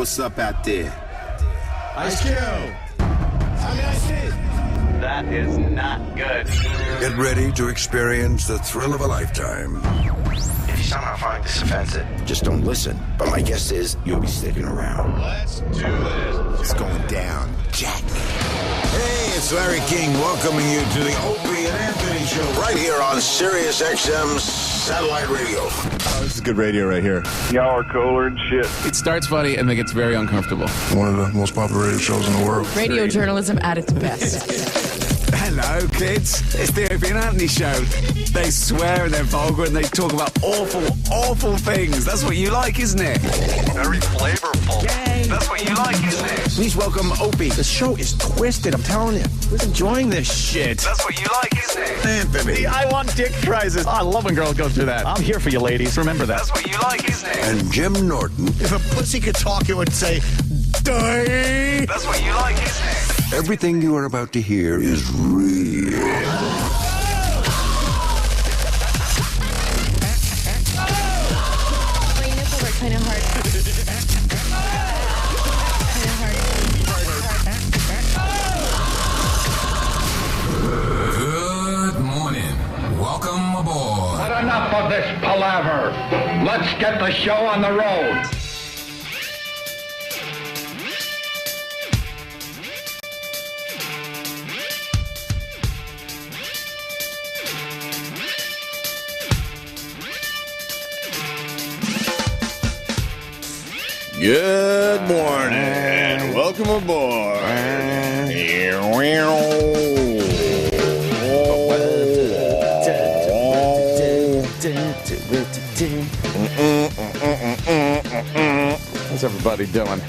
what's up out there. Ice Cube. I mean, I see. That is not good. Get ready to experience the thrill of a lifetime. If you somehow find this offensive, just don't listen. But my guess is you'll be sticking around. Let's do this. It's going down, Jack. Hey, it's Larry King welcoming you to the Opie and Anthony Show right here on Sirius XM Satellite Radio. Oh, this is good radio right here. Y'all are cooler than shit. It starts funny and then gets very uncomfortable. One of the most popular radio shows in the world. Radio journalism at its best. Hello, kids. It's the Opie and Anthony Show. They swear and they're vulgar and they talk about awful, awful things. That's what you like, isn't it? Very flavorful. Yay. That's what you like, isn't it? Please welcome Opie. The show is twisted, I'm telling you. Who's enjoying this shit? That's what you like, isn't it? Anthony. I want dick prizes. I love when girls go through that. I'm here for you, ladies. Remember that. That's what you like, isn't it? And Jim Norton. If a pussy could talk, it would say, die. That's what you like, isn't it? Everything you are about to hear is real. My nipples are kind of hard. Good morning. Welcome aboard. But enough of this palaver. Let's get the show on the road. Good morning. Welcome aboard. How's everybody doing?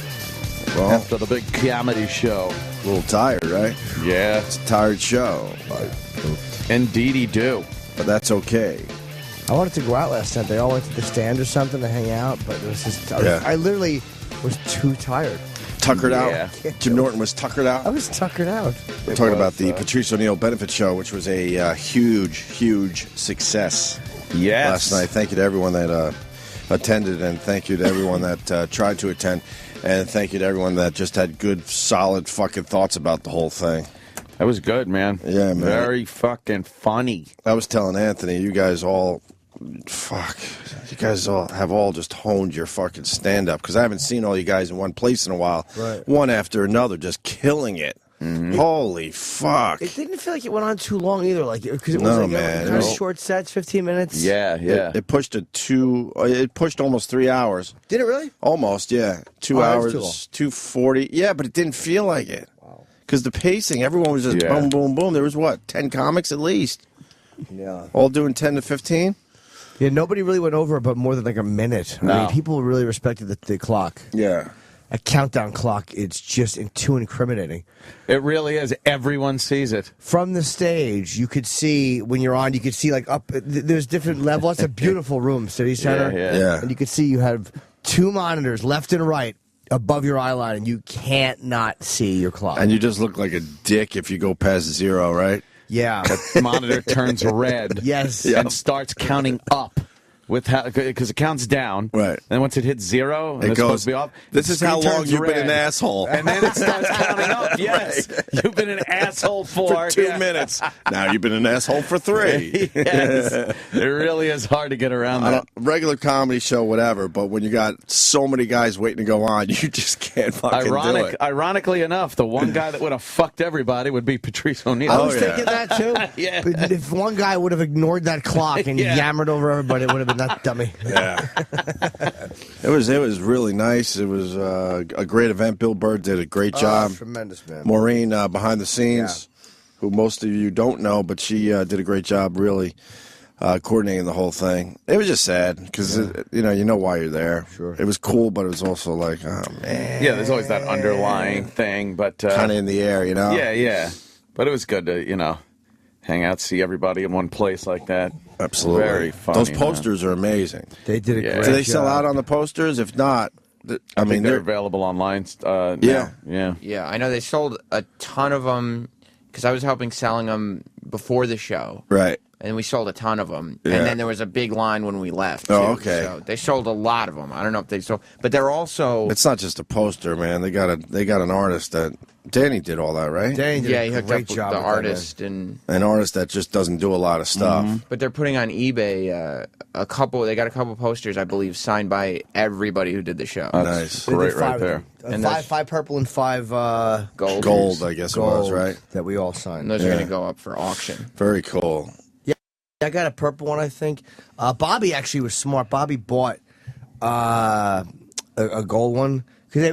Well, After the big comedy show. a little tired, right? Yeah. It's a tired show, Indeedy do. but that's okay. I wanted to go out last night. They all went to the stand or something to hang out, but it was just I literally was too tired. Tuckered Yeah. out. Jim Norton was tuckered out. I was tuckered out. We're talking about the Patrice O'Neal Benefit Show, which was a huge, huge success Yes. last night. Thank you to everyone that attended, and thank you to everyone that tried to attend, and thank you to everyone that just had good, solid fucking thoughts about the whole thing. That was good, man. Yeah, man. Very fucking funny. I was telling Anthony, you guys all have all just honed your fucking stand-up, because I haven't seen all you guys in one place in a while. Right. One after another, just killing it. Holy fuck. It didn't feel like it went on too long either, because it was No, like man. kind of short sets, 15 minutes. Yeah, yeah. It pushed it pushed almost 3 hours. Did it really? Almost, yeah. 2 Oh, that hours, was too long. 2:40. Yeah, but it didn't feel like it. Because the pacing, everyone was just boom, boom, boom. There was, 10 comics at least? Yeah. All doing 10 to 15? Yeah, nobody really went over but more than like a minute. I mean, people really respected the clock. Yeah. A countdown clock, it's just too incriminating. It really is. Everyone sees it. From the stage, you could see, when you're on, you could see like up, there's different levels. It's a beautiful room, City Center. Yeah. And you could see you have 2 monitors, left and right, above your eye line, and you can't not see your clock. And you just look like a dick if you go past 0, right? Yeah. The monitor turns red. Yes. And starts counting up. Because it counts down. Right. And once it hits 0, and It it's supposed goes, to be off. this the is how screen long turns you've been red. an asshole. And then it starts counting up. Yes. Right. You've been an asshole for 2 minutes. Now you've been an asshole for 3. Yes. It really is hard to get around that. Regular comedy show, whatever, but when you got so many guys waiting to go on, you just can't fucking do it. Ironically enough, the one guy that would have fucked everybody would be Patrice O'Neal. I was thinking that too. Yeah. But if one guy would have ignored that clock and yammered over everybody, it would have been that dummy. Yeah. It was really nice. It was a great event. Bill Burr did a great job. Tremendous, man. Maureen behind the scenes, who most of you don't know, but she did a great job really coordinating the whole thing. It was just sad because, you know why you're there. Sure. It was cool, but it was also like, oh, man. Yeah, there's always that underlying thing, but... kind of in the air, you know? Yeah. But it was good to, hang out, see everybody in one place like that. Absolutely. Very funny. Those posters are amazing. They did a great job. Do they sell out on the posters? If not, I mean, they're available online now. Yeah. Yeah, I know they sold a ton of them because I was helping selling them before the show. Right. and we sold a ton of them. Yeah. And then there was a big line when we left. Oh, too. okay. So they sold a lot of them. I don't know if they sold, but they're also. It's not just a poster, man. They got an artist that Danny did all that, right? Danny did he a hooked great up with job the with that, artist and An artist that just doesn't do a lot of stuff. But they're putting on eBay a couple. They got a couple posters, I believe, signed by everybody who did the show. Nice, They did Great five right of there. them. And Five purple and 5 Gold, I guess it was, right? That we all signed. And those are going to go up for auction. Very cool. I got a purple one, I think. Bobby actually was smart. Bobby bought a gold one because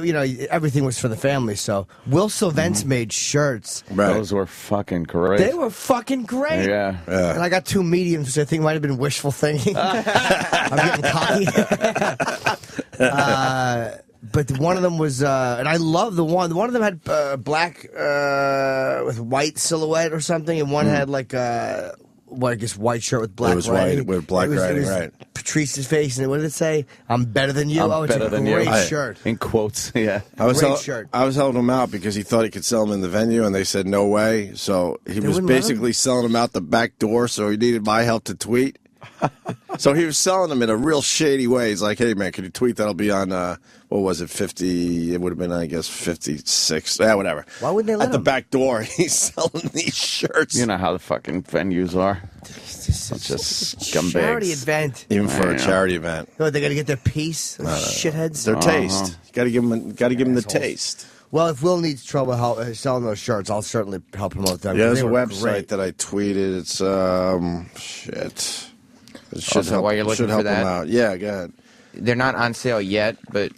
everything was for the family. So Will Sylvence made shirts. Right. Those were fucking great. They were fucking great. Yeah. And I got 2 mediums, which I think might have been wishful thinking. I'm getting cocky. But one of them was, and I love the one. One of them had black with white silhouette or something, and one had like I guess white shirt with black It was writing. white with black writing, right? Patrice's face, and what did it say? I'm better than you. I'm it's better a than you. great shirt. In quotes, yeah. I was Great shirt. I was helping him out because he thought he could sell them in the venue, and they said no way. So he was wouldn't let basically selling them out the back door. So he needed my help to tweet. So he was selling them in a real shady way. He's like, "Hey man, can you tweet? That'll be on what was it, 50? It would have been, I guess, 56. Yeah, whatever." Why wouldn't they let at the him? back door? He's selling these shirts. You know how the fucking venues are. Just scumbags. Charity event. Even for I a know. charity event, Oh, they got to get their piece. Those shitheads. their taste. You got to give them. Got to give them the Assholes. taste. Well, if Will needs trouble selling those shirts, I'll certainly help promote them. Yeah, there's They a were website great. that I tweeted. It's shit. It should so help. while you're looking should help for that? them out. Yeah, go ahead. They're not on sale yet, but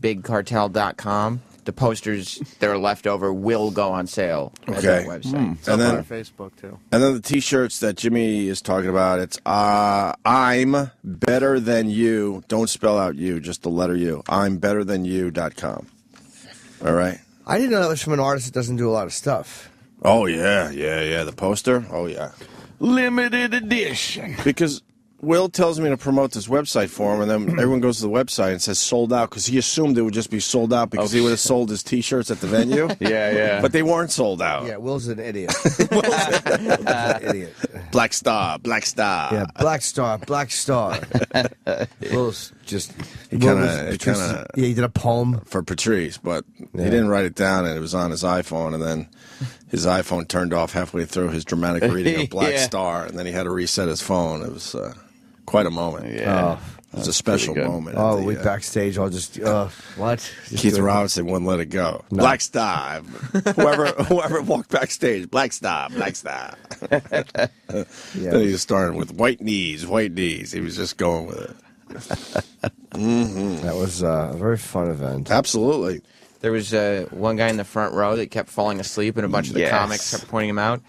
patriceo'neal.bigcartel.com. The posters that are left over will go on sale at Okay. that website. And then on Facebook too. And then the T-shirts that Jimmy is talking about, it's I'm better than you. Don't spell out you, just the letter U. I'm better than you.com. All right. I didn't know that was from an artist that doesn't do a lot of stuff. Oh, yeah. The poster? Oh, yeah. Limited edition. Because Will tells me to promote this website for him, and then everyone goes to the website and says sold out because he assumed it would just be sold out because he would have sold his T-shirts at the venue. Yeah. But they weren't sold out. Yeah, Will's an idiot. Will's an idiot. Black Star. Yeah, Black Star. Will's just... He Will kinda- was it Patrice- kinda- Yeah, he did a poem. For Patrice, but Yeah. he didn't write it down, and it was on his iPhone, and then his iPhone turned off halfway through his dramatic reading of Black Yeah. Star, and then he had to reset his phone. It was quite a moment. Yeah. It was a special pretty good. moment. Oh, at the, we backstage all just... what? Just Keith doing- Robinson wouldn't let it go. Black Star. whoever walked backstage, Black Star. Yeah. Then he just started with white knees. He was just going with it. That was a very fun event. Absolutely. There was one guy in the front row that kept falling asleep, and a bunch of the Yes. comics kept pointing him out.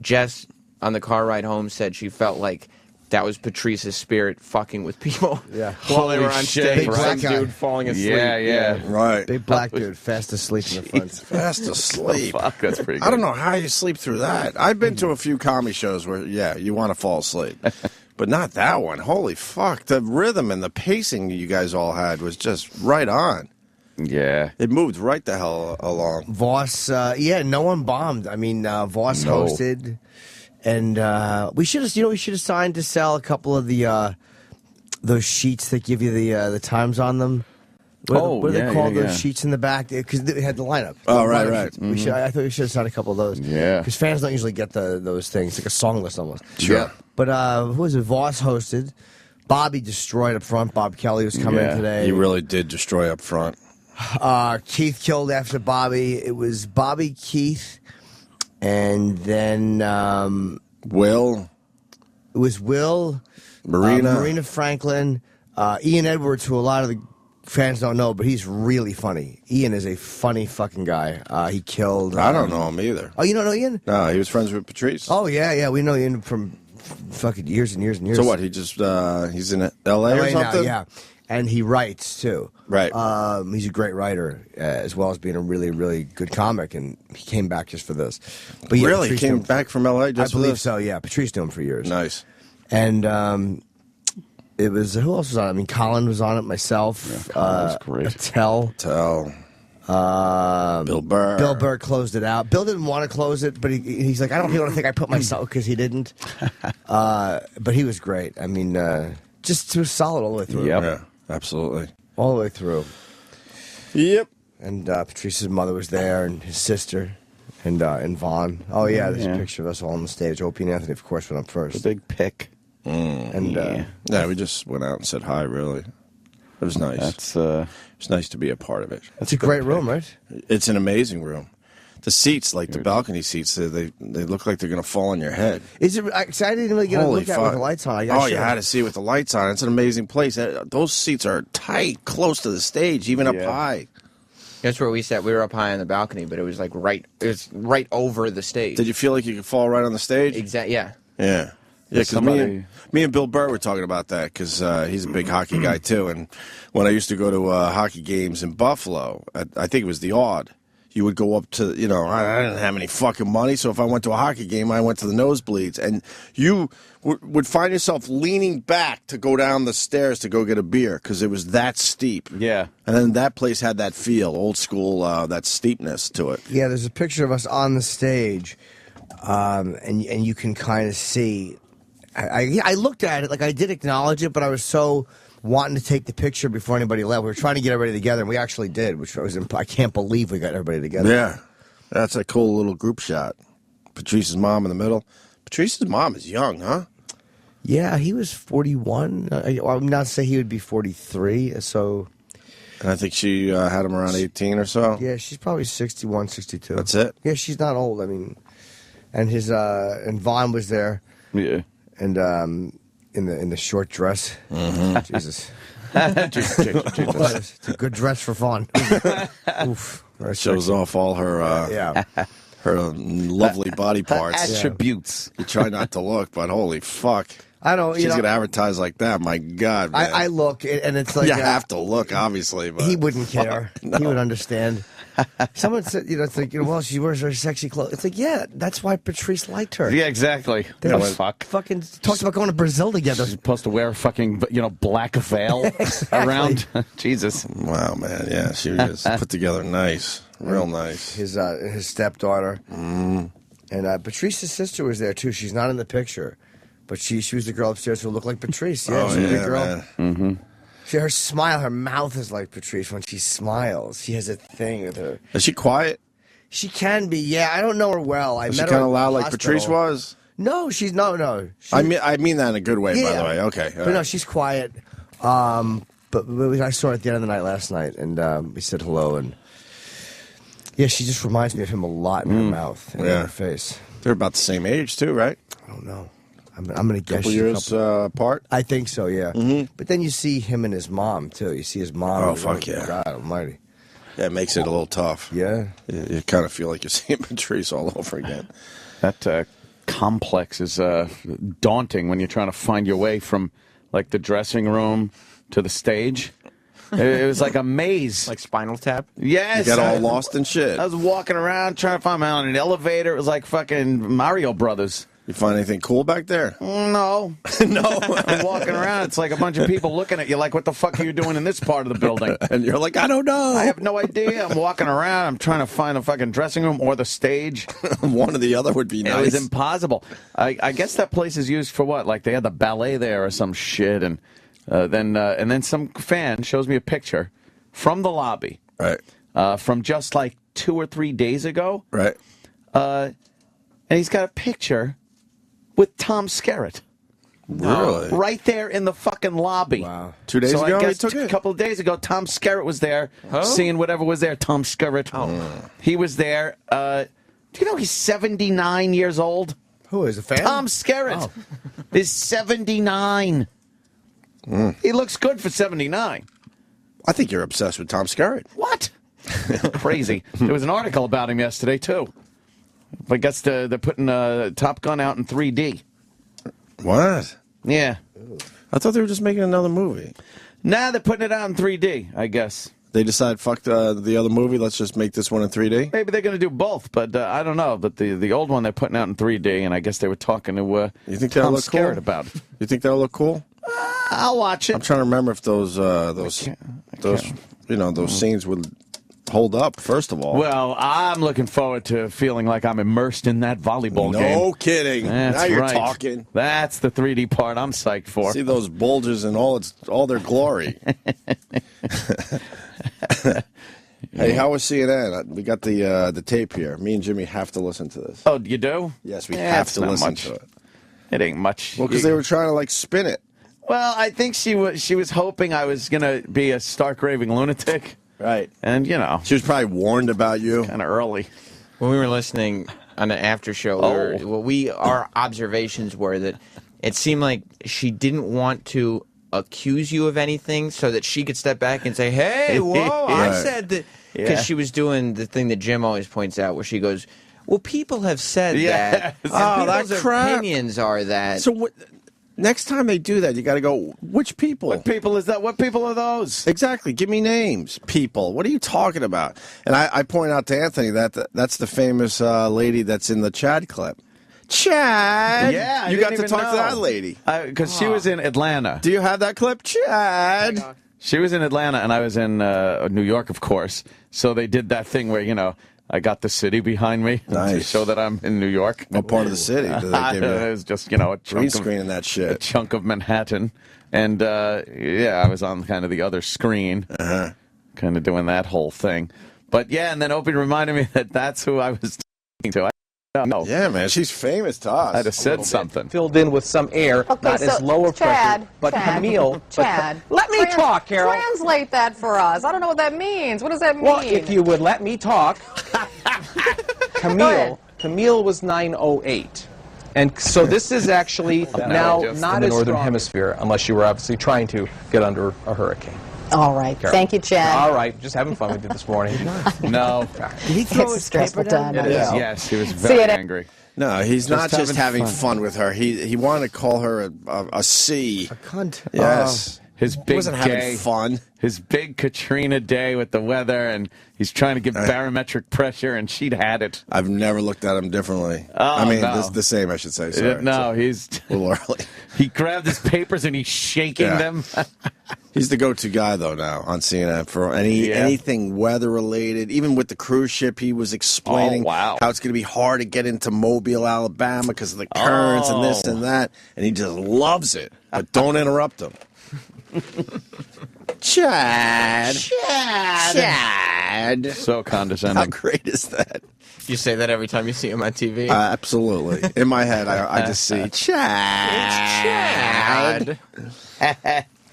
Jess, on the car ride home, said she felt like that was Patrice's spirit fucking with people Yeah. while they were Holy on shit, stage. Big Some black guy. dude falling asleep. Yeah. Right. Big black dude, fast asleep in the front. Fast asleep. Fuck, that's pretty good. I don't know how you sleep through that. I've been to a few comedy shows where, you want to fall asleep. But not that one. Holy fuck. The rhythm and the pacing you guys all had was just right on. Yeah. It moved right the hell along. Voss, no one bombed. I mean, Voss No. hosted, and we should have signed to sell a couple of the those sheets that give you the times on them. What are they called? yeah. Those sheets in the back because they had the lineup. Oh, The right, lineup right. sheets. I thought we should have signed a couple of those. Yeah. because fans don't usually get those things. It's like a song list almost. Sure. But who was it? Voss hosted. Bobby destroyed up front. Bob Kelly was coming in today. He really did destroy up front. Keith killed after Bobby. It was Bobby, Keith, and then Will, it was Will, Marina Franklin, Ian Edwards, who a lot of the fans don't know, but he's really funny. Ian is a funny fucking guy. He killed... I don't know him either. Oh, you don't know Ian? No, he was friends with Patrice. Oh, yeah, we know Ian from fucking years and years and years. So what, he just, he's in L.A. or LA now, something? yeah. And he writes, too. Right. He's a great writer, as well as being a really, really good comic, and he came back just for this. But yeah, Really? He Patrice came knew him- back from L.A. I just for believe this? so, yeah. Patrice knew him for years. Nice. And it was, who else was on it? I mean, Colin was on it, myself. Colin was great. Attell. Bill Burr. Bill Burr closed it out. Bill didn't want to close it, but he's like, I don't think I put myself, because he didn't. But he was great. I mean, just was solid all the way through. Yep. Yeah, absolutely. All the way through. Yep. And Patrice's mother was there, and his sister, and Vaughn. Oh, yeah, there's a picture of us all on the stage. Opie and Anthony, of course, went up first. The big pick. And yeah, we just went out and said hi, really. It was nice. It's nice to be a part of it. It's a great room, right? It's an amazing room. The seats, like the balcony seats, they look like they're going to fall on your head. Is it? I didn't really get a look at it with the lights on. You had to see it with the lights on. It's an amazing place. Those seats are tight, close to the stage, even up high. That's where we sat. We were up high on the balcony, but it was like right right over the stage. Did you feel like you could fall right on the stage? Exactly. Yeah. Yeah. Yeah, because me and Bill Burr were talking about that, because he's a big hockey guy, too. And when I used to go to hockey games in Buffalo, I think it was the Odd, you would go up to, I didn't have any fucking money, so if I went to a hockey game, I went to the nosebleeds. And you would find yourself leaning back to go down the stairs to go get a beer, because it was that steep. Yeah. And then that place had that feel, old school, that steepness to it. Yeah, there's a picture of us on the stage, and you can kind of see... I looked at it, like I did acknowledge it, but I was so wanting to take the picture before anybody left. We were trying to get everybody together, and we actually did, which I can't believe we got everybody together. Yeah, that's a cool little group shot. Patrice's mom in the middle. Patrice's mom is young, huh? Yeah, he was 41. I'm not saying he would be 43, so... And I think she had him around 18 or so. Yeah, she's probably 61, 62. That's it? Yeah, she's not old. I mean, and and Vaughn was there. Yeah. And in the short dress. Mm-hmm. Jesus. It's a good dress for Vaughn. Oof. Shows off all her her lovely body parts. Attributes. You try not to look, but holy fuck. I don't. She's going to advertise like that. My God, man. I look, and it's like... You have to look, obviously. But he wouldn't care. No. He would understand. Someone said, it's like, well, she wears very sexy clothes. It's like, yeah, that's why Patrice liked her. Yeah, exactly. They fucking talked about going to Brazil together. She's supposed to wear a fucking, black veil around. Jesus. Wow, man. Yeah, she was put together nice. Real nice. His stepdaughter. And Patrice's sister was there, too. She's not in the picture. But she was the girl upstairs who looked like Patrice. Yeah, she's a big girl. Man. Mm-hmm. Her smile, her mouth is like Patrice when she smiles. She has a thing with her. Is she quiet? She can be, yeah. I don't know her well. Is she kind of loud like Patrice was? No, she's no. I mean that in a good way, by the way. Okay. But no, she's quiet. But I saw her at the end of the night last night, and we said hello. And yeah, she just reminds me of him a lot in her mouth and in her face. They're about the same age, too, right? I don't know. I'm going to guess. Couple years apart? I think so, yeah. Mm-hmm. But then you see him and his mom, too. You see his mom. Oh, fuck yeah. God almighty. Yeah, it makes it a little tough. Yeah. You kind of feel like you're seeing Patrice all over again. That complex is daunting when you're trying to find your way from, like, the dressing room to the stage. It was like a maze. Like Spinal Tap? Yes. You got all lost and shit. I was walking around trying to find my own elevator. It was like fucking Mario Brothers. You find anything cool back there? No. No. I'm walking around. It's like a bunch of people looking at you like, what the fuck are you doing in this part of the building? And you're like, I don't know. I have no idea. I'm walking around. I'm trying to find a fucking dressing room or the stage. One or the other would be nice. It was impossible. I guess that place is used for what? Like they had the ballet there or some shit. And then some fan shows me a picture from the lobby. Right. From just like 2 or 3 days ago. Right. And he's got a picture with Tom Skerritt. Really? Right there in the fucking lobby. Wow. 2 days ago, I guess he took a couple of days ago, Tom Skerritt was there, seeing whatever was there. Tom Skerritt. Oh. He was there. Do you know he's 79 years old? Who is a fan? Tom Skerritt is 79. He looks good for 79. I think you're obsessed with Tom Skerritt. What? Crazy. There was an article about him yesterday, too. I guess they're putting Top Gun out in 3D. What? Yeah. I thought they were just making another movie. Nah, they're putting it out in 3D, I guess. They decide, fuck the other movie, let's just make this one in 3D? Maybe they're going to do both, but I don't know. But the old one they're putting out in 3D, and I guess they were talking to you think that'll Tom look Skerritt cool? about it. You think that'll look cool? I'll watch it. I'm trying to remember if those scenes would hold up, first of all? Well, I'm looking forward to feeling like I'm immersed in that volleyball game. No kidding. That's now you're right. talking. That's the 3D part I'm psyched for. See those bulges in all their glory. Hey, how was CNN? We got the tape here. Me and Jimmy have to listen to this. Oh, you do? Yes, we have to listen to it. It ain't much. Well, because they were trying to like spin it. Well, I think she was hoping I was gonna be a stark raving lunatic. Right. And she was probably warned about you kind of early. When we were listening on the after show, our observations were that it seemed like she didn't want to accuse you of anything so that she could step back and say, hey, whoa, I said that. Because she was doing the thing that Jim always points out where she goes, well, people have said that. People's opinions are that. So what? Next time they do that, you got to go, which people? What people is that? What people are those? Exactly. Give me names. People. What are you talking about? And I point out to Anthony that's the famous lady that's in the Chad clip. Chad. Yeah, you got to talk to that lady. Because she was in Atlanta. Do you have that clip? Chad. She was in Atlanta, and I was in New York, of course. So they did that thing where, I got the city behind me to show that I'm in New York. What part of the city did they give you? It was just, a chunk green screen and that shit. A chunk of Manhattan. And, I was on kind of the other screen, kind of doing that whole thing. But, and then Opie reminded me that that's who I was talking to. No. Yeah, man, she's famous to us. I'd have said something. Filled in with some air, not as lower pressure, but Camille. Chad, let me talk, Carol. Translate that for us. I don't know what that means. What does that mean? Well, if you would let me talk. Camille was 908. And so this is actually now not in the Northern Hemisphere, unless you were obviously trying to get under a hurricane. All right. Carol. Thank you, Chad. All right. Just having fun with you this morning. No. Did he throw his stressful paper down? time. Yes, he was very angry. No, he's not just having fun with her. He wanted to call her a C. A cunt. Yes. His big wasn't having fun. His big Katrina day with the weather, and he's trying to give barometric pressure, and she'd had it. I've never looked at him differently. Oh, the same, I should say. Sorry. No, he's a little early. He grabbed his papers and he's shaking them. He's the go-to guy, though, now on CNN for anything weather-related. Even with the cruise ship, he was explaining how it's going to be hard to get into Mobile, Alabama because of the currents and this and that. And he just loves it. But don't interrupt him. Chad. So condescending. How great is that? You say that every time you see him on TV? Absolutely. In my head, I just see Chad.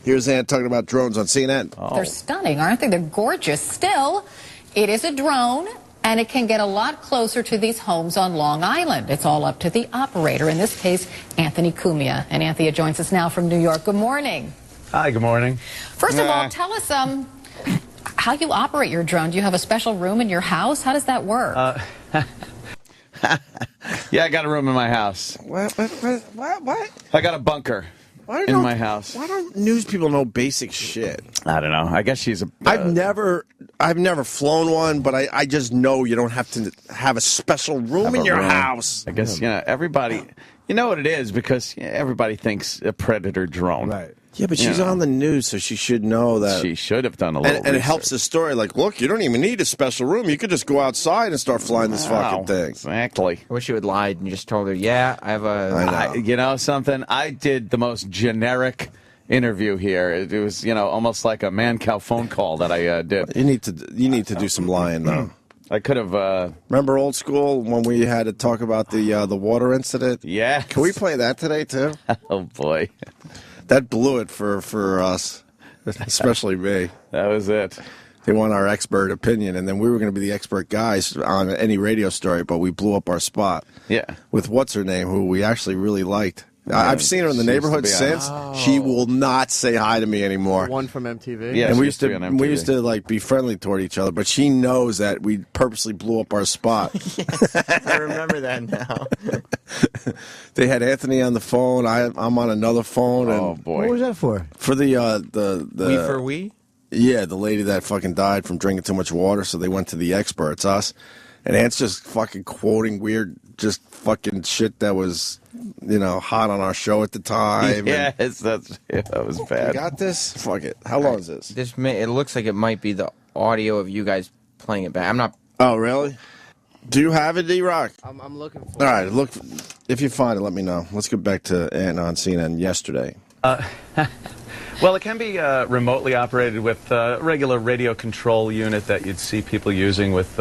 Here's Ann talking about drones on CNN. They're stunning, aren't they? They're gorgeous. Still, it is a drone, and it can get a lot closer to these homes on Long Island. It's all up to the operator, in this case, Anthony Cumia. And Anthony joins us now from New York. Good morning. Hi, good morning. First of all, tell us how you operate your drone. Do you have a special room in your house? How does that work? Yeah, I got a room in my house. What? I got a bunker in my house. Why don't news people know basic shit? I don't know. I guess she's a... I've never flown one, but I just know you don't have to have a special room in your house. I guess, everybody... You know what it is, because everybody thinks a Predator drone. Right. Yeah, but she's on the news, so she should know that. She should have done a little and it helps the story. Like, look, you don't even need a special room. You could just go outside and start flying this fucking thing. Exactly. I wish you had lied and just told her, yeah, I have a... you know something? I did the most generic interview here. It was, almost like a man-cow phone call that I did. You need to do some lying, though. I could have... Remember old school when we had to talk about the water incident? Yeah. Can we play that today, too? Oh, boy. That blew it for us, especially me. That was it. They want our expert opinion, and then we were going to be the expert guys on any radio story, but we blew up our spot. Yeah. With what's-her-name, who we actually really liked. Yeah, I've seen her in the neighborhood since. She will not say hi to me anymore. One from MTV. Yeah, and we used to like be friendly toward each other, but she knows that we purposely blew up our spot. Yes, I remember that now. They had Anthony on the phone. I'm on another phone. Oh boy, what was that for? For the We for we. Yeah, the lady that fucking died from drinking too much water, so they went to the experts, us. And Ant's just fucking quoting weird, just fucking shit that was, hot on our show at the time. Yes, that was bad. You got this? Fuck it. How long is this? It looks like it might be the audio of you guys playing it back. I'm not. Oh, really? Do you have it, D-Rock? I'm looking for All right, look. If you find it, let me know. Let's get back to Ant on CNN yesterday. Well, it can be remotely operated with a regular radio control unit that you'd see people using with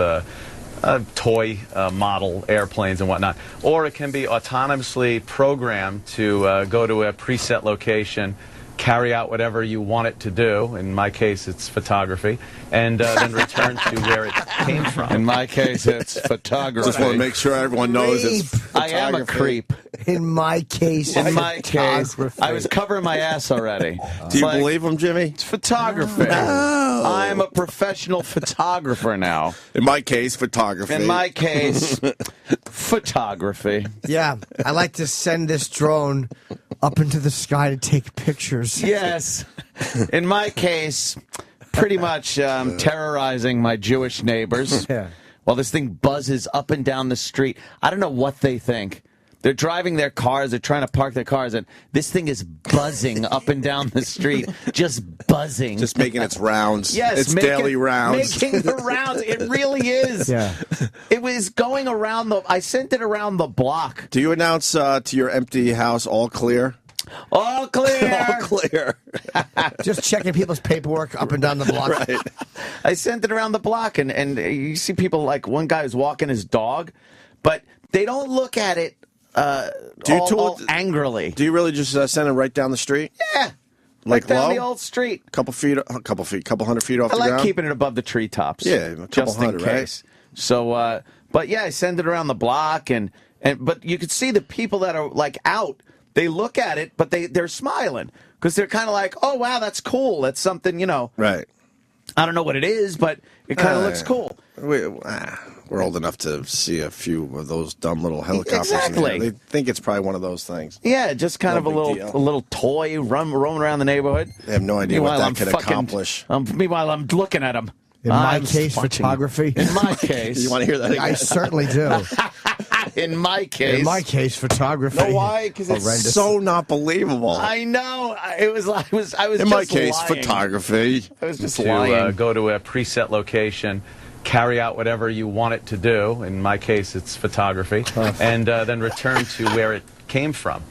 toy model airplanes and whatnot. Or it can be autonomously programmed to go to a preset location, carry out whatever you want it to do. In my case, it's photography, and then return to where it came from. In my case, it's photography. Just want to make sure everyone knows it's photography. I am a creep. In my case, I was covering my ass already. Do you believe him, Jimmy? It's photography. No. I'm a professional photographer now. In my case, photography. In my case, photography. Yeah, I like to send this drone up into the sky to take pictures. Yes. In my case, pretty much terrorizing my Jewish neighbors. Yeah. While this thing buzzes up and down the street. I don't know what they think. They're driving their cars, they're trying to park their cars, and this thing is buzzing up and down the street. Just buzzing. Just making its rounds. Yes. Its daily rounds. Making the rounds. It really is. Yeah. It was going around I sent it around the block. Do you announce to your empty house, all clear? All clear. All clear. Just checking people's paperwork up and down the block. Right. I sent it around the block, and you see people like one guy is walking his dog, but they don't look at it all angrily. Do you really just send it right down the street? Yeah. Like down low? the old street. Couple hundred feet off the I like ground? keeping it above the treetops. Yeah, a couple just in hundred, case. right? So, but yeah, I send it around the block, but you could see the people that are like out. They look at it, but they're smiling because they're kind of like, oh wow, that's cool. That's something, Right. I don't know what it is, but it kind of looks cool. We're old enough to see a few of those dumb little helicopters. Exactly. They think it's probably one of those things. Yeah, just kind of a little toy roaming around the neighborhood. They have no idea what that could accomplish. Meanwhile, I'm looking at them. In my case, photography. In my case. You want to hear that again? I certainly do. In my case. In my case, photography. No, why? Because it's so not believable. I know. I was in my case, lying. Photography. I was just to go to a preset location, carry out whatever you want it to do. In my case, it's photography, and then return to where it came from.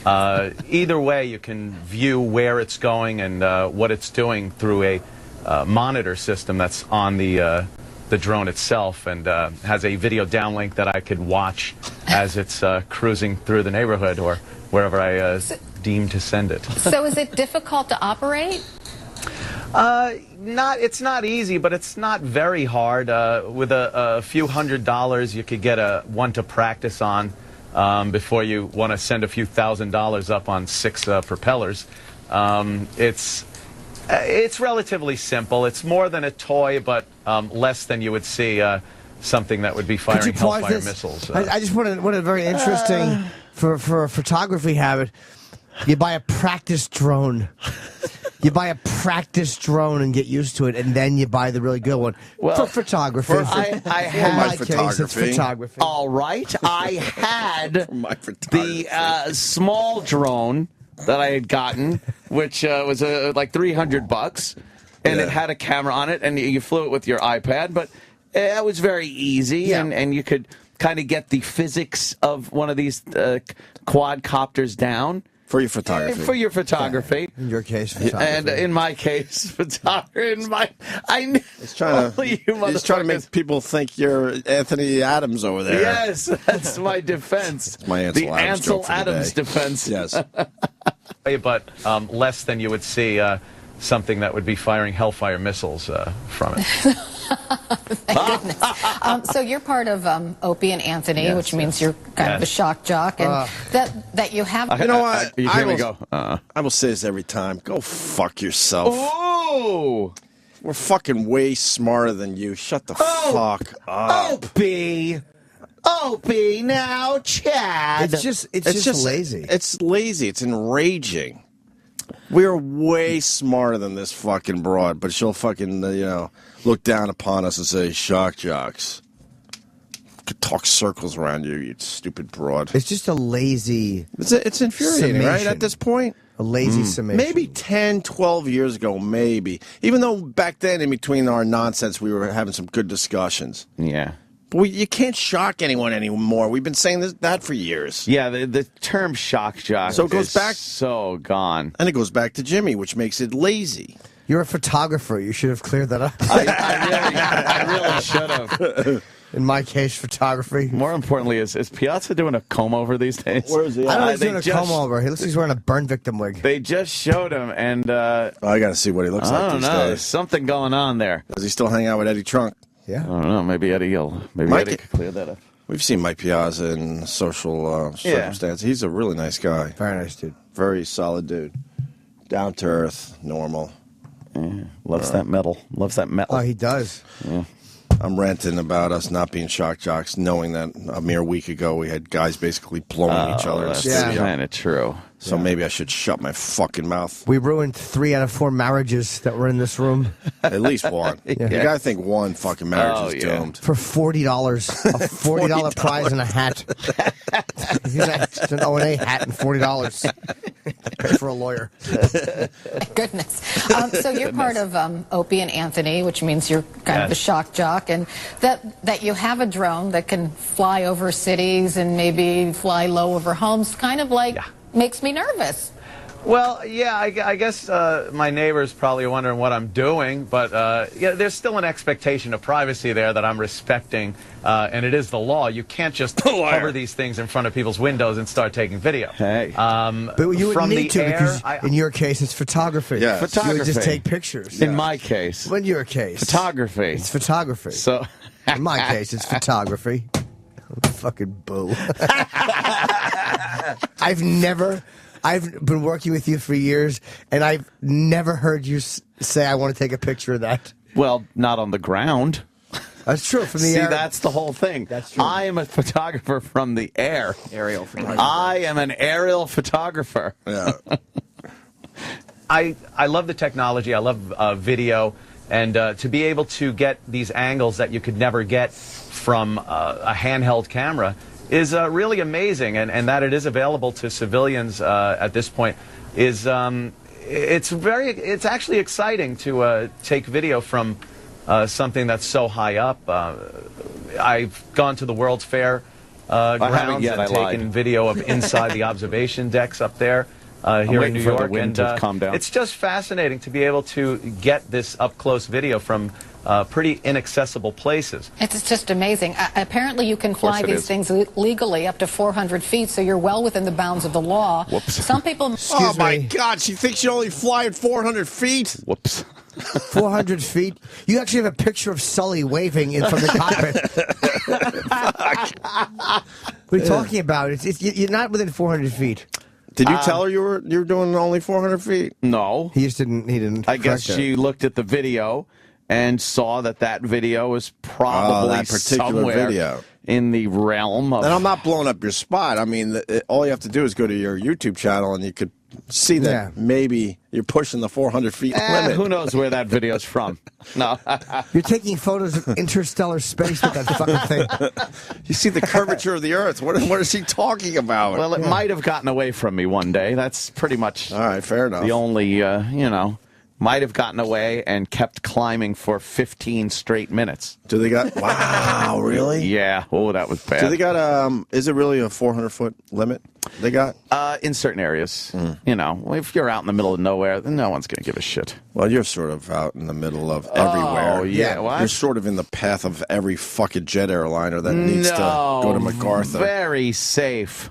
Either way, you can view where it's going and what it's doing through a monitor system that's on the drone itself, and has a video downlink that I could watch as it's cruising through the neighborhood or wherever I deem to send it. So is it difficult to operate? It's not easy, but it's not very hard. With a few $100s, you could get one to practice on before you want to send a few $1,000s up on 6 propellers. It's relatively simple. It's more than a toy, but less than you would see something that would be firing Hellfire missiles. I just wanted very interesting for a photography habit. You buy a practice drone. You buy a practice drone and get used to it, and then you buy the really good one. Well, for photography. I had in my case, it's photography. All right. I had the small drone that I had gotten, which was like $300, and it had a camera on it, and you flew it with your iPad, but it was very easy, and you could kind of get the physics of one of these quadcopters down. For your photography. For your photography. In your case, photography. And in my case, photography. He's trying to make people think you're Anthony Adams over there. Yes, that's my defense. It's my Ansel Adams defense. Yes. But less than you would see something that would be firing Hellfire missiles from it. Thank goodness. So you're part of Opie and Anthony, which means you're kind of a shock jock, and that you have. You know what? I will say this every time. Go fuck yourself. Oh, we're fucking way smarter than you. Shut the fuck up. Opie, now, Chad. It's just lazy. It's lazy. It's enraging. We're way smarter than this fucking broad, but she'll fucking, look down upon us and say, shock jocks. Could talk circles around you, you stupid broad. It's just a lazy. It's infuriating, summation. right? At this point, A lazy summation. Maybe 10, 12 years ago, maybe. Even though back then, in between our nonsense, we were having some good discussions. Yeah. But you can't shock anyone anymore. We've been saying that for years. Yeah, the term shock jock so it goes is back, so gone. And it goes back to Jimmy, which makes it lazy. You're a photographer. You should have cleared that up. I really should have. In my case, photography. More importantly, is Piazza doing a comb over these days? Where is he? I don't know if he's doing a comb over. He looks like he's wearing a burn victim wig. They just showed him, and I got to see what he looks like these days. There's something going on there. Does he still hang out with Eddie Trunk? Yeah. I don't know. Maybe Eddie could clear that up. We've seen Mike Piazza in social circumstances. He's a really nice guy. Very nice dude. Very solid dude. Down to earth, normal. Yeah. Loves that metal. Loves that metal. Oh, he does. Yeah. I'm ranting about us not being shock jocks, knowing that a mere week ago we had guys basically blowing each other. That's Yeah. kind of true. So maybe I should shut my fucking mouth. We ruined 3 out of 4 marriages that were in this room. At least one. You gotta think one fucking marriage is doomed. For $40. A $40 prize and a hat. It's an O&A hat and $40. For a lawyer. Goodness. So you're part of Opie and Anthony, which means you're kind of a shock jock, and that you have a drone that can fly over cities and maybe fly low over homes, kind of like makes me nervous. Well, yeah, I guess my neighbors probably wondering what I'm doing, but yeah, there's still an expectation of privacy there that I'm respecting, and it is the law. You can't just cover these things in front of people's windows and start taking video. Hey. But you wouldn't need to because in your case it's photography. Yeah, photography. You would just take pictures. In my case. In your case. Photography. It's photography. So in my case, it's photography. Fucking boo. I've been working with you for years, and I've never heard you say, I want to take a picture of that. Well, not on the ground. That's true. From the air. See, that's the whole thing. That's true. I am a photographer from the air. Aerial photographer. I am an aerial photographer. Yeah. I love the technology. I love video. And to be able to get these angles that you could never get from a handheld camera is really amazing, and that it is available to civilians at this point is it's actually exciting to take video from something that's so high up. I've gone to the World's Fair grounds and taken video of inside the observation decks up there here in New York, and it's just fascinating to be able to get this up close video from pretty inaccessible places. It's just amazing. Apparently you can fly these things legally up to 400 feet, so you're well within the bounds of the law. Whoops. Some people... Oh, my God. She thinks you only fly at 400 feet? Whoops. 400 feet? You actually have a picture of Sully waving in from the cockpit. What are you talking about? You're not within 400 feet. Did you tell her you were doing only 400 feet? No. He didn't. I guess she looked at the video and saw that video was probably that particular somewhere video in the realm of... And I'm not blowing up your spot. I mean, all you have to do is go to your YouTube channel and you could see that maybe you're pushing the 400 feet limit. Who knows where that video's from? No. You're taking photos of interstellar space with that fucking thing. You see the curvature of the Earth. What is he talking about? Well, it might have gotten away from me one day. That's pretty much all right. Fair enough. The only, might have gotten away and kept climbing for 15 straight minutes. Do they got... Wow, really? Yeah. Oh, that was bad. Do they got... is it really a 400-foot limit they got? In certain areas. If you're out in the middle of nowhere, then no one's going to give a shit. Well, you're sort of out in the middle of everywhere. Oh, yeah. What? You're sort of in the path of every fucking jet airliner that needs to go to MacArthur. Very safe.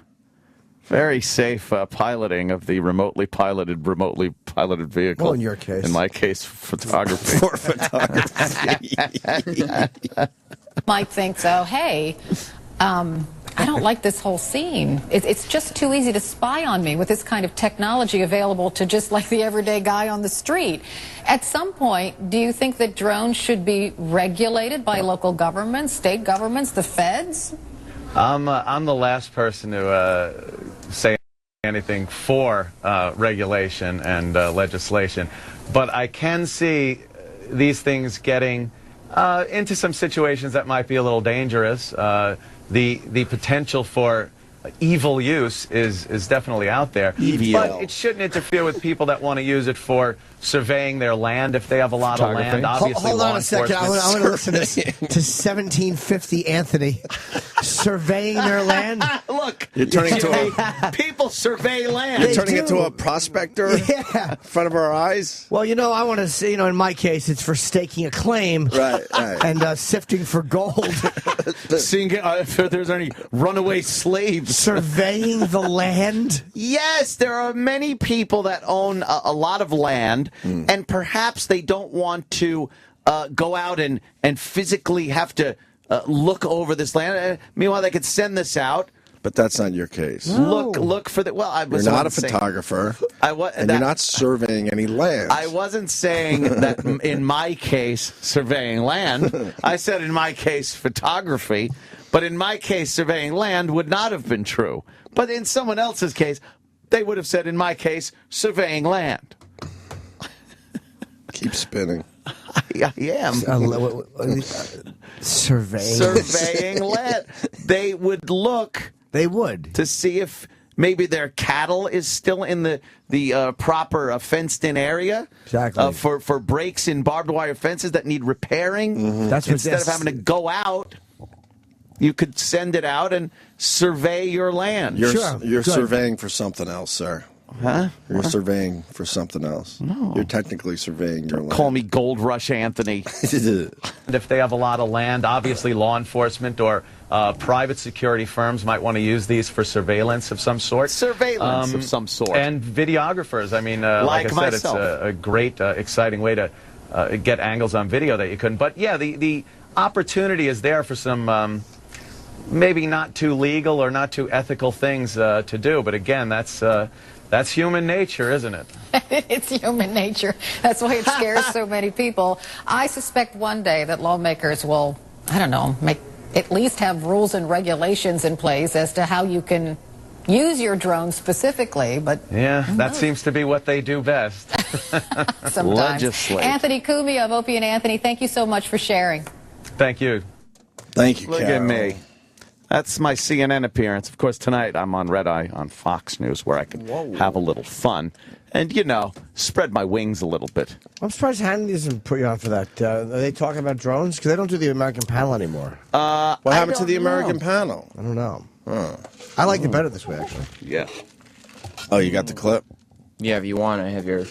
Very safe piloting of the remotely piloted vehicle. Well, in your case. In my case, photography. For photography. might think, so, hey, I don't like this whole scene. It's just too easy to spy on me with this kind of technology available to just like the everyday guy on the street. At some point, do you think that drones should be regulated by local governments, state governments, the feds? I'm the last person to say anything for regulation and legislation, but I can see these things getting into some situations that might be a little dangerous. The potential for evil use is definitely out there. Evil. But it shouldn't interfere with people that want to use it for surveying their land if they have a lot of land. Obviously, hold on law a second. I enforcement- want to listen to 1750 Anthony surveying their land. Look, You're turning to people survey land. You're turning into a prospector Yeah. in front of our eyes. Well, I want to say, in my case, it's for staking a claim, Right. and sifting for gold, Seeing if there's any runaway slaves. surveying the land. Yes, there are many people that own a lot of land, and perhaps they don't want to go out and physically have to look over this land. Meanwhile, they could send this out. But that's not your case. Look for the. Well, I was You're not a saying- photographer, and you're not surveying any land. I wasn't saying that in my case, surveying land. I said in my case, photography. But in my case, surveying land would not have been true. But in someone else's case, they would have said, in my case, surveying land. Keep spinning. I am. Surveying land. They would look. They would. To see if maybe their cattle is still in the proper fenced-in area. Exactly. For breaks in barbed wire fences that need repairing. That's what Instead of having to go out, you could send it out and survey your land. You're surveying for something else, sir. Huh? You're surveying for something else. No. You're technically surveying your land. Call me Gold Rush Anthony. If they have a lot of land, obviously law enforcement or private security firms might want to use these for surveillance of some sort. Surveillance of some sort. And videographers. I mean, like I said, myself. it's a great, exciting way to get angles on video that you couldn't. But yeah, the opportunity is there for some maybe not too legal or not too ethical things to do. But again, that's human nature, isn't it? It's human nature. That's why it scares so many people. I suspect one day that lawmakers will, I don't know, at least have rules and regulations in place as to how you can use your drone specifically. But yeah, that seems to be what they do best. sometimes. Legislate. Anthony Cumia of Opie and Anthony, thank you so much for sharing. Thank you. Thank you, Look Carol. at me. That's my CNN appearance. Of course, tonight I'm on Red Eye on Fox News, where I can have a little fun and, spread my wings a little bit. I'm surprised Hannity doesn't put you on for that. Are they talking about drones? Because they don't do the American panel anymore. What happened to the American panel? I don't know. I like it better this way, actually. Yeah. Oh, you got the clip? Yeah, if you want, I have your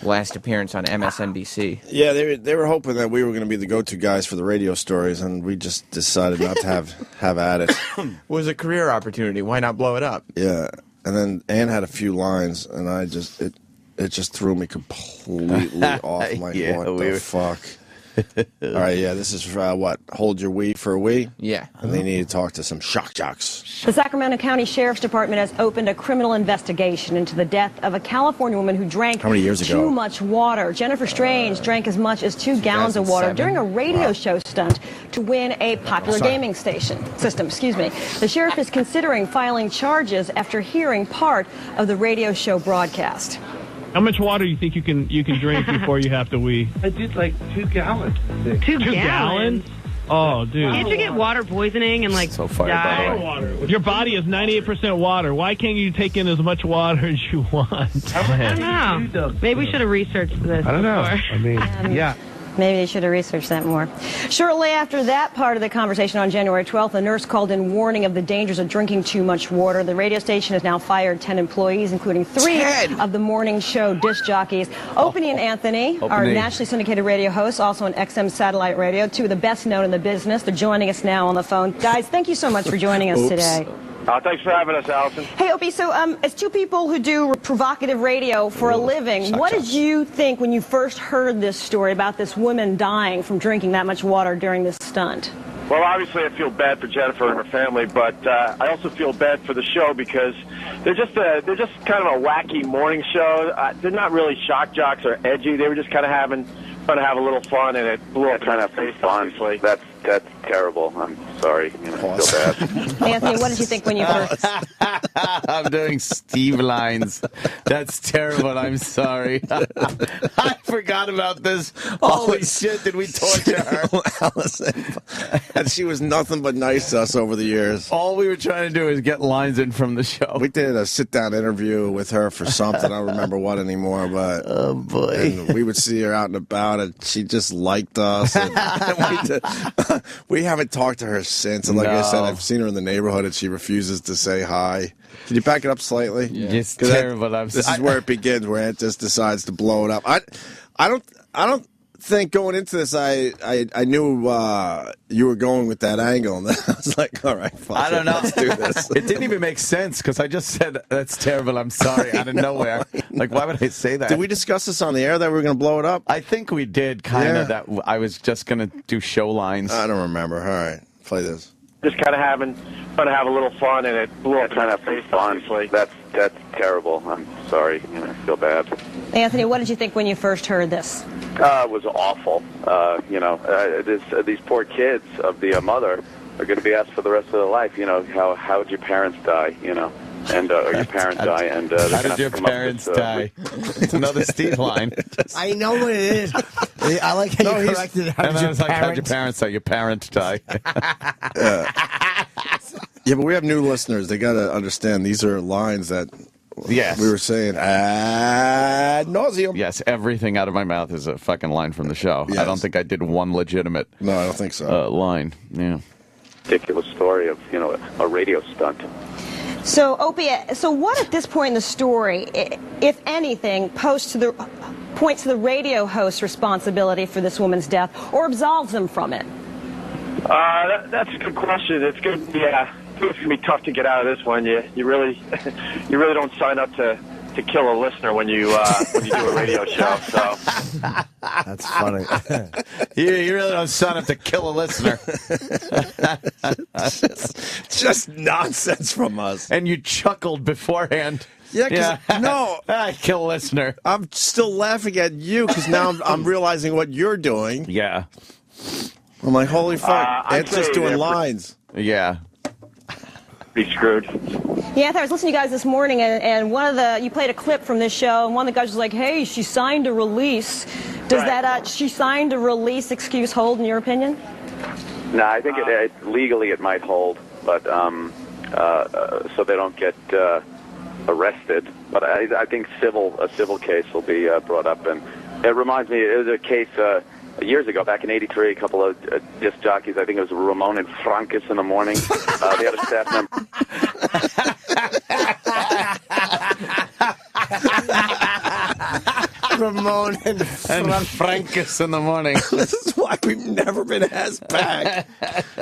last appearance on MSNBC. Yeah, they were hoping that we were going to be the go-to guys for the radio stories, and we just decided not to have at it. It was a career opportunity. Why not blow it up? Yeah, and then Ann had a few lines, and it just threw me completely off. I'm like, Yeah, what the fuck? All right, yeah, this is what? Hold your wee for a wee? Yeah. And they need to talk to some shock jocks. The Sacramento County Sheriff's Department has opened a criminal investigation into the death of a California woman who drank How many years ago? too much water. Jennifer Strange drank as much as 2 gallons of water 2007. during a radio show stunt to win a popular gaming system. The sheriff is considering filing charges after hearing part of the radio show broadcast. How much water do you think you can drink before you have to wee? I did like 2 gallons. 2 gallons? Oh, dude. Can't you get water poisoning and so fired, by the way. Your body is 98% water. Why can't you take in as much water as you want? I don't know. Maybe we should have researched this. I don't know. Before. I mean, yeah. Maybe they should have researched that more. Shortly after that part of the conversation on January 12th, a nurse called in warning of the dangers of drinking too much water. The radio station has now fired 10 employees, including 3 of the morning show disc jockeys. Opie and Anthony are nationally syndicated radio hosts, also on XM satellite radio, 2 of the best known in the business. They're joining us now on the phone. Guys, thank you so much for joining us today. Thanks for having us, Allison. Hey, Opie, so as 2 people who do provocative radio for a living, what did you think when you first heard this story about this woman dying from drinking that much water during this stunt? Well, obviously, I feel bad for Jennifer and her family, but I also feel bad for the show because they're just kind of a wacky morning show. They're not really shock jocks or edgy. They were just kind of trying to have a little fun, and it blew up in their face, obviously. That's terrible. I'm sorry. I feel bad. Anthony, what did you think when you first... I'm doing Steve lines. That's terrible. I'm sorry. I forgot about this. Holy shit, did we torture her? Allison. And she was nothing but nice to us over the years. All we were trying to do is get lines in from the show. We did a sit-down interview with her for something. I don't remember what anymore, but oh boy, and we would see her out and about, and she just liked us. And we haven't talked to her since. And like I said, I've seen her in the neighborhood, and she refuses to say hi. Can you back it up slightly? Yeah. It's terrible. This is where it begins, where Ant just decides to blow it up. I don't think going into this, I knew you were going with that angle, and then I was like, all right, fuck I don't know. Let's do this. It didn't even make sense because I just said, that's terrible, I'm sorry, out of nowhere. Like, why would I say that? Did we discuss this on the air that we were going to blow it up? I think we did, kind of, that I was just going to do show lines. I don't remember. All right, play this. Just kind of trying to have a little fun, and it blew up. Trying to have some fun. That's terrible. I'm sorry. I feel bad. Anthony, what did you think when you first heard this? It was awful. These poor kids of the mother are going to be asked for the rest of their life. How did your parents die? And or your parents die, and how did your parents die? It's another Steve line. I know what it is. I like how you corrected it. How'd your parents die? Your parent die. Yeah, but we have new listeners. They got to understand these are lines that we were saying ad nauseum. Yes, everything out of my mouth is a fucking line from the show. Yes. I don't think I did one legitimate No, I don't think so. Line. Yeah. Ridiculous story of, a radio stunt. So, Opie, what at this point in the story, if anything, points to the radio host's responsibility for this woman's death or absolves them from it? That's a good question. It's good. Yeah, it's gonna be tough to get out of this one. You really don't sign up to kill a listener when you do a radio show. So that's funny. You really don't sign up to kill a listener. just nonsense from us. And you chuckled beforehand. Yeah, no, I kill a listener. I'm still laughing at you because now I'm realizing what you're doing. Yeah. I'm like, holy fuck, it's just doing lines. Yeah. Be screwed. Yeah, I was listening to you guys this morning, and you played a clip from this show, and one of the guys was like, hey, she signed a release. Does that she signed a release excuse hold, in your opinion? No, I think legally it might hold, but so they don't get arrested. But I think a civil case will be brought up, and it reminds me, it was a case years ago, back in '83, a couple of disc jockeys, I think it was Ramon and Frankus in the morning. They had a staff member. Ramon and Frankus in the morning. This is why we've never been asked back.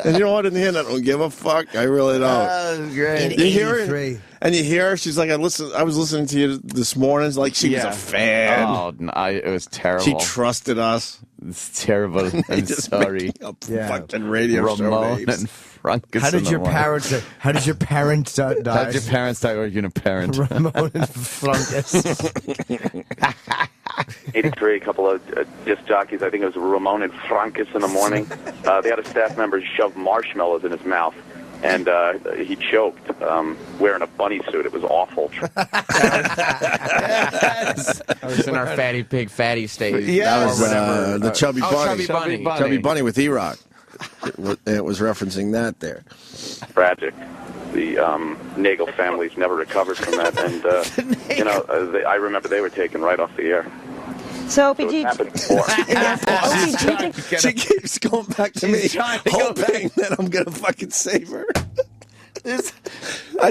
And you know what? In the end, I don't give a fuck. I really don't. Great. You hear her, and you hear her. She's like, I was listening to you this morning. Like she was a fan. Oh, no, it was terrible. She trusted us. It's terrible. I'm sorry. Fucking radio Ramon show names. and Frankus. How did your parents die? How did your parents die? Or you a parent? Ramon and Frankus. 83, a couple of disc jockeys, I think it was Ramon and Frankus in the morning. They had a staff member shove marshmallows in his mouth, and he choked wearing a bunny suit. It was awful. That was in our Fatty Pig Fatty stage. Yeah, that was the Chubby Bunny. Chubby Bunny with E-Rock. It was referencing that there. Tragic. The Nagel family's never recovered from that, and I remember they were taken right off the air. So, Opie, she keeps going back to me, hoping that I'm gonna fucking save her.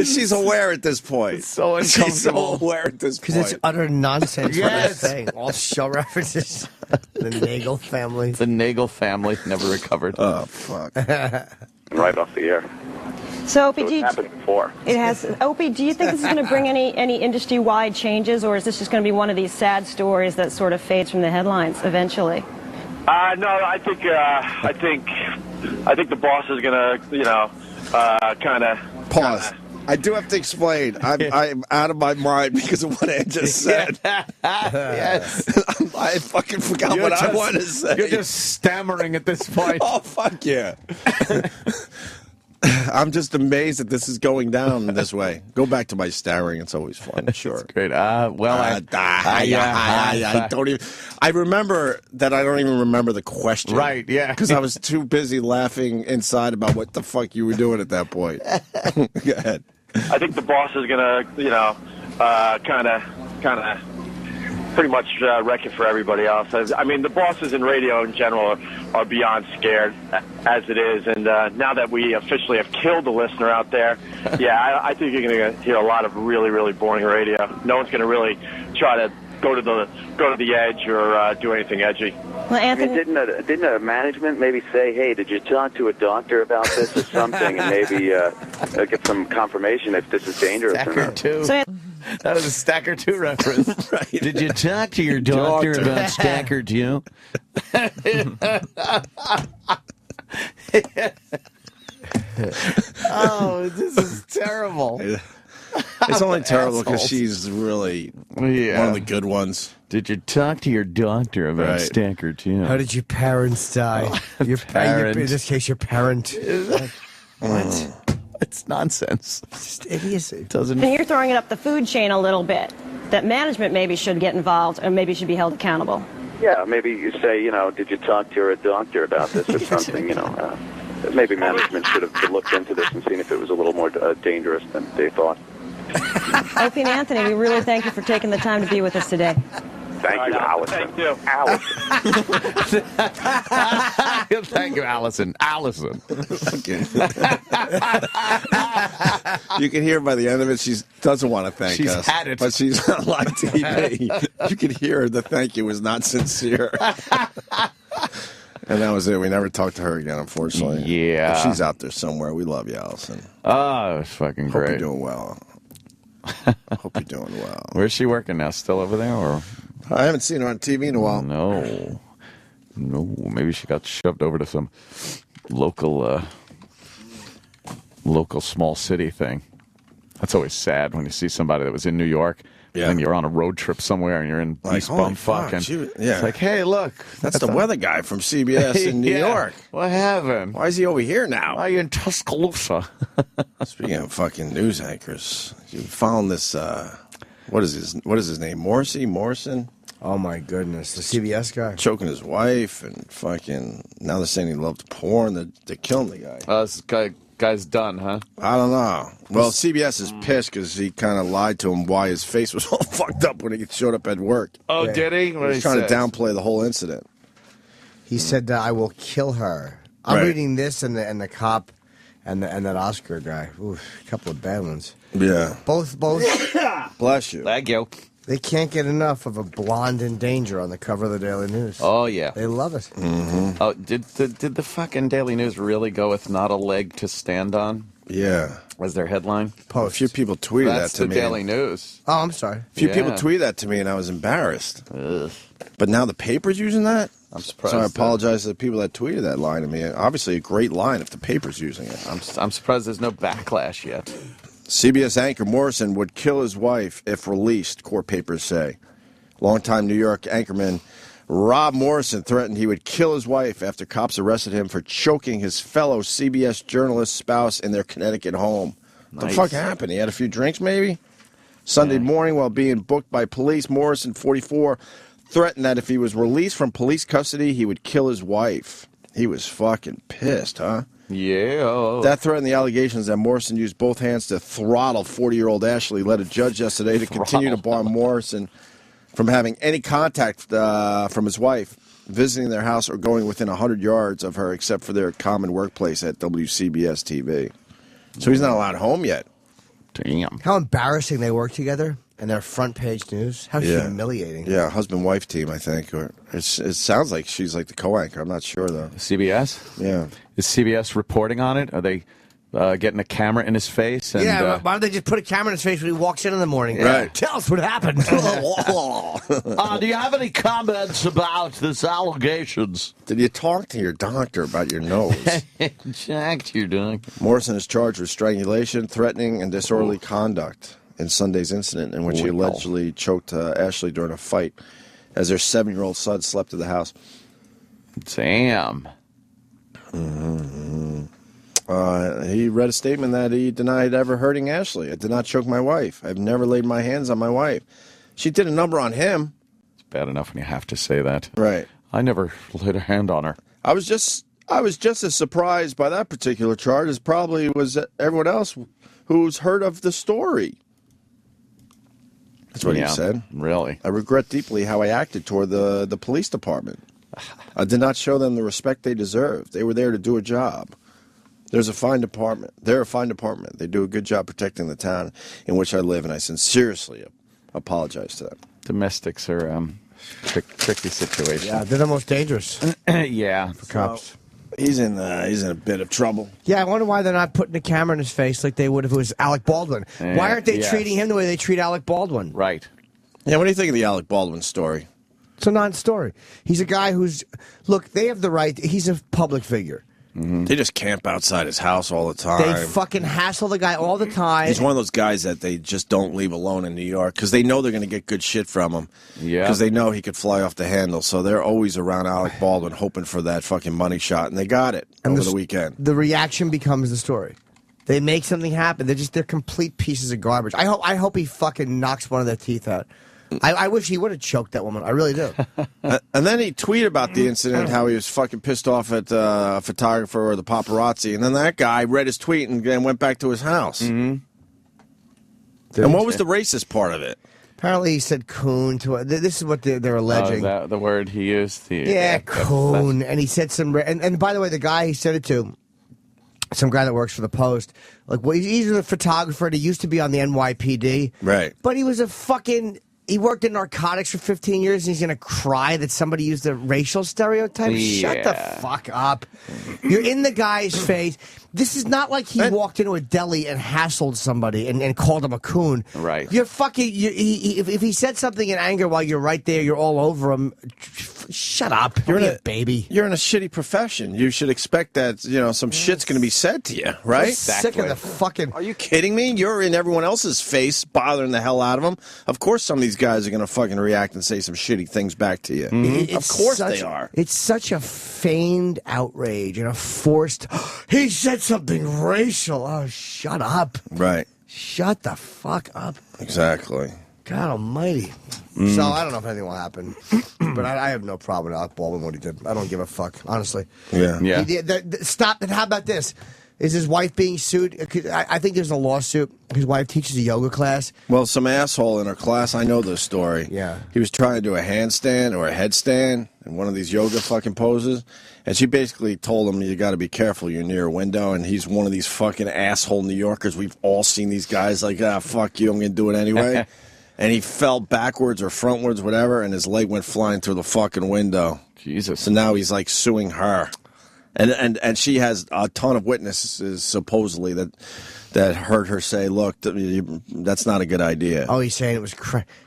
She's aware at this point. It's so uncomfortable. She's so aware at this point. Because it's utter nonsense what they're saying. All show references. The Nagel family. The Nagel family never recovered. Oh, fuck. Right off the air. So, Opie, it's happened before. It has. Opie, do you think this is going to bring any industry-wide changes, or is this just going to be one of these sad stories that sort of fades from the headlines eventually? No, I think the boss is going to, kind of pause. I do have to explain. I'm out of my mind because of what I just said. Yes. I fucking forgot what I wanted to say. You're just stammering at this point. Oh, fuck yeah. I'm just amazed that this is going down this way. Go back to my staring. It's always fun. Sure. That's great. I don't even. I remember that I don't even remember the question. Right, yeah. Because I was too busy laughing inside about what the fuck you were doing at that point. Go ahead. I think the boss is going to, kind of pretty much wreck it for everybody else. I mean, the bosses in radio in general are beyond scared as it is. And now that we officially have killed the listener out there, yeah, I think you're going to hear a lot of really, really boring radio. No one's going to really try to go to the edge or do anything edgy. Well, Anthony, didn't a management maybe say, "Hey, did you talk to a doctor about this or something?" and maybe get some confirmation if this is dangerous or not? That was a Stacker 2 reference. Right. Did you talk to your doctor about Stacker 2? Oh, this is terrible. It's only terrible because she's really one of the good ones. Did you talk to your doctor about Stacker 2? How did your parents die? Your parent. In this case, your parent. What? It's nonsense. It's just idiocy. Doesn't. And you're throwing it up the food chain a little bit. That management maybe should get involved, or maybe should be held accountable. Yeah, maybe you say, did you talk to a doctor about this or something? Maybe management should have looked into this and seen if it was a little more dangerous than they thought. Opie and Anthony, we really thank you for taking the time to be with us today. Thank you, Allison. Thank you. Thank you, Allison. Allison. You can hear by the end of it, she doesn't want to thank us. She's had it. But she's on live TV. You can hear the thank you was not sincere. And that was it. We never talked to her again, unfortunately. Yeah. But she's out there somewhere. We love you, Allison. Oh, it's fucking great. Hope you're doing well. Hope you're doing well. Where's she working now? Still over there? Or I haven't seen her on TV in a while. No. Maybe she got shoved over to some local small city thing. That's always sad when you see somebody that was in New York. Yeah. And you're on a road trip somewhere and you're in East Bumfuck. And it's like, hey, look. That's the weather guy from CBS in New York. What happened? Why is he over here now? Why are you in Tuscaloosa? Speaking of fucking news anchors, you found this, what is his name? Morrison? Oh, my goodness. The CBS guy? Choking his wife and fucking, now they're saying he loved porn. They're killing the guy. This guy's done, huh? I don't know. Well, CBS is pissed because he kind of lied to him why his face was all fucked up when he showed up at work. Oh, did he? What He was trying to downplay the whole incident. He said, I will kill her. I'm reading this and the cop and that Oscar guy. Ooh, a couple of bad ones. Yeah. Both. Bless you. Thank you. They can't get enough of a blonde in danger on the cover of the Daily News. Oh, yeah. They love it. Mm-hmm. Oh, did the fucking Daily News really go with not a leg to stand on? Yeah. As their headline? A few people tweeted that to me. That's the Daily News. Oh, I'm sorry. A few people tweeted that to me, and I was embarrassed. Ugh. But now the paper's using that? I'm surprised. So I apologize to the people that tweeted that line to me. Obviously a great line if the paper's using it. I'm surprised there's no backlash yet. CBS anchor Morrison would kill his wife if released, court papers say. Longtime New York anchorman Rob Morrison threatened he would kill his wife after cops arrested him for choking his fellow CBS journalist spouse in their Connecticut home. Nice. What the fuck happened? He had a few drinks, maybe? Sunday morning, while being booked by police, Morrison, 44, threatened that if he was released from police custody, he would kill his wife. He was fucking pissed, huh? Yeah. That threat and the allegations that Morrison used both hands to throttle 40-year-old Ashley led a judge yesterday to continue to bar Morrison from having any contact from his wife, visiting their house, or going within 100 yards of her, except for their common workplace at WCBS TV. So he's not allowed home yet. Damn. How embarrassing they work together in their front page news. How humiliating. Yeah, husband-wife team, I think. Or it sounds like she's like the co-anchor. I'm not sure, though. CBS? Yeah. Is CBS reporting on it? Are they getting a camera in his face. And, yeah, why don't they just put a camera in his face when he walks in the morning? Right. Tell us what happened. Do you have any comments about this allegations? Did you talk to your doctor about your nose? Jacked your doctor. Morrison is charged with strangulation, threatening, and disorderly conduct in Sunday's incident in which he allegedly choked Ashley during a fight as their 7-year-old son slept in the house. Damn. He read a statement that he denied ever hurting Ashley. I did not choke my wife. I've never laid my hands on my wife. She did a number on him. It's bad enough when you have to say that. Right. I never laid a hand on her. I was just as surprised by that particular charge as probably was everyone else who's heard of the story. That's what he said. Really? I regret deeply how I acted toward the police department. I did not show them the respect they deserved. They were there to do a job. There's a fine department. They're a fine department. They do a good job protecting the town in which I live, and I sincerely apologize to them. Domestics are tricky situation. Yeah, they're the most dangerous. Yeah, for cops. He's in a bit of trouble. Yeah, I wonder why they're not putting a camera in his face like they would if it was Alec Baldwin. Why aren't they treating him the way they treat Alec Baldwin? Right. Yeah, what do you think of the Alec Baldwin story? It's a non-story. He's a guy who's... Look, they have the right... He's a public figure. They just camp outside his house all the time. They fucking hassle the guy all the time. He's one of those guys that they just don't leave alone in New York because they know they're going to get good shit from him. Yeah. Because they know he could fly off the handle. So they're always around Alec Baldwin hoping for that fucking money shot, and they got it over the weekend. The reaction becomes the story. They make something happen. They're complete pieces of garbage. I hope he fucking knocks one of their teeth out. I wish he would have choked that woman. I really do. And then he tweeted about the incident, how he was fucking pissed off at a photographer or the paparazzi. And then that guy read his tweet and then went back to his house. And what was the racist part of it? Apparently he said coon to it. This is what they're alleging. Is that the word he used? Coon. And he said some... And by the way, the guy he said it to... Some guy that works for the Post. Like, well, he's a photographer and he used to be on the NYPD. Right. But he was a fucking... He worked in narcotics for 15 years, and he's going to cry that somebody used a racial stereotype? Yeah. Shut the fuck up. You're in the guy's face. This is not like he walked into a deli and hassled somebody and called him a coon. Right. You're fucking... if he said something in anger while you're right there, you're all over him, shut up. You're a baby. You're in a shitty profession. You should expect that, some shit's going to be said to you, right? I'm sick of the fucking... Are you kidding me? You're in everyone else's face, bothering the hell out of them. Of course some of these guys are going to fucking react and say some shitty things back to you. Of course they are. It's such a feigned outrage and a forced... He said something racial. Oh, shut up. Right. Shut the fuck up. Exactly. God almighty. So I don't know if anything will happen, but I have no problem with Alec Baldwin what he did. I don't give a fuck, honestly. Yeah. Stop. And how about this? Is his wife being sued? I think there's a lawsuit. His wife teaches a yoga class. Well, some asshole in her class, I know this story. Yeah. He was trying to do a handstand or a headstand in one of these yoga fucking poses. And she basically told him, you got to be careful, you're near a window. And he's one of these fucking asshole New Yorkers. We've all seen these guys like, fuck you, I'm going to do it anyway. And he fell backwards or frontwards, whatever, and his leg went flying through the fucking window. Jesus. So now he's like suing her. And she has a ton of witnesses, supposedly, that heard her say, look, that's not a good idea. Oh, he's saying it was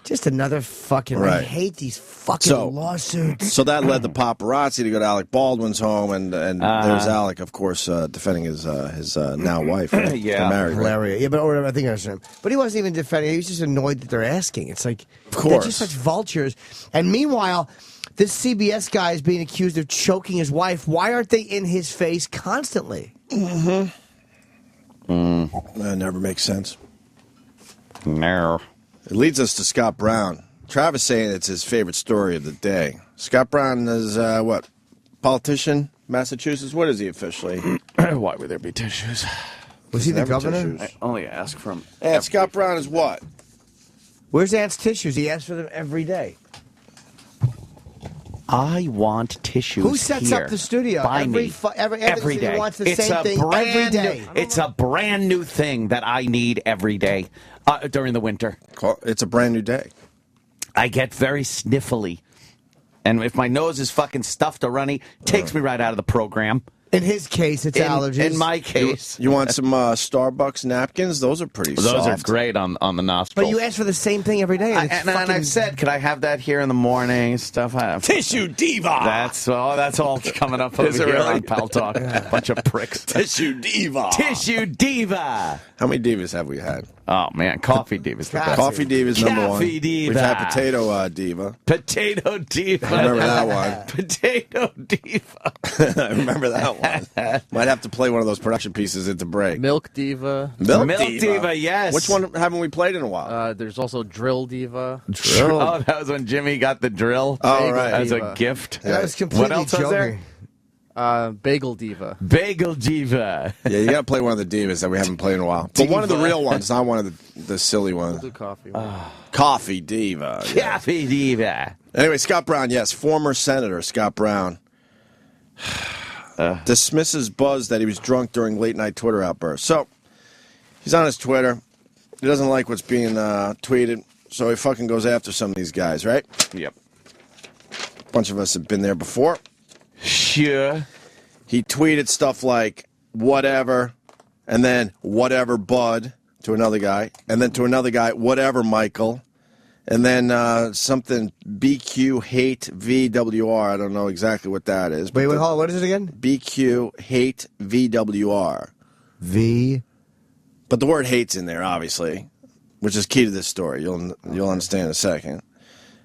just another fucking... Right. I hate these fucking lawsuits. So that led the paparazzi to go to Alec Baldwin's home, and there's Alec, of course, defending his now wife. Right? Yeah. They're married, right? Hilarious. Yeah, but or I think I understand. But he wasn't even defending. He was just annoyed that they're asking. It's like, of course, they're just such vultures. And meanwhile, this CBS guy is being accused of choking his wife. Why aren't they in his face constantly? That never makes sense. No. It leads us to Scott Brown. Travis saying it's his favorite story of the day. Scott Brown is, politician, Massachusetts? What is he officially? Why would there be tissues? Was he the governor? I only ask from... And Scott Brown is what? Where's Aunt's tissues? He asks for them every day. I want tissues. Who sets here up the studio? Every day. Wants the same thing every day. It's a brand new thing that I need every day during the winter. It's a brand new day. I get very sniffly. And if my nose is fucking stuffed or runny, takes me right out of the program. In his case, it's allergies. In my case. You want some Starbucks napkins? Those are pretty soft. Those are great on the nostrils. But you ask for the same thing every day. And I've said, could I have that here in the morning? Stuff. Tissue diva. That's all coming up over here on Pal Talk. Bunch of pricks. Tissue diva. Tissue diva. How many divas have we had? Oh man, coffee diva's the best. Coffee diva's number one. Coffee diva. We've had potato diva. Potato diva. I remember that one. Potato diva. I remember that one. Might have to play one of those production pieces at the break. Milk diva. Milk diva, yes. Which one haven't we played in a while? There's also drill diva. Drill. Oh, that was when Jimmy got the drill. Oh, right. As a gift. That was completely What else was there? Bagel diva. Bagel diva. Yeah, you got to play one of the divas that we haven't played in a while. But one of the real ones, not one of the silly ones. We'll do coffee. Coffee diva. Yeah. Coffee diva. Anyway, Scott Brown, yes, former Senator Scott Brown dismisses buzz that he was drunk during late-night Twitter outbursts. So, he's on his Twitter. He doesn't like what's being tweeted, so he fucking goes after some of these guys, right? Yep. A bunch of us have been there before. Sure. He tweeted stuff like, whatever, and then, whatever, bud, to another guy, and then to another guy, whatever, Michael, and then something, BQ hate VWR. I don't know exactly what that is. Wait, hold on. What is it again? BQ hate VWR. V? But the word hate's in there, obviously, which is key to this story. You'll understand in a second.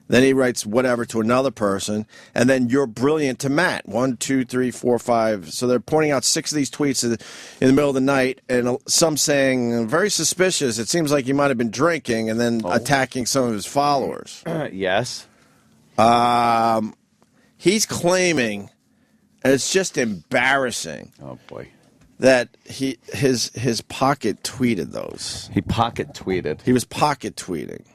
Then he writes whatever to another person, and then you're brilliant to Matt. 1, 2, 3, 4, 5. So they're pointing out 6 of these tweets in the middle of the night, and some saying, very suspicious, it seems like he might have been drinking, and then attacking some of his followers. Yes. He's claiming, and it's just embarrassing. Oh, boy. That his pocket tweeted those. He pocket tweeted. He was pocket tweeting.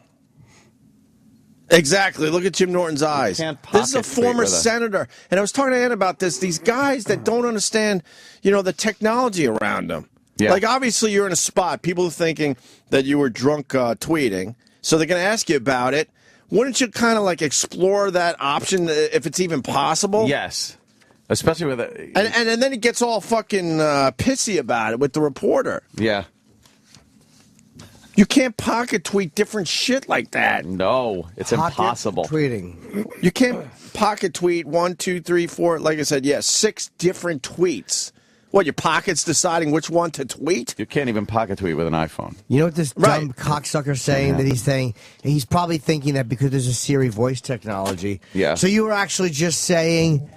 Exactly. Look at Jim Norton's eyes. This is a former senator. And I was talking to Ann about this. These guys that don't understand, the technology around them. Yeah. Like, obviously, you're in a spot. People are thinking that you were drunk tweeting. So they're going to ask you about it. Wouldn't you kind of, explore that option if it's even possible? Yes. Especially with it. And then he gets all fucking pissy about it with the reporter. Yeah. You can't pocket tweet different shit like that. No, it's impossible. Tweeting. You can't pocket tweet 1, 2, 3, 4. Like I said, 6 different tweets. What, your pocket's deciding which one to tweet? You can't even pocket tweet with an iPhone. You know what this dumb cocksucker's saying? That he's saying? He's probably thinking that because there's a Siri voice technology. Yeah. So you were actually just saying,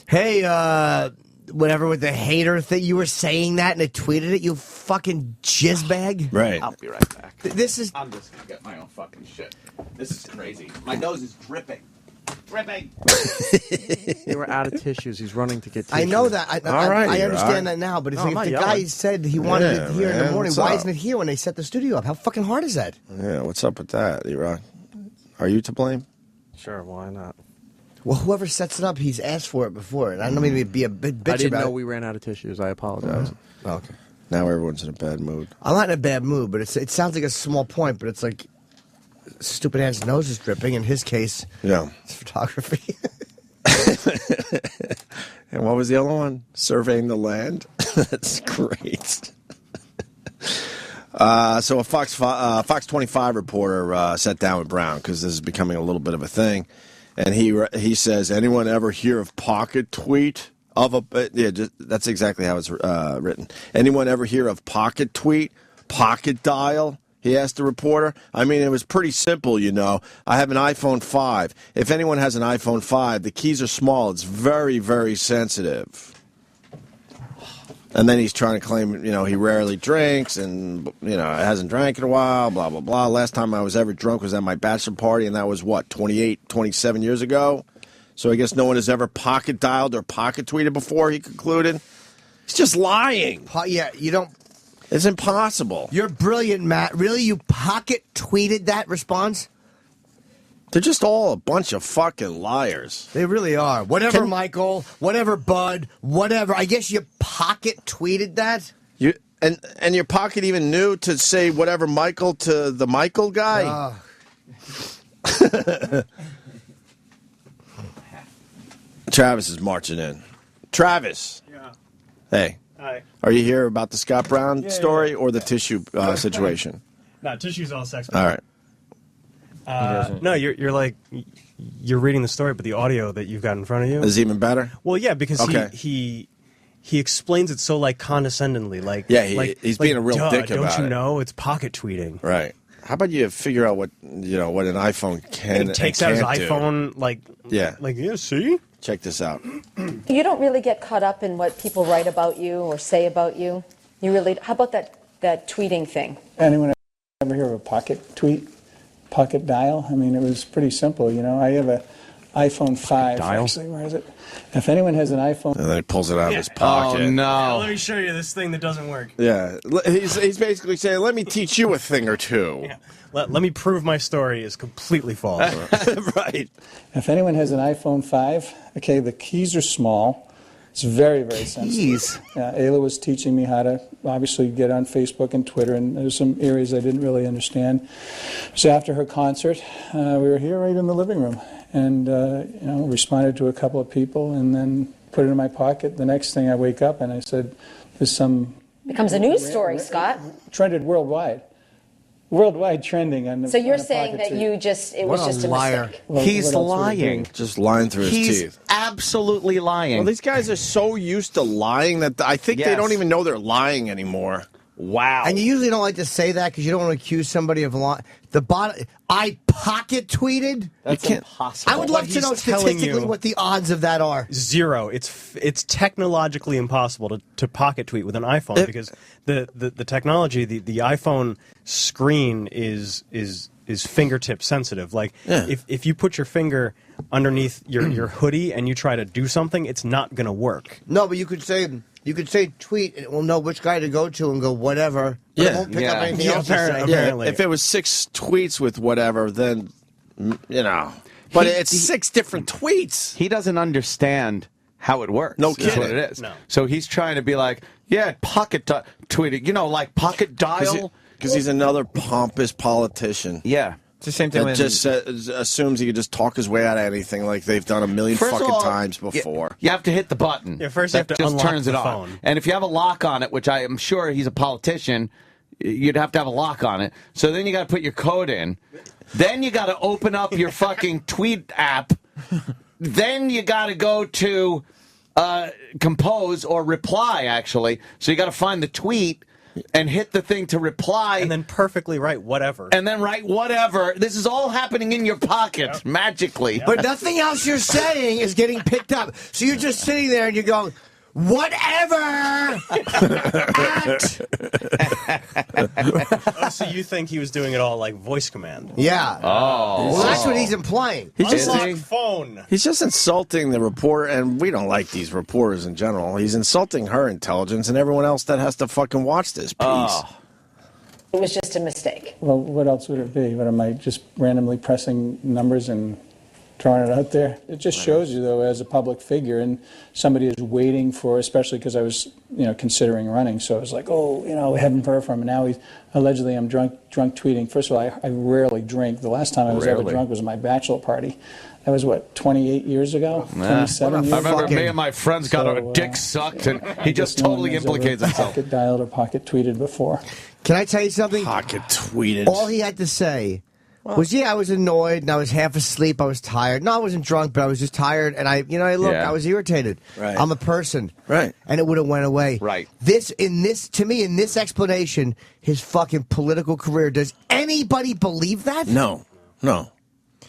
hey, whatever with the hater thing, you were saying that and it tweeted it, you fucking jizzbag. Right. I'll be right back. This is. I'm just gonna get my own fucking shit. This is crazy. My nose is dripping. Dripping. They were out of tissues. He's running to get tissues. I know that. I understand that now, but it's like if the guy said he wanted it here in the morning, why isn't it here when they set the studio up? How fucking hard is that? Yeah, what's up with that, E-Rock? Are you to blame? Sure, why not? Well, whoever sets it up, he's asked for it before. And I don't mean to be a bitch about it. I didn't know we ran out of tissues. I apologize. Oh, okay. Now everyone's in a bad mood. I'm not in a bad mood, but it sounds like a small point, but it's like stupid ass nose is dripping. In his case, it's photography. And what was the other one? Surveying the land. That's great. So a Fox 25 reporter sat down with Brown because this is becoming a little bit of a thing. And he says, anyone ever hear of pocket tweet? That's exactly how it's written. Anyone ever hear of pocket tweet? Pocket dial? He asked the reporter. I mean, it was pretty simple, I have an iPhone 5. If anyone has an iPhone 5, the keys are small. It's very, very sensitive. And then he's trying to claim, he rarely drinks and, hasn't drank in a while, blah, blah, blah. Last time I was ever drunk was at my bachelor party, and that was, 27 years ago? So I guess no one has ever pocket dialed or pocket tweeted before, he concluded. He's just lying. You don't... It's impossible. You're brilliant, Matt. Really? You pocket tweeted that response? They're just all a bunch of fucking liars. They really are. Whatever, Michael. Whatever, Bud. Whatever. I guess you pocket tweeted that? And your pocket even knew to say whatever, Michael, to the Michael guy? Travis is marching in. Travis. Yeah. Hey. Hi. Are you here about the Scott Brown story yeah. or the tissue situation? No, tissue's all sex. All right. No, you're reading the story, but the audio that you've got in front of you is even better. Well, yeah, because Okay. he explains it so like condescendingly, like he's being a real duh, dick about Don't you it. know it's pocket tweeting? Right. How about you figure out what an iPhone can And he takes out his iPhone, see? Check this out. You don't really get caught up in what people write about you or say about you. You really. How about that tweeting thing? Anyone ever hear of a pocket tweet, pocket dial? I mean, it was pretty simple. I have a iPhone 5. dial? Actually, where is it? If anyone has an iPhone, And then he pulls it out of his pocket. Oh, no. Let me show you this thing that doesn't work. Yeah. He's basically saying, let me teach you a thing or two. Yeah. Let me prove my story is completely false. Right. if anyone has an iPhone 5, okay, the keys are small. It's very, very sensitive. Ayla was teaching me how to obviously get on Facebook and Twitter, and there's some areas I didn't really understand. So after her concert, we were here right in the living room, and responded to a couple of people, and then put it in my pocket. The next thing I wake up and I said, "There's some." Becomes a news story, Scott. Trended worldwide. Worldwide trending on the. So you're on a saying pocket that tweet. it was just a mistake. Well, He's what else would it lying. be? Just lying through his He's teeth. absolutely lying. Well, these guys are so used to lying that I think they Yes. don't even know they're lying anymore. Wow. And you usually don't like to say that because you don't want to accuse somebody of lying. I pocket tweeted. That's impossible. I would love What to know he's telling statistically you- what the odds of that are. Zero. It's technologically impossible to pocket tweet with an iPhone because the technology, the iPhone screen is fingertip sensitive. Like if you put your finger underneath your hoodie and you try to do something, it's not going to work. No, but you could say tweet and it will know which guy to go to and go whatever. But it won't pick up anything else. Apparently. If it was 6 tweets with whatever, then But it's 6 different tweets. He doesn't understand how it works. No is kidding. what it is. No. So he's trying to be like, pocket tweeting, like pocket dial. Because he's another pompous politician. Yeah. It's the same thing that with just assumes he can just talk his way out of anything like they've done a million First of fucking all, times before. You have to hit the button. Yeah, first you have That to just unlock turns the it on. phone. And if you have a lock on it, which I am sure he's a politician, you'd have to have a lock on it. So then you got to put your code in. Then you got to open up your fucking tweet app. Then you got to go to compose or reply, actually. So you got to find the tweet and hit the thing to reply. And then perfectly write whatever. And then write whatever. This is all happening in your pocket, magically. But nothing else you're saying is getting picked up. So you're just sitting there and you're going, whatever! So you think he was doing it all like voice command? Yeah. Oh. Well, that's what he's implying. Unlock phone. He's just insulting the reporter, and we don't like these reporters in general. He's insulting her intelligence and everyone else that has to fucking watch this piece. It was just a mistake. Well, what else would it be? What am I just randomly pressing numbers and throwing it out there? It just shows you, though, as a public figure, and somebody is waiting for, especially because I was, considering running. So I was like, we haven't heard from him. Now he's allegedly I'm drunk tweeting. First of all, I rarely drink. The last time I was ever drunk was at my bachelor party. That was, 28 years ago? 27 years I remember ago? me and my friends got our dick sucked, and he just totally implicates himself. Pocket dialed or pocket tweeted before. Can I tell you something? Pocket tweeted. All he had to say was, I was annoyed and I was half asleep. I was tired. No, I wasn't drunk, but I was just tired. And I was irritated. Right. I'm a person. Right. And it would have went away. Right. In this explanation, his fucking political career, does anybody believe that? No.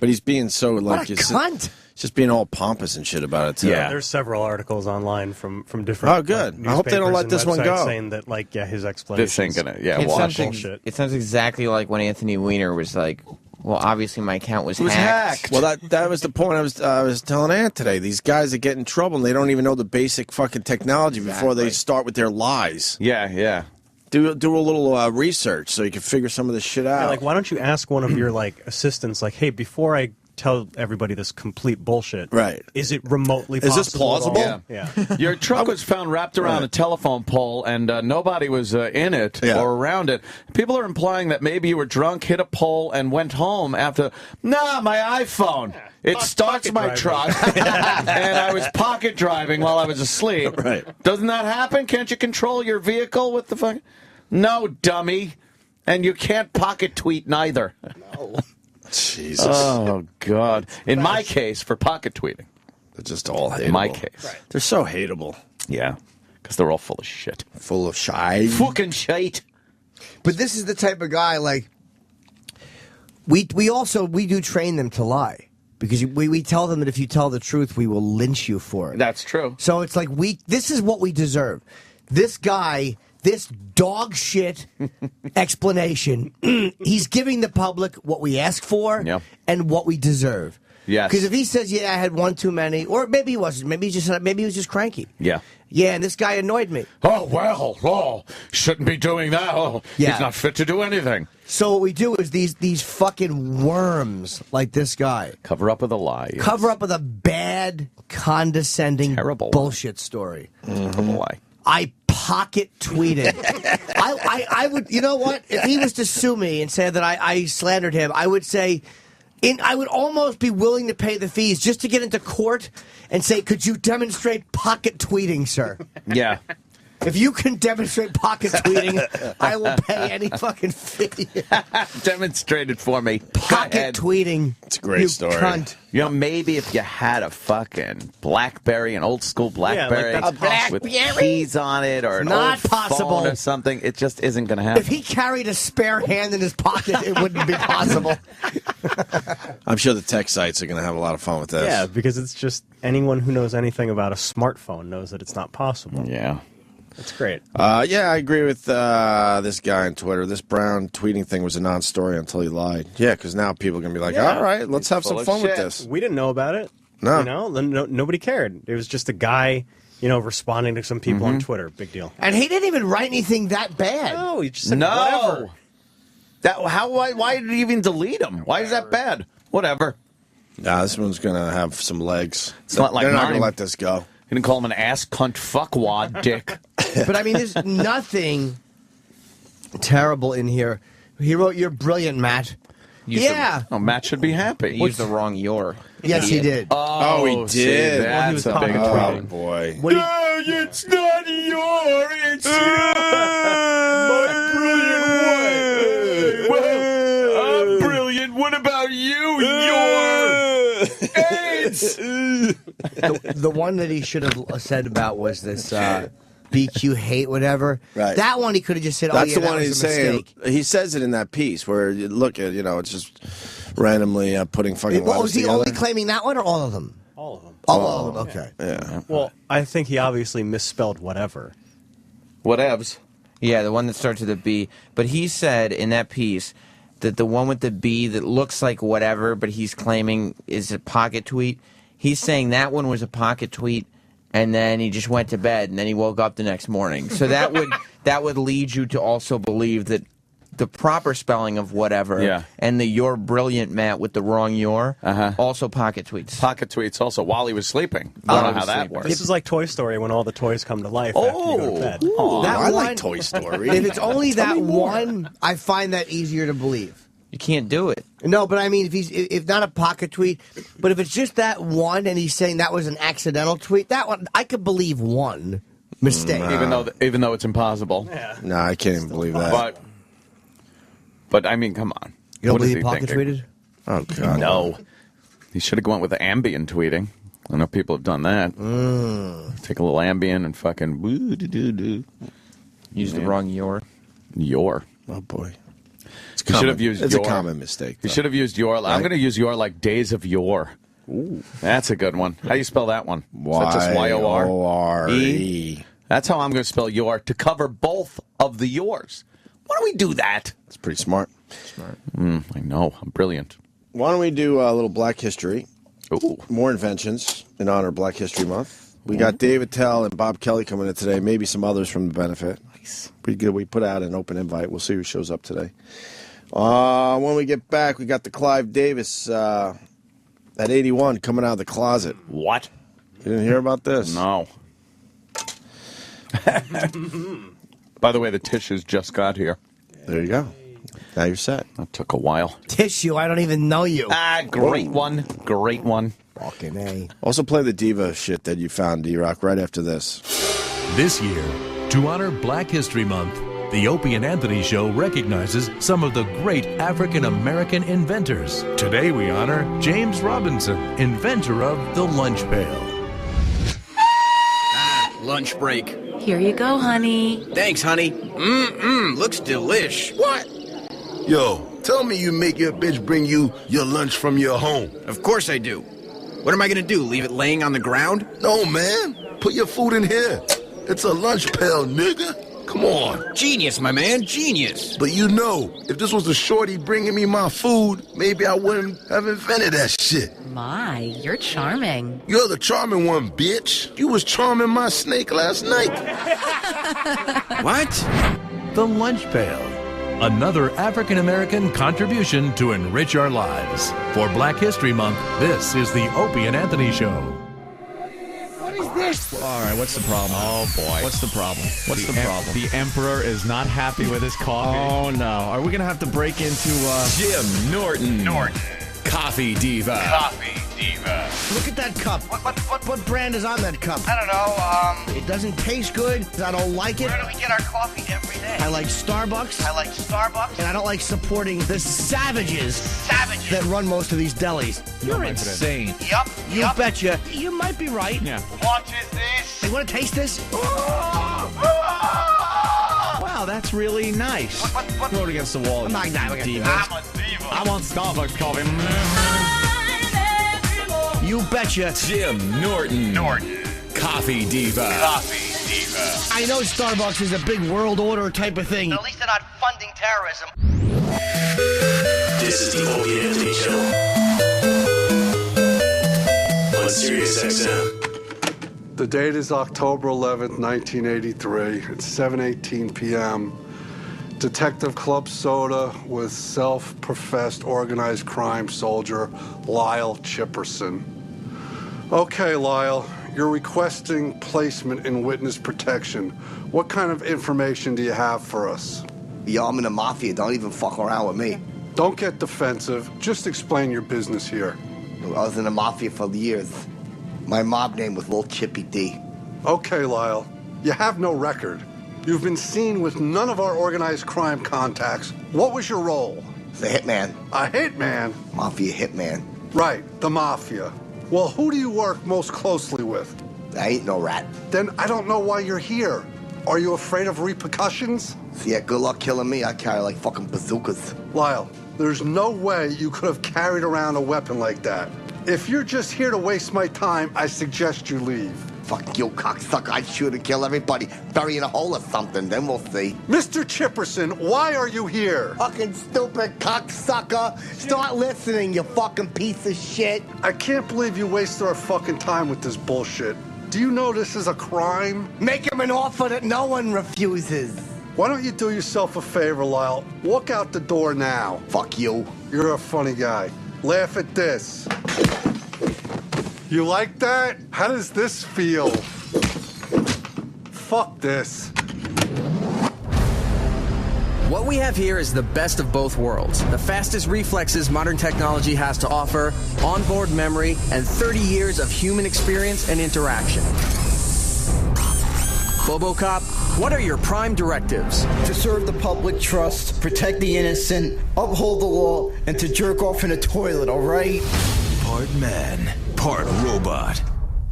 But he's being so like What a cunt. Just being all pompous and shit about it too. Yeah, there's several articles online from different. Oh, good. I hope they don't newspapers let and this one websites go. Saying that, his explanation. This ain't gonna, bullshit. It sounds exactly like when Anthony Weiner was like, "Well, obviously my account was was hacked." Well, that was the point I was telling Ant today. These guys that get in trouble and they don't even know the basic fucking technology before they start with their lies. Yeah. Do a little research so you can figure some of this shit out. Yeah, why don't you ask one of your assistants, hey, before I tell everybody this complete bullshit. Right. Is it remotely possible? Is this plausible? at all? Yeah. Your truck was found wrapped around a telephone pole, and nobody was in it or around it. People are implying that maybe you were drunk, hit a pole, and went home after. Nah, my iPhone. It starts my truck, and I was pocket driving while I was asleep. Right. Doesn't that happen? Can't you control your vehicle with the fucking... No, dummy. And you can't pocket tweet neither. No. Jesus. Oh, God. In my case, for pocket tweeting. They're just all hateable. In my case. Right. They're so hateable. Yeah. Because they're all full of shit. Full of shite. Fucking shite. But this is the type of guy, like, we do train them to lie. Because we tell them that if you tell the truth, we will lynch you for it. That's true. So it's like, this is what we deserve. This guy... This dog shit explanation, he's giving the public what we ask for and what we deserve. Yes. Because if he says, yeah, I had one too many, or maybe he wasn't, maybe he was just cranky. Yeah. Yeah, and this guy annoyed me. Oh, well, shouldn't be doing that. Oh, Yeah. He's not fit to do anything. So what we do is these fucking worms like this guy. Cover up with a lie. Yes. Cover up with a bad, condescending, terrible bullshit story. Terrible lie. I pocket tweeted. I would, you know what? If he was to sue me and say that I slandered him, I would say, I would almost be willing to pay the fees just to get into court and say, could you demonstrate pocket tweeting, sir? Yeah. If you can demonstrate pocket tweeting, I will pay any fucking fee. Demonstrate it for me. Pocket tweeting. It's a great story. Cunt. You know, maybe if you had a fucking BlackBerry, an old school BlackBerry, a with BlackBerry? keys on it, or an Not old possible. phone or something, it just isn't going to happen. If he carried a spare hand in his pocket, it wouldn't be possible. I'm sure the tech sites are going to have a lot of fun with this. Yeah, because it's just anyone who knows anything about a smartphone knows that it's not possible. Yeah. It's great. Yeah, I agree with this guy on Twitter. This Brown tweeting thing was a non-story until he lied. Yeah, because now people are going to be like, all right, let's have some fun with this. We didn't know about it. No. You know, nobody cared. It was just a guy, responding to some people on Twitter. Big deal. And he didn't even write anything that bad. No, he just said whatever. Why did he even delete him? Why is that bad? Whatever. Nah, this one's going to have some legs. It's not like They're not mine. going to let this go. You didn't call him an ass cunt fuckwad dick. But I mean, there's nothing terrible in here. He wrote, "You're brilliant, Matt." Matt should be happy. He used the wrong "your." Yes, he did. Oh, he did. See, Well, he was that's a big talking problem. Oh, boy. It's not your, it's I'm brilliant. What about you? Your AIDS. The one that he should have said about was this BQ hate whatever. Right. That one he could have just said, That's "Oh yeah, the one that was he's a saying. mistake." He says it in that piece where you look at, it's just randomly putting fucking Well, letters was he together. only claiming that one or all of them? All of them. All of them. Okay. Yeah. Well, I think he obviously misspelled whatever. Whatevs. Yeah, the one that starts with a B. But he said in that piece that the one with the B that looks like whatever, but he's claiming is a pocket tweet. He's saying that one was a pocket tweet, and then he just went to bed, and then he woke up the next morning. So that would lead you to also believe that the proper spelling of whatever and the "you're brilliant, Matt" with the wrong "your" also pocket tweets. Pocket tweets also while he was sleeping. I don't know how that works. This is like Toy Story when all the toys come to life after you go to bed. I like Toy Story. If it's only that one, I find that easier to believe. You can't do it. No, but I mean, if not a pocket tweet, but if it's just that one, and he's saying that was an accidental tweet, that one I could believe one mistake. Even though it's impossible. No, I can't even believe that. But I mean, come on. You don't What is believe he he pocket thinking? tweeted? Oh God, No. He should have gone with the Ambien tweeting. I know people have done that. Take a little Ambien and fucking woo-doo-doo-doo. Use the wrong "your." Your. Oh boy. He should have used It's your. a common mistake. He though. should have used your. I'm going to use your like Days of Yore. Ooh. That's a good one. How do you spell that one? Is that just Y-O-R-E. That's how I'm going to spell your to cover both of the yours. Why don't we do that? It's pretty smart. I know. I'm brilliant. Why don't we do a little Black History? Ooh. More inventions in honor of Black History Month. We got Dave Attell and Bob Kelly coming in today. Maybe some others from the Benefit. Nice. Pretty good. We put out an open invite. We'll see who shows up today. When we get back, we got the Clive Davis That 81 coming out of the closet. What? You didn't hear about this? No. By the way, the tissues just got here. There you go. Now you're set. That took a while. Tissue, I don't even know you. Great one. Great one. Fucking A. Also play the diva shit that you found, D-Rock, right after this. This year, to honor Black History Month, the Opie and Anthony Show recognizes some of the great African-American inventors. Today we honor James Robinson, inventor of the lunch pail. Lunch break. Here you go, honey. Thanks, honey. Looks delish. What? Yo, tell me you make your bitch bring you your lunch from your home. Of course I do. What am I gonna do, leave it laying on the ground? No, man. Put your food in here. It's a lunch pail, nigga. Come on. Genius, my man, genius. But you know, if this was a shorty bringing me my food, maybe I wouldn't have invented that shit. My, you're charming. You're the charming one, bitch. You was charming my snake last night. What? The lunch pail. Another African-American contribution to enrich our lives. For Black History Month, this is the Opie and Anthony Show. What is this? All right, what's the problem? Oh, boy. What's the problem? What's the problem? The Emperor is not happy with his coffee. Oh, no. Are we going to have to break into, Jim Norton. Coffee Diva. Coffee Diva. Look at that cup. What brand is on that cup? I don't know, It doesn't taste good. I don't like it. Where do we get our coffee every day? I like Starbucks. Starbucks. And I don't like supporting the savages that run most of these delis. You're insane. Yup. You betcha. You might be right. Yeah. What is this? You want to taste this? Wow, that's really nice. What? Throw it against the wall. I'm not diva. I'm a diva. I want Starbucks coffee. You betcha. Jim Norton. Coffee Diva. I know Starbucks is a big world order type of thing. At least they're not funding terrorism. This is the Opie and Anthony Show. On Sirius XM. The date is October 11th, 1983. It's 7:18 p.m. Detective Club Soda with self-professed organized crime soldier Lyle Chipperson. Okay, Lyle, you're requesting placement in witness protection. What kind of information do you have for us? Yo, I'm in the mafia. Don't even fuck around with me. Don't get defensive. Just explain your business here. I was in the mafia for years. My mob name was Lil Chippy D. Okay, Lyle. You have no record. You've been seen with none of our organized crime contacts. What was your role? The hitman. A hitman? Mafia hitman. Right, the mafia. Well, who do you work most closely with? I ain't no rat. Then I don't know why you're here. Are you afraid of repercussions? Yeah, good luck killing me. I carry like fucking bazookas. Lyle, there's no way you could have carried around a weapon like that. If you're just here to waste my time, I suggest you leave. Fuck you, cocksucker. I'd shoot and kill everybody. Bury in a hole or something, then we'll see. Mr. Chipperson, why are you here? Fucking stupid cocksucker. Start listening, you fucking piece of shit. I can't believe you wasted our fucking time with this bullshit. Do you know this is a crime? Make him an offer that no one refuses. Why don't you do yourself a favor, Lyle? Walk out the door now. Fuck you. You're a funny guy. Laugh at this. You like that? How does this feel? Fuck this. What we have here is the best of both worlds. The fastest reflexes modern technology has to offer, onboard memory, and 30 years of human experience and interaction. BoboCop, what are your prime directives? To serve the public trust, protect the innocent, uphold the law, and to jerk off in a toilet, all right? Part man, part robot.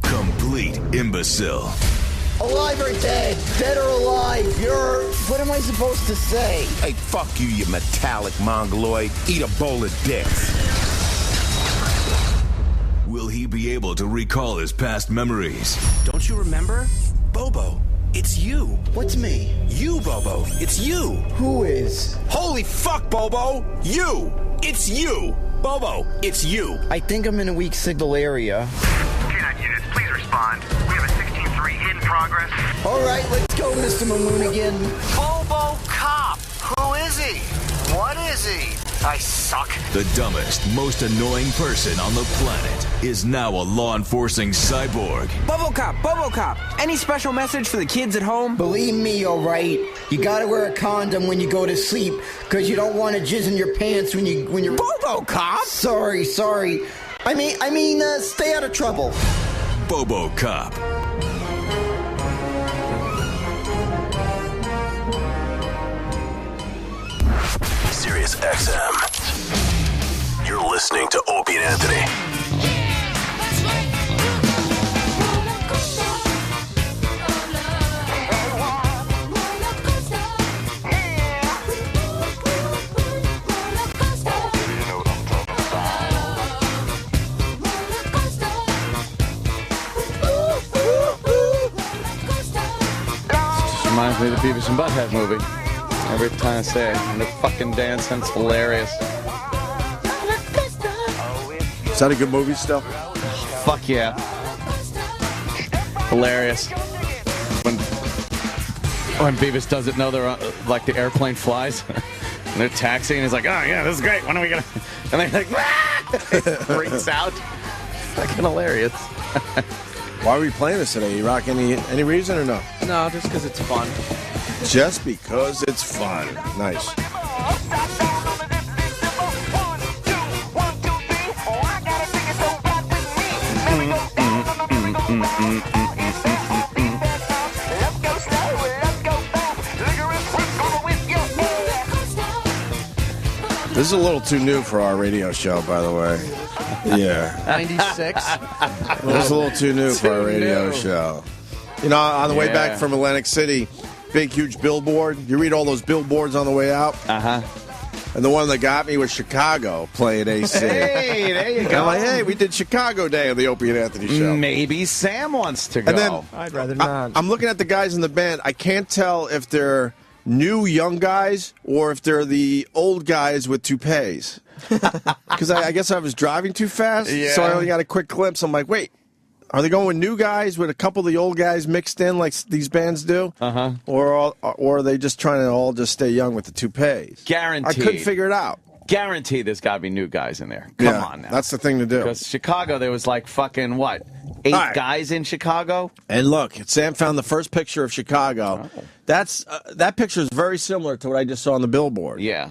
Complete imbecile. Alive or dead? Dead or alive? What am I supposed to say? Hey, fuck you, you metallic mongoloid. Eat a bowl of dicks. Will he be able to recall his past memories? Don't you remember? Bobo, it's you. What's me? You, Bobo. It's you. Who is? Holy fuck, Bobo. You. It's you. Bobo, it's you. I think I'm in a weak signal area. K-9 units, please respond. We have a 16-3 in progress. All right, let's go, Mr. Mamoon again. Bobo Cop. Who is he? What is he? I suck. The dumbest, most annoying person on the planet is now a law-enforcing cyborg. Bubble-cop. Any special message for the kids at home? Believe me, alright. You gotta wear a condom when you go to sleep, because you don't want to jizz in your pants when you're... Bobo-cop? Sorry. I mean, stay out of trouble. Bobo Cop. Sirius XM. You're listening to Opie and Anthony. Reminds me of the Beavis and Butthead movie. Every time I say it, and the fucking dancing, it's hilarious. Is that a good movie still? Oh, fuck yeah. Hilarious. When Beavis doesn't know they're on, like the airplane flies, and they're taxiing, he's like, oh yeah, this is great, when are we gonna... And they're like, he freaks out. Fucking hilarious. Why are we playing this today? You rock any reason or no? No, just because it's fun. Just because it's fun. Nice. This is a little too new for our radio show, by the way. Yeah. 96. This is a little too new for our radio show. You know, on the way back from Atlantic City, big, huge billboard. You read all those billboards on the way out? Uh-huh. And the one that got me was Chicago playing AC. Hey, there you go. I'm like, hey, we did Chicago Day on the Opie and Anthony show. Maybe Sam wants to go. And then, I'd rather not. I'm looking at the guys in the band. I can't tell if they're new young guys or if they're the old guys with toupees. Because I guess I was driving too fast, so I only got a quick glimpse. I'm like, wait, are they going with new guys with a couple of the old guys mixed in like these bands do? Uh-huh. Or are they just trying to all just stay young with the toupees? Guaranteed. I couldn't figure it out. Guaranteed there's got to be new guys in there. Come on now. That's the thing to do. Because Chicago, there was like fucking, what, 8 guys in Chicago? And look, Sam found the first picture of Chicago. Oh. That picture is very similar to what I just saw on the billboard. Yeah.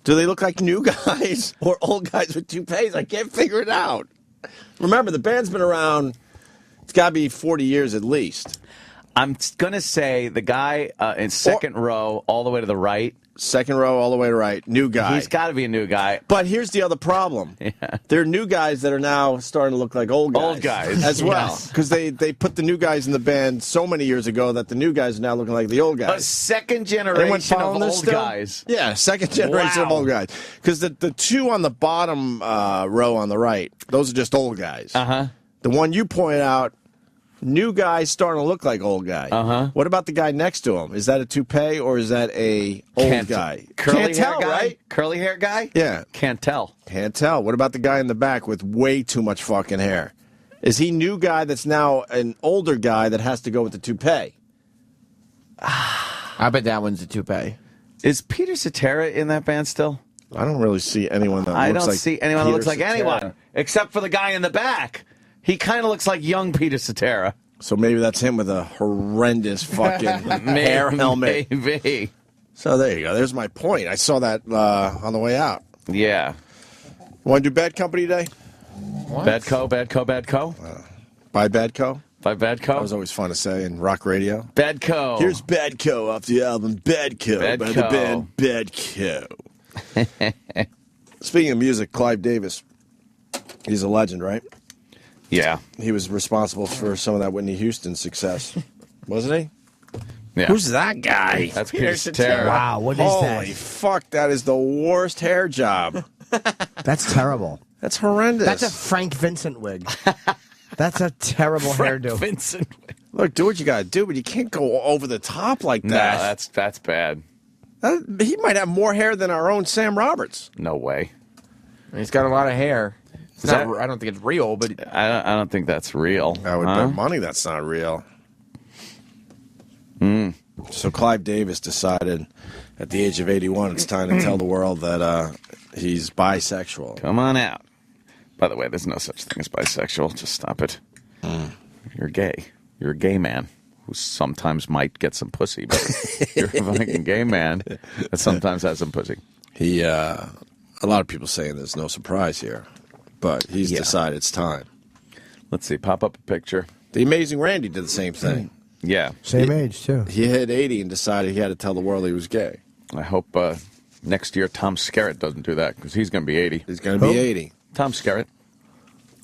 Do they look like new guys or old guys with toupees? I can't figure it out. Remember, the band's been around, it's got to be 40 years at least. I'm going to say the guy in second row all the way to the right. Second row all the way to right. New guy. He's got to be a new guy. But here's the other problem. Yeah. There are new guys that are now starting to look like old guys. Old guys. As well. Because they put the new guys in the band so many years ago that the new guys are now looking like the old guys. A second generation of old guys. Yeah, second generation of old guys. Because the two on the bottom row on the right, those are just old guys. Uh-huh. The one you point out, new guy starting to look like old guy. Uh-huh. What about the guy next to him? Is that a toupee or is that a old guy? Curly Can't hair tell, guy? right? Curly hair guy? Yeah. Can't tell. Can't tell. What about the guy in the back with way too much fucking hair? Is he new guy that's now an older guy that has to go with the toupee? I bet that one's a toupee. Is Peter Cetera in that band still? I don't really see anyone that looks like I don't see anyone that looks like Peter Cetera. anyone except for the guy in the back. He kind of looks like young Peter Cetera. So maybe that's him with a horrendous fucking hair helmet. Maybe. So there you go. There's my point. I saw that on the way out. Yeah. Want to do Bad Company today? What? Badco. By Badco? By Badco. That was always fun to say in rock radio. Badco. Here's Badco off the album Badco by the band Badco. Speaking of music, Clive Davis. He's a legend, right? Yeah. He was responsible for some of that Whitney Houston success, wasn't he? Yeah. Who's that guy? That's Peter Cetera. Wow, what is that? Holy fuck, that is the worst hair job. That's terrible. That's horrendous. That's a Frank Vincent wig. That's a terrible hairdo. Vincent. Look, do what you got to do, but you can't go over the top like that. No, that's bad. He might have more hair than our own Sam Roberts. No way. He's got a lot of hair. I don't think it's real, but I don't think that's real. I would bet money that's not real. So Clive Davis decided at the age of 81 it's time to tell the world that He's bisexual. Come on out. By the way, there's no such thing as bisexual. Just stop it. You're gay. You're a gay man who sometimes might get some pussy, but you're a fucking gay man that sometimes has some pussy. A lot of people saying there's no surprise here, but he's decided it's time. Let's see. Pop up a picture. The Amazing Randy did the same thing. Yeah. Same age, too. He hit 80 and decided he had to tell the world he was gay. I hope next year Tom Skerritt doesn't do that, because he's going to be 80. He's going to be 80. Tom Skerritt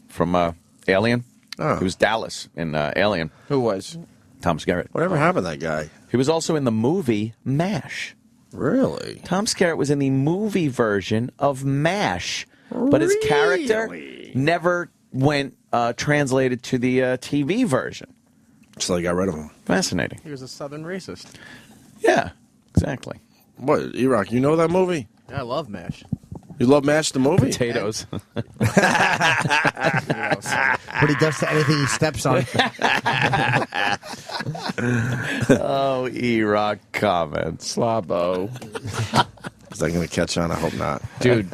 from Alien. Oh. He was Dallas in Alien. Who was? Tom Skerritt. Whatever happened to that guy? He was also in the movie MASH. Really? Tom Skerritt was in the movie version of MASH, but his character never went translated to the TV version. So they got rid of him. Fascinating. He was a Southern racist. Yeah, exactly. What, E-Rock, you know that movie? Yeah, I love MASH. You love MASH the movie? Potatoes. What he does to anything he steps on. Oh, E-Rock comments. Slobbo. Is that going to catch on? I hope not. Dude,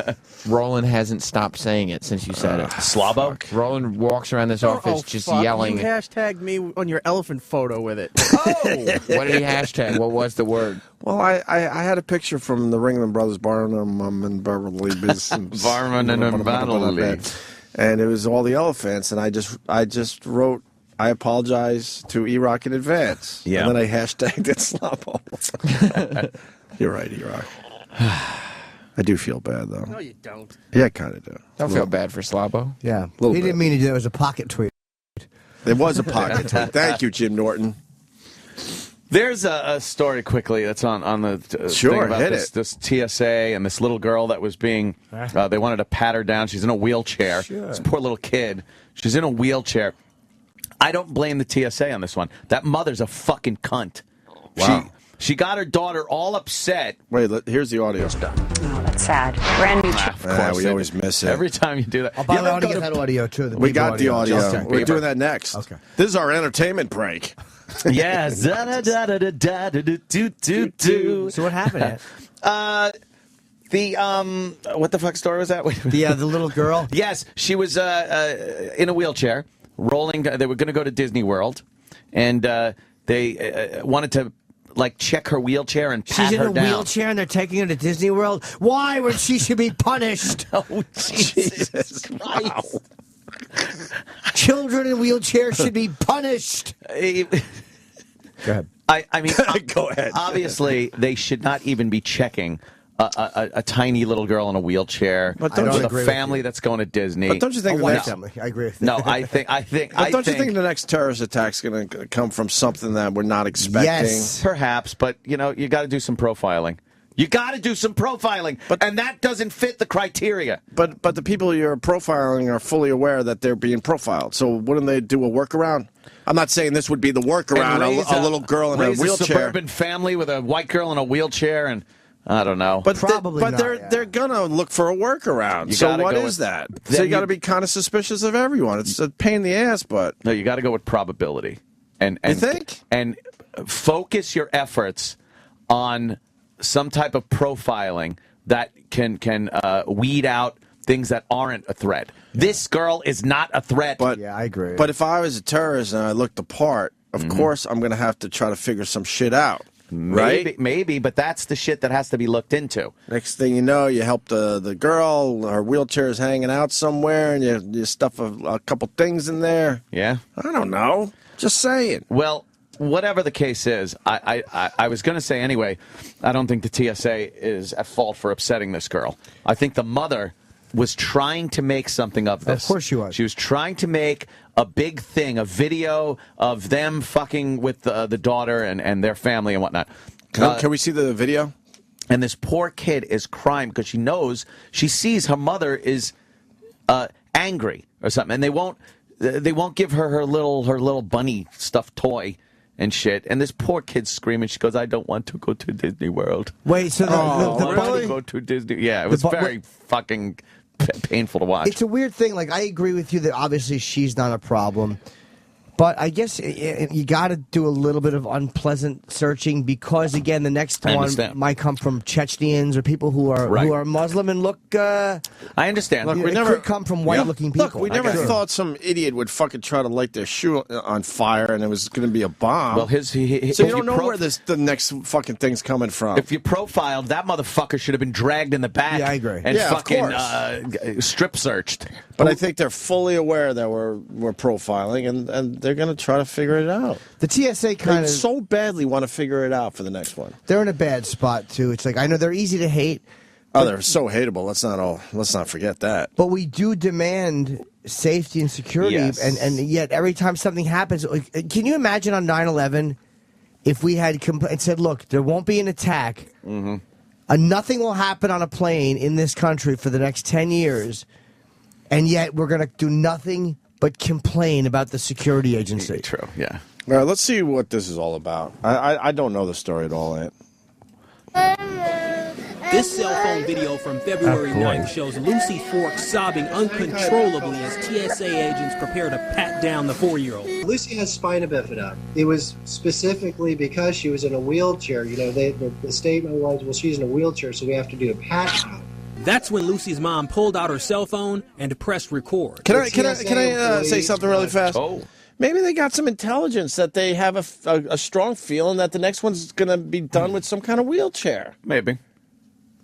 Roland hasn't stopped saying it since you said it. Slobbo? Roland walks around this office just yelling. You hashtagged me on your elephant photo with it. What did he hashtag? What was the word? Well, I had a picture from the Ringling Brothers, Barnum and Beverly. Barnum and Beverly. And it was all the elephants, and I just wrote, I apologize to E-Rock in advance. Yeah. And then I hashtagged it Slobbo. You're right, E-Rock. I do feel bad, though. No, you don't. Yeah, I kind of do. Don't feel bad for Slobbo. Yeah. He didn't mean to do that. It was a pocket tweet. It was a pocket tweet. Thank you, Jim Norton. There's a story quickly that's on the thing about this TSA and this little girl that was being, they wanted to pat her down. She's in a wheelchair. Sure. This poor little kid. She's in a wheelchair. I don't blame the TSA on this one. That mother's a fucking cunt. Wow. She got her daughter all upset. Wait, here's the audio. Oh, that's sad. Brand new. Of course, we always miss it. Every time you do that. I'll buy the audio, that audio, too. We got the audio. Justin We're Bieber. doing that next. Okay. This is our entertainment break. Yeah. So what happened? What the fuck story was that? The little girl? Yes, she was in a wheelchair, rolling. They were going to go to Disney World, and they wanted to check her wheelchair and pat She's her in a down. wheelchair and they're taking her to Disney World? Why when she should be punished? Oh, Jesus Christ. Wow. Children in wheelchairs should be punished. Go ahead. I mean, Go ahead. Obviously, they should not even be checking a tiny little girl in a wheelchair But don't with you a family that's going to Disney. But don't you think A white family. I agree with that. No, I think. But don't you think the next terrorist attack's going to come from something that we're not expecting? Yes. Perhaps, but you got to do some profiling. You got to do some profiling, and that doesn't fit the criteria. But the people you're profiling are fully aware that they're being profiled. So wouldn't they do a workaround? I'm not saying this would be the workaround. A little girl in a raise wheelchair, a suburban family with a white girl in a wheelchair, and I don't know. But Probably not, they're gonna look for a workaround. So what is that? So you got to be kind of suspicious of everyone. It's a pain in the ass, but no, you got to go with probability. And you think? And focus your efforts on some type of profiling that can weed out things that aren't a threat. This girl is not a threat. But yeah, I agree. But if I was a terrorist and I looked the part, of course I'm going to have to try to figure some shit out. Right? Maybe, but that's the shit that has to be looked into. Next thing you know, you help the girl, her wheelchair is hanging out somewhere, and you stuff a couple things in there. Yeah? I don't know. Just saying. Well, whatever the case is, I was going to say anyway, I don't think the TSA is at fault for upsetting this girl. I think the mother was trying to make something of this. Of course she was. She was trying to make a big thing, a video of them fucking with the daughter and their family and whatnot. Can we see the video? And this poor kid is crying because she sees her mother is angry or something, and they won't give her little bunny stuffed toy and shit. And this poor kid's screaming. She goes, "I don't want to go to Disney World." Wait, so the I bunny... want to go to Disney. Yeah, it was very fucking painful to watch. It's a weird thing. I agree with you that obviously she's not a problem. But I guess you got to do a little bit of unpleasant searching because, again, the next one might come from Chechens or people who are Muslim and look. I understand. Look, it could come from white-looking people. Look, we never thought some idiot would fucking try to light their shoe on fire and it was going to be a bomb. Well, so you don't know where the next fucking thing's coming from. If you profiled, that motherfucker should have been dragged in the back. Yeah, I agree. And fucking strip searched. But I think they're fully aware that we're profiling and they're going to try to figure it out. The TSA kind of so badly want to figure it out for the next one. They're in a bad spot too. It's like I know they're easy to hate. Oh, they're so hateable. Let's not forget that. But we do demand safety and security, and yet every time something happens, can you imagine on 9/11 if we had said, "Look, there won't be an attack. Nothing will happen on a plane in this country for the next 10 years," and yet we're going to do nothing but complain about the security agency. True, yeah. All right, let's see what this is all about. I don't know the story at all, Ant. This cell phone video from February 9th shows Lucy Fork sobbing uncontrollably as TSA agents prepare to pat down the 4-year-old. Lucy has spina bifida. It was specifically because she was in a wheelchair. You know, the statement was, well, she's in a wheelchair, so we have to do a pat down. That's when Lucy's mom pulled out her cell phone and pressed record. Can I say something really fast? Oh. Maybe they got some intelligence that they have a strong feeling that the next one's going to be done with some kind of wheelchair. Maybe.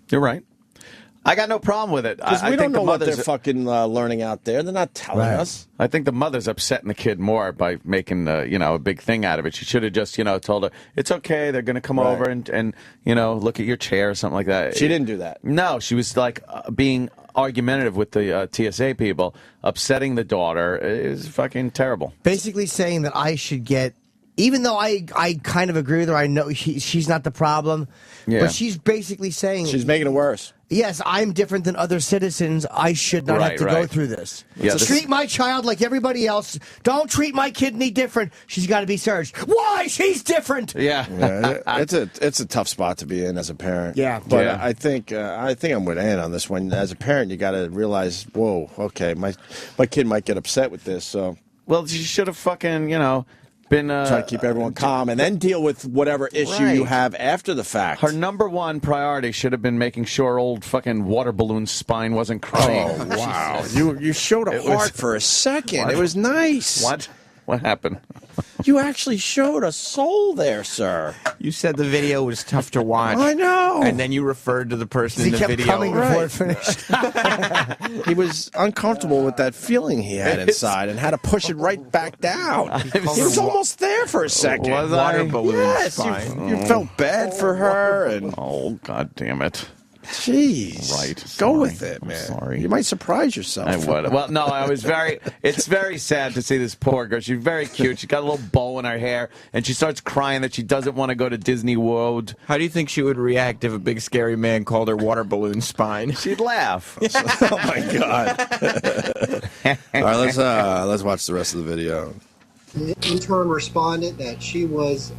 You're right. I got no problem with it. Because we don't know what they're fucking learning out there. They're not telling us. I think the mother's upsetting the kid more by making a big thing out of it. She should have just told her it's okay. They're going to come over and look at your chair or something like that. She didn't do that. No, she was like being argumentative with the TSA people, upsetting the daughter. It was fucking terrible. Basically saying that I should get. Even though I kind of agree with her, I know she's not the problem. Yeah. But she's basically saying... She's making it worse. Yes, I'm different than other citizens. I should not have to go through this. Yeah, treat my child like everybody else. Don't treat my kid any different. She's got to be searched. Why? She's different. Yeah. It's a tough spot to be in as a parent. Yeah. But I think I'm with Ann on this one. As a parent, you got to realize, whoa, okay, my kid might get upset with this. So, well, she should have fucking, been try to keep everyone calm and then deal with whatever issue you have after the fact. Her number one priority should have been making sure old fucking water balloon spine wasn't crying. Oh, wow. You showed a heart for a second. It was nice. What happened? You actually showed a soul there, sir. You said the video was tough to watch. I know. And then you referred to the person in the video. He kept coming before it finished. He was uncomfortable with that feeling he had inside and had to push it right back down. He was almost there for a second. Was water balloon yes, spine. you felt bad for her. And oh, God damn it. Jeez. Right. Go with it, man. I'm sorry. You might surprise yourself. I would. Well, no, it's very sad to see this poor girl. She's very cute. She's got a little bow in her hair, and she starts crying that she doesn't want to go to Disney World. How do you think she would react if a big scary man called her water balloon spine? She'd laugh. Oh, my God. All right, let's watch the rest of the video. The intern responded that she was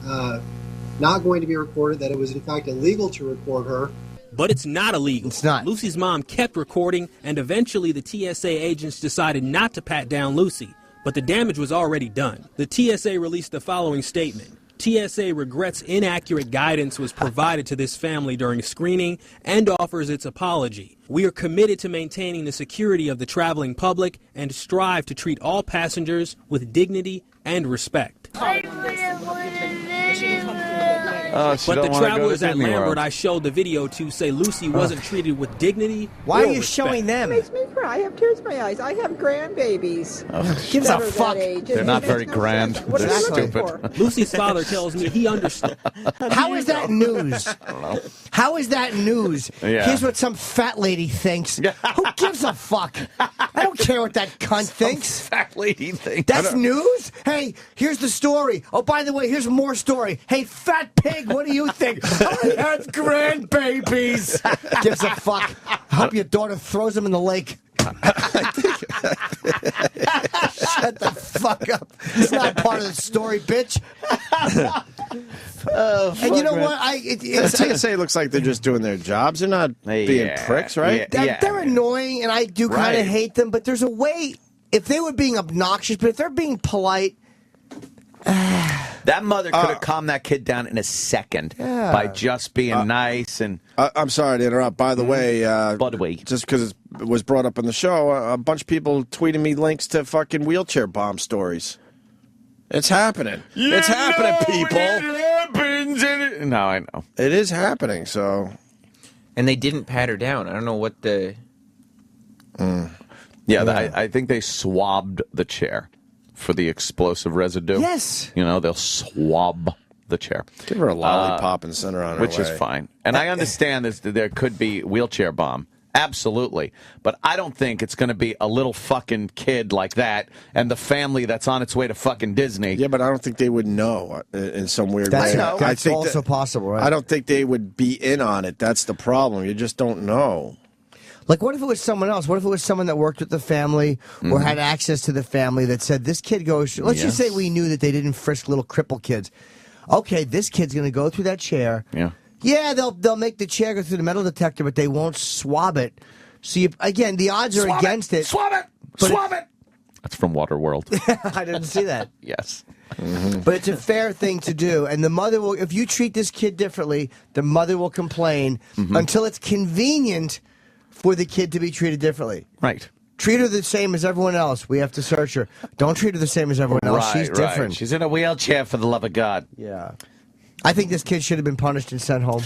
not going to be recorded, that it was, in fact, illegal to record her. But it's not illegal. It's not. Lucy's mom kept recording, and eventually the TSA agents decided not to pat down Lucy. But the damage was already done. The TSA released the following statement. TSA regrets inaccurate guidance was provided to this family during screening and offers its apology. We are committed to maintaining the security of the traveling public and strive to treat all passengers with dignity and respect. But the travelers at Lambert I showed the video to say Lucy wasn't treated with dignity. Why are you respect. showing them? It makes me cry. I have tears in my eyes. I have grandbabies. Gives a fuck. They're not very grand. They're stupid. Lucy's father tells me he understood. How is that news? I don't know. How is that news? Yeah. Here's what some fat lady thinks. Who gives a fuck? I don't care what that cunt thinks. Fat lady thinks. That's news? Hey, here's the story. Oh, by the way, here's more story. Hey, fat pig, what do you think? I have grandbabies. Gives a fuck. I hope your daughter throws them in the lake. Shut the fuck up. It's not part of the story, bitch. And you know what? TSA looks like they're just doing their jobs. They're not being pricks, right? They're annoying, and I do kind of hate them, but there's a way. If they were being obnoxious, but if they're being polite, That mother could have calmed that kid down in a second by just being nice and. I'm sorry to interrupt. By the way, just because it was brought up on the show, a bunch of people tweeting me links to fucking wheelchair bomb stories. It's happening. It's happening, people. No, I know. It is happening, so. And they didn't pat her down. I don't know what the... I think they swabbed the chair for the explosive residue. Yes. You know, they'll swab the chair. Give her a lollipop and send her on her which way. is fine. And I understand that there could be wheelchair bomb. Absolutely. But I don't think it's going to be a little fucking kid like that and the family that's on its way to fucking Disney. Yeah, but I don't think they would know in some weird way. That's also possible, right? I don't think they would be in on it. That's the problem. You just don't know. Like, what if it was someone else? What if it was someone that worked with the family or had access to the family that said, this kid goes... Let's just say we knew that they didn't frisk little cripple kids. Okay, this kid's going to go through that chair. Yeah. Yeah, they'll make the chair go through the metal detector, but they won't swab it. So, again, the odds are against it. Swab it! Swab it! That's from Waterworld. I didn't see that. Yes. But it's a fair thing to do. And the mother will... If you treat this kid differently, the mother will complain until it's convenient for the kid to be treated differently. Right. Treat her the same as everyone else. We have to search her. Don't treat her the same as everyone else. She's different. She's in a wheelchair, for the love of God. Yeah. I think this kid should have been punished and sent home.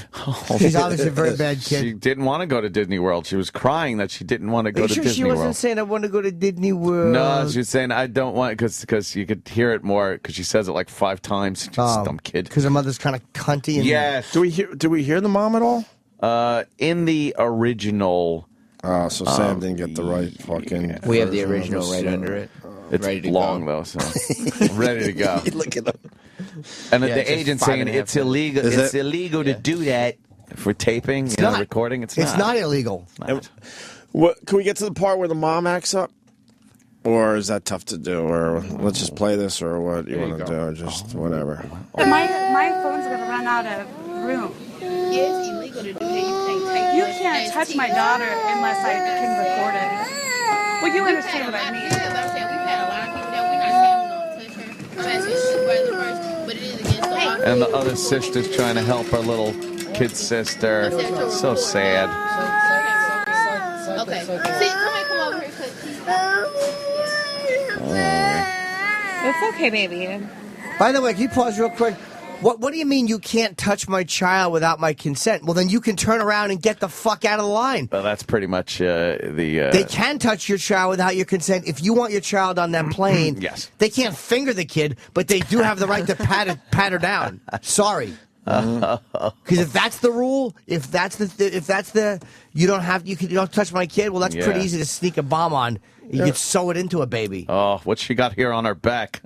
She's obviously a very bad kid. She didn't want to go to Disney World. She was crying that she didn't want to go to Disney World. She wasn't saying, I want to go to Disney World. No, she was saying, I don't want, because you could hear it more, because she says it like 5 times. She's a dumb kid. Because her mother's kind of cunty. And yes. Do we hear the mom at all? In the original... so Sam didn't get the right fucking... We have the original right under it. It's ready to long, go. though, so... ready to go. Look at him. And Yeah, the agent saying it's illegal. It's illegal to do that for taping, recording. It's not illegal. What, can we get to the part where the mom acts up? Or is that tough to do? Or let's just play this, or what you want to do, or just whatever. My phone's going to run out of room. It's illegal to do that. You can't touch my daughter unless I can record it. Well, you understand what I mean. We've had a lot of people that we're not saying we're going to touch her. I'm asking supervisor first, but it is against the law. And the other sister's trying to help her little kid sister. So sad. Okay. See, somebody come over here quick. It's okay, baby. By the way, can you pause real quick? What do you mean you can't touch my child without my consent? Well, then you can turn around and get the fuck out of the line. Well, that's pretty much They can touch your child without your consent. If you want your child on that plane, yes. They can't finger the kid, but they do have the right to pat her down. Sorry. Because if that's the rule, if that's the you don't touch my kid. Well, that's pretty easy to sneak a bomb on. You could sew it into a baby. Oh, what she got here on her back?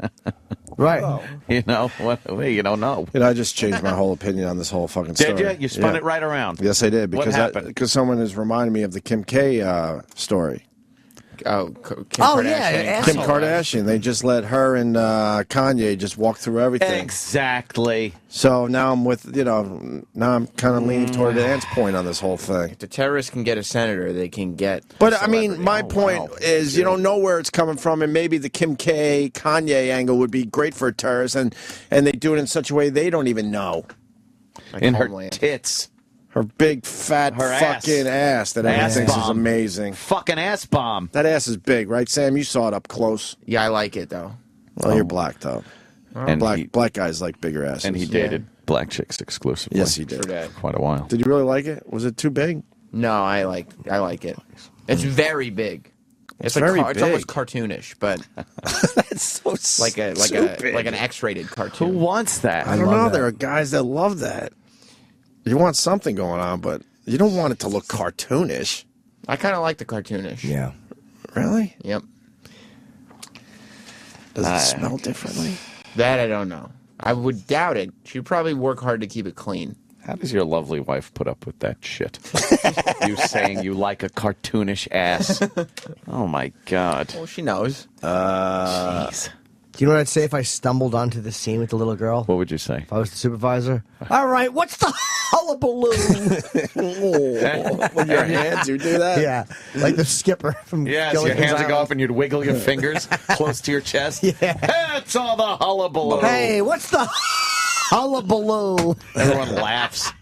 Right. Oh. You know what? You don't know. I just changed my whole opinion on this whole fucking story. Did you? You spun it right around. Yes, I did. What happened? Because someone has reminded me of the Kim K story. Kim Kardashian. Kim Kardashian. They just let her and Kanye just walk through everything. Exactly. So now I'm now I'm kind of leaning toward Ant's point on this whole thing. If the terrorists can get a senator, they can get... But, I mean, my point is you don't know where it's coming from, and maybe the Kim K, Kanye angle would be great for a terrorist, and they do it in such a way they don't even know. Like in Homeland. her tits. Her big, fat fucking ass that everyone thinks is amazing. Fucking ass bomb. That ass is big, right, Sam? You saw it up close. Yeah, I like it, though. Well, you're black, though. And black guys like bigger asses. And he dated black chicks exclusively. Yes, he did. For quite a while. Did you really like it? Was it too big? No, I like it. It's very big. It's very It's big. almost cartoonish, but that's so like an X-rated cartoon. Who wants that? I don't know. There are guys that love that. You want something going on, but you don't want it to look cartoonish. I kind of like the cartoonish. Yeah. Really? Yep. Does it smell differently? That I don't know. I would doubt it. She'd probably work hard to keep it clean. How does your lovely wife put up with that shit? You saying you like a cartoonish ass. Oh, my God. Well, she knows. Jeez. Do you know what I'd say if I stumbled onto the scene with the little girl? What would you say? If I was the supervisor? All right, what's the hullabaloo? With your hands, you do that? Yeah, like the skipper from Yes, your hands would go up and you'd wiggle your fingers close to your chest. Yeah. That's all the hullabaloo. Hey, what's the hullabaloo? Everyone laughs.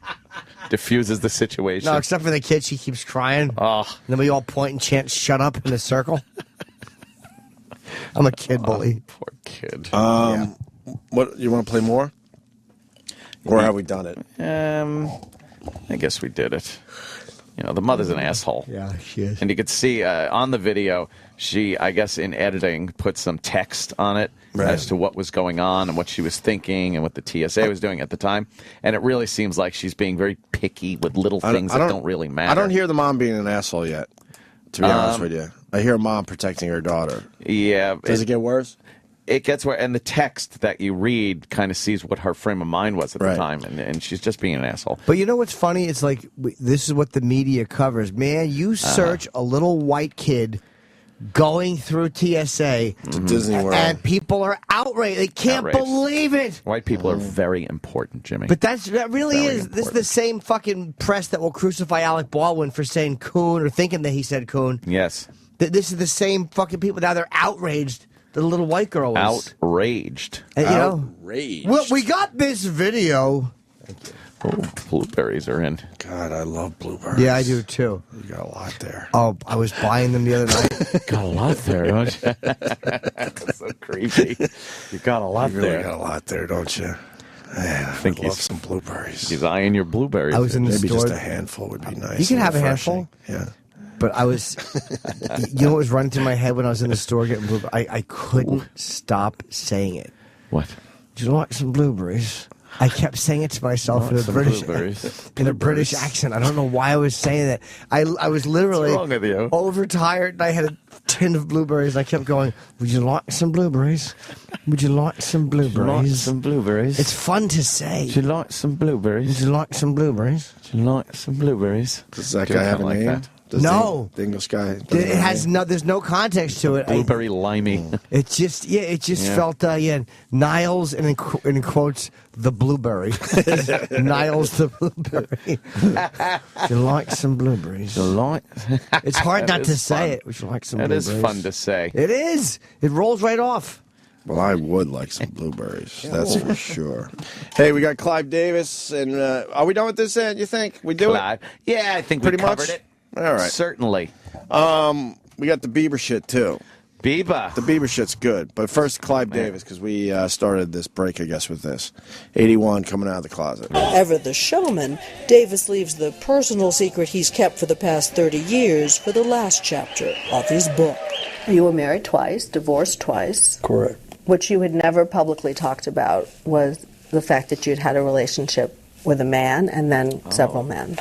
Diffuses the situation. No, except for the kid. She keeps crying. Oh. And then we all point and chant, shut up, in a circle. I'm a kid bully. Poor kid. What, you want to play more? Or have we done it? I guess we did it. You know, the mother's an asshole. Yeah, she is. And you could see on the video, she, I guess in editing, put some text on it as to what was going on and what she was thinking and what the TSA was doing at the time. And it really seems like she's being very picky with little things that don't really matter. I don't hear the mom being an asshole yet, to be honest with you. I hear mom protecting her daughter. Yeah. Does it get worse? It gets worse. And the text that you read kind of sees what her frame of mind was at the time. And she's just being an asshole. But you know what's funny? It's like, this is what the media covers. Man, you search a little white kid going through TSA to Disney World, and people are outraged. They can't believe it. White people are very important, Jimmy. But that really is. This is the same fucking press that will crucify Alec Baldwin for saying coon or thinking that he said coon. Yes. This is the same fucking people. Now they're outraged. The little white girl is outraged. And, outraged. Well, we got this video. Oh, blueberries are in. God, I love blueberries. Yeah, I do too. You got a lot there. Oh, I was buying them the other night. Got a lot there, don't you? That's so creepy. You got a lot You really there. got a lot there, don't you? Man, I think love some blueberries. He's eyeing your blueberries. I was in the Maybe store. just a handful would be nice. You can and have a refreshing. handful. Yeah. But I was, you know what was running through my head when I was in the store getting blueberries? I couldn't stop saying it. What? Do you like some blueberries? I kept saying it to myself in a British accent. I don't know why I was saying that. I was literally What's wrong with you? overtired, and I had a tin of blueberries. I kept going, would you like some blueberries? Would you like some blueberries? Like some blueberries? It's fun to say. Would you like some blueberries? Would you like some blueberries? Would you like some blueberries? Does that guy have a name? That? No. The English guy. It has no. There's no context to it. Blueberry limey. It just felt Niles and in quotes the blueberry. Niles the blueberry. Would you like some blueberries? It's hard not to say it. Would you like some blueberries? It is fun to say. It is. It rolls right off. Well, I would like some blueberries. That's for sure. Hey, we got Clive Davis, and are we done with this? You think we do it? Yeah, I think pretty we covered much. it. All right. Certainly. We got the Bieber shit too. Bieber. The Bieber shit's good, but first Clive Davis, because we started this break, I guess, with this 81 coming out of the closet. Ever the showman, Davis leaves the personal secret he's kept for the past 30 years for the last chapter of his book. You were married twice, divorced twice. Correct. What you had never publicly talked about was the fact that you'd had a relationship with a man and then several men.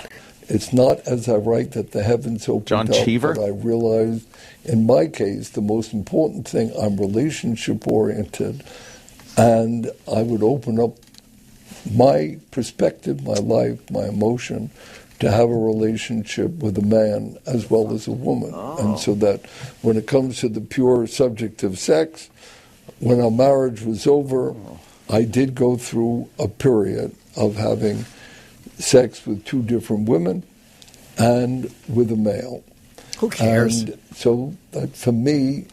It's not as I write that the heavens opened John up, Cheever? but I realized, in my case, the most important thing, I'm relationship-oriented, and I would open up my perspective, my life, my emotion, to have a relationship with a man as well as a woman. And so that when it comes to the pure subject of sex, when our marriage was over, I did go through a period of having sex with two different women and with a male. Who cares? And so for me,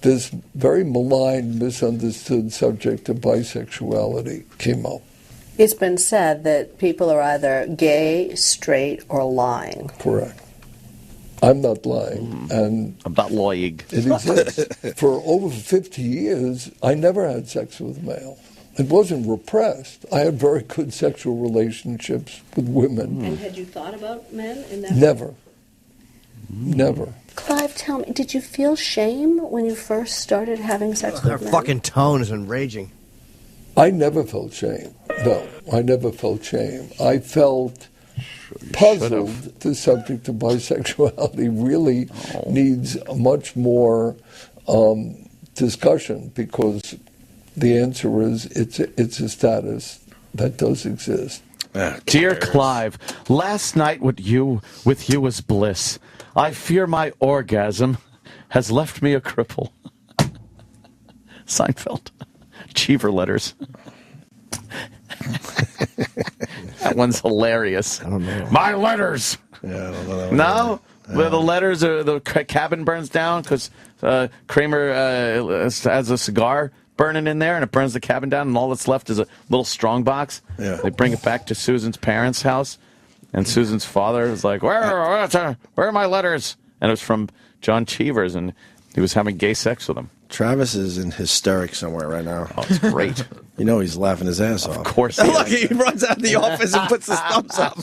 this very maligned, misunderstood subject of bisexuality came up. It's been said that people are either gay, straight, or lying. Correct. I'm not lying. And I'm not lying. It exists. For over 50 years, I never had sex with a male. It wasn't repressed. I had very good sexual relationships with women. And had you thought about men in that? Never. Never. Clive, tell me, did you feel shame when you first started having sex Their with men? fucking tone is enraging. I never felt shame. No, I never felt shame. I felt puzzled. The subject of bisexuality really needs much more discussion, because the answer is it's a status that does exist. Dear Clive, last night with you was bliss. I fear my orgasm has left me a cripple. Seinfeld. Cheever letters. That one's hilarious. I don't know. My letters. Yeah, I don't know that one. No? Where the letters, the cabin burns down because Kramer has a cigar burning in there, and it burns the cabin down, and all that's left is a little strong box. Yeah. They bring it back to Susan's parents' house, and Susan's father was like, where are my letters? And it was from John Cheever's, and he was having gay sex with him. Travis is in hysterics somewhere right now. Oh, it's great. You know he's laughing his ass off. Of course he Look, he runs out of the office and puts his thumbs up.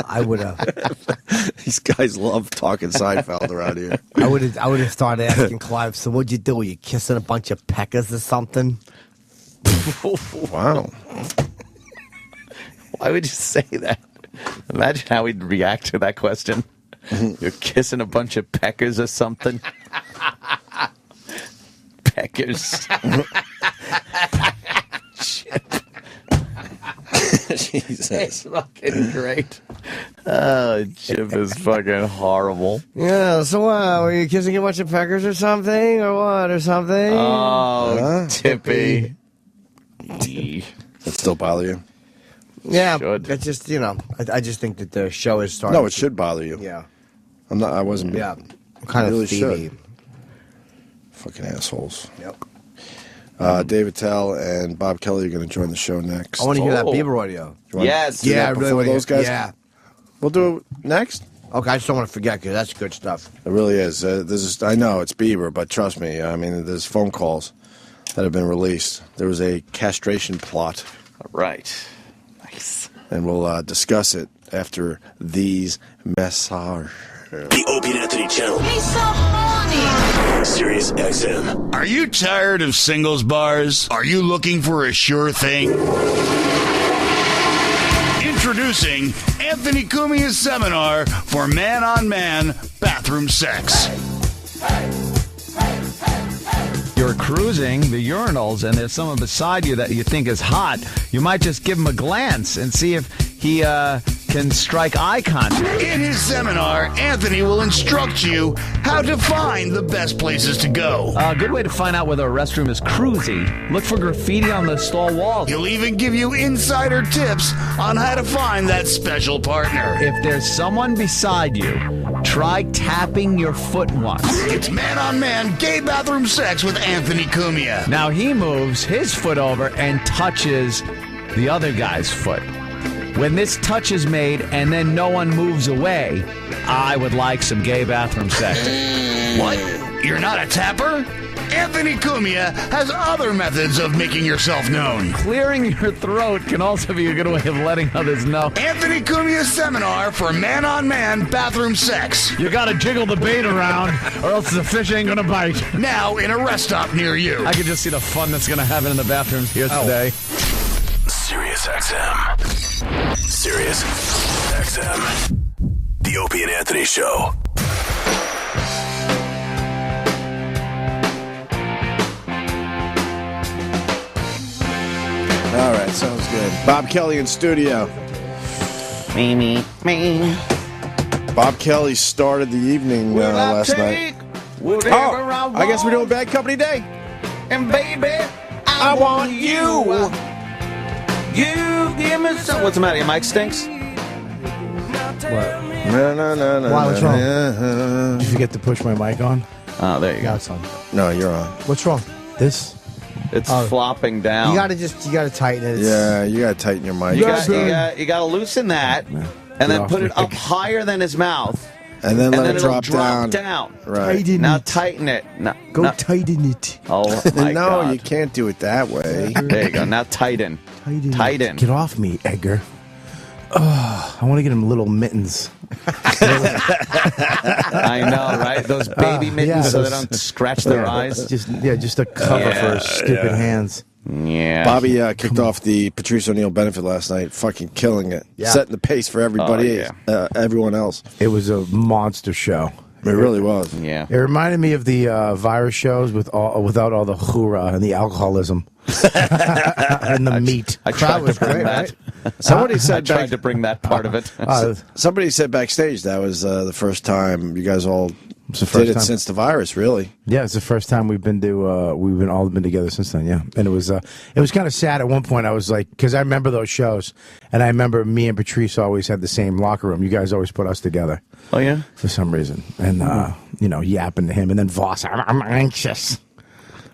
I would have. These guys love talking Seinfeld around here. I would have started asking Clive, so what'd you do? Were you kissing a bunch of peckers or something? Wow. Why would you say that? Imagine how he'd react to that question. You're kissing a bunch of peckers or something? Peckers. Jesus. It's fucking great. Oh, Chip is fucking horrible. Yeah, so were you kissing a bunch of peckers or something? Or what? Or something? Oh, Tippy. That still bother you? Yeah, it's just, I just think that the show is starting. No, it should bother you. Yeah. I wasn't. Yeah. Kind of really steamy. should. Fucking assholes. Yep. Dave Attell and Bob Kelly are going to join the show next. I want to hear that Bieber audio. Yes. Yeah, I really want to those guys. Yeah. We'll do it next. Okay, I just don't want to forget because that's good stuff. It really is. I know it's Bieber, but trust me. I mean, there's phone calls that have been released. There was a castration plot. All right. Nice. And we'll discuss it after these messages. The Opie and Anthony channel. He's so horny. Sirius XM. Are you tired of singles bars? Are you looking for a sure thing? Introducing Anthony Cumia's seminar for man-on-man bathroom sex. You're cruising the urinals and there's someone beside you that you think is hot. You might just give him a glance and see if he can strike eye contact. In his seminar, Anthony will instruct you how to find the best places to go. A good way to find out whether a restroom is cruisy. Look for graffiti on the stall walls. He'll even give you insider tips on how to find that special partner. If there's someone beside you, try tapping your foot once. It's man-on-man gay bathroom sex with Anthony Cumia. Now he moves his foot over and touches the other guy's foot. When this touch is made and then no one moves away, I would like some gay bathroom sex. What? You're not a tapper? Anthony Cumia has other methods of making yourself known. Clearing your throat can also be a good way of letting others know. Anthony Cumia's seminar for man-on-man bathroom sex. You gotta jiggle the bait around or else the fish ain't gonna bite. Now in a rest stop near you. I can just see the fun that's gonna happen in the bathrooms here today. Sirius XM. Sirius XM. The Opie and Anthony Show. All right, sounds good. Bob Kelly in studio. Me. Bob Kelly started the evening last night. I guess we're doing Bad Company Day. And baby, I want you. You give me some. What's the matter? Your mic stinks? What? No. Why? What's wrong? Did you forget to push my mic on? Oh, there you go. It's on. No, you're on. What's wrong? This? It's flopping down. You gotta tighten it. Yeah, you gotta tighten your mic. You gotta loosen that, and then put it up higher than his mouth. And then let it it'll drop down. Right. Tighten Now it. tighten it. Go tighten it. Oh, my No, God. you can't do it that way. There you go. Now tighten. Tighten. Get off me, Edgar. I want to get him little mittens. I know, right? Those baby mittens so they don't scratch their eyes. Just a cover for his stupid hands. Yeah. Bobby kicked off the Patrice O'Neal Benefit last night, fucking killing it. Yeah. Setting the pace for everybody, everyone else. It was a monster show. It really was. Yeah. It reminded me of the virus shows without all the hoorah and the alcoholism and the meat. I tried to bring that. Somebody said I tried to bring that part of it. Somebody said backstage that was the first time you guys all It's the first Did it time. since the virus, really. Yeah, it's the first time we've been all been together since then. Yeah, and it was kind of sad at one point. I was like, because I remember those shows, and I remember me and Patrice always had the same locker room. You guys always put us together. Oh yeah, for some reason, and yapping to him, and then Voss, I'm anxious.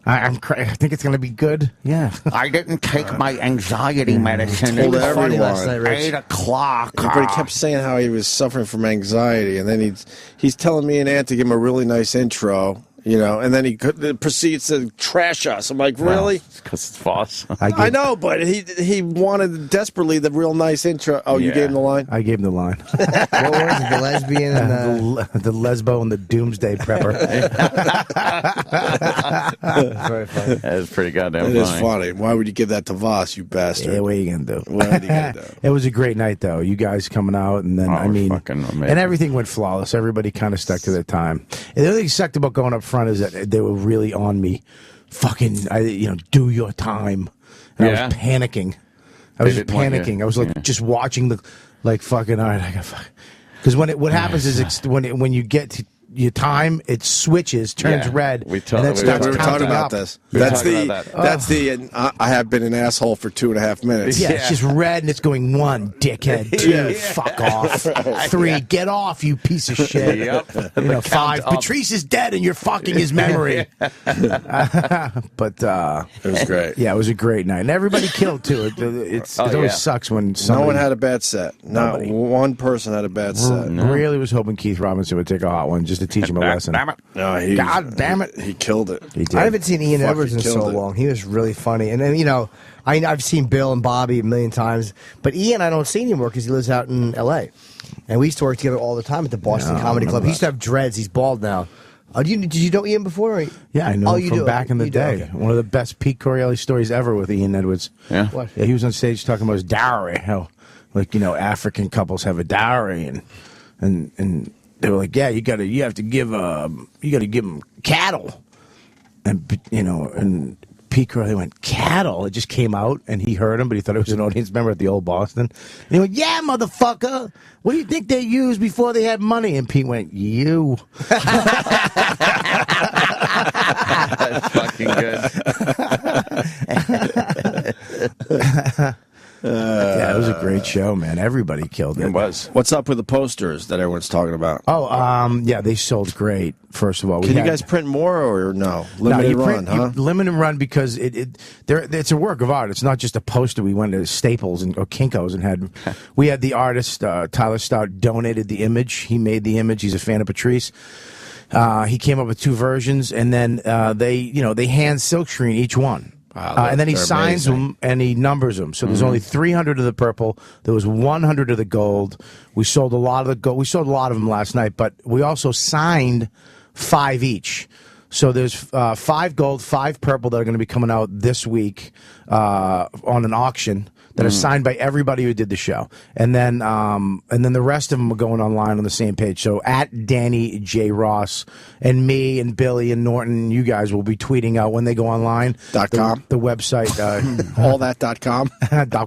I think it's going to be good. Yeah. I didn't take my anxiety medicine. Told It was funny everyone. last night, Rich. 8 o'clock. Everybody kept saying how he was suffering from anxiety, and then he's telling me and Ant to give him a really nice intro, and then he proceeds to trash us. I'm like, really? Because it's Voss. I know, but he wanted desperately the real nice intro. Oh, you gave him the line? I gave him the line. What was it? The lesbian and the lesbo and the doomsday prepper. Very funny. That's pretty goddamn It is funny. Why would you give that to Voss, you bastard? Yeah, what are you going to do? What are you gonna do? It was a great night, though. You guys coming out, and then, fucking amazing. and everything went flawless. Everybody kind of stuck to their time. And the other thing that sucked about going up front is that they were really on me. Fucking, do your time. And I was panicking. I was just panicking. I was like, just watching all right, I got fuck. Because what happens is when you get to your time, it switches, turns red, and then starts we were talking counting about up. this. That's the I have been an asshole for 2.5 minutes. Yeah, it's just red and it's going 1, dickhead. 2, fuck off. 3, get off, you piece of shit. Yep. 5, Patrice is dead and you're fucking his memory. But it was great. Yeah, it was a great night, and everybody killed too. It always sucks when no one had a bad set. Not one person had a bad set. Really was hoping Keith Robinson would take a hot one just to teach him a lesson. Damn it. No, God damn it. He killed it. He did. I haven't seen Ian Edwards in killed so it. long. He was really funny. And then, I've seen Bill and Bobby a million times. But Ian, I don't see anymore because he lives out in L.A. And we used to work together all the time at the Boston Comedy Club. He used to have dreads. He's bald now. Did you know Ian before? Yeah, I know him from back in the day. Okay. One of the best Pete Correale stories ever with Ian Edwards. Yeah. What? Yeah, he was on stage talking about his dowry. How, African couples have a dowry, and they were like, yeah, you have to give them cattle, and Pete Correale went, cattle. It just came out, and he heard him, but he thought it was an audience member at the old Boston. And he went, yeah, motherfucker. What do you think they used before they had money? And Pete went, you. That's fucking good. Yeah, it was a great show, man. Everybody killed it. It was. What's up with the posters that everyone's talking about? Oh, yeah, they sold great. First of all, Can you guys print more or no? Limited run, huh? Limited run because it's a work of art. It's not just a poster. We went to Staples or Kinko's and had. We had the artist Tyler Stout donated the image. He made the image. He's a fan of Patrice. He came up with 2 versions, and then they hand silkscreen each one. Wow, and then he signs them and he numbers them. So there's only 300 of the purple. There was 100 of the gold. We sold a lot of the gold. We sold a lot of them last night, but we also signed 5 each. So there's 5 gold, 5 purple that are going to be coming out this week on an auction that are signed by everybody who did the show, and then the rest of them are going online on the same page. So at Danny J. Ross and me and Billy and Norton, you guys will be tweeting out when they go online. .com The website. All that.com.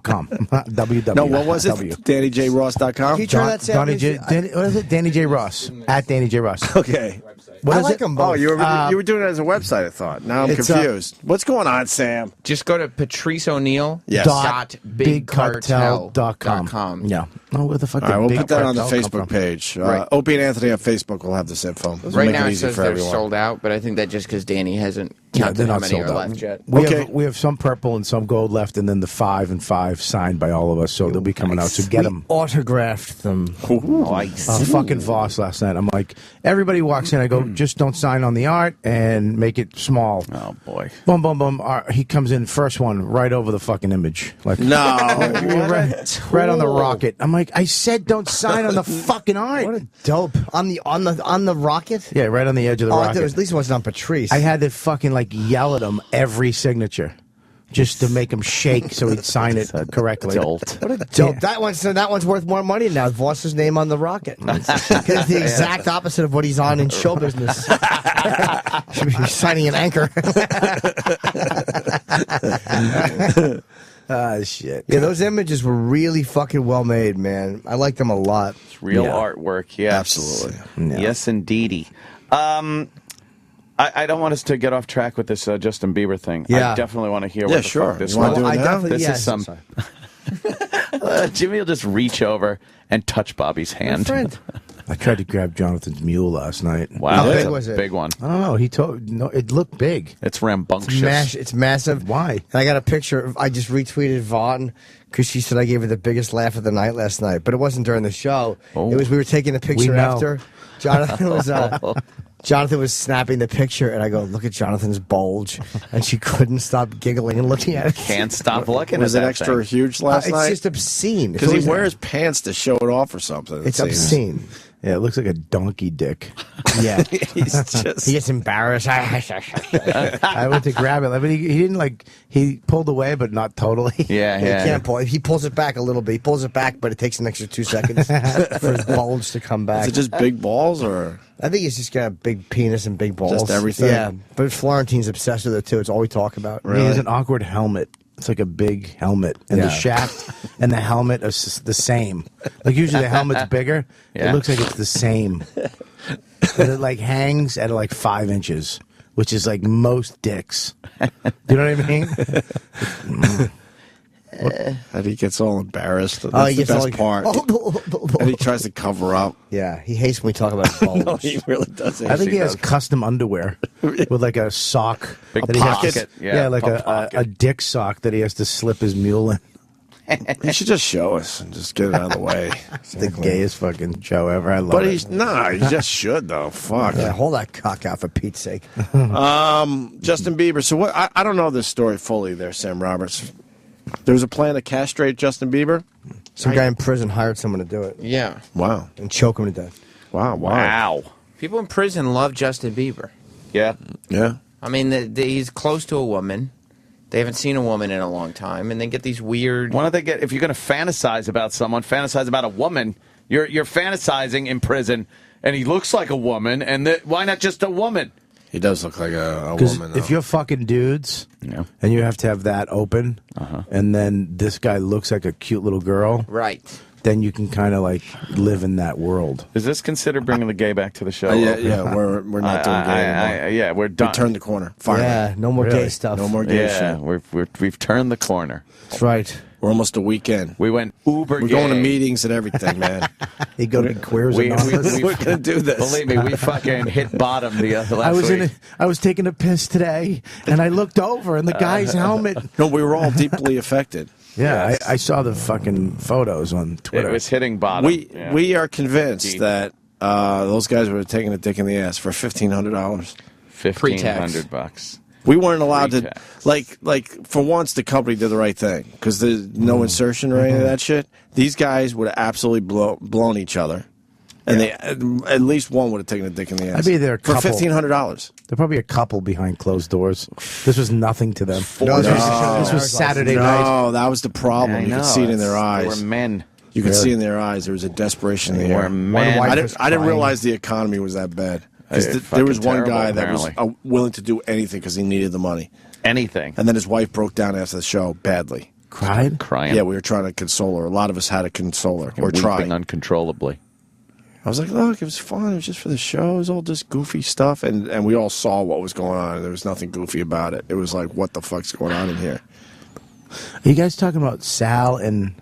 .com. www. No, what was it? DannyJRoss.com. Can you turn that sound? What is it? Danny J. Ross. At Danny J. Ross. Okay. What I is like it? them both. Oh, you were doing it as a website, I thought. Now I'm It's, confused. What's going on, Sam? Just go to Patrice O'Neal. Yes. Dot bigcartel.com. Yeah. Oh, where the fuck All right, we'll did put that on the Big Cartel come Facebook from? page. Right. Opie and Anthony on Facebook will have this info. Right Make now it it easy says for they're everyone. sold out, but I think that just because Danny hasn't Yeah, counted they're how not many sold are out. left yet. We have some purple and some gold left, and then the 5 and 5 signed by all of us, so they'll be coming out. So get them. Autographed them. Fucking Voss last night. I'm like, everybody walks in. I go, just don't sign on the art and make it small. Oh boy. Boom, boom, boom. He comes in first one right over the fucking image. Like No. right on the rocket. I'm like, I said don't sign on the fucking art. What a dope. On the rocket? Yeah, right on the edge of the Oh, rocket. at least it wasn't on Patrice. I had to fucking yell at him every signature, just to make him shake so he'd sign it correctly. What a dope. That one's worth more money now. Voss's name on the rocket. Because it's the exact opposite of what he's on in show business. Should be signing an anchor. Shit. Yeah, those images were really fucking well made, man. I like them a lot. It's real artwork, yeah. Absolutely. Yeah. Yes, indeedy. I don't want us to get off track with this Justin Bieber thing. Yeah. I definitely want to hear what the fuck this You wanna was. do it now? This is some. Jimmy will just reach over and touch Bobby's hand. I tried to grab Jonathan's mule last night. Wow, How that's big a was it? big one. I don't know. He told no. It looked big. It's rambunctious. It's massive. Why? And I got a picture. I just retweeted Vaughn because she said I gave her the biggest laugh of the night last night. But it wasn't during the show. Oh. It was we were taking a picture know. after. Jonathan was snapping the picture, and I go, "Look at Jonathan's bulge," and she couldn't stop giggling and looking at it. Can't stop looking Was at it that extra thing. huge last night? It's just obscene. It's Because he always- wears pants to show it off or something. It's obscene. Yeah, it looks like a donkey dick. Yeah, He's just. he gets embarrassed. I went to grab it. I mean, he didn't like. He pulled away, but not totally. Yeah, He yeah. can't pull. He pulls it back a little bit. He pulls it back, but it takes an extra 2 seconds for his bulge to come back. Is it just big balls or? I think he's just got a big penis and big balls. Just everything? Yeah, but Florentine's obsessed with it too. It's all we talk about. He has an awkward helmet. It's like a big helmet, and the Yeah. shaft and the helmet are the same. Like usually the helmet's bigger. Yeah. It looks like it's the same. But it like hangs at like 5 inches, which is like most dicks. You know what I mean? And he gets all embarrassed. That's Oh, he the gets best all like- part. And he tries to cover up. Yeah, he hates when we talk about his bulge. No, he really doesn't. I think he has custom underwear with like a sock. Big that he has to- pocket. Yeah, like a pocket. a dick sock that he has to slip his mule in. He should just show us and just get it out of the way. It's the gayest fucking show ever. I love But it. he just should though. Fuck. Yeah, hold that cock out for Pete's sake. Justin Bieber. So what? I don't know this story fully. There, Sam Roberts. There was a plan to castrate Justin Bieber. Some guy in prison hired someone to do it. Yeah. Wow. And choke him to death. Wow. Wow. People in prison love Justin Bieber. Yeah. Yeah. I mean, he's close to a woman. They haven't seen a woman in a long time, and they get these weird. Why don't they get? If you're going to fantasize about someone, fantasize about a woman. You're fantasizing in prison, and he looks like a woman. And why not just a woman? He does look like a Because woman. if you're fucking dudes, and you have to have that open, and then this guy looks like a cute little girl, Right. then you can kind of like live in that world. Is this considered bringing the gay back to the show? yeah, we're not doing gay anymore. Yeah, we're done. We turned the corner. Finally. Yeah, no more Really? gay stuff. No more gay Yeah, shit. we've turned the corner. That's right. We're almost a weekend. We went uber We're gay. going to meetings and everything, man. You go to Queers Anonymous. We're gonna do this. Believe me, we fucking hit bottom the last week. I was taking a piss today, and I looked over, and the guy's helmet. No, we were all deeply affected. Yeah, I saw the fucking photos on Twitter. It was hitting bottom. We are convinced Deep. that those guys were taking a dick in the ass for $1,500. $1,500. We weren't allowed to, Pre-tax. like for once, the company did the right thing because there's no insertion or any of that shit. These guys would have absolutely blown each other, and they at least one would have taken a dick in the ass. I'd be there a for couple. $1,500. They're probably a couple behind closed doors. This was nothing to them. No, This was Saturday night. No, that was the problem. I You know, could see it in their They eyes. were men. You could Really? see in their eyes there was a desperation in the They air. were men. wife I was didn't crying. realize the economy was that bad. 'Cause It's there was fucking one terrible, guy that was apparently. willing to do anything because he needed the money. Anything. And then his wife broke down after the show badly. Cried? Crying. Yeah, we were trying to console her. A lot of us had to console her or Weeping try. uncontrollably. I was like, look, it was fun. It was just for the show. It was all just goofy stuff. And we all saw what was going on. And there was nothing goofy about it. It was like, what the fuck's going on in here? Are you guys talking about Sal and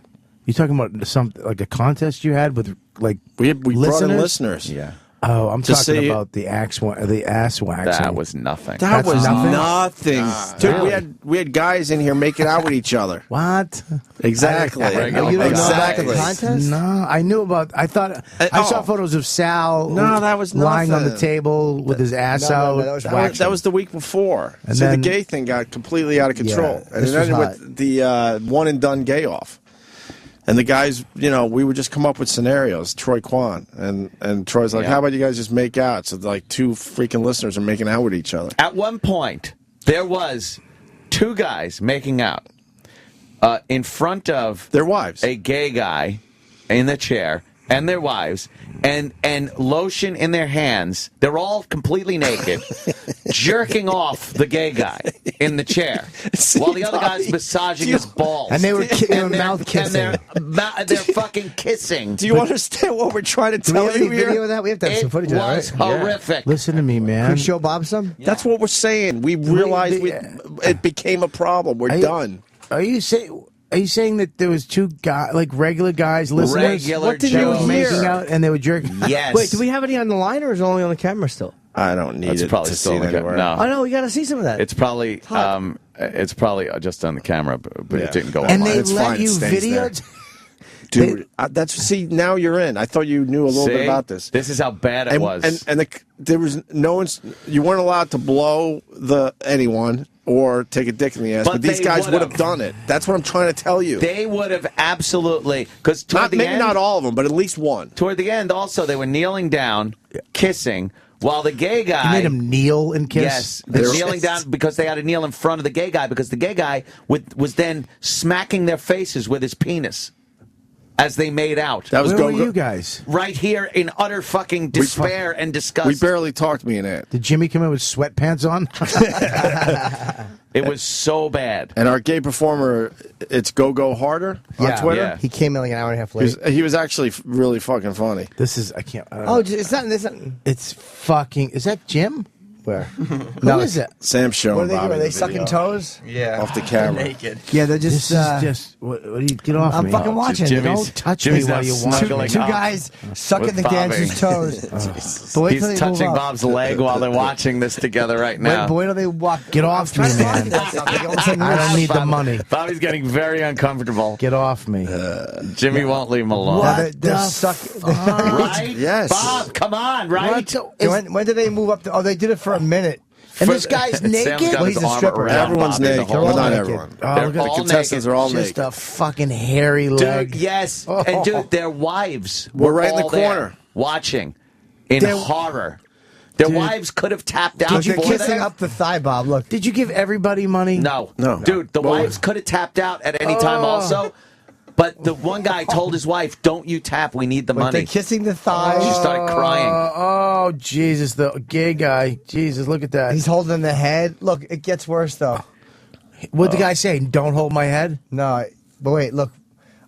you talking about something like a contest you had with like We brought in listeners? listeners. Yeah. Oh, I'm To talking see- about the ass waxing. That was nothing. That That's was nothing? nothing. Dude, Really? we had guys in here making out with each other. What? Exactly. Regular You don't know about Exactly. the contest? No, I knew about. I thought I saw photos of Sal. No, that was lying on the nothing. table with his ass out. that was That was the week before. And So then- the gay thing got completely out of control. Yeah, and this it ended was with the one and done gay off. And the guys, we would just come up with scenarios. Troy Kwan. And Troy's like, Yeah. how about you guys just make out? So like two freaking listeners are making out with each other. At one point, there was two guys making out in front of Their wives. a gay guy in the chair and their wives, and lotion in their hands. They're all completely naked, jerking off the gay guy in the chair, while the other guy's massaging his balls. And they were mouth kissing. And they're fucking kissing. Do you understand what we're trying to Do we tell have any you here? video of that? We have to have some footage of that, was right? horrific. Listen to me, Can man. we show Bob some? That's what we're saying. We realized it became a problem. We're done. Are you saying that there was two regular guys, listeners? Regular What did you that were hear? making out and they were jerking? Yes. Wait, do we have any on the line or is it only on the camera still? I don't need That's it probably to still see on the anywhere. camera. Oh no, we got to see some of that. It's probably just on the camera, but it didn't go And online. they It's let fine, you it stays video. Dude, see, now you're in. I thought you knew a little bit about this. This is how bad it was. And there was no one. You weren't allowed to blow anyone or take a dick in the ass. But these guys would have done it. That's what I'm trying to tell you. They would have absolutely, because maybe not all of them, but at least one. Toward the end, also they were kneeling down, kissing, while the gay guy. You made him kneel and kiss? Yes, they're kneeling down because they had to kneel in front of the gay guy because the gay guy was then smacking their faces with his penis as they made out. That was Where were you guys? Right here in utter fucking despair and disgust. We barely talked, me and Ed. Did Jimmy come in with sweatpants on? It was so bad. And our gay performer, it's Go Harder on Twitter. Yeah. He came in like an hour and a half late. He was actually really fucking funny. This is, I can't. It's not. It's fucking. Is that Jim? Where? Who is it? Sam's showing. What are they Bobby doing? Are they the sucking video. toes? Yeah. Off the camera. Naked. Yeah, they're just. This is just. What do you get off I'm me? fucking watching. Don't touch me while you watch. Two guys sucking the dancer's toes. But wait till He's they move touching up. Bob's leg while they're watching this together right now. But wait till they walk. Get off me, man. I don't need the money. Bobby's getting very uncomfortable. Get off me. Jimmy won't leave him alone. They're stuck. Right? Yes. Bob, come on, right? When did they move up? They did it for a minute. And this guy's Sam's naked? got Well, his he's a arm stripper. around Everyone's Bobby the naked. whole Well, not time. everyone. They're The all contestants naked. are all Just naked. a fucking hairy leg. Dude, yes. And dude, their wives We're right in the all there corner. watching in horror. Their wives could have tapped out. Did you for kissing them. up the thigh, Bob? Look. Did you give everybody money? No. No. Dude, the wives could have tapped out at any time also. But the one guy told his wife, "Don't you tap? We need the They're money." kissing the thigh. She started crying. Oh, Jesus, the gay guy. Jesus, look at that. He's holding the head. Look, it gets worse though. What'd the guy say? Don't hold my head? No, but wait, look.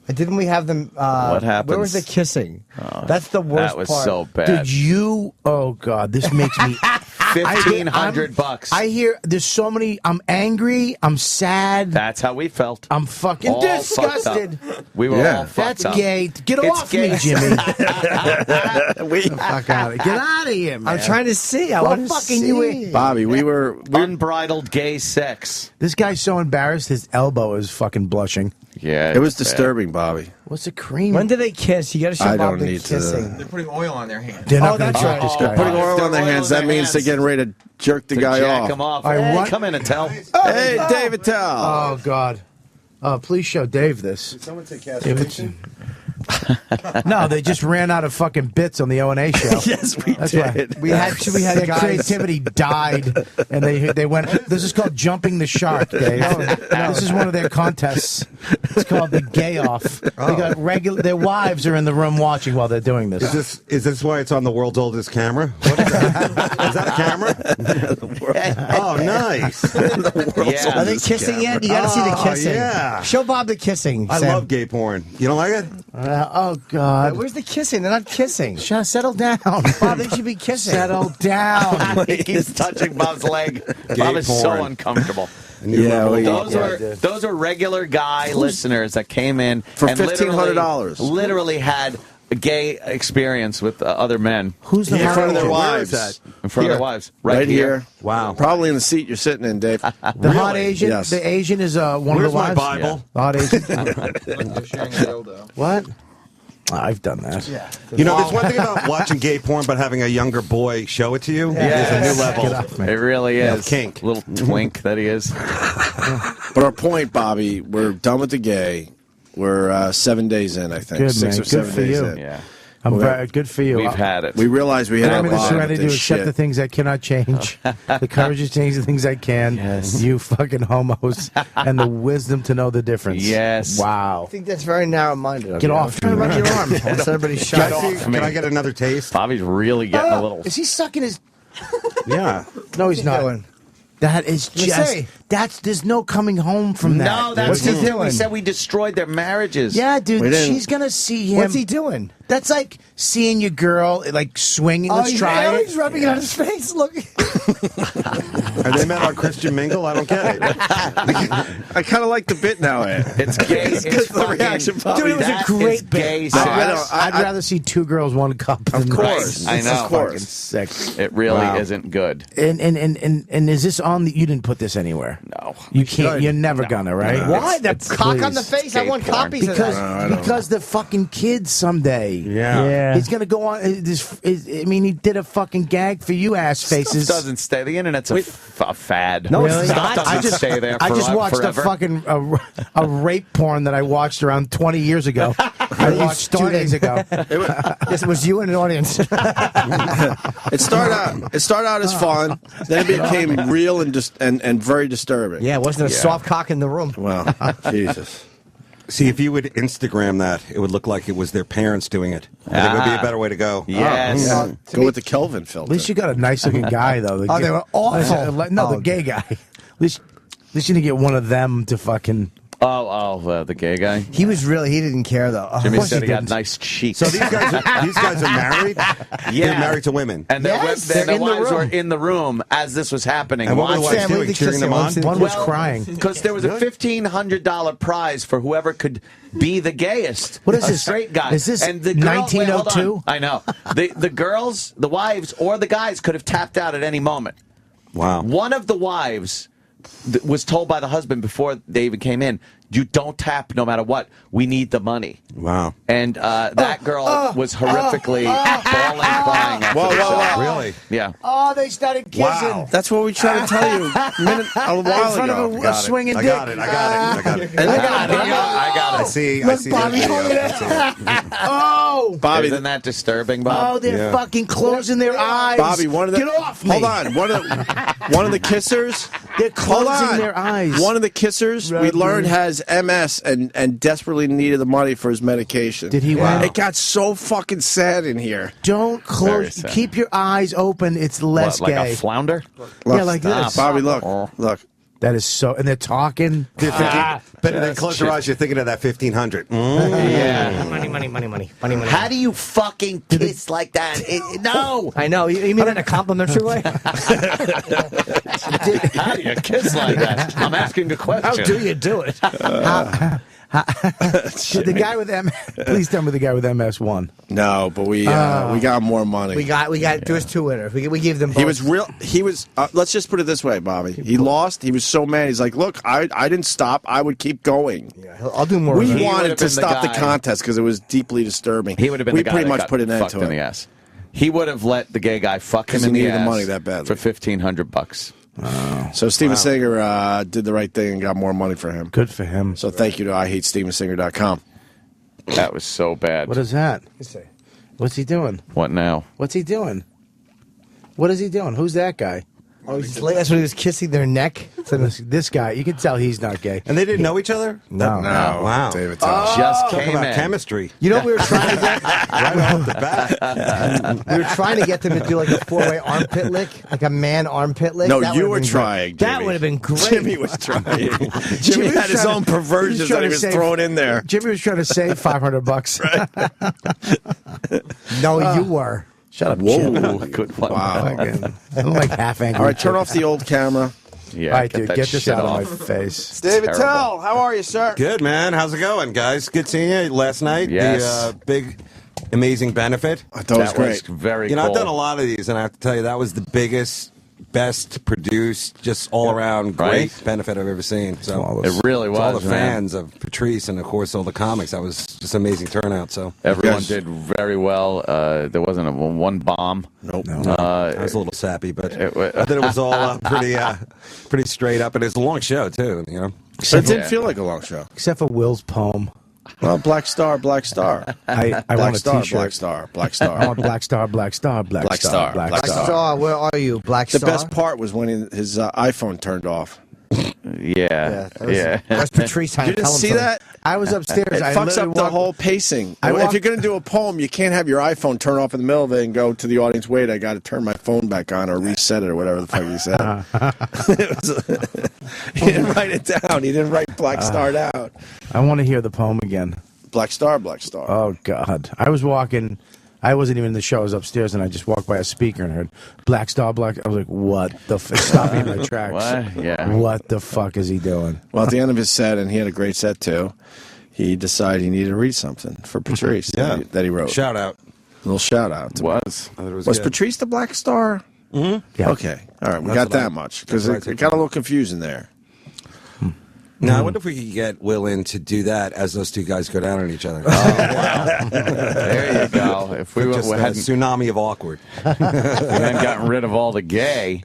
Didn't we have them? What happens? Where was the kissing? That's the worst That was part. so bad. Did you? Oh God, this makes me. $1,500. I hear there's so many. I'm angry. I'm sad. That's how we felt. I'm fucking All disgusted. fucked up. We were all fucked That's up. gay. Get It's off gay. me, Jimmy. Fuck out of Get out of here, man. I'm trying to see. I What want to fucking see. you? Bobby, we were Unbridled gay sex. This guy's so embarrassed. His elbow is fucking blushing. Yeah, It was disturbing, Bobby. What's the cream? When did they kiss? You got to show I Bob don't the need to- kissing. They're putting oil on their hands. They're not Oh, going to that's jerk right. this guy. Putting off. oil on their hands, that means they're getting ready to jerk the guy Jack off. him off. All right, Hey, what- come in and tell. Hey, Dave Attell. Oh God. Please show Dave this. Did someone take castration? No, they just ran out of fucking bits on the O&A show. Yes, we That's did. Why. We had Their guys. creativity died, and they went. This is called jumping the shark, Dave. This is one of their contests. It's called the Gay Off. They got regular. Their wives are in the room watching while they're doing this. Is this why it's on the world's oldest camera? What is that? Is that a camera? Oh, nice. Yeah. Are they kissing yet? You got to see the kissing. yeah. Show Bob the kissing. I Sam. love gay porn. You don't like it? Oh God. Where's the kissing? They're not kissing. Settle down. Bob, they should be kissing. Settle down. He keeps touching Bob's leg. Bob is so porn. uncomfortable. Yeah, Those are regular guy listeners that came in For and $1,500. Literally had a gay experience with other men. Who's the in front of their Where is wives. that? In front of their wives. Right here. Wow. Probably in the seat you're sitting in, Dave. The hot Asian. Yes. The Asian is one Where's of the my wives. Bible? The hot Asian. They're sharing a dildo. What? I've done that. You know, there's one thing about watching gay porn, but having a younger boy show it to you. Yes. There's a new level. Get off me. It really is. Kink. Little twink that he is. But our point, Bobby, we're done with the gay. We're 7 days in, I think. Good, 6 man. or 7 Good for days you. in. Yeah. I'm very good for you. We've had it. We realized we had Give me the a lot serenity of to this accept shit. the things I cannot change, the courage to change the things I can. Yes. You fucking homos, and the wisdom to know the difference. Yes. Wow. I think that's very narrow-minded. Get off Turn me, around man. your arm. Let everybody shut off. Can I get another taste? Bobby's really getting a little. Is he sucking his? Yeah. No, he's not. doing? That is Let me just. see. There's no coming home from that. No, that's What's the he thing. doing? We said we destroyed their marriages. Yeah, dude, We didn't- she's gonna see him. What's he doing? That's like seeing your girl like swinging. Let's try it. He's rubbing it on his face. Look. Are they met on Christian Mingle? I don't get it. I kind of like the bit now, Ed. It's gay. It's Because the fucking, reaction, Bobby. Dude, it was a that great is bit. gay No, sex. I'd rather see two girls, one cup. Of course. I know. Of course. Fucking sick. It really Wow. isn't good. And is this on the? You didn't put this anywhere. No. You can't. should. You're never gonna, right? Why? The It's cock on the please. face. I want Gay porn. copies of that. Because the fucking kid someday. Yeah. He's gonna go on. I mean, he did a fucking gag for you ass faces. Stuff doesn't stay. The internet's a fad. No, Stuff it's not. doesn't stay there I just forever- watched forever. a fuking a rape porn that I watched around 20 years ago. I watched 2 days ago. This was you in an audience. It started out as fun, then it became real and very disturbing. Yeah, wasn't a soft cock in the room. Well, Jesus. See, if you would Instagram that, it would look like it was their parents doing it. I think it would be a better way to go. Yes. Go with the Kelvin At filter. least you got a nice looking guy though. Oh, they were awful. No, the Oh. gay guy. At least you didn't get one of them to fucking. The gay guy. He was really. He didn't care though. Of Jimmy course said he got didn't. nice cheeks. So these guys are married? Yeah. They're married to women. And their, Yes, their they're in the wives were room. in the room as this was happening. And what were the wives Sam, doing? leave the Cheering them kissing. on? One was crying. Because there was a $1,500 prize for whoever could be the gayest. What is a this? straight guy. Is this and the girl, wait, hold 1902? on. I know. The girls, the wives, or the guys could have tapped out at any moment. Wow. One of the wives was told by the husband before they even came in, you don't tap no matter what. We need the money. Wow. And that girl was horrifically bawling, crying after Whoa, the whoa, show. whoa. Really? Yeah. Oh, they started kissing. Wow. That's what we tried to tell you a while In front ago. of a Got it. swinging I dick. got it. I got it. And I got it. I see. I Look, see Bobby, that look video. at I see it. that. Oh, Bobby, Isn't that disturbing, Bob? oh, they're Yeah. fucking closing their eyes. Bobby, one of the Get off me. Hold on, one of the kissers. They're Hold closing on. their eyes. One of the kissers we learned has MS and desperately needed the money for his medication. Did he? Wow. It got so fucking sad in here. Don't Very close. sad. Keep your eyes open. It's less What, like gay. a flounder? Yeah, like this. Bobby, look. That is so. And they're talking. But then close your eyes. You're thinking of that 1,500. Yeah. Money. How do you fucking kiss like that? No. I know. You mean in a complimentary way? How do you kiss like that? I'm asking a question. How do you do it? The guy with MS. Please tell me the guy with MS won. No, but we got more money. We got. There was two winners. We gave them both. He was real. He was. Let's just put it this way, Bobby. He lost. He was so mad. He's like, "Look, I didn't stop. I would keep going." Yeah, I'll do more. We of that. wanted would've to been the stop the guy- contest because it was deeply disturbing. He would have been We the guy pretty that much got put an end fucked to in the it. ass. He would have let the gay guy fuck him 'Cause in he the needed the ass money that badly. for $1,500. So Steven Singer did the right thing and got more money for him. Good for him. So thank you to IHateStevenSinger.com. That was so bad. What is that? What's he doing? What now? What's he doing? What is he doing? Who's that guy? Oh, that's when he was kissing their neck. This guy, you can tell he's not gay. And they didn't know each other? No. Wow. David Just Talk came about in. chemistry. You know what we were trying to get? Right off the bat. We were trying to get them to do like a four-way armpit lick, like a man armpit lick. No, That you would've were been trying, great. That Jimmy. would have been great. Jimmy was trying. Jimmy had his own perversions that he was throwing in there. Jimmy was trying to save $500. No, you were. Shut up, Whoa. Jim. Good one. Wow. Fucking- I don't like half angry. All right, turn off the old camera. Yeah, All right, dude, that get this shit out off. of my face. David terrible. Attell, how are you, sir? Good, man. How's it going, guys? Good seeing you last night. Yes. The big, amazing benefit. I thought it was That great. was very You know, cool. I've done a lot of these, and I have to tell you, that was the biggest, best produced, just all around great Right? benefit I've ever seen. So It really to all was, the man. fans of Patrice and of course all the comics. That was just amazing turnout. So Everyone Yes. did very well. There wasn't one bomb. Nope. I was a little sappy, but it I thought it was all pretty straight up, and it's a long show too. You know, But it didn't feel like a long show. Except for Will's poem. Well, Black Star, Black Star. I Black want a Star, T-shirt. Black Star, Black Star. I want Black Star, Black Star, Black Star, Black Black Star. Star, where are you? Black The Star? best part was when his iPhone turned off. Yeah. That's Patrice trying You to didn't tell him see something. that? I was upstairs. It I fucks literally up the walked- whole pacing. I If walked- you're going to do a poem, you can't have your iPhone turn off in the middle of it and go to the audience, wait, I got to turn my phone back on or reset it or whatever the fuck you said. He didn't write it down. He didn't write Black Star down. I want to hear the poem again. Black Star, Black Star. Oh, God. I was walking. I wasn't even in the show. I was upstairs, and I just walked by a speaker and heard Black Star, Black. I was like, what the f-? Stop me in my tracks. What? Yeah. What the fuck is he doing? Well, at the end of his set, and he had a great set too, he decided he needed to read something for Patrice that he wrote. Shout out. A little shout out. To Was. I thought it was Was good. Patrice the Black Star? Mm-hmm. Yeah. Okay. All right. We That's got what that I- much because that's what I it took got a from little confusing there. Now, I wonder if we could get Will in to do that as those two guys go down on each other. There you go. If we Just a hadn't tsunami of awkward. hadn't gotten rid of all the gay,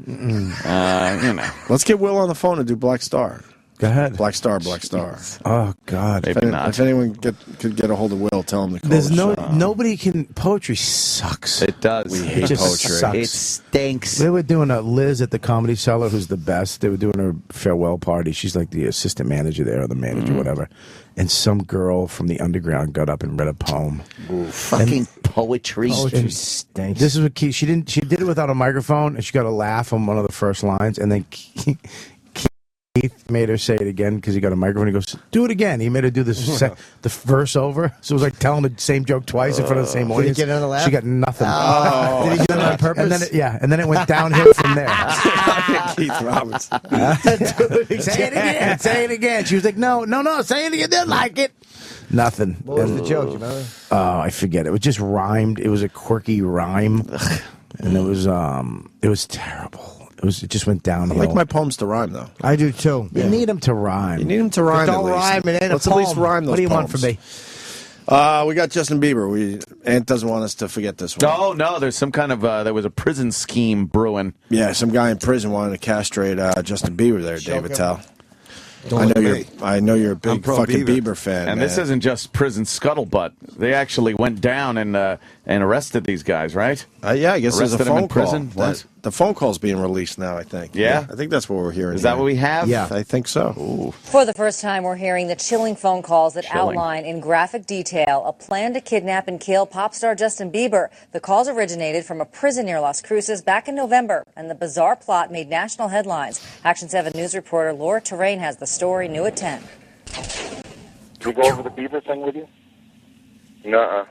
Let's get Will on the phone and do Black Star. Go ahead. Black Star, Black Star. Oh, God. Maybe not. If anyone could get a hold of Will, tell him to call There's the no show. nobody can. Poetry sucks. It does. We hate It just poetry. sucks. It stinks. They were doing a Liz at the Comedy Cellar, who's the best. They were doing her farewell party. She's like the assistant manager there, or the manager, whatever. And some girl from the underground got up and read a poem. Fucking poetry. Poetry stinks. This is what she didn't. She did it without a microphone, and she got a laugh on one of the first lines, and then Keith made her say it again because he got a microphone. He goes, "Do it again." He made her do this the verse over, so it was like telling the same joke twice in front of the same audience. Did he get another laugh? She got nothing. Oh. Did he do that on purpose? And then it went downhill from there. Keith Roberts. Say it again. Say it again. She was like, "No, say it again. Didn't like it." Nothing. What was the joke, you remember? Oh, I forget. It was just rhymed. It was a quirky rhyme, and it was terrible. It just went I downhill. like my poems to rhyme, though. I do too. You need them to rhyme. You need them to rhyme. Don't at least. rhyme, it ain't a Let's at least poem. rhyme those What do you want poems. from me? We got Justin Bieber. Ant doesn't want us to forget this one. Oh no, there's some kind of there was a prison scheme brewing. Yeah, some guy in prison wanted to castrate Justin Bieber there, Dave Attell. Don't look at I know you're a I'm big pro fucking Bieber. Bieber fan. And man. this isn't just prison scuttlebutt. They actually went down and arrested these guys, right? Yeah, I guess there's a Arrested them phone in prison? call. What? The phone call's being released now, I think. Yeah? I think that's what we're hearing. Is that here. what we have? Yeah, I think so. Ooh. For the first time, we're hearing the chilling phone calls that Chilling. outline in graphic detail a plan to kidnap and kill pop star Justin Bieber. The calls originated from a prison near Las Cruces back in November, and the bizarre plot made national headlines. Action 7 News reporter Laura Terrain has the story, new at 10. Did we go over the Bieber thing with you? Nuh-uh.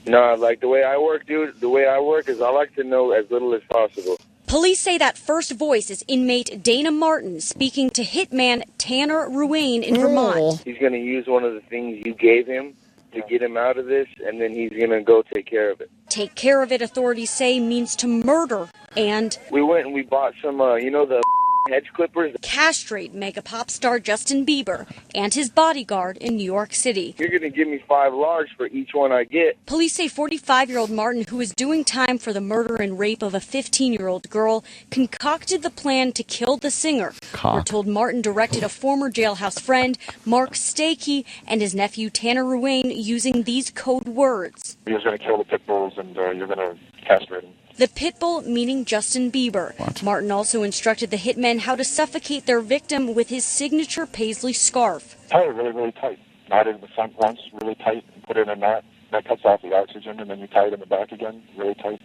No, like the way I work, dude, the way I work is I like to know as little as possible. Police say that first voice is inmate Dana Martin speaking to hitman Tanner Ruane in Vermont. He's going to use one of the things you gave him to get him out of this, and then he's going to go take care of it. Take care of it, authorities say, means to murder and We went and we bought some, the hedge clippers. castrate mega pop star Justin Bieber and his bodyguard in New York City. You're going to give me 5 large for each one I get. Police say 45-year-old Martin, who is doing time for the murder and rape of a 15-year-old girl, concocted the plan to kill the singer. We're told Martin directed a former jailhouse friend, Mark Stakey, and his nephew Tanner Ruane using these code words. You're going to kill the pit bulls and you're going to castrate them. The pit bull meaning Justin Bieber. Martin also instructed the hitmen how to suffocate their victim with his signature paisley scarf. Tie it really, really tight. Knot it in the front once, really tight, and put it in a knot. That cuts off the oxygen, and then you tie it in the back again, really tight,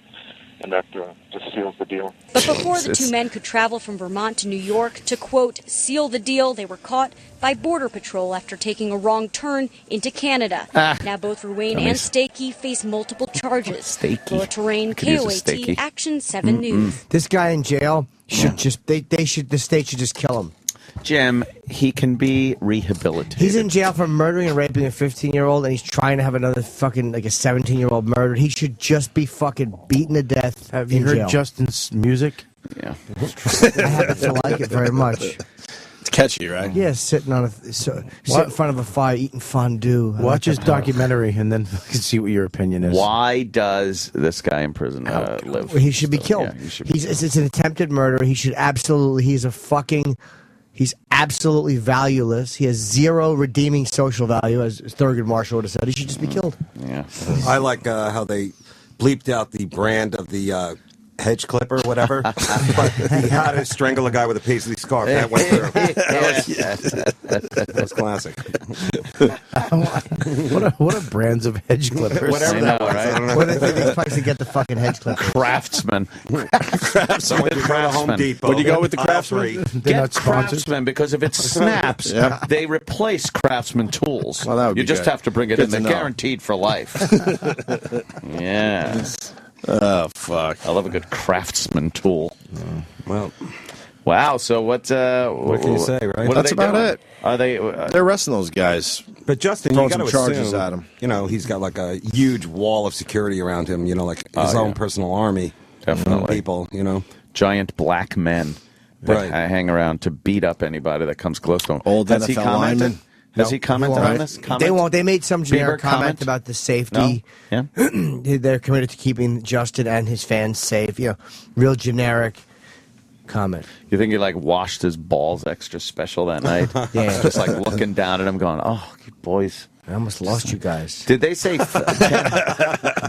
and that just seals the deal. But before the two men could travel from Vermont to New York to, quote, seal the deal, they were caught by Border Patrol after taking a wrong turn into Canada. Now both Ruane and Stakey face multiple charges. Laura Terrain, KOAT, Action 7 News. This guy in jail should the state should just kill him. Jim, he can be rehabilitated. He's in jail for murdering and raping a 15-year-old, and he's trying to have another fucking, like a 17-year-old murdered. He should just be fucking beaten to death. Have you heard jail. Justin's music? Yeah. I happen to like it very much. It's catchy, right? Yeah, sitting on sit in front of a fire eating fondue. I Watch like his that part. documentary and then you can see what your opinion is. Why does this guy in prison live? He should be killed. Yeah, he should be It's an attempted murder. He should absolutely. He's absolutely valueless. He has zero redeeming social value, as Thurgood Marshall would have said. He should just be killed. Yeah. I like how they bleeped out the brand of the hedge clipper, whatever. But he had to strangle a guy with a paisley scarf. That went through. That was classic. What are brands of hedge clippers? Whatever that was. I don't know. What do they think place to get the fucking hedge clipper? Craftsman. Someone could go to Home Depot. Would you go with the Craftsman? They're not Get sponsored. Craftsman, because if it snaps, Yeah. they replace Craftsman tools. Well, that would you be just good. have to bring it Good in. to They're know. guaranteed for life. Yeah. Oh, fuck. I love a good Craftsman tool. Well, wow. So what can you say, right? What That's are they about doing? it. Are they? They're arresting those guys. but Justin, Throwing you got to some charges assume, at him. you know, he's got like a huge wall of security around him. You know, like his own personal army. Definitely. Of people. You know, Giant black men that Right. hang around to beat up anybody that comes close to him. Old Has he NFL commented? lineman? Has he commented Right. on this? They won't. They made some generic Bieber comment comment? about the safety. No? Yeah. They're committed to keeping Justin and his fans safe. You know, real generic comment. You think he like washed his balls extra special that night? Yeah. Just like looking down at him, going, "Oh, you boys." I almost lost you guys. Did they say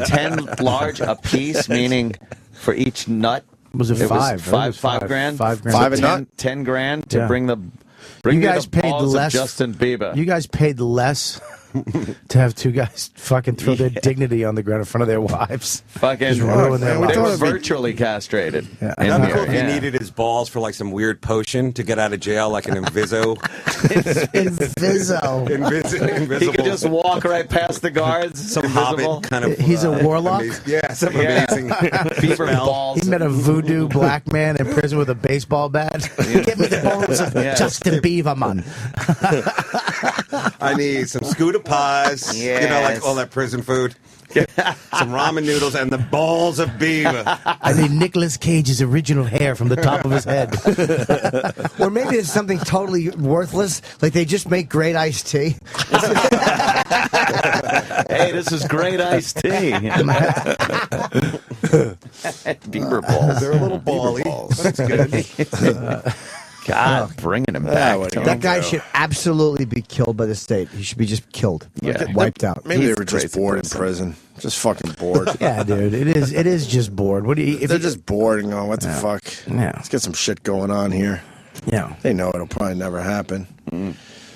10 large a piece, meaning for each nut? Was it five? Was It was $5 grand? 5 grand. Five a nut? 10 grand to Yeah. bring You me guys the paid balls less. of Justin Bieber. You guys paid less to have two guys fucking throw their dignity on the ground in front of their wives. Fucking Just ruin their they lives. were virtually castrated. Yeah. in that'd be here, cool if yeah. he needed his balls for like some weird potion to get out of jail, like an Inviso. Inviso. Invisible. He could just walk right past the guards. some invisible. hobbit kind of. He's a warlock? Yeah, some Yeah. amazing. Bieber spell. balls. He met a voodoo black man in prison with a baseball bat. Give me the bones of Yes. Justin Bieber, man. I need some scooter pies. You know, like Yes. all that prison food. Some ramen noodles and the balls of beaver. I need Nicolas Cage's original hair from the top of his head. Or maybe it's something totally worthless, like they just make great iced tea. Hey, this is great iced tea. Bieber balls. They're a little bally. That's good. God, bringing him back. That guy should absolutely be killed by the state. He should be just killed. Yeah. Wiped out. Maybe He's they were just crazy bored in person. prison. Just fucking bored. Yeah, dude. It is just bored. What do you? If They're you, just bored and going, what the fuck? Yeah. Let's get some shit going on here. Yeah. They know it'll probably never happen.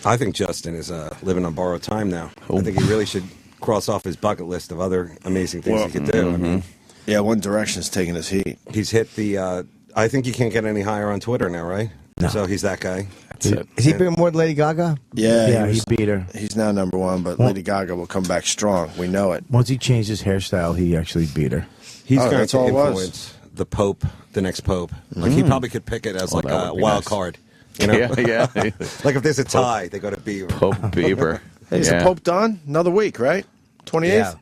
I think Justin is living on borrowed time now. I think he really should cross off his bucket list of other amazing things he could do. I mean, Yeah, One Direction's taking his heat. he's hit the. I think you can't get any higher on Twitter now, right? No. So he's that guy. Is he bigger more than Lady Gaga? Yeah, Yeah, he he beat her. He's now number one, but Lady Gaga will come back strong. We know it. Once he changed his hairstyle, he actually beat her. He's Oh, going that's to all it was. influence the Pope, the next Pope. Like he probably could pick it as like that a would be wild nice. card. You know? Yeah. Like if there's a tie, they go to Bieber. Pope Bieber. Is the Pope done? Another week, right? 28th? Yeah.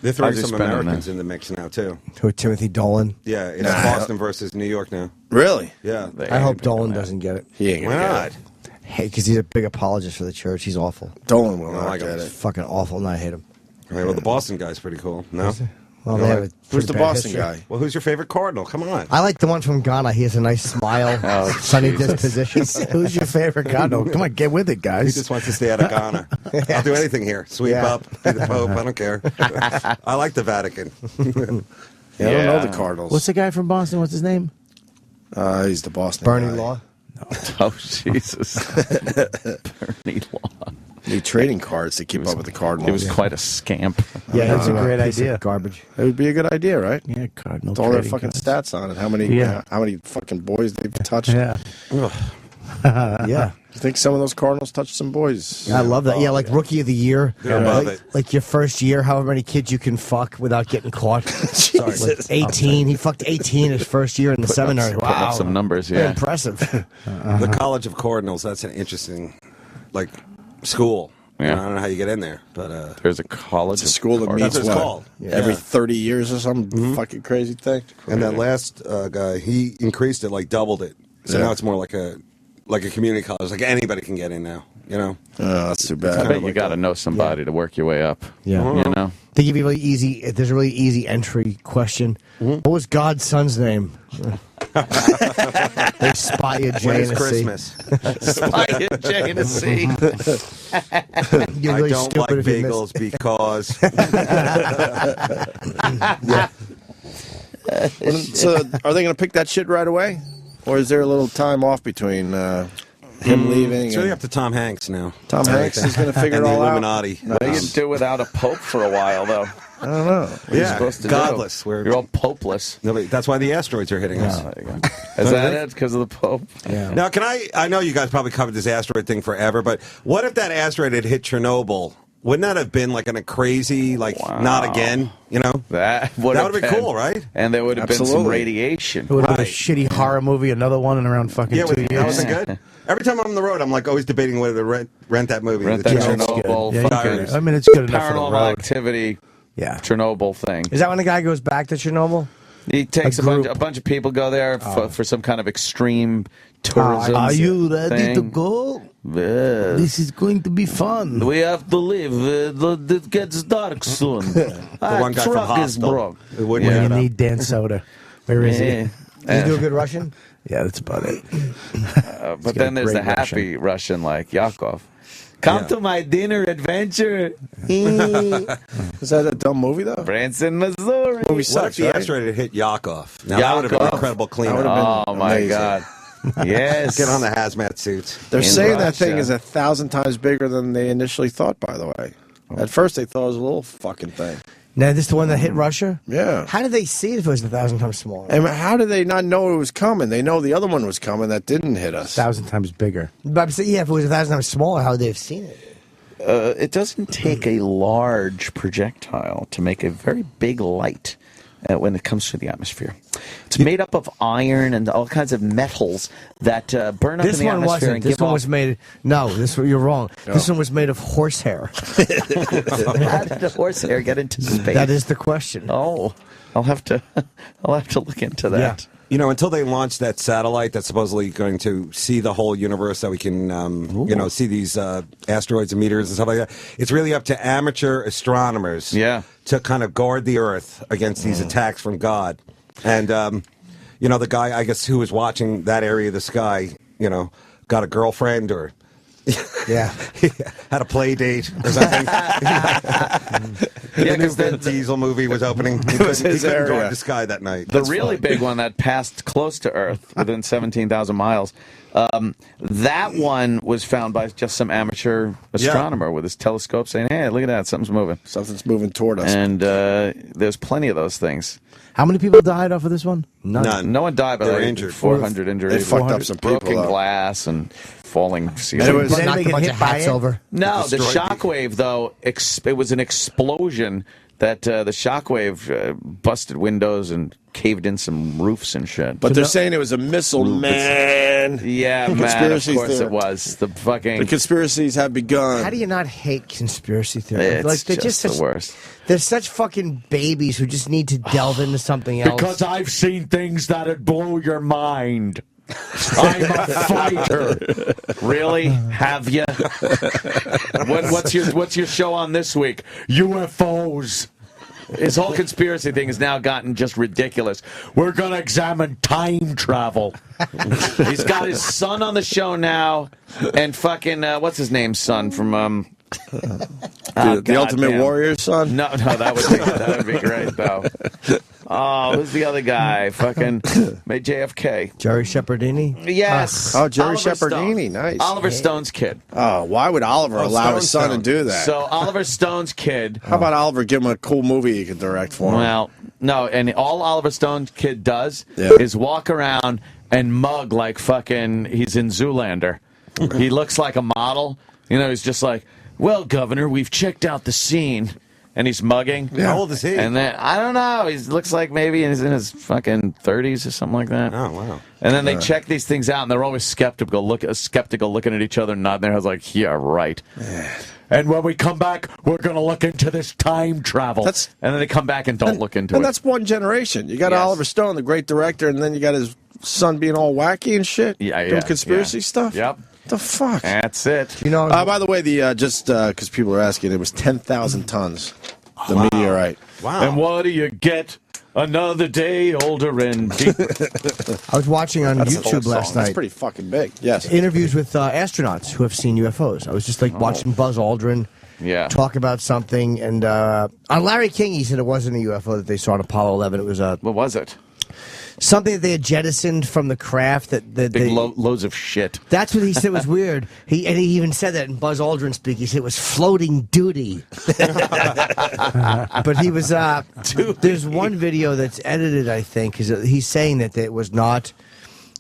They're throwing How's he some spending Americans that? in the mix now too. Who, Timothy Dolan? Yeah, it's Nah. Boston versus New York now. Really? Yeah. I hope Dolan doesn't get it. He ain't Why gonna not? get it. Hey, because he's a big apologist for the church. He's awful. Dolan will No, not I got get it. it. Fucking awful, and I hate him. All right, well, the Boston guy's pretty cool. No? Well, You they know have what? a Who's pretty the bad Boston history. guy? Well, who's your favorite Cardinal? Come on. I like the one from Ghana. He has a nice smile, sunny disposition. Who's your favorite god? No, come on, get with it, He guys. just wants to stay out of Ghana. I'll do anything here. Sweep Yeah. up, be the Pope. I don't care. I like the Vatican. Yeah, I don't know the Cardinals. What's the guy from Boston? What's his name? He's the Boston Bernie guy. Law. Oh, Jesus. Bernie Law. Need trading cards to keep up with the Cardinals. He was quite a scamp. Yeah, that's a great Piece of idea. Garbage. It would be a good idea, right? Yeah, Cardinal. With all their trading fucking cards. stats on it. How many? Yeah. How many fucking boys they've touched? Yeah. Yeah. You think some of those Cardinals touched some boys? I love that. Yeah, like Rookie of the Year. They're above like, it. like your first year, however many kids you can fuck without getting caught. Sorry, like 18. He fucked 18 his first year in the seminary. Putting up Wow. some numbers, Very yeah. impressive. The College of Cardinals, that's an interesting, like, school. Yeah. I don't know how you get in there, but There's a college. It's a school that That's meets what it's what? called. Every Yeah. 30 years or some fucking crazy thing. and that last guy, he increased it, like doubled it. So Yeah. now it's more like a community college. Like anybody can get in now, you know? Oh, that's too I bad. bet you got to know somebody to work your way up. Yeah. You know? They give you really easy. There's a really easy entry question. What was God's son's name? They spot you, Jay, When in is a C. Christmas? Spy you, Jay, in a C. You're I really don't like stupid if you bagels because. So, are they going to pick that shit right away, or is there a little time off between him leaving? It's really up to Tom Hanks now. Tom Hanks is going to figure it and the all Illuminati. out. They can do without a pope for a while, though. I don't know. What are you supposed to godless. do? You're all popeless. Nobody, that's why the asteroids are hitting us. Oh, there you go. Is that it? Because of the Pope? Yeah. Now, I know you guys probably covered this asteroid thing forever, but what if that asteroid had hit Chernobyl? Wouldn't that have been like a crazy, not again, you know? That would have been cool, right? And there would have been some radiation. It would have been a shitty horror movie, another one in around fucking 2 years. That wasn't good. Every time I'm on the road, I'm like always debating whether to rent that movie. Rent that Chernobyl. Yeah, I mean, it's good enough for the Paranormal road. Activity. Yeah. Chernobyl thing. Is that when the guy goes back to Chernobyl? He takes a bunch of people go there for some kind of extreme tourism. Are you ready to thing. go? Yes. This is going to be fun. We have to leave. It gets dark soon. one guy from truck is Hostel. broke. When you need Dan Soda. Where is he? Does he do a good Russian? Yeah, that's about it. But then there's the happy Russian like Yakov. Come to my dinner adventure. Is that a dumb movie, though? Branson, Missouri. Movie What sucks, if the right? asteroid had hit Yakov? Now that would have been an incredible cleanup. Oh, my God. Yes. Get on the hazmat suits. They're saying that Russia. thing is 1,000 times bigger than they initially thought, by the way. At first, they thought it was a little fucking thing. Now, this is the one that hit Russia? Yeah. How did they see it if it was 1,000 times smaller? And how did they not know it was coming? They know the other one was coming that didn't hit us. 1,000 times bigger. But I'm saying, yeah, if it was 1,000 times smaller, how would they have seen it? It doesn't take a large projectile to make a very big light when it comes to the atmosphere. It's made up of iron and all kinds of metals that burn up in the atmosphere and This give one off. was made. No, you're wrong. No. This one was made of horsehair. How did the horsehair get into space? That is the question. Oh, I'll have to look into that. Yeah. You know, until they launch that satellite that's supposedly going to see the whole universe, so we can, see these asteroids and meteors and stuff like that. It's really up to amateur astronomers to kind of guard the Earth against these attacks from God. And, the guy, I guess, who was watching that area of the sky, got a girlfriend or... had a play date or something. The new Vin Diesel movie was opening. He couldn't guard the sky that night. The really big one that passed close to Earth, within 17,000 miles, that one was found by just some amateur astronomer with his telescope saying, hey, look at that, something's moving. Something's moving toward us. And there's plenty of those things. How many people died off of this one? None. No one died, but They were like injured. 400 injuries. They fucked up some people, broken though. glass and falling ceilings. And it was- Knocked a bunch of hats over. No, the Destroyed shockwave, though, it was an explosion that the shockwave busted windows and caved in some roofs and shit. But they're saying it was a missile, man. Yeah, man, of Conspiracies course there. it was. The fucking... The conspiracies have begun. How do you not hate conspiracy theories? It's they're just the such, worst. They're such fucking babies who just need to delve into something else. Because I've seen things that'd blow your mind. I'm a fighter. Really? Have you? What's your show on this week? UFOs. His whole conspiracy thing has now gotten just ridiculous. We're going to examine time travel. He's got his son on the show now, and fucking what's his name? Son from the Ultimate Warrior son? No, that would be great though. Oh, who's the other guy? Fucking made JFK. Jerry Shepherdini? Yes. Oh, Jerry Oliver Shepherdini, Stone. nice. Oliver Stone's kid. Oh, why would Oliver allow his son to do that? So Oliver Stone's kid. How about Oliver give him a cool movie he could direct for him? Well, no, and all Oliver Stone's kid does is walk around and mug like fucking he's in Zoolander. He looks like a model. He's just like, well, Governor, we've checked out the scene. And he's mugging. Yeah. How old is he? And then, I don't know, he looks like maybe he's in his fucking 30s or something like that. Oh, wow. And then they check these things out, and they're always skeptical looking at each other and nodding their heads like, yeah, right. And when we come back, we're going to look into this time travel. And then they come back and don't look into it. And that's one generation. You got Yes. Oliver Stone, the great director, and then you got his son being all wacky and shit. Doing conspiracy stuff. Yep. The fuck? That's it. By the way, just because people are asking, it was 10,000 tons. The meteorite. Wow. And what do you get Another day older and deeper. I was watching on That's an YouTube old last song. night. That's pretty fucking big. Yes. Interviews with astronauts who have seen UFOs. I was just like watching Buzz Aldrin talk about something, and on Larry King, he said it wasn't a UFO that they saw on Apollo 11. It was a what was it? Something that they had jettisoned from the craft loads of shit. That's what he said was weird. He even said that in Buzz Aldrin speak. He said it was floating duty. But he was. There's one video that's edited, I think, because he's saying that it was not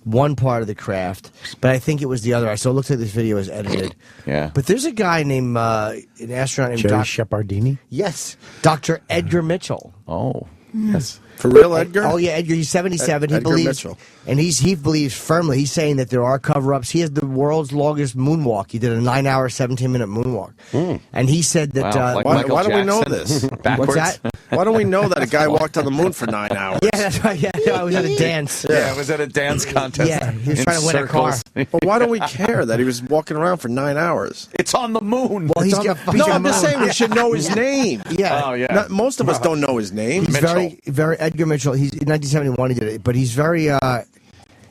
one part of the craft, but I think it was the other. So it looks like this video is edited. Yeah. But there's a guy named an astronaut named Jerry Shepardini. Yes, Dr. Edgar Mitchell. Oh, yes. For real, Edgar? Oh yeah, Edgar. He's 77. He Edgar believes, Mitchell. and he believes firmly. He's saying that there are cover-ups. He has the world's longest moonwalk. He did a 9-hour, 17-minute moonwalk, and he said that. Wow, why don't we know this? What's that? Why don't we know that a guy walked on the moon for 9 hours? Yeah, that's right. Yeah, I was at a dance. Yeah, I was at a dance contest. Yeah, he was trying to win a car. But why don't we care that he was walking around for 9 hours? It's on the moon. Well, No, I'm just saying we should know his name. Yeah. Oh, yeah. Most of us don't know his name. He's very Edgar Mitchell. He's in 1971 he did it, but he's very.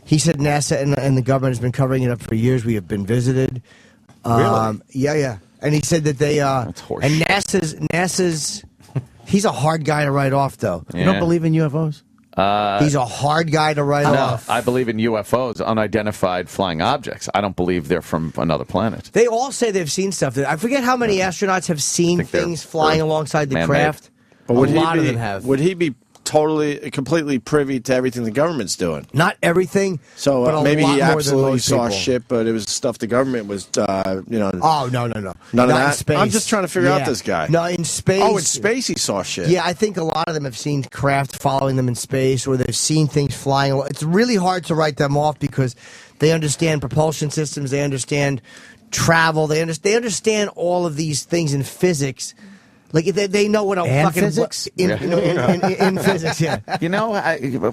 He said NASA and the government has been covering it up for years. We have been visited. Really? Yeah. And he said that they That's horseshit. and NASA's. He's a hard guy to write off, though. You don't believe in UFOs? He's a hard guy to write off. I believe in UFOs, unidentified flying objects. I don't believe they're from another planet. They all say they've seen stuff. I forget how many astronauts have seen things flying alongside the man-made. craft. But would a lot he of be, them have. Would he be completely privy to everything the government's doing? Not everything. So but a maybe lot he more than absolutely most saw people. shit, but it was stuff the government was, Oh no. None of Not that? in space. I'm just trying to figure out Yeah. this guy. No, in space. Oh, in space he saw shit. Yeah, I think a lot of them have seen craft following them in space, or they've seen things flying. It's really hard to write them off because they understand propulsion systems, they understand travel, they understand all of these things in physics. Like they know what a And fucking physics? in physics. Yeah, You know,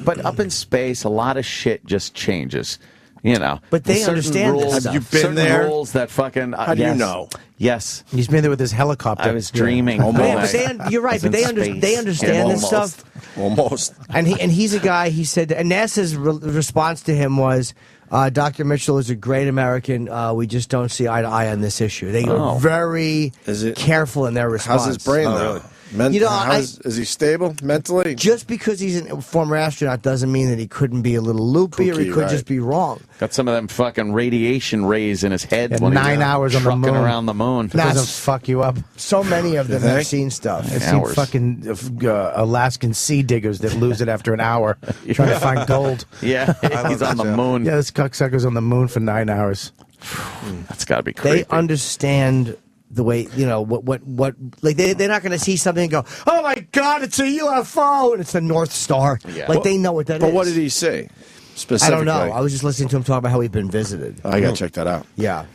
but up in space, a lot of shit just changes. You know, But they Certain understand this rules, stuff. Have you been certain there? Rules that fucking. How do you yes. know? Yes, He's been there with his helicopter. I was dreaming. But Almost. you're right, but they understand this stuff. Almost. And he's a guy. He said, and NASA's response to him was, "Dr. Mitchell is a great American. We just don't see eye to eye on this issue." They are very careful in their response. How's his brain, though? Is he stable mentally? Just because he's a former astronaut doesn't mean that he couldn't be a little loopy or he could just be wrong. Got some of them fucking radiation rays in his head. When 9 hours on the trucking moon. around the moon. Doesn't fuck you up. So many of them have seen stuff. I've seen fucking Alaskan sea diggers that lose it after an hour trying to find gold. Yeah, he's on the moon. Yeah, this cocksucker's on the moon for 9 hours. That's got to be crazy. They understand the way, what like they're not going to see something and go, "Oh my God, it's a UFO," and it's the North Star. Yeah. Like they know what that is. But what did he say specifically? I don't know. I was just listening to him talk about how he'd been visited. I got to check that out. Yeah.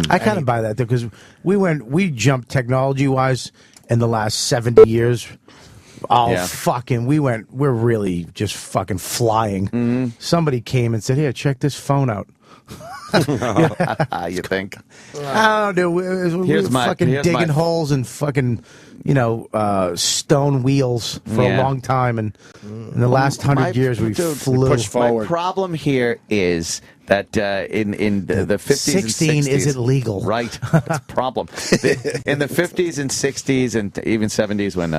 I kind of buy that though, because we jumped technology wise in the last 70 years. We're really just fucking flying. Somebody came and said, "Here, check this phone out." You think? I don't know. We were fucking digging holes and fucking, stone wheels for a long time, and in the last 100 years we flew. Push forward. My problem here is that in the 50s 16 and 60s, isn't legal. Right, that's a problem. In the 50s and 60s and even 70s, when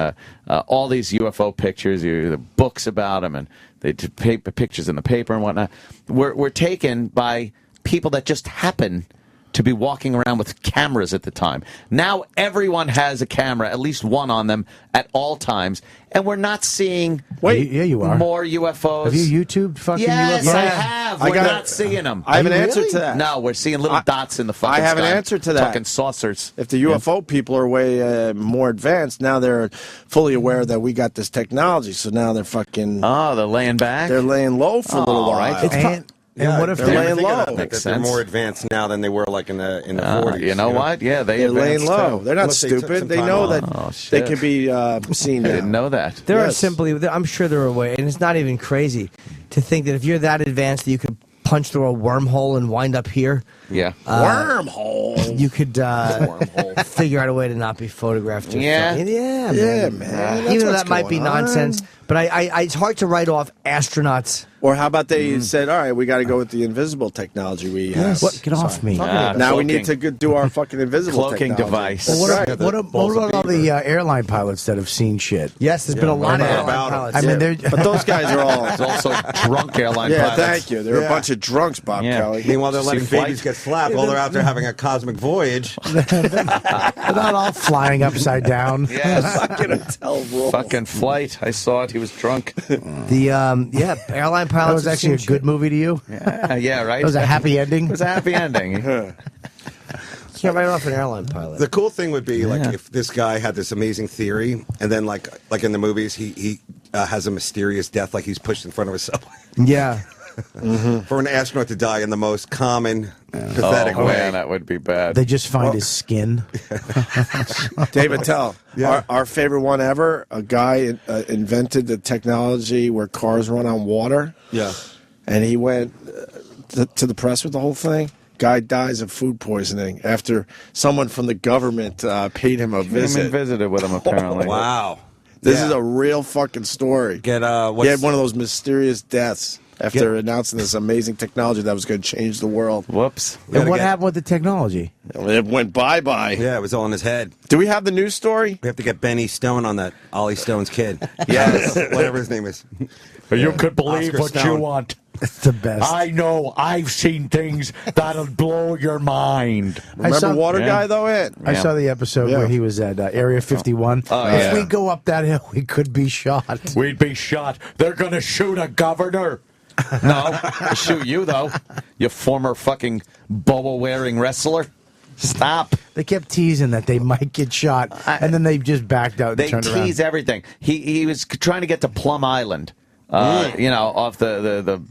all these UFO pictures, the books about them, and they pictures in the paper and whatnot, were taken by people that just happen to be walking around with cameras at the time. Now everyone has a camera, at least one on them at all times, and we're not seeing you are. more UFOs. Have you YouTubed fucking yes, UFOs? I have. We're not seeing them. I have an answer to that. No, we're seeing little dots in the fucking I have sky. an answer to that. Fucking saucers. If the UFO people are way more advanced, now they're fully aware that we got this technology, so now they're fucking... Oh, they're laying back? They're laying low for a little while. Right. And what if they're laying low? They're more advanced now than they were like in the 40s. You know what? Yeah, they're laying low. They're not Unless they took stupid. some They time know off. that they can be seen. I didn't know that. There are simply, I'm sure there are ways, and it's not even crazy to think that if you're that advanced that you could punch through a wormhole and wind up here. Yeah. Wormhole. You could figure out a way to not be photographed. Yeah. Yeah, Yeah, man. man. Even though That's that might be what's going on. nonsense, but it's hard to write off astronauts. Or how about they said, all right, we got to go with the invisible technology we have. What? Get off me. Now we need to do our fucking invisible cloaking technology. device. Well, That's what right. about all the airline pilots that have seen shit? Yes, there's been a lot of airline pilots. I mean, they're But those guys are all... There's also drunk airline Yeah, pilots. thank you. They're a bunch of drunks, Bob Kelly. Meanwhile, they're letting See babies get slapped while they're out there having a cosmic voyage. they're not all flying upside down. Yes. Fucking Attell rules. Fucking flight. I saw it. He was drunk. The airline pilots. That was actually a good movie to you. Yeah, right. That was a happy ending. It was a happy ending. Can't write off an airline pilot. The cool thing would be like if this guy had this amazing theory, and then like in the movies, he has a mysterious death, like he's pushed in front of a subway. Yeah. For an astronaut to die in the most common, pathetic way. Man, that would be bad. They just find his skin. Dave Attell, our favorite one ever, a guy invented the technology where cars run on water. Yeah. And he went to the press with the whole thing. Guy dies of food poisoning after someone from the government paid him a visit. Came and visited with him, apparently. Wow. This is a real fucking story. Get he had one of those mysterious deaths after announcing this amazing technology that was going to change the world. Whoops. And what happened with the technology? It went bye-bye. Yeah, it was all in his head. Do we have the news story? We have to get Benny Stone on that, Ollie Stone's kid. Yes. Whatever his name is. You could believe Oscar what Stone. you want. It's the best. I know. I've seen things that'll blow your mind. Remember Water Guy, though, I saw the episode where he was at Area 51. If we go up that hill, we could be shot. We'd be shot. They're going to shoot a governor. No, shoot you, though. You former fucking boa-wearing wrestler. Stop. They kept teasing that they might get shot, and then they just backed out and They turned around. tease everything. He was trying to get to Plum Island, off the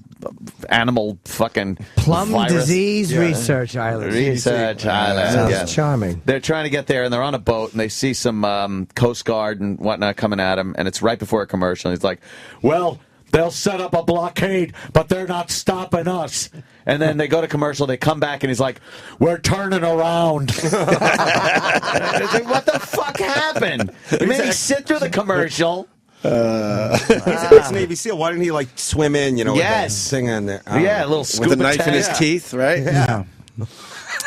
animal fucking Plum virus. Disease Research Island. Research Island. Sounds Yeah. charming. They're trying to get there, and they're on a boat, and they see some Coast Guard and whatnot coming at them, and it's right before a commercial. And he's like, Well, they'll set up a blockade, but they're not stopping us. and then they go to commercial, they come back, and he's like, We're turning around. it's like, what the fuck happened? You made me sit through the commercial. He's an Navy SEAL. Why didn't he like swim in? With Yes. the thing in there. Yeah, a little scuba with a knife in tank. his teeth, right? Yeah.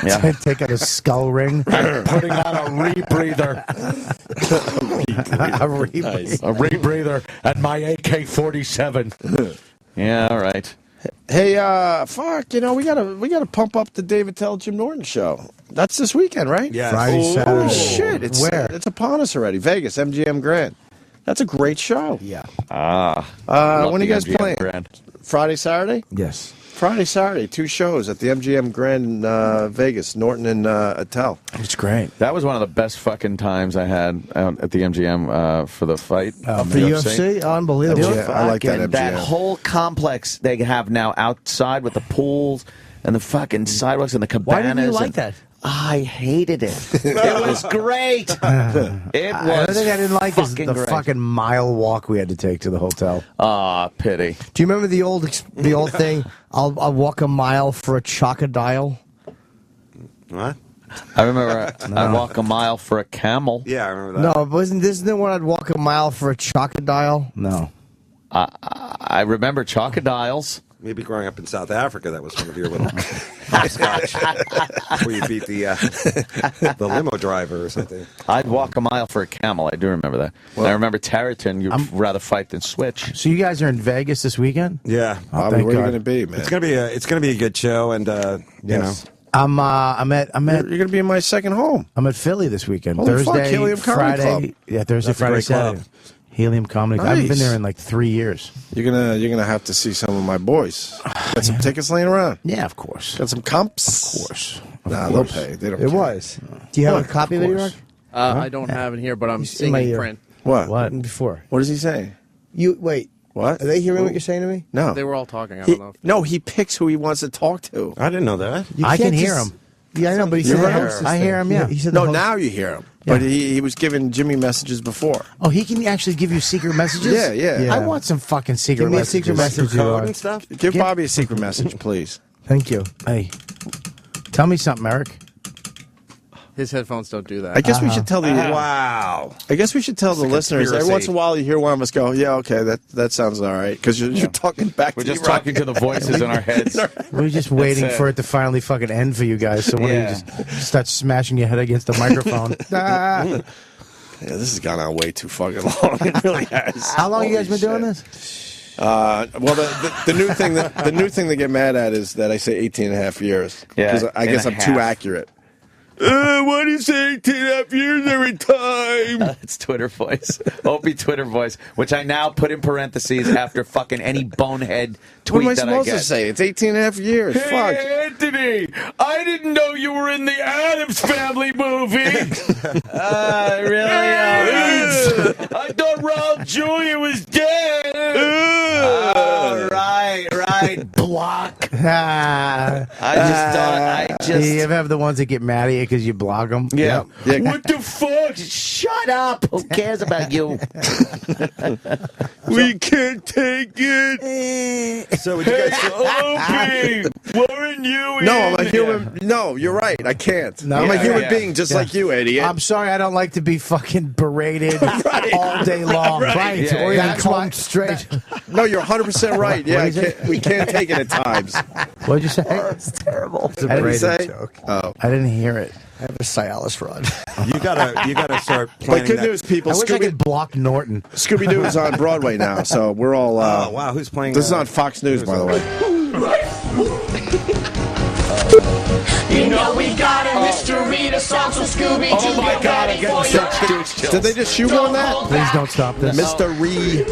Yeah. Take out a skull ring. Putting on a rebreather. A rebreather and my AK-47. Yeah, all right. Hey, fuck, we gotta pump up the Dave Attell Jim Norton Show. That's this weekend, right? Yeah. Friday, Saturday. Holy shit! It's Where? It's upon us already. Vegas, MGM Grand. That's a great show. Yeah. When are you guys MGM playing? Grand. Friday, Saturday? Yes. Friday, Saturday, 2 shows at the MGM Grand in Vegas, Norton and Attell. It's great. That was one of the best fucking times I had out at the MGM for the fight. For UFC? Unbelievable. Yeah, I like that Fucking- MGM. that whole complex they have now outside with the pools and the fucking sidewalks and the Why cabanas. didn't you like and- that? I hated it. It was great. It was. The only thing I didn't like is the great. fucking mile walk we had to take to the hotel. Ah, pity. Do you remember the old thing? I'll walk a mile for a chocodile. What? I remember I walk a mile for a camel. Yeah, I remember that. No, wasn't this the one? I'd walk a mile for a chocodile. No. I remember chocodiles. Maybe growing up in South Africa, that was one of your little hopscotch where you beat the limo driver or something. I'd walk a mile for a camel. I do remember that. And I remember Tarleton. You'd rather fight than switch. So you guys are in Vegas this weekend? Yeah, Oh, Bobby, thank where are you God. going to be, man? it's gonna be a good show, and Yes. I'm at You're going to be in my second home. I'm at Philly this weekend. Holy fuck, Thursday, Helium Comedy Friday. Club. Yeah, Thursday, That's a Friday, great club. Saturday. Helium Comedy. I haven't been Nice. there in like 3 years. You're gonna have to see some of my boys. Got some tickets laying around. Yeah, of course. Got some comps. Of course. Nah, they'll pay. They don't. It care. was. Do you have a copy of it, Rock? I don't have it here, but I'm in seeing my it in ear. print. What? Before. What is he saying? You wait. What? Are they hearing what you're saying to me? No. They were all talking. I don't know. No, he picks who he wants to talk to. I didn't know that. You I can can't hear just- him. Yeah, I know, but he You said the heard hostess I hear thing. him, yeah. He said No, the host- now you hear him. But he was giving Jimmy messages before. Oh, he can actually give you secret messages? Yeah, yeah. I want some fucking secret Give me a messages. secret message, Code Rock. and stuff. Give Bobby a secret message, please. Thank you. Hey, Tell me something, Eric. His headphones don't do that. I guess we should tell the Wow. I guess we should tell the listeners. Every once in a while, you hear one of us go, "Yeah, okay, that sounds all right," because you're talking back. We're to just you, talking to the voices in our heads. We're just waiting for it to finally fucking end for you guys. So when you just start smashing your head against the microphone. Yeah, this has gone on way too fucking long. It really has. How long you guys been doing this? Well, the new thing they get mad at is that I say 18 and a half years. Yeah, Because I guess I'm too accurate. Why do you say 18 and a half years every time? It's Twitter voice. Opie Twitter voice, which I now put in parentheses after fucking any bonehead tweet What am I that supposed I get. to say? It's 18 and a half years. Hey, Fuck. Anthony, I didn't know you were in the Addams Family movie. Really? I thought Raul Julia was dead. Right. Block. I just. You ever have the ones that get mad at you because you block them? Yeah. What the fuck? Shut up. Who cares about you? We can't take it. So would you guys Opie, weren't you No, I'm a human. No, you're right. I can't. No, I'm a yeah, human yeah. being just like you, idiot. I'm sorry, I don't like to be fucking berated all day long. Right. Yeah, Or even that's combed why. straight. No, you're 100% right. Yeah, What is it? we can't take it at times. What'd you say? It's terrible. It's a I didn't braided say? joke. Oh. I didn't hear it. I have a Cialis rod. You gotta start But planning good that. news, people. I wish I could block Norton. Scooby-Doo is on Broadway now, so we're all... Oh, wow, who's playing? This is on Fox News, by the way. You know we got a mystery to solve, so Scooby-Doo, Oh my get God, ready I'm for getting your such douche chills. Did they just shoot on that? Please don't stop this. Mystery.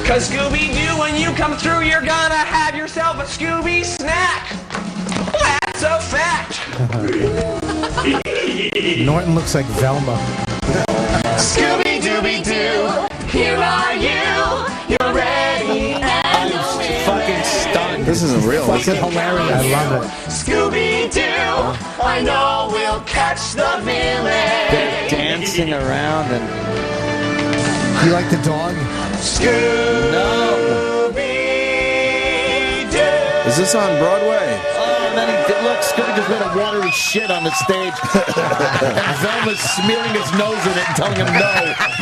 Cause Scooby-Doo, when you come through, you're gonna have yourself a Scooby snack. That's a fact. Norton looks like Velma. Scooby-Dooby-Doo, here are you. You're ready and Fucking stunned. This isn't real. Is it? Hilarious. I love it. Scooby-Doo, I know we'll catch the villain. They're dancing around and. Do you like the dog? Scooby-Doo. Is this on Broadway? Oh, and then Scooby just made a watery shit on the stage. And Velma's smearing his nose in it and telling him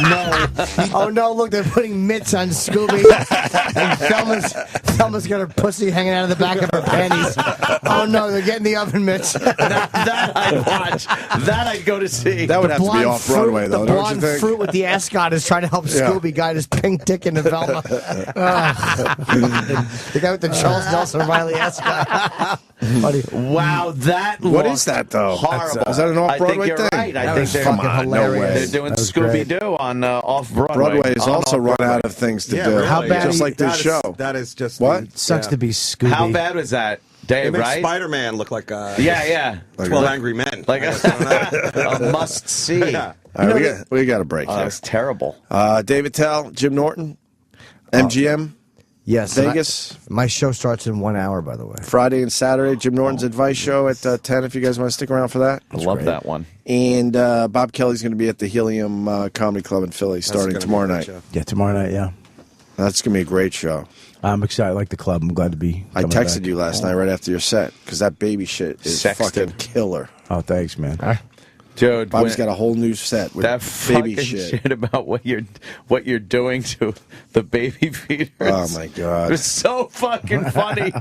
no. Oh no! Look, they're putting mitts on Scooby, and Thelma's got her pussy hanging out of the back of her panties. Oh no! They're getting the oven mitts. That I'd watch. That I'd go to see. That would have to be off Broadway, though, The don't you blonde think? fruit with the ascot is trying to help Yeah. Scooby guide his pink dick into Velma. The guy with the Charles Nelson Riley ascot. Buddy. Wow, that What looked is that, though? horrible. Is that an off-Broadway I think you're thing? right. I That think was they're, fucking hilarious. they're doing That was great. Scooby-Doo on off-Broadway. Broadway has On also run off-Broadway. out of things to Yeah, do. really. How bad Just are like this That is- show. That is just What? Sucks to be Scooby. How bad was that, They Dave, make right? Spider-Man look like Yeah. 12 Angry Men. Like a must-see. Yeah. All right, we got a break Oh, here. that's terrible. Dave Attell, Jim Norton, MGM, Yes, Vegas. My show starts in 1 hour, by the way. Friday and Saturday. Jim Norton's Advice Show at 10 if you guys want to stick around for that. I love that one. And Bob Kelly's going to be at the Helium Comedy Club in Philly starting tomorrow night. Yeah, tomorrow night, yeah. That's going to be a great show. I'm excited. I like the club. I'm glad to be I coming texted back. you last night right after your set because that baby shit is Sexted. fucking killer. Oh, thanks, man. Dude, Bobby's got a whole new set with that baby fucking shit. about what you're doing to the baby feeders. Oh my god, it was so fucking funny.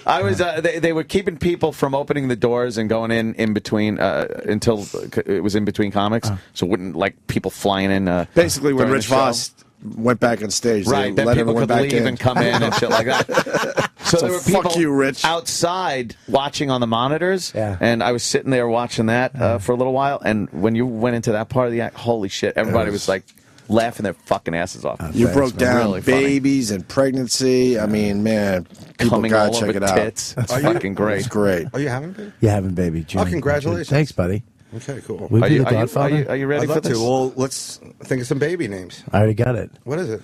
I was they were keeping people from opening the doors and going in between until it was in between comics, so it wouldn't like people flying in. Basically, when during Rich the show. Voss went back on stage, Right, they then let people everyone could back leave in. and come in and shit like that. So there were fuck people you, Rich. outside watching on the monitors, Yeah. and I was sitting there watching that for a little while. And when you went into that part of the act, holy shit, everybody was like laughing their fucking asses off. You broke down Really funny. babies and pregnancy. I mean, man, people Coming gotta all check over it out. tits. It's fucking great. It's great. Are you having baby? You having baby, Jim. Oh, congratulations. Thanks, buddy. Okay, cool. We'll Are be you, the are, you, Godfather. are you ready I'd for love this? to. Well, let's think of some baby names. I already got it. What is it?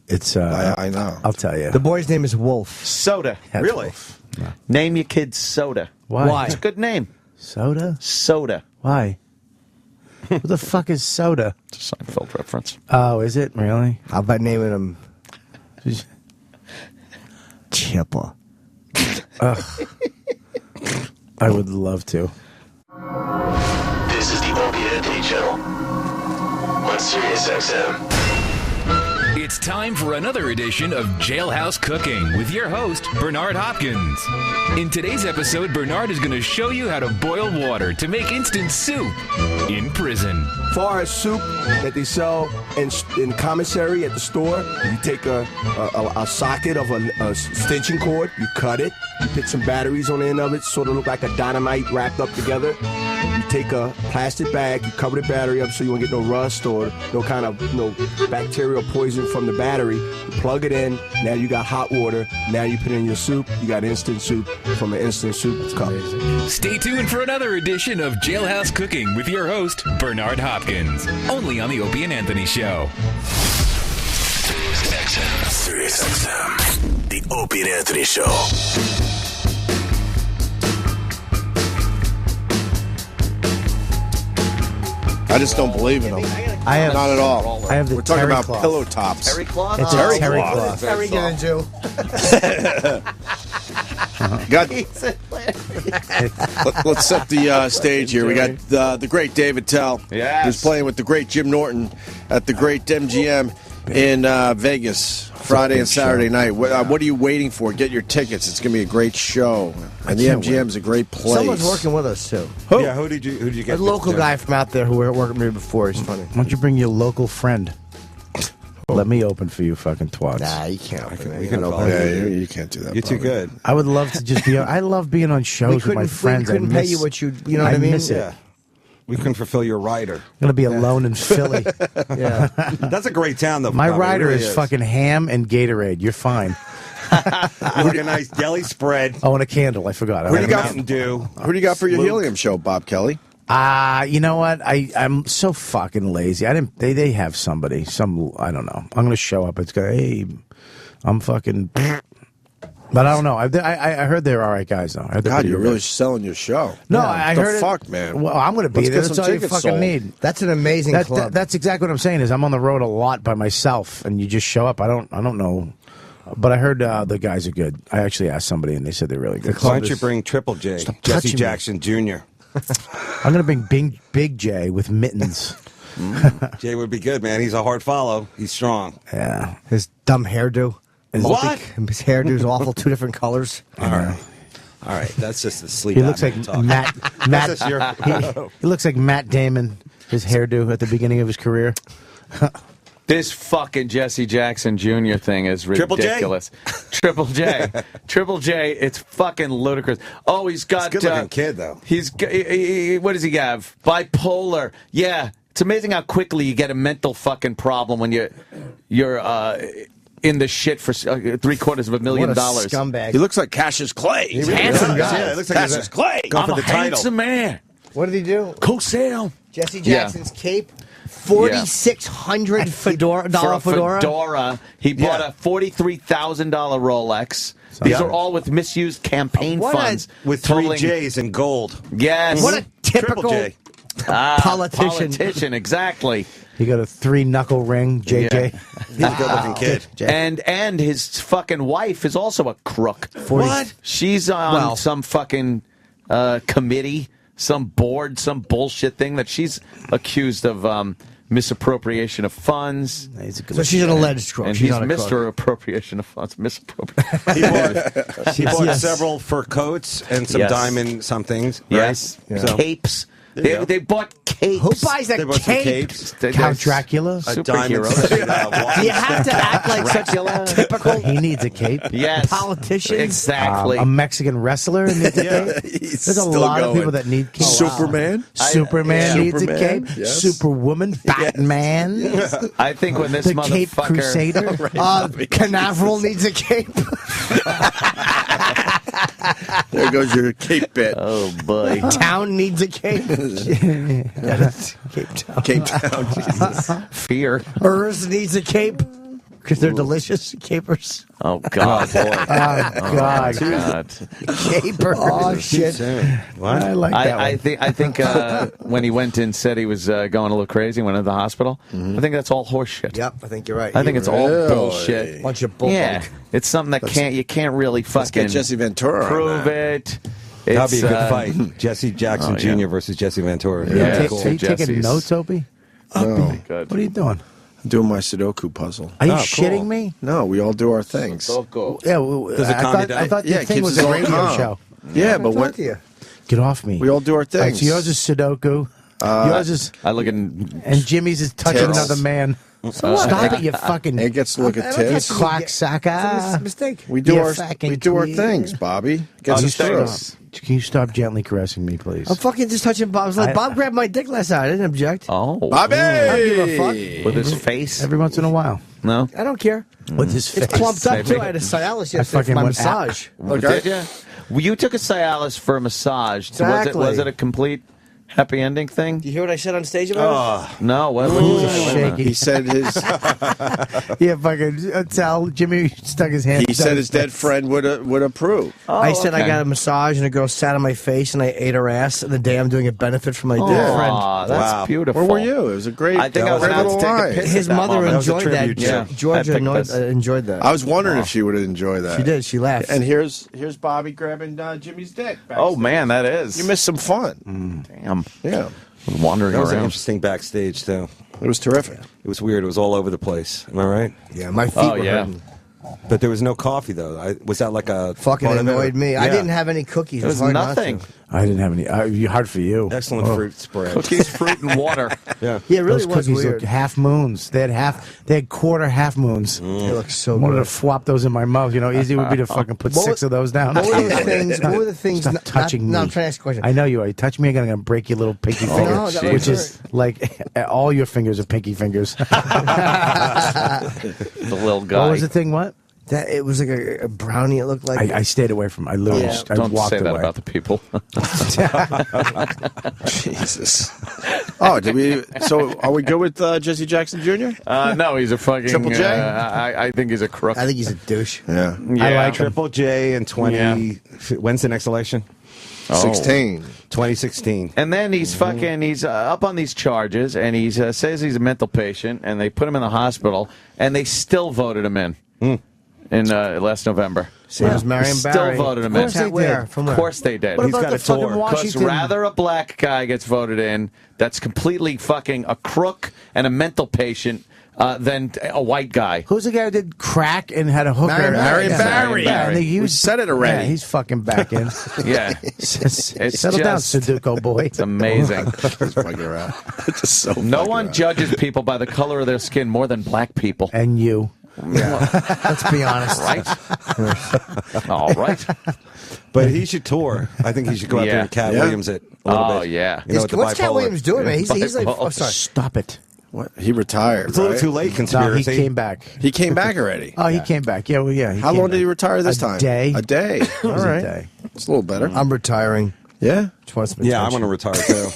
It's I know. I'll tell you. The boy's name is Wolf. Soda. That's Really? Wolf. Name your kid Soda. Why? It's a good name. Soda? Soda. Why? What the fuck is soda? It's a Seinfeld reference. Oh, is it really? How about naming him Chipper? I would love to. This is the Opie and Anthony Channel on Sirius XM. It's time for another edition of Jailhouse Cooking with your host, Bernard Hopkins. In today's episode, Bernard is going to show you how to boil water to make instant soup in prison. Far as soup that they sell in commissary at the store, you take a socket of a extension cord, you cut it, you put some batteries on the end of it, sort of look like a dynamite wrapped up together. You take a plastic bag, you cover the battery up so you won't get no rust or no kind of bacterial poison from the battery. You plug it in, now you got hot water, now you put in your soup, you got instant soup from an instant soup cup. Stay tuned for another edition of Jailhouse Cooking with your host, Bernard Hopkins. Only on the Opie and Anthony Show. Sirius XM. The Opie and Anthony Show. I just don't believe in them. I have not at all. I have the We're talking terry about cloth. pillow tops. Terry cloth? It's a terry cloth. Terry gonna do. Let's set the stage here. We got the great Dave Attell, who's playing with the great Jim Norton at the great MGM in Vegas Friday and Saturday night. What are you waiting for? Get your tickets. It's going to be a great show, and the MGM is a great place. Someone's working with us too. Who? Yeah, who did you get? A local guy from out there who worked with me before. He's funny. Why don't you bring your local friend? Let me open for you, fucking twats. Nah, you can't open. We can open. Yeah, you can't do that. You're too good. I would love to just be. I love being on shows with my friends. We couldn't pay you what you know what I mean? Miss it. Yeah. We couldn't fulfill your rider. I'm gonna be alone in Philly. Yeah, that's a great town, though. My Bobby. rider It really is fucking ham and Gatorade. You're fine. Like a nice deli spread. Oh, and a candle. I forgot. Who do you got? Mountain Dew. Who do you got for your helium show, Bob Kelly? You know what? I'm so fucking lazy. I didn't. They have somebody. I don't know. I'm gonna show up. It's gonna. Hey, I'm fucking. But I don't know. I heard they're all right guys though. God, you're really selling your show. No, yeah, I heard. Fuck, man. Well, I'm going to be Let's there. get That's some all you tickets fucking sold. need. That's an amazing club. That's exactly what I'm saying. Is I'm on the road a lot by myself, and you just show up. I don't know. But I heard the guys are good. I actually asked somebody, and they said they're really good. Why don't you bring Triple J, Jesse Jackson Jr.? I'm going to bring Big J with mittens. Jay would be good, man. He's a hard follow. He's strong. Yeah. His dumb hairdo. What? His hairdo's awful. 2 different colors. All right. That's just a sleep. He looks like talk. Matt. That's just your. He looks like Matt Damon. His hairdo at the beginning of his career. This fucking Jesse Jackson Jr. thing is ridiculous. Triple J. Triple J, it's fucking ludicrous. Oh, he's got... He's a good-looking kid, though. What does he have? Bipolar. Yeah. It's amazing how quickly you get a mental fucking problem when you're in the shit for $750,000. What a scumbag. He looks like Cassius Clay. He's a handsome guy. Yeah, it looks like Cassius Clay. Going I'm for a the title. handsome man. What did he do? Cosell. Jesse Jackson's cape. $4,600 fedora. Fedora. He bought a $43,000 Rolex. These are all with misused campaign funds. With 3 J's in gold. Yes. What a typical Triple J. politician. Exactly. He got a 3-knuckle ring, JJ. Yeah. He's a good-looking kid. And his fucking wife is also a crook. What? She's on some fucking committee, some board, some bullshit thing that she's accused of misappropriation of funds. So she's an alleged crook. And She's he's not a crook. Mr. Appropriation of funds. Misappropriation. He bought several fur coats and some diamond somethings. Right? Yes. So, Capes. They bought capes. Who buys a they bought some cape? capes. Count Dracula. A diamond. Do you have to act like such a typical He needs a cape. Yes. politician? Exactly. A Mexican wrestler needs a cape. There's a lot of people that need capes. Superman. Superman needs a cape. Yes. Superwoman. Batman. I think when this The Cape motherfucker... Crusader. Canaveral needs a cape. There goes your cape bit. Oh, boy. Town needs a cape. Cape Town. Cape Town. Jesus. Fear. Hers needs a cape. Because they're delicious capers. Oh, God. Oh, God. Caper. Oh, shit. What? I like that I one. think when he went in, said he was going a little crazy, went to the hospital. I think that's all horseshit. Yep, I think you're right. I think it's all bullshit. Bunch of bullshit. Yeah, it's something that you can't really Let's fucking get Jesse Ventura on prove that. it. That'd be a good It's, fight. Jesse Jackson Jr. versus Jesse Ventura. Yeah, That'd be cool. Are you taking Jesse's. notes, Opie? No. Good. What are you doing? I'm doing my Sudoku puzzle. Are you Oh, shitting cool. me? No, we all do our things. Yeah, well, Does it calm you down? I thought Yeah, the it thing keeps was us a all radio calm. show. Yeah, but what? Get off me. We all do our All right, things. so yours is Sudoku. Yours is, I look at and Jimmy's is touching Tits. another man. Stop it, you fucking. It gets to look at You tits. cocksucker. It's a mistake. We do You our fucking we do our queer. things, Bobby. Gets us through. Can you stop gently caressing me, please? I'm fucking just touching Bob. I was like, Bob grabbed my dick last night. I didn't object. Oh, Bobby! I don't give a fuck. with his face. Every once in a while. No, I don't care. With his face. It's plumped up Maybe. too. I had a Cialis yesterday for fucking my went out. massage. did you? Well, you took a Cialis for a massage. So Exactly. was it a complete happy ending thing? Do you hear what I said on stage about it? No. What? shaky. He said his Yeah, fucking tell Jimmy stuck his hand. he said his dead friend would approve. I said I okay. got a massage and a girl sat on my face and I ate her ass. And the day I'm doing a benefit for my dead friend. Aw, that's Wow. beautiful. Where were you? It was a great. I think I was great about to little take a line. piss. His at that mother moment. That was a enjoyed that. tribute show. Yeah. Georgia I picked this. enjoyed that. I was wondering if she would enjoy that. She did. She laughed. And here's Bobby grabbing Jimmy's dick. Oh backstage. man, that is. You missed some fun. Damn. Yeah, Wandering That was around. interesting backstage, too. it was terrific. It was weird. It was all over the place. Am I right? yeah, my feet Oh were yeah. hurting. But there was no coffee, though. Was that like a... Fucking part of it? annoyed me. I Yeah. didn't have any cookies. There was hard not nothing. to. I didn't have any. Hard for you. Excellent Oh. fruit spread. Cookies, fruit, and water. Yeah. Yeah, it really Those was cookies weird. look half moons. They had quarter half moons. They look so I wanted to good. flop those in my mouth. You know, easy would be to fucking put What 6 of those down. What were those things? What were the things? Stop touching me. No, I'm trying to ask a question. I know you are. You touch me, I'm going to break your little pinky finger, no, that which was is like all your fingers are pinky fingers. The little guy. What was the thing? What? That it was like a brownie. It looked like. I stayed away from. I literally Yeah. just, I Don't walked say that away. about the people. Jesus. Oh, did we? So, are we good with Jesse Jackson Jr.? No, he's a fucking Triple J? I think he's a crook. I think he's a douche. Yeah. Yeah. I like him. Triple J and 20... Yeah. When's the next election? 16. 2016. And then he's fucking, he's up on these charges, and he says he's a mental patient, and they put him in the hospital, and they still voted him in last November. Same as Marion Still Barry. voted him Of in. course they did. From Of where? course they did. What He's about got the a tour. fucking Because Washington? rather a black guy gets voted in that's completely fucking a crook and a mental patient than a white guy. Who's the guy who did crack and had a hooker? Marion Barry. Yeah, and We said it already. Yeah, he's fucking back in. Yeah. Settle down, Sudoku boy. It's amazing. Just fucking around. It's just so No fucking one around. judges people by the color of their skin more than black people. And you. Let's be honest. Right? All right. But he should tour. I think he should go out there and Cat Yeah. Williams it a little Oh, bit. yeah. You know, with the What's Cat bipolar. Williams doing, man? He's like. Bipolar. Oh, sorry. Stop it. What? He retired. It's a little right? too late, No, he conspiracy. came back. He came back already. Oh, he came back. Yeah, well, yeah. How long did he retire this time? A day. A day. All was a right. day. It's a little better. I'm retiring. Yeah. Just want some Yeah, I attention. want to retire too.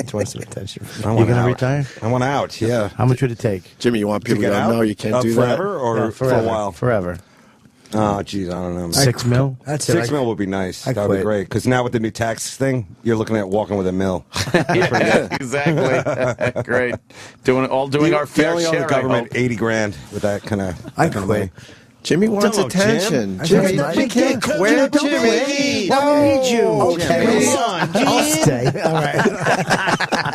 Just want some attention. I You want gonna out. retire? I want out. Yeah. How much would it take? Jimmy, you want To people to get out? know you can't do forever or Yeah, for a forever. while? Forever. Oh, geez, I don't know. man. 6 mil? That's it. 6 mil would be nice. I That would be quit. great. Because now with the new tax thing, you're looking at walking with a mill. Yeah, exactly. Great. Doing You our fair only owe share. the I government hope. 80 grand with that kind of. I quit. Jimmy wants Don't, attention. Jim. Jimmy, I you can't quit, Jimmy. I need you. Okay. Come on, I'll stay. All right.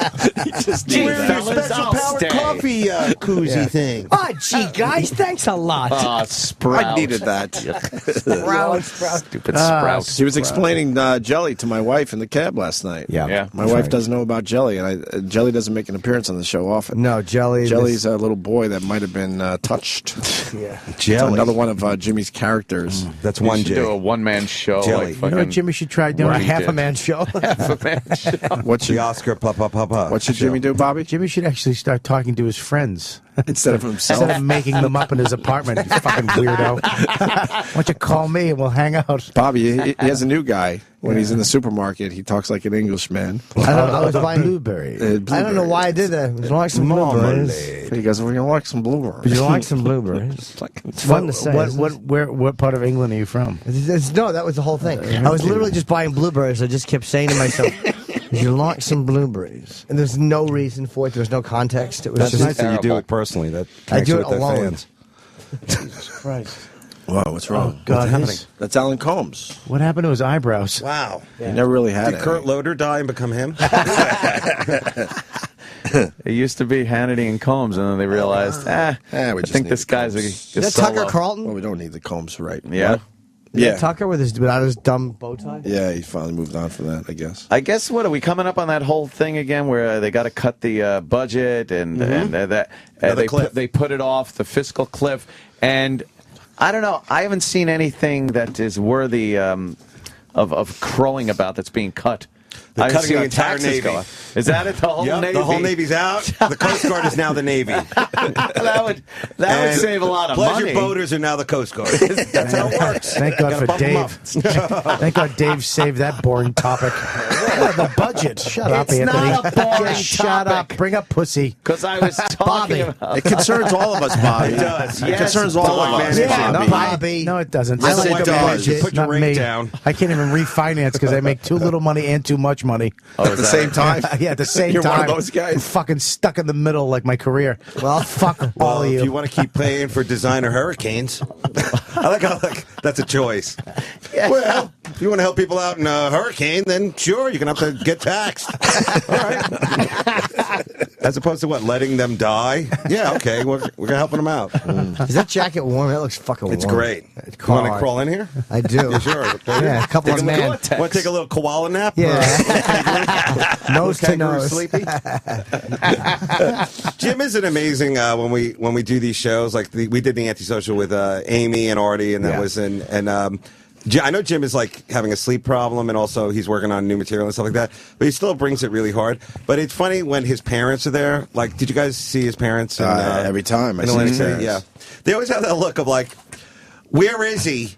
Gee, fellas, I'll stay. coffee koozie thing. Oh, gee, guys, thanks a lot. Oh, Sprout. I needed that. Stupid Sprout. He was explaining jelly to my wife in the cab last night. Yeah. Yeah. My wife doesn't know about Jelly, and Jelly doesn't make an appearance on the show often. No, Jelly. Jelly's a little boy that might have been touched. Yeah. Jelly. Another one of Jimmy's characters. That's You one should J. do a one-man show. Jelly. Like You You know fucking what Jimmy should try doing? Right. A He half did. a man show. half-a-man show. What The should Oscar pa. What should Jimmy do, Bobby? Jimmy should actually start talking to his friends. Instead of Instead himself. of making them up in his apartment, you fucking weirdo. Why don't you call me and we'll hang out? Bobby, he has a new guy. When he's in the supermarket, he talks like an Englishman. I was buying Blueberry. I don't know why I did that. Would you like some blueberries? He goes, "We're gonna like some blueberries." Would you like some blueberries? It's fun to say. isn't it? What part of England are you from? No, that was the whole thing. I was literally just buying blueberries. I just kept saying to myself, "Would you like some blueberries?" And there's no reason for it. There was no context. It was That's just nice that you do it personally. That I connects do you it with the alone. fans. Jesus Christ. Whoa, what's wrong? God, what's happening? That's Alan Combs. What happened to his eyebrows? Wow. He never really had Did it. Kurt Loder die and become him? It used to be Hannity and Combs, and then they realized, I think this guy's a Is that Tucker Carlton? Well, we don't need the Combs, right? Yeah. What? Yeah, Tucker without his dumb bow tie. Yeah, he finally moved on from that, I guess. I guess, what are we coming up on that whole thing again where they got to cut the budget and they put it off the fiscal cliff, and I don't know, I haven't seen anything that is worthy of crowing about that's being cut. They're cutting the our entire taxes Navy. go up. Is that it? The whole Yep, Navy? the whole Navy's out. The Coast Guard is now the Navy. that would save a lot of pleasure money. boaters are now the Coast Guard. That's how it works. Thank God Gotta for bump 'em Dave. Thank God Dave saved that boring topic. The budget. Shut up, It's Anthony. not a boring Just shut up. topic. Bring up pussy. Because I was talking about It concerns all of us, Bobby. It does. It concerns all of us, Yeah, Bobby. Bobby. No, it doesn't. Yes, I it like the does. budget, Put your not rate me. down. I can't even refinance because I make too little money and too much money. At the same time? Yeah, at the same You're time. one of those guys? I'm fucking stuck in the middle like my career. Well, fuck all of If you. you want to keep paying for designer hurricanes, I like how that's a choice. Well, if you want to help people out in a hurricane, then sure, you're going to have to get taxed. All right. As opposed to what, letting them die? Yeah, okay, we're helping them out. Is that jacket warm? That looks fucking warm. It's great. It's You want to hard. crawl in here? I do. You sure? Yeah, a couple of men. Want to take a little koala nap? Yeah. Nose to Kangaroo nose. sleepy? Jim, is it amazing when we do these shows? Like we did the Antisocial with Amy and Artie, and that was I know Jim is like having a sleep problem, and also he's working on new material and stuff like that. But he still brings it really hard. But it's funny when his parents are there. Like, did you guys see his parents? Every time I in see Atlantic his City? parents. Yeah, they always have that look of like, where is he?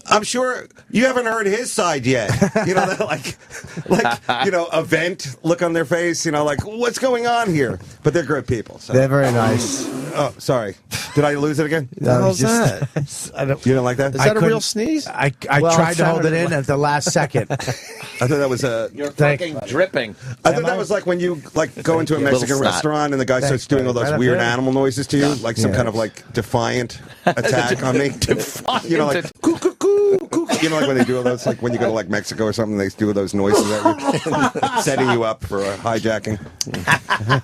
I'm sure you haven't heard his side yet. You know, that event look on their face. You know, like, what's going on here? But they're good people. So. They're very nice. Oh, sorry. Did I lose it again? No, How's that? You didn't like that? Is that a real sneeze? I Well, tried it to hold it sounded in at the last second. I thought that was a. You're fucking dripping. I thought that was like when you go into a Mexican snot. restaurant and the guy starts doing all those Right up weird there. animal noises to you, like some kind of like defiant attack on me. You know, like coo coo coo coo. You know, like when they do all those, like when you go to like Mexico or something, they do those noises at you, setting you up for a hijacking.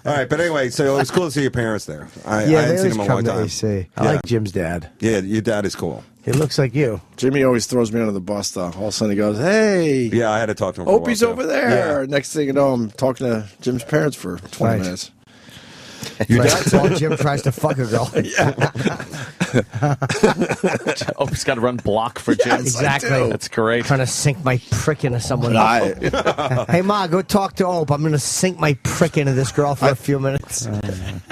All right, but anyway, so it was cool to see your parents there. I Yeah, hadn't they seen them in a long always come to time. AC. I like Jim's dad. Yeah, your dad is cool. He looks like you. Jimmy always throws me under the bus, though. All of a sudden he goes, hey. Yeah, I had to talk to him. For Opie's a while, too. over there. Yeah. Next thing you know, I'm talking to Jim's parents for 20 Right. minutes. Your dad's while Jim tries to fuck a girl. Opie's got to run block for Jim. Exactly. That's great. Trying to sink my prick into someone. Hey, Ma, go talk to Ope. I'm going to sink my prick into this girl for a few minutes.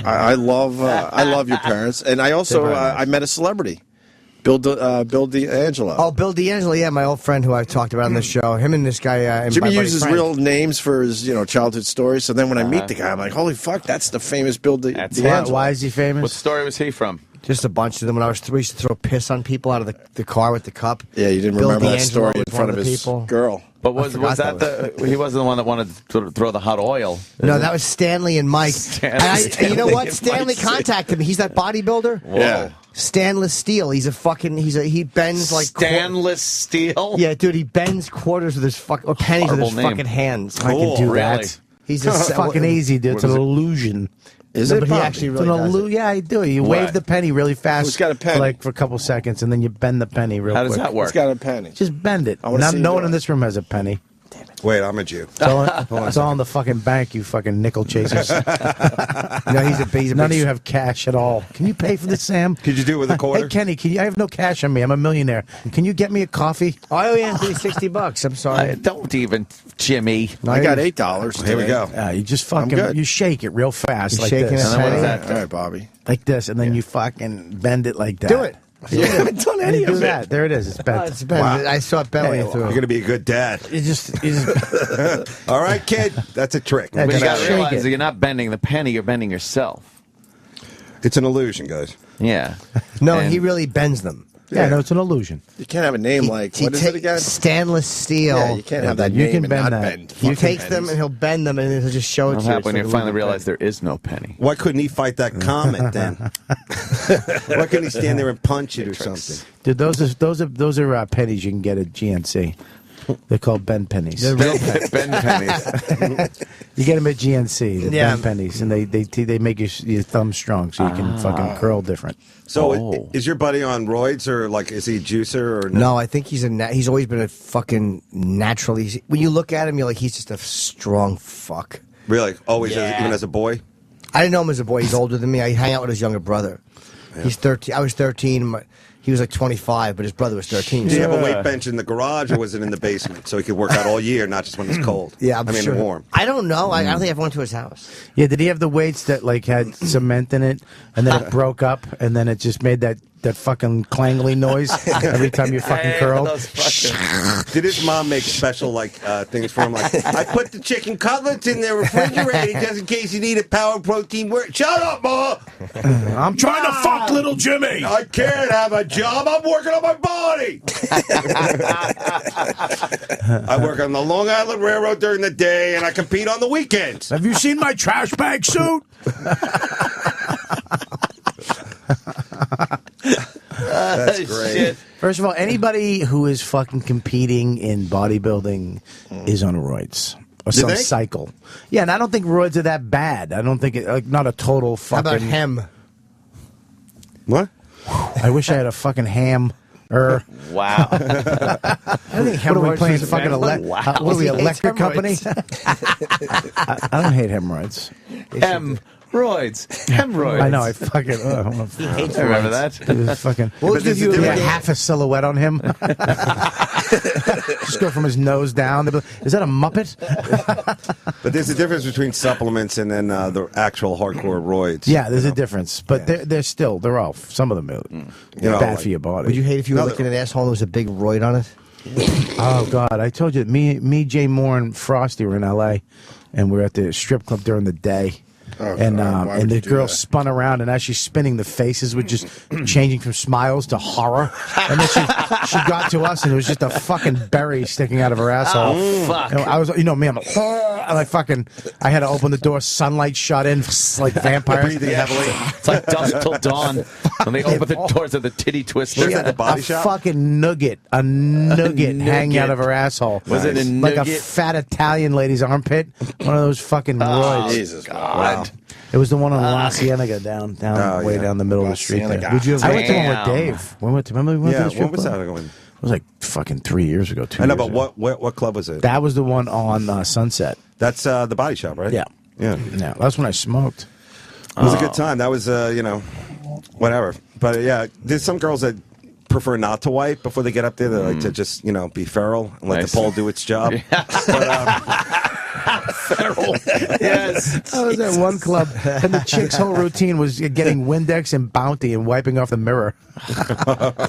I love your parents. And I also I met a celebrity. Bill D'Angelo. Oh, Bill D'Angelo, yeah, my old friend who I talked about on the show. Him and this guy. And Jimmy my buddy uses Frank. real names for his childhood stories. So then when I meet the guy, I'm like, holy fuck, that's the famous Bill D'Angelo. Why is he famous? What story was he from? Just a bunch of them. When I was 3, we used to throw piss on people out of the car with the cup. Yeah, you didn't Bill remember that D'Angelo story in was front one of the his people. girl. But was that he wasn't the one that wanted to throw the hot oil? No, that was Stanley and Mike. And you know what? and Stanley Mike. contacted me. He's that bodybuilder. Yeah. Stainless steel. He bends like Stainless steel. Yeah, dude, he bends quarters with his or pennies with his Horrible name. fucking hands. I can do Really? that. He's It's fucking easy, dude. It's an illusion. Is No, it? but he Bobby? actually It's really an does it. yeah, I do. You What? wave the penny really fast. Who's got a penny? For a couple seconds, and then you bend the penny real How quick. does that work? He's got a penny. Just bend it. I wanna see you No do one it. in this room has a penny. Wait, I'm a Jew. It's all in the fucking bank, you fucking nickel chasers. No, he's a None of you have cash at all. Can you pay for this, Sam? Could you do it with a quarter? Hey, Kenny, I have no cash on me. I'm a millionaire. Can you get me a coffee? Oh, yeah, $60. I'm sorry. Don't even, Jimmy. I got $8. Here we go. You just I'm fucking good. you shake it real fast You like shaking this. it? And then what is that? All right, Bobby. Like this, and then you fucking bend it like that. Do it. You haven't done any Do of that. it. There it is. It's bent. Oh, it's bent. I saw it belly through. You're going to be a good dad. You just All right, kid. That's a trick. Yeah, But you just got to shake realize it. that you're not bending the penny, you're bending yourself. It's an illusion, guys. Yeah. No, And- he really bends them. Yeah, no, it's an illusion. You can't have a name like, what is it again? Stainless steel. Yeah, you can't have that you name can and bend not that. bend. He takes them and he'll bend them and he'll just show it I'm to you. happy when you It's finally like a realize there is no penny. Why couldn't he fight that comet then? Why couldn't he stand there and punch it or something? Dude, those are pennies you can get at GNC. They're called bend pennies. They're real Ben pennies. You get them at GNC, the Yeah. bend pennies, and they make your thumb strong so you can fucking curl different. So is your buddy on roids or like is he a juicer or No, I think he's always been a fucking naturally. When you look at him, you're like he's just a strong fuck. Really? Always, Yeah. even as a boy? I didn't know him as a boy. He's older than me. I hang out with his younger brother. He's 13. I was 13. He was like 25, but his brother was 13. Did he have a weight bench in the garage or was it in the basement so he could work out all year, not just when it's cold? Yeah, I mean sure. warm. I don't know. I don't think I've went to his house. Yeah, did he have the weights that like had cement in it, and then it broke up, and then it just made that fucking clangly noise every time you fucking curled? Did his mom make special like things for him? Like I put the chicken cutlets in the refrigerator just in case you need a power protein. Shut up, Ma! I'm trying to fuck little Jimmy. I can't have a job. I'm working on my body. I work on the Long Island Railroad during the day, and I compete on the weekends. Have you seen my trash bag suit? That's great. Shit. First of all, anybody who is fucking competing in bodybuilding is on roids. Or some think? cycle. Yeah, and I don't think roids are that bad. I don't think it, like, not a total How fucking... about him? What? I wish I had a fucking ham. Wow. I don't think What are we hemorrhoids playing? was a Fucking bad one. what are we, He hates electric company? hemorrhoids. I don't hate hemorrhoids. Hemorrhoids. I know. I fucking. He hates I remember hemorrhoids. that. It was fucking. We'll But give there's a you Yeah, difference. half a silhouette on him. Just go from his nose down. They'd be like, is that a Muppet? But there's a difference between supplements and then the actual hardcore roids. Yeah, there's a difference, but they're all some of them are bad for your body. Would you hate if you were No, licking an asshole and there was a big roid on it? Oh God, I told you, me, Jay Moore, and Frosty were in L.A. and we were at the strip club during the day. Oh, And God, why and would the you do girl that? spun around, and as she's spinning, the faces were just changing from smiles to horror. And then she got to us, and it was just a fucking berry sticking out of her asshole. Oh, fuck. And I was, me, I'm like, and I had to open the door, sunlight shot in, like vampires. Breathing heavily. It's like dusk till dawn when they open the doors of the titty twister. She had the body a shop? fucking nugget hanging out of her asshole. Was it a like a nugget? fat Italian lady's armpit? One of those fucking roids. Jesus, God. It was the one on La Cienega down way down the middle of the street there. Cienega. Would you I went to one with Damn. Dave. Remember we went to Yeah, the strip what was club? that going? It was like fucking 3 years ago, 2 I know, years but ago. what club was it? That was the one on Sunset. That's the body shop, right? Yeah. Yeah. Yeah, that's when I smoked. It was a good time. That was, whatever. But yeah, there's some girls that prefer not to wipe before they get up there. They like to just, be feral and let Nice. the pole do its job. Feral. Yes. I was at one club, and the chick's whole routine was getting Windex and Bounty and wiping off the mirror.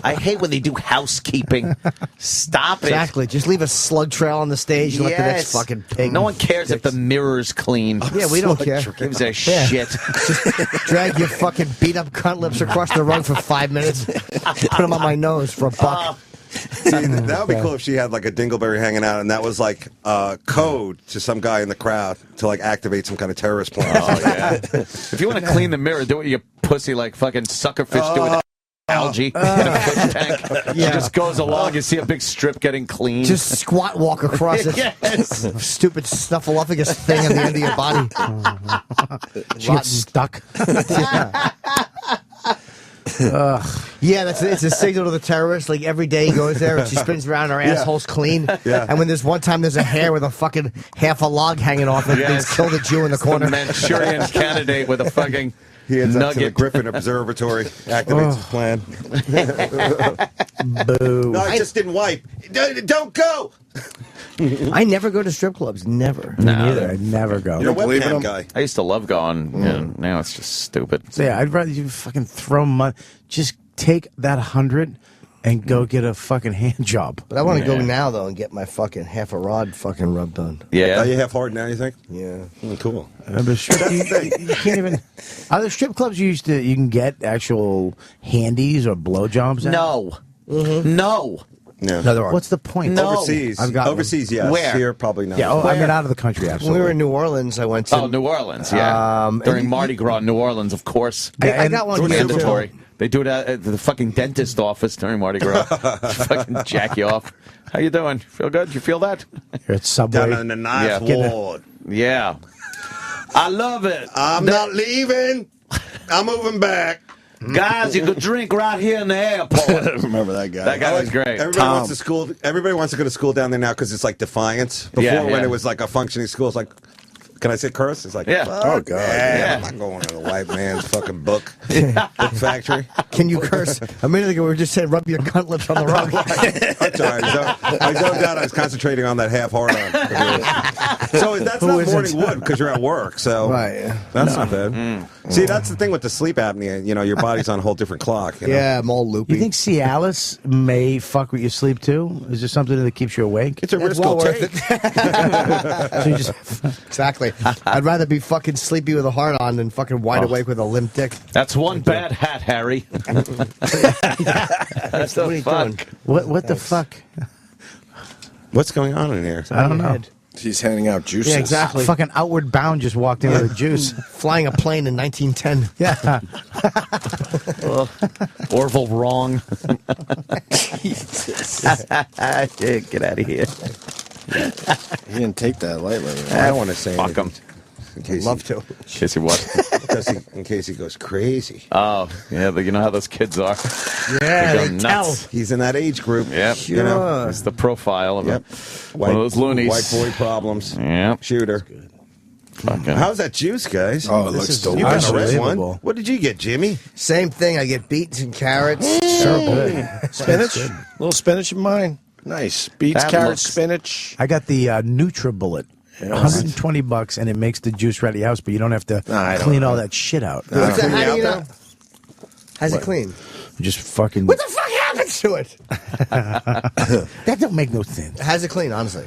I hate when they do housekeeping. Stop it. Exactly. Just leave a slug trail on the stage and let the next fucking pig. No one cares if the mirror's clean. Yeah, we don't care. Gives a Yeah. shit. Just drag your fucking beat up cunt lips across the rug for 5 minutes. Put them on my nose for a buck. That would be cool if she had like a dingleberry hanging out, and that was like code to some guy in the crowd to like activate some kind of terrorist plan. Oh, yeah. If you want to clean the mirror, do it you pussy like fucking suckerfish doing algae in a fish tank. She just goes along, you see a big strip getting clean. Just squat walk across it. Yes. Stupid snuffleupagus thing on the end of your body. She gets stuck. Yeah, it's a signal to the terrorist. Like every day he goes there and she spins around, her asshole's clean. Yeah. And when there's one time there's a hair with a fucking half a log hanging off it, Yes. they kill the Jew in the corner. The Manchurian candidate with a fucking He heads up to the nugget. Griffin Observatory, activates his plan. Boo. No, I just didn't wipe. Don't go. I never go to strip clubs. Never. Me neither. I'd never go. You're a believe in webcam him? guy. I used to love going. And now it's just stupid. So yeah, I'd rather you fucking throw money. Just take that 100 and go get a fucking hand job. But I want to go now though and get my fucking half a rod fucking rubbed on. Yeah. Are you half hard now, you think? Yeah. Cool. But you can't even. Are there strip clubs you can get actual handies or blowjobs at? No. No. No. No, there are. What's the point? No. Overseas. I've got Overseas, yes. Where? Here, probably not. Yeah, I mean, out of the country, When absolutely. we were in New Orleans, I went to. Oh, New Orleans, yeah. and During Mardi Gras in New Orleans, of course. I got one here, too. mandatory. They do it at the fucking dentist office during Mardi Gras. Fucking jack you off. How you doing? Feel good? You feel that? You're at Subway. Down in the ninth ward. Yeah. I love it. I'm not leaving. I'm moving back. Guys, you could drink right here in the airport. I remember that guy. That guy was great. Everybody wants to school. Everybody wants to go to school down there now because it's like Defiance. Before, when it was like a functioning school, it's like, can I say curse? It's like, Yeah. oh god, Yeah. I'm not going to the white man's fucking book factory. Can you curse? A minute ago, we were just saying, rub your cunt lips on the rug. I'm sorry. I zoned out. I was concentrating on that half hard on. So that's Who not isn't? morning wood because you're at work. So Right. that's not bad. See, that's the thing with the sleep apnea. You know, your body's on a whole different clock. You know? Yeah, I'm all loopy. You think Cialis may fuck with your sleep too? Is there something that keeps you awake? It's a It's risk well I'll worth take. So you just Exactly. I'd rather be fucking sleepy with a heart on than fucking wide awake with a limp dick. That's one bad hat, Harry. That's What are you doing? what the fuck? What's going on in here? I don't know. He's handing out juices. Yeah, exactly. Fucking Outward Bound just walked in with a juice. Flying a plane in 1910. Yeah. Orville wrong. Get out of here. He didn't take that lightly. I don't want to say Fuck anything. him. In case Love to. Casey, what? in case he goes crazy. Oh, yeah, but you know how those kids are. Yeah, They they go tell. nuts. He's in that age group. Yep. You know? It's the profile of Yep. one of those loonies. White boy problems. Yep. Shooter. Fucking. How's that juice, guys? Oh, it looks You delicious. got a red one. Unbelievable. What did you get, Jimmy? Same thing. I get beets and carrots. So good. Spinach? A little spinach in mine. Nice. Beets, That carrots, looks- spinach. I got the NutriBullet. $120 and it makes the juice ready house, but you don't have to I don't clean know. all that shit out. What's that? How do you out know? How's it clean? You just fucking. What the fuck happens to it? That don't make no sense. How's it clean, honestly?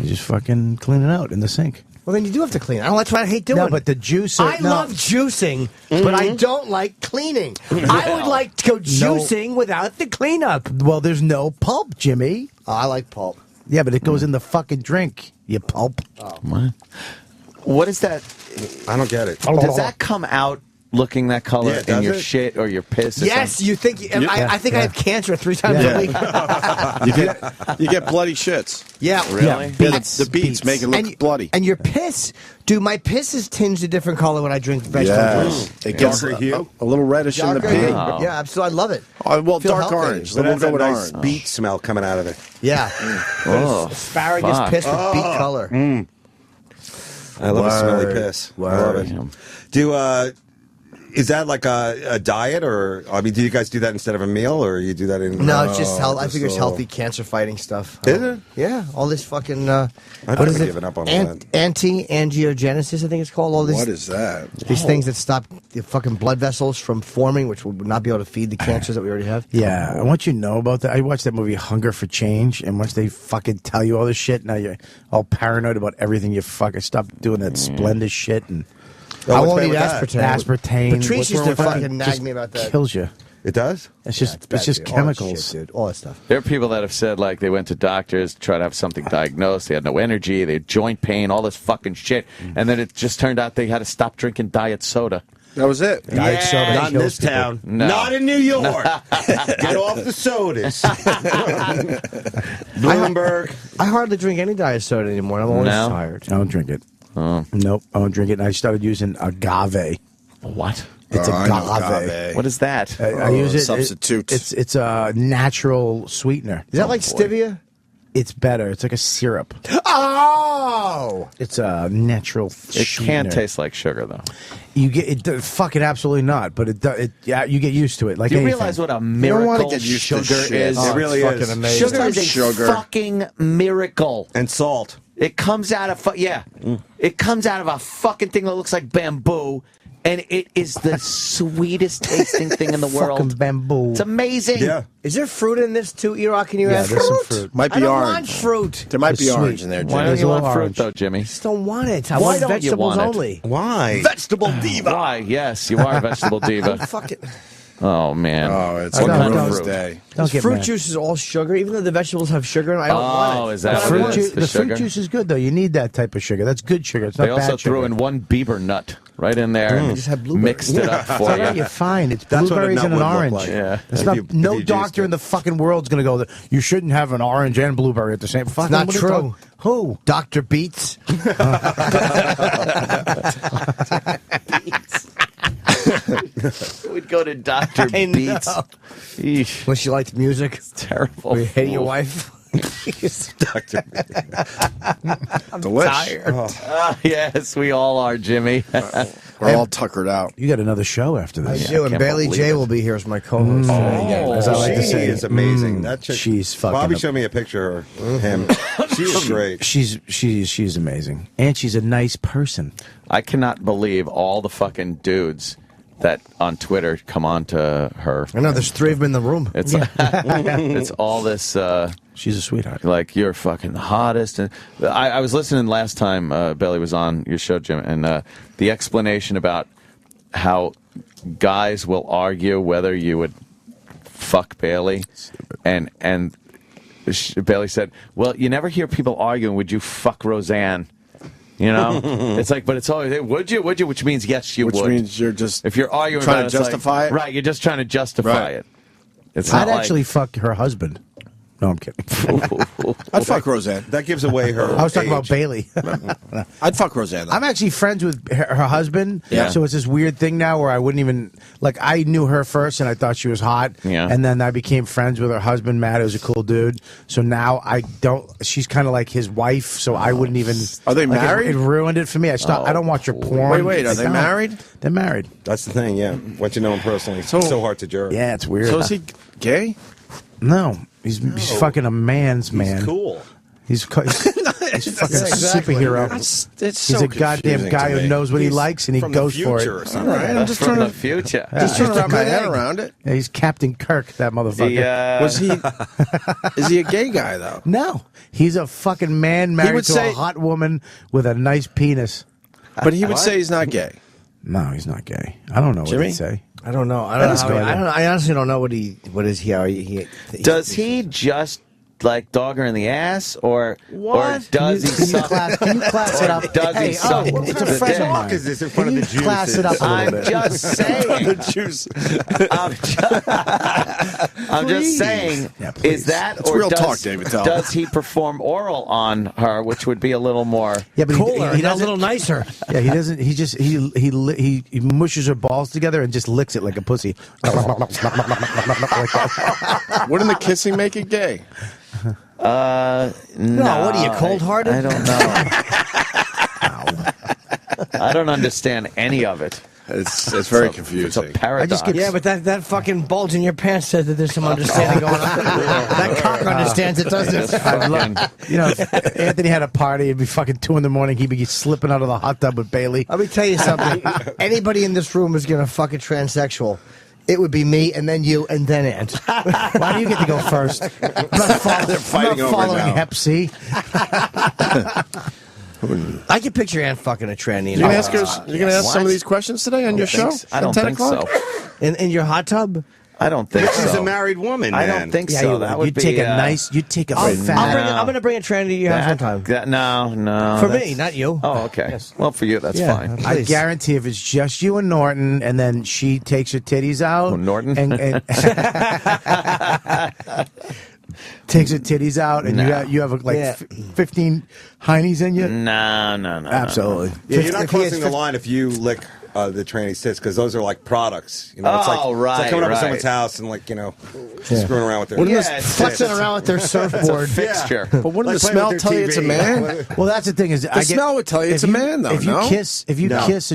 You just fucking clean it out in the sink. Well, then you do have to clean it. That's what I hate doing. No, but the juice. I love juicing, but I don't like cleaning. I would like to go juicing without the cleanup. Well, there's no pulp, Jimmy. Oh, I like pulp. Yeah, but it goes in the fucking drink. You pulp. What is that? I don't get it. Does that come out looking that color Yeah, in does your it? shit or your piss? Or Yes, something? you think? I think I have cancer 3 times a week. You get bloody shits. Yeah, Really? Yeah, beets. The beets make it look and, bloody. And your piss, dude, my piss is tinged a different color when I drink vegetable juice. It gets Darker hue? a little reddish in the Darker, pea. Oh. yeah, absolutely. I love it. Well, Feel dark healthy. orange. But Then we'll that's a go with nice orange. beet smell coming out of it. Yeah. Oh, Asparagus fuck. piss with beet color. I love a smelly Word. piss. I love it. Do is that like a diet, or I mean, do you guys do that instead of a meal, or you do that in? No, it's just health. I figure it's healthy cancer fighting stuff. Is it? Yeah, all this fucking. I've what is never it? given up on all that. Anti-angiogenesis, I think it's called. All this. What is that? These things that stop the fucking blood vessels from forming, which will not be able to feed the cancers that we already have. Yeah, I want you to know about that. I watched that movie Hunger for Change, and once they fucking tell you all this shit, now you're all paranoid about everything. You fucking stop doing that Splenda shit and. I what's won't bad eat with that? Aspartame. Patrice What's used wrong to with that? fucking nag Just me about that. Kills you. It does. It's just Yeah, it's just bad, dude. All that chemicals. shit, dude. All that stuff. There are people that have said, like, they went to doctors, tried to have something diagnosed, they had no energy, they had joint pain, all this fucking shit, and then it just turned out they had to stop drinking diet soda. That was it. Diet soda Not in kills this people. town. No. Not in New York. Get off the sodas. Bloomberg. I hardly drink any diet soda anymore. I'm always No? tired. I don't drink it. Nope, I don't drink it. And I started using agave. What? It's I know agave. agave. What is that? I use it. Substitute. It's a natural sweetener. Is that like stevia? It's better. It's like a syrup. Oh! It's a natural. It can't taste like sugar, though. You get it. Fucking absolutely not. But yeah, you get used to it. Like Do you anything. realize what a wanna miracle get used to sugar shit. is? It really fucking is. amazing. Sugar is a Sugar. fucking miracle. And salt. It comes out of It comes out of a fucking thing that looks like bamboo, and it is the sweetest tasting thing in the world. Fucking bamboo. It's amazing. Yeah. Is there fruit in this too, E-Rock? Can you Yeah, add there's some fruit? fruit. Might I be don't orange. want fruit. There might It's be orange sweet. in there, Why Jimmy. don't you want orange. fruit, though, Jimmy? I just don't want it. I Why want don't you vegetables want it? only. Why? Vegetable diva. Why? Yes, you are a vegetable diva. Fuck it. Oh man! Oh, it's What a kind of Rose fruit? Day. Fruit juice is all sugar, even though the vegetables have sugar in it. I don't want it. Is that But I what it want is? it. The The sugar? fruit juice is good though. You need that type of sugar. That's good sugar. It's not They also bad sugar. threw in one Bieber nut right in there and Just have blueberries. mixed it up for Yeah, you. you're fine. It's That's what a blueberries nut and an would look orange. like. Yeah. It's If not. you- if No you juiced doctor in the fucking world's gonna go. You shouldn't have an orange and blueberry at the same. Fucking, not what are you true. talking- Who? Dr. Beats. We'd go to Dr. I know. Beats. Eesh. Unless you liked music. It's terrible. Or you hate your wife. Dr. I'm Delish. tired. Ah, yes, we all are, Jimmy. We're all tuckered out. You got another show after I this. do, and Bailey J will be here as my co-host. As I like to She say, is amazing. That chick, she's fucking. Bobby showed me a picture of him. She is great. She's amazing, and she's a nice person. I cannot believe all the fucking dudes that on Twitter come on to her. I know, there's 3 of them in the room. It's it's all this. She's a sweetheart. Like, you're fucking the hottest. And I was listening last time Bailey was on your show, Jim, and the explanation about how guys will argue whether you would fuck Bailey, and Bailey said, "Well, you never hear people arguing, would you fuck Roseanne?" You know, it's like, but it's always, would you? Which means yes, you Which would. means you're just if you're arguing trying about to it's like- justify it? right? You're just trying to justify it. It's I'd not actually fuck her husband. No, I'm kidding. I'd fuck Roseanne. That gives away her. I was talking about age. Bailey. I'd fuck Roseanne. Though. I'm actually friends with her husband. Yeah. So it's this weird thing now where I wouldn't even like. I knew her first, and I thought she was hot. Yeah. And then I became friends with her husband, Matt, who's a cool dude. So now I don't. She's kind of like his wife. So I wouldn't even. Are they like, married? It ruined it for me. I stopped. I don't watch her porn. Wait, are they Stop. married? They're married. That's the thing, yeah. Once you know him personally, it's so hard to jerk. Yeah, it's weird. So is he gay? No, he's fucking a man's man. He's cool. He's fucking superhero. It's He's so a goddamn confusing guy to who me. knows what he He's likes and he from the goes for future or it. something. All right, I'm just from trying the to future. just trying to wrap my head around it. Yeah, he's Captain Kirk, that motherfucker. Was he? Is he a gay guy though? No, he's a fucking man married would to say- a hot woman with a nice penis. But he would say he's not gay. No, he's not gay. I don't know what Jimmy? he'd say. I don't know. I honestly don't know what is he. Does he just like dog her in the ass, or does he suck? Can you class it up? Does he suck it's a the friend dick? of mine. Is this in front of the juice? Class it up a little I'm bit. just saying. The juice. I'm just saying. Yeah, please. Is that It's or real does, talk, David Attell. does he perform oral on her, which would be a little more? Yeah, but Cooler, he not a doesn't. little nicer. Yeah, he doesn't. He just he mushes her balls together and just licks it like a pussy. Like that. Wouldn't the kissing make it gay? No, what are you, cold-hearted? I don't know. I don't understand any of it. It's very It's confusing. a paradox. Yeah, but that fucking bulge in your pants says that there's some understanding going on. That cock understands it, doesn't it? I'd love, you know, if Anthony had a party, it'd be fucking 2 a.m. He'd be slipping out of the hot tub with Bailey. Let me tell you something. Anybody in this room is going to fuck a transsexual. It would be me, and then you, and then Ant. Why do you get to go first? I'm not They're fighting over following now. Hep C. I can picture Ant fucking a tranny. You're gonna ask some of these questions today on your show? I don't at 10 think o'clock? so. In your hot tub? I don't think so. She's a married woman, I man. don't think Yeah, so. you That would. would You'd take be a nice. You'd take a fat. I'm going to bring a tranny to your house sometime. No. For that's- me, not you. Oh, okay. Well, for you, that's Yeah. fine. I guarantee if it's just you and Norton, and then she takes her titties out. Oh, Norton? And takes her titties out, and No. you have like 15 heinies in you. No. Absolutely. Yeah, you're not If he has crossing the 50 line if you lick the tranny tits because those are like products. You know, it's like, Oh, it's like coming up right. to someone's house and like screwing around with their flexing around with their surfboard. Fixture. But wouldn't Like the playing smell with their tell you it's a TV. man? Well, that's the thing is, The smell would tell you it's a man, though, If you no? kiss a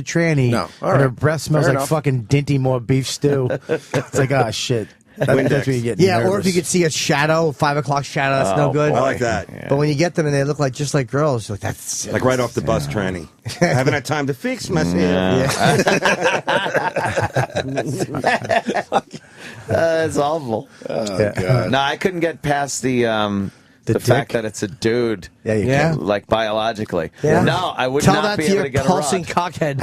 tranny, No. All and her right. breath smells Fair like enough. fucking Dinty Moore beef stew, it's like, oh shit. That's where you get Yeah, nervous. or if you could see a shadow, 5 o'clock shadow, that's no good. I like that. Yeah. But when you get them and they look like just like girls, you're like that's Like right off the bus tranny. I haven't had time to fix myself. It's awful. Oh, God. No, I couldn't get past the fact that it's a dude. Yeah, you Yeah. can. Like biologically. Yeah. No, I would Tell not that be to able your to get pulsing a rock. cockhead.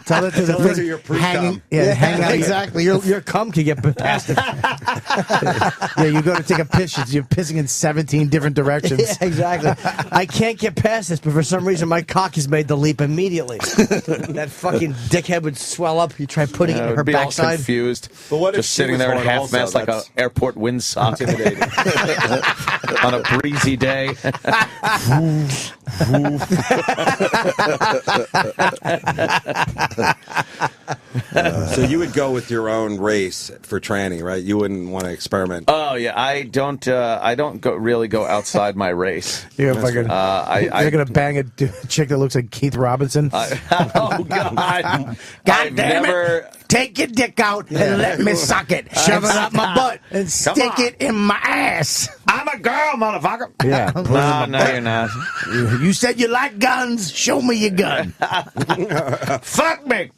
Tell that to the Tell it to thing your pre-cum. hang out. Exactly. Your cum can get past it. Yeah, you go to take a piss, you're pissing in 17 different directions. Yeah, exactly. I can't get past this, but for some reason my cock has made the leap immediately. That fucking dickhead would swell up. You try putting it in her would be all backside. confused. But what if just she sitting was there at hard half also? mast like an That's airport windsock on a breezy day. So you would go with your own race for tranny, right? You wouldn't want to experiment. Oh yeah, I don't really go outside my race. You're fucking. You're gonna bang a chick that looks like Keith Robinson. Oh God! God I've damn never. it! Take your dick out and let me suck it. Shove it up my butt and stick it in my ass. I'm a girl, motherfucker. Yeah. No, you're not. You said you like guns. Show me your gun. Fuck me.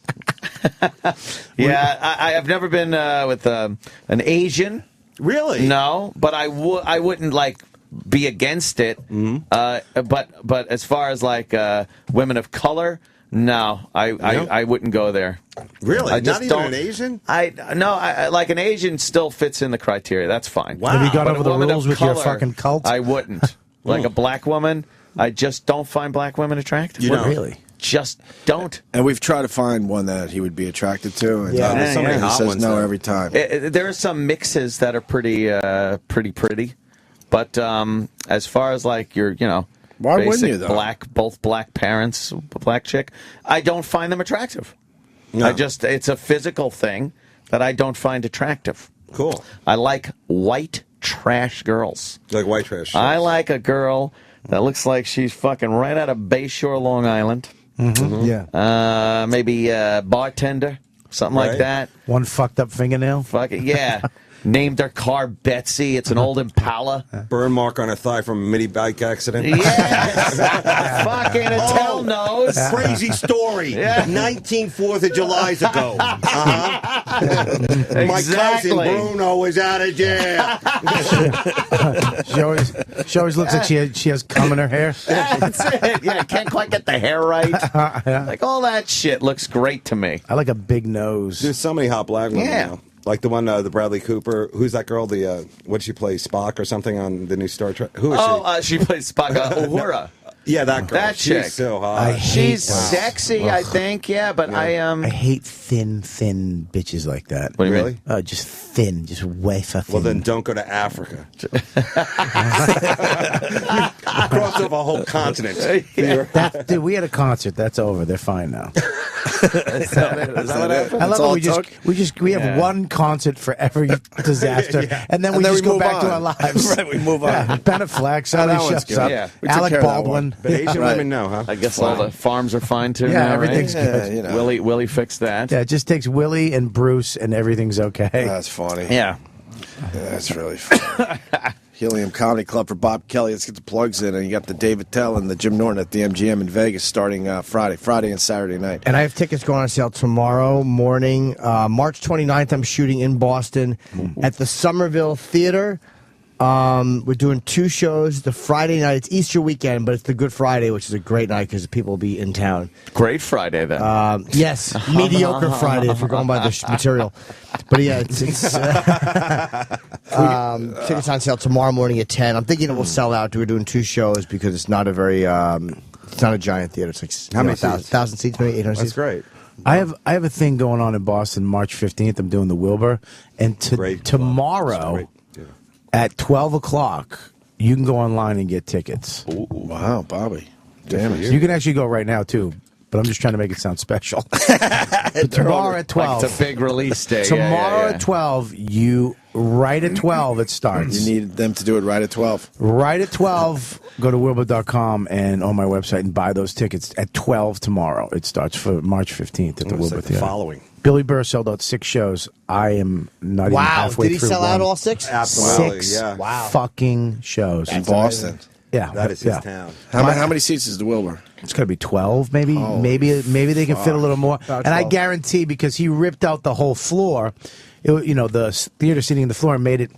Yeah, I've never been with an Asian. Really? No, but I wouldn't like be against it. But as far as like women of color, no, I wouldn't go there. Really? I just Not even don't, an Asian? Like an Asian still fits in the criteria. That's fine. Wow. Have you gone But over a the woman rules of with your color, fucking cult? I wouldn't. Like a black woman, I just don't find black women attractive. You don't? Really? Just don't. And we've tried to find one that he would be attracted to, and there's so many he hot says ones no there. every time. There are some mixes that are pretty pretty. But as far as like your, Why wouldn't basic you, though? both black parents, black chick, I don't find them attractive. No. It's a physical thing that I don't find attractive. Cool. I like white trash girls. Like white trash. I like a girl that looks like she's fucking right out of Bayshore, Long Island. Yeah. Maybe a bartender, something like Right. that. One fucked up fingernail. Fuck it, yeah. Named her car Betsy. It's an old Impala. Burn mark on her thigh from a mini bike accident. Yes! Fucking Attell knows. Crazy story. Yeah. 19 4th of Julys ago. My cousin Bruno was out of jail. She always looks like she has cum in her hair. That's it. Yeah, can't quite get the hair right. Yeah. Like, all that shit looks great to me. I like a big nose. There's so many hot black women Yeah. now. Like the one, the Bradley Cooper. Who's that girl? The what did she play? Spock or something on the new Star Trek? Who is she? She plays Spock. Uhura. Yeah, that girl. That chick. She's so hot. She's sexy, I think. Yeah, but I hate thin bitches like that. What do you Really? mean? Just thin, just wafer thin. Well, then don't go to Africa. Cross over a whole continent. Dude, we had a concert. That's over. They're fine now. Is that what happened? I love that we have one concert for every disaster, and then we just go back to our lives. Right, we move on. Yeah, Ben Affleck, somebody that one's shuts good. up. Yeah. We took Alec care of that Baldwin. one. But Asian Right. women know, huh? I guess all the farms are fine too. Yeah, now, everything's right? good. Willie fixed that. Yeah, it just takes Willie and Bruce, and everything's okay. That's funny. Yeah. That's really funny. Helium Comedy Club for Bob Kelly. Let's get the plugs in. And you got the Dave Attell and the Jim Norton at the MGM in Vegas starting Friday and Saturday night. And I have tickets going on sale tomorrow morning. March 29th, I'm shooting in Boston at the Somerville Theater. We're doing 2 shows. The Friday night, it's Easter weekend, but it's the Good Friday, which is a great night because people will be in town. Great Friday, then. Yes, mediocre Friday if you're going by the material. But yeah, it's tickets on sale tomorrow morning at 10. I'm thinking it will sell out. We're doing 2 shows because it's not a very, it's not a giant theater. It's like How many seats? 1,000 seats, maybe 800 That's seats. great. I have a thing going on in Boston, March 15th. I'm doing the Wilbur, and tomorrow at 12 o'clock, you can go online and get tickets. Ooh, wow, Bobby. Damn it. You can actually go right now, too, but I'm just trying to make it sound special. But tomorrow at 12. Like it's a big release day. Tomorrow at 12, right at 12 it starts. You need them to do it right at 12. Right at 12, go to Wilbur.com and on my website and buy those tickets at 12 tomorrow. It starts for March 15th at the Wilbur Theater. Following. Billy Burr sold out 6 shows. I am not even halfway Did he through sell out one. all 6? Absolutely, 6 yeah. fucking shows. In Boston. Yeah. That is his town. How many seats is the Wilbur? It's going to be 12, maybe. Maybe they can fit a little more. And I guarantee, because he ripped out the whole floor, the theater seating in the floor, and made it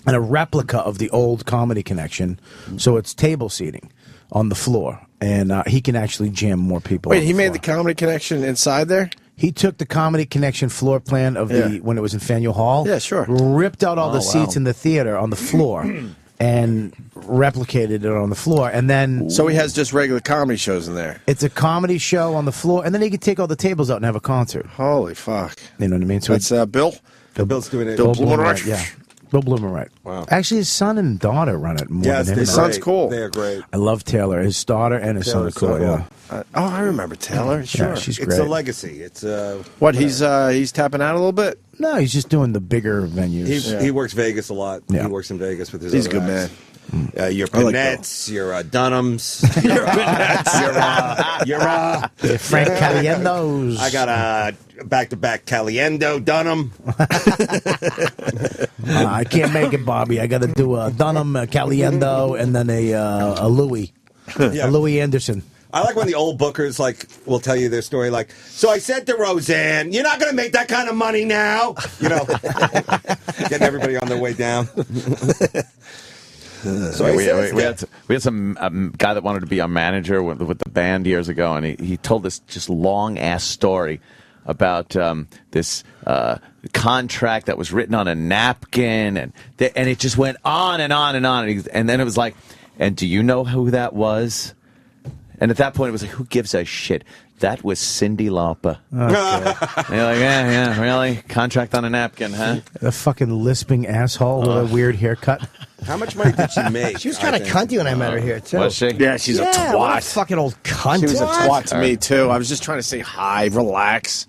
a replica of the old Comedy Connection. So it's table seating on the floor. And he can actually jam more people. Wait, he made the Comedy Connection inside there? He took the Comedy Connection floor plan of when it was in Faneuil Hall. Yeah, sure. Ripped out all the seats in the theater on the floor and replicated it on the floor. And then So he has just regular comedy shows in there. it's a comedy show on the floor, and then he could take all the tables out and have a concert. Holy fuck. You know what I mean? So That's Bill? Bill's doing it. Bill Bloomerite, yeah. Bill Bloomerite. Wow. Actually, his son and daughter run it more Yes, than him. His son's cool. They're great. I love Taylor. His daughter and his son are Taylor's so cool, yeah. Oh, I remember Taylor. Sure. Yeah, she's It's great. a legacy. It's What, he's tapping out a little bit? No, he's just doing the bigger venues. He works Vegas a lot. Yeah. He works in Vegas with his He's a other good acts. man. Your I like Panettes, your Dunhams, your Frank Caliendo's. I got a back-to-back Caliendo Dunham. I can't make it, Bobby. I got to do a Dunham, a Caliendo, and then a Louis, a Louis Anderson. I like when the old bookers will tell you their story. Like, so I said to Roseanne, "You're not going to make that kind of money now." You know, getting everybody on their way down. So we had some guy that wanted to be our manager with the band years ago, and he told this just long ass story about this contract that was written on a napkin, and it just went on and on and on, and then it was like, and do you know who that was? And at that point, it was like, who gives a shit? That was Cyndi Lauper. Oh, and you're like, yeah, really? Contract on a napkin, huh? A fucking lisping asshole with a weird haircut. How much money did she make? She was kind of cunty when I met her here, too. Was she? Yeah, she's a twat. What a fucking old cunt. She was a twat to me, too. I was just trying to say hi, relax.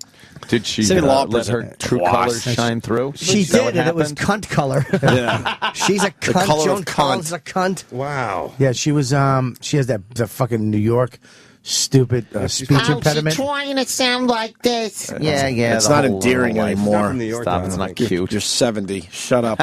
Did she Cyndi let Lauper's her a true twat. colors shine through? She Is that did, what and it was happened? cunt color. Yeah. She's a cunt. color Joan of Collins cunt. is a cunt. Wow. Yeah, she was. She has that fucking New York stupid speech impediment. trying to sound like this. Yeah. It's the not whole endearing life. anymore. From New York, Stop, though, it's I not think. cute. You're 70. Shut up.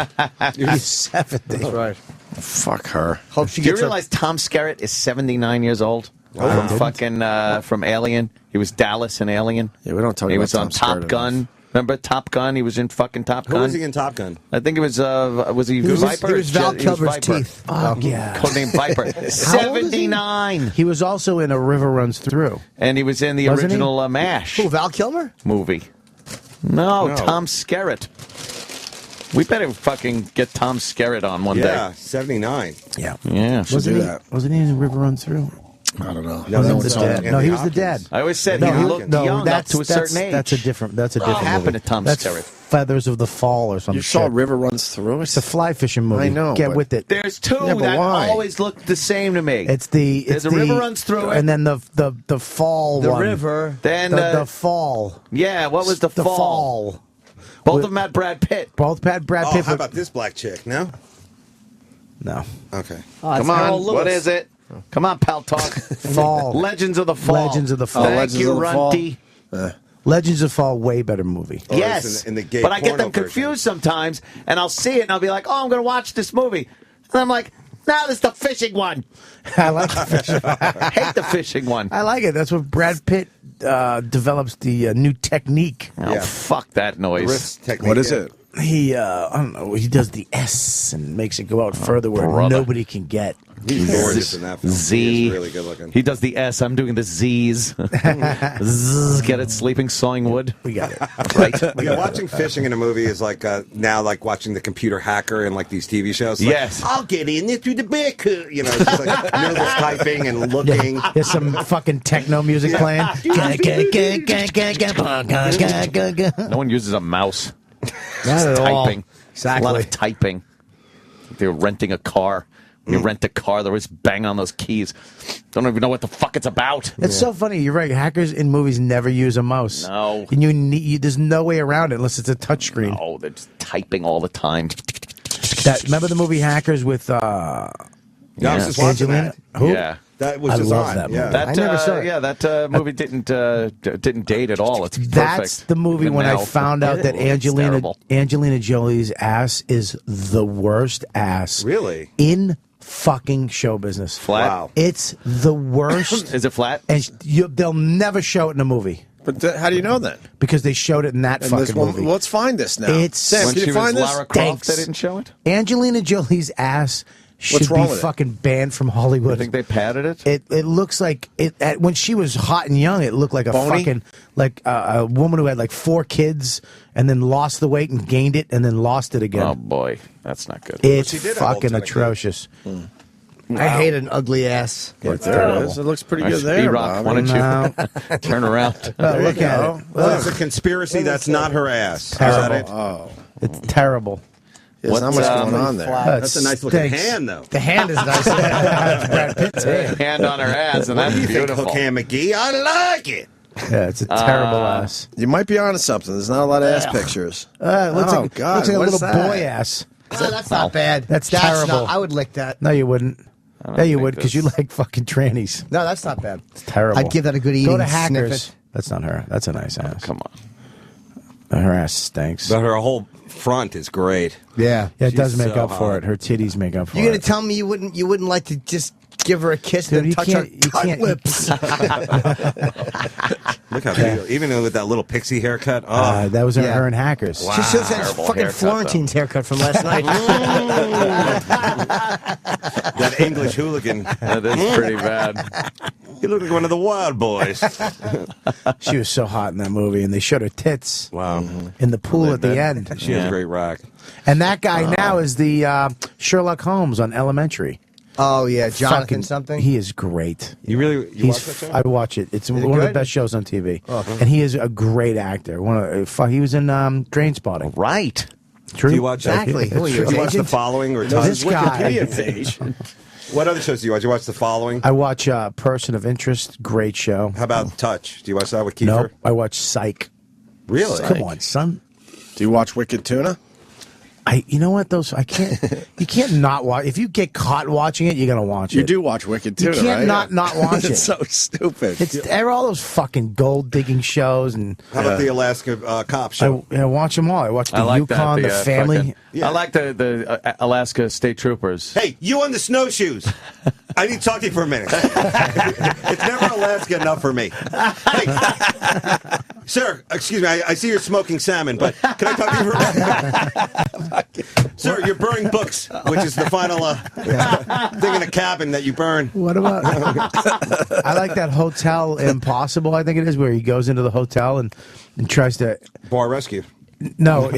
You're 70. That's right. Fuck her. Hope she Do you gets her. realize Tom Skerritt is 79 years old? Wow. From fucking from Alien. He was Dallas in Alien. Yeah, we don't talk He about was on Tom Skerritt Top Gun. enough. Remember Top Gun? He was in fucking Top Gun. Who was he in Top Gun? I think it was he was Viper? he was Val He was Kilmer's Viper. teeth. Oh, yeah. Codename Viper. How old is he? 79. He was also in A River Runs Through. And he was in the Wasn't he? original MASH Who, Val Kilmer? movie. No, Tom Skerritt. We better fucking get Tom Skerritt on one Yeah, day. 79. Yeah. Yeah. Wasn't do he? that. Wasn't he in A River Runs Through? I don't know. No, that He was was the dad. Anthony No, he was the Hopkins. dad. I always said No, he looked young that's, up to a certain age. That's a different. That's a different happened movie. to Tom That's Skerritt? Feathers of the Fall or something. You saw River Runs Through It's a fly fishing movie. I know, Get but- with it. There's two Yeah, but that why? always look the same to me. It's the. There's it's a river the- runs through it. and then the fall The one. river. Then The fall. yeah, what was the fall? Both of them had Brad Pitt. Both had Brad Oh, Pitt. how about this black chick? No? No. Okay. Oh, Come on, what is it? Come on, pal talk. Fall. Legends of the Fall. Legends of the Fall. Thank Legends you, of the Fall. Runty. Legends of Fall, way better movie. Oh, Yes, it's in the gay but I get them porno version. confused sometimes, and I'll see it, and I'll be like, "Oh, I'm going to watch this movie," and I'm like, "No, this is the fishing one." I like the fishing. I hate the fishing one. I like it. That's what Brad Pitt develops the new technique. Oh, Yeah. fuck that noise. Wrist technique. What is it? He, I don't know. He does the S and makes it go out further where brother. nobody can get. He's gorgeous in that film. Z. He is really good looking. He does the S. I'm doing the Z's. Zzz, get it? Sleeping, sawing wood. We got it. Right. Yeah, watching fishing in a movie is like now like watching the computer hacker in like these TV shows. Like, Yes. I'll get in there through the back. You know, it's just like nervous typing and looking. There's some fucking techno music playing. No one uses a mouse. Not at all. Typing. Exactly. A lot of typing. They're renting a car. When you rent a car, they're always banging on those keys. Don't even know what the fuck it's about. It's so funny. You're right. Hackers in movies never use a mouse. No. And there's no way around it unless it's a touchscreen. Oh, they're just typing all the time. Remember the movie Hackers with Yeah, I was just watching Angelina? that. Who? Yeah. That was I just love on. that yeah. movie. That, I never saw it. Yeah, that movie didn't date at all. It's perfect. That's the movie Even when now. I found out that It's terrible. Angelina Jolie's ass is the worst ass Really? in fucking show business. Flat? Wow. It's the worst. Is it flat? And they'll never show it in a movie But how do you know that? because they showed it in that And fucking this one, movie. let's find this now. It's Sam, When can she you was find this? Lara Croft, Thanks. they didn't show it? Angelina Jolie's ass should wrong be with it? fucking banned from Hollywood. I think they padded it. It looks like when she was hot and young. It looked like a Bony? fucking a woman who had like 4 kids and then lost the weight and gained it and then lost it again. Oh boy, that's not good. It's she did have fucking ultimate atrocious. I hate an ugly ass. There it is. It looks pretty good there, B-Rock, Bobby. why don't you turn around? Look at it. Well, it's a conspiracy. That's not her ass. Is that it? Oh. It's terrible. There's not much going on there. That's a nice looking Stinks. hand, though. The hand is nice. Brad Pitt's hand. Hand on her ass, and What that's do you think, beautiful. Hook Hand McGee? I like it. Yeah, it's a terrible ass. You might be onto something. There's not a lot of ass pictures. It looks Oh, like, God, looks like a what little is that? boy ass. Oh, that's not bad. That's terrible. I would lick that. No, you wouldn't. Yeah, you think would because you this- like fucking trannies. No, that's not bad. It's terrible. I'd give that a good eating Go to sniff Hackers. it. That's not her. That's a nice ass. Come on. Her ass stinks. But her whole front is great. Yeah. Yeah, it She's does make so up for hot. it. Her titties make up for You're gonna it. tell me you wouldn't like to just give her a kiss Dude, and you touch her can't- you cut can't- lips? Look how beautiful. Even with that little pixie haircut. Oh, that was Yeah. her in Hackers. She still has Terrible fucking haircut, Florentine's haircut from last night. that English hooligan. That is pretty bad. You look like one of the Wild Boys. She was so hot in that movie, and they showed her tits Wow. in the pool at the end. She has a great rack. And that guy now is the Sherlock Holmes on Elementary. Oh yeah, Jonathan Fucking- something. He is great. You really He's watch that show? I watch it. It's one of the good? best shows on TV, and he is a great actor. He was in Trainspotting. Right. True. Do you watch Exactly. Who are you, Do you watch The agent? Following or This guy. page. What other shows do you watch? You watch The Following? I watch Person of Interest. Great show. How about Touch? Do you watch that with Kiefer? Nope. I watch Psych. Really? Come on, son. Do you watch Wicked Tuna? You know what? I can't. You can't not watch. If you get caught watching it, you're gonna watch it. You do watch Wicked Tuna, You can't right? not watch it. It's so stupid. They're all those fucking gold digging shows, and How about the Alaska Cop Show? I watch them all. I watch the I like Yukon, that. the Family. fucking- I like the Alaska State Troopers. Hey, you on the snowshoes. I need to talk to you for a minute. It's never Alaska enough for me. Hey, sir, excuse me, I see you're smoking salmon, but can I talk to you for a minute? Sir, you're burning books, which is the final thing in a cabin that you burn. What about? I like that Hotel Impossible. I think it is where he goes into the hotel and tries to Bar rescue. No,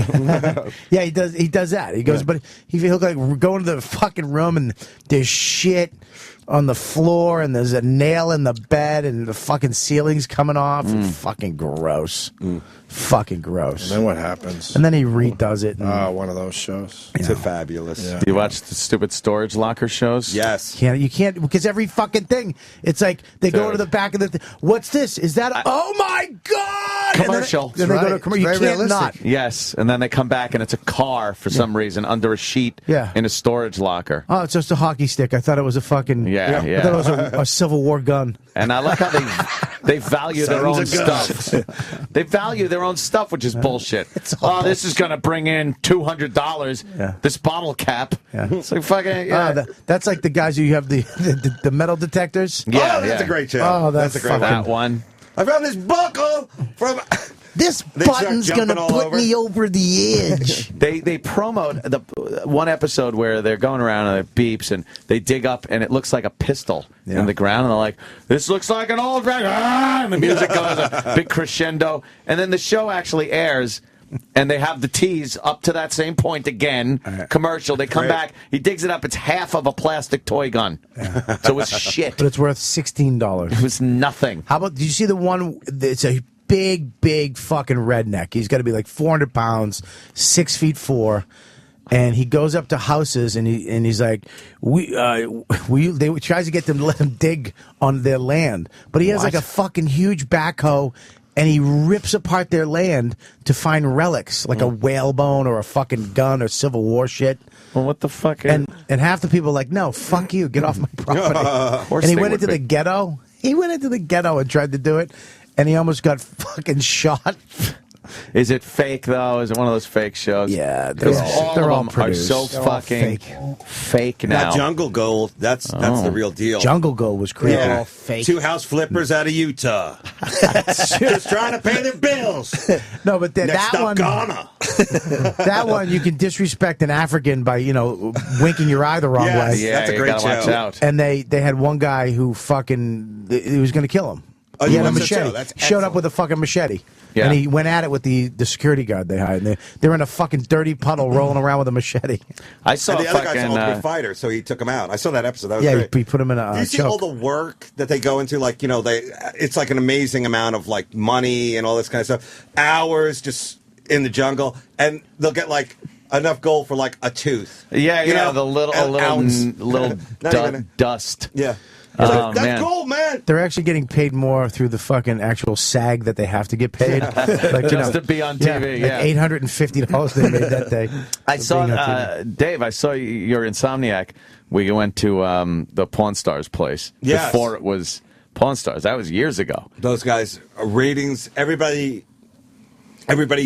yeah, he does. He does that. He goes, but he'll like go into the fucking room and there's shit on the floor and there's a nail in the bed and the fucking ceiling's coming off. Fucking gross. Fucking gross. And then what happens? And then he redoes it. And, one of those shows. It's fabulous. Yeah. Do you watch the stupid storage locker shows? Yes. you can't because every fucking thing. It's like they go to the back of the. What's this? Is that? Oh my god! Commercial. Then they go to a commercial. You Very can't not. realistic. Yes, and then they come back and it's a car for some reason under a sheet in a storage locker. Oh, it's just a hockey stick. I thought it was a fucking. Yeah. I thought it was a Civil War gun. And I like how they value their own stuff. They value their own stuff, which is bullshit. This is going to bring in $200. This bottle cap. It's like fucking. That's like the guys who you have the metal detectors. Yeah, That's a great show. Oh, that's a great that one. I found this buckle from. This They start button's jumping gonna all put over. me over the edge. They promote the one episode where they're going around and it beeps and they dig up and it looks like a pistol in the ground and they're like, this looks like an old and the music goes a big crescendo and then the show actually airs and they have the tease up to that same point again. Commercial. They come back. He digs it up. It's half of a plastic toy gun. So it was shit. But it's worth $16. It was nothing. How about? Did you see the one? It's a big fucking redneck. He's got to be like 400 pounds, 6'4", and he goes up to houses and he's like, they tries to get them to let him dig on their land, but he has like a fucking huge backhoe. And he rips apart their land to find relics, like a whalebone or a fucking gun or Civil War shit. Well, what the fuck? And half the people are like, no, fuck you, get off my property. And he went into the ghetto. He went into the ghetto and tried to do it, and he almost got fucking shot. Is it fake though? Is it one of those fake shows? Yeah, they're all produced. so They're all fucking fake now. That Jungle Gold, that's the real deal. Jungle Gold was crazy. Yeah. All fake. 2 house flippers out of Utah. Just trying to pay their bills. No, but Next that up, one. Ghana. That one you can disrespect an African by winking your eye the wrong way. Yeah, that's a great show. Watch out. And they had one guy who he was going to kill him. Oh, he you had a watched that show? machete. That's Showed up with a fucking machete. Yeah. And he went at it with the security guard they hired. And they're in a fucking dirty puddle rolling around with a machete. I saw and the other guy's fucking, an ultimate fighter, so he took him out. I saw that episode. That was great. He put him in a Do you see choke. all the work that they go into? Like, it's like an amazing amount of like money and all this kind of stuff. Hours just in the jungle, and they'll get like enough gold for like a tooth. Yeah, the ounce. little dust. Yeah. Oh, That's man. gold, man. They're actually getting paid more through the fucking actual SAG that they have to get paid. Just to be on TV, yeah. Like $850 they made that day. I saw, being on TV. Dave, I saw your Insomniac. We went to the Pawn Stars place Yes. before it was Pawn Stars. That was years ago. Those guys, ratings, everybody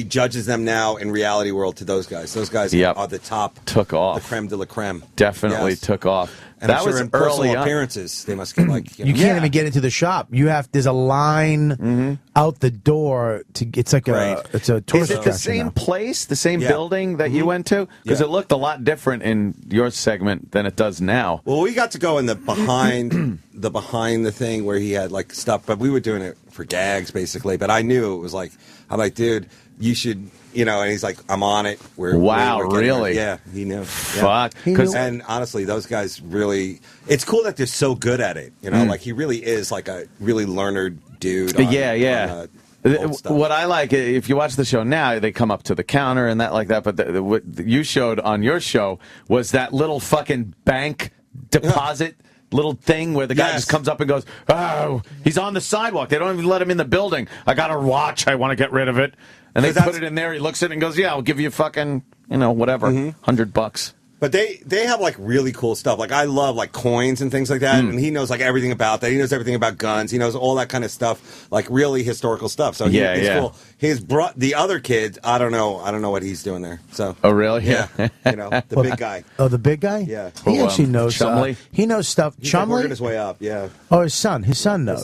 judges them now in reality world to those guys. Those guys are the top. Took off. The creme de la creme. Definitely Yes. took off. And that I'm sure was in early personal on. appearances, they must get like... You can't even get into the shop. There's a line out the door to. It's like it's a tourist Is it the attraction same now. place, the same building that you went to? Because it looked a lot different in your segment than it does now. Well, we got to go in the behind the thing where he had like stuff, but we were doing it for gags basically. But I knew it was like, I'm like, dude, you should, and he's like, I'm on it. Wow, we're getting really? it. Yeah, he knew. Fuck. Yeah. And honestly, those guys really. It's cool that they're so good at it. Like he really is like a really learned dude. What I like, if you watch the show now, they come up to the counter and that like that. But what you showed on your show was that little fucking bank deposit little thing where the guy just comes up and goes, oh, he's on the sidewalk. They don't even let him in the building. I got a watch. I want to get rid of it. And they put it in there. He looks at it and goes, yeah, I'll give you fucking, whatever, $100. But they have like really cool stuff. Like I love like coins and things like that, and he knows like everything about that. He knows everything about guns. He knows all that kind of stuff, like really historical stuff. So he's cool. He's brought the other kid. I don't know what he's doing there. So really? Yeah, the big guy. Oh, the big guy? Yeah, he actually knows. Chumley? He knows stuff. He's Chumley? like working his way up. Yeah. Oh, his son. His son knows.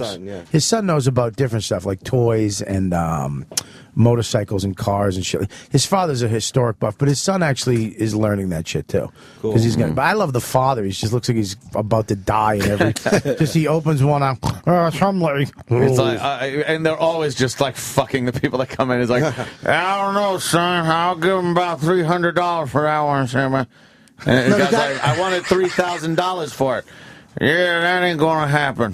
His son knows about different stuff like toys and motorcycles and cars and shit. His father's a historic buff, but his son actually is learning that shit too. Cool. Because he's gonna. But I love the father. He just looks like he's about to die and every. Just he opens one up. Chumley. It's like, and they're always just like fucking the people that come in. It's like, I don't know, son. I'll give him about $300 for that one, Sam. And the guy's like, I wanted $3,000 for it. Yeah, that ain't gonna happen.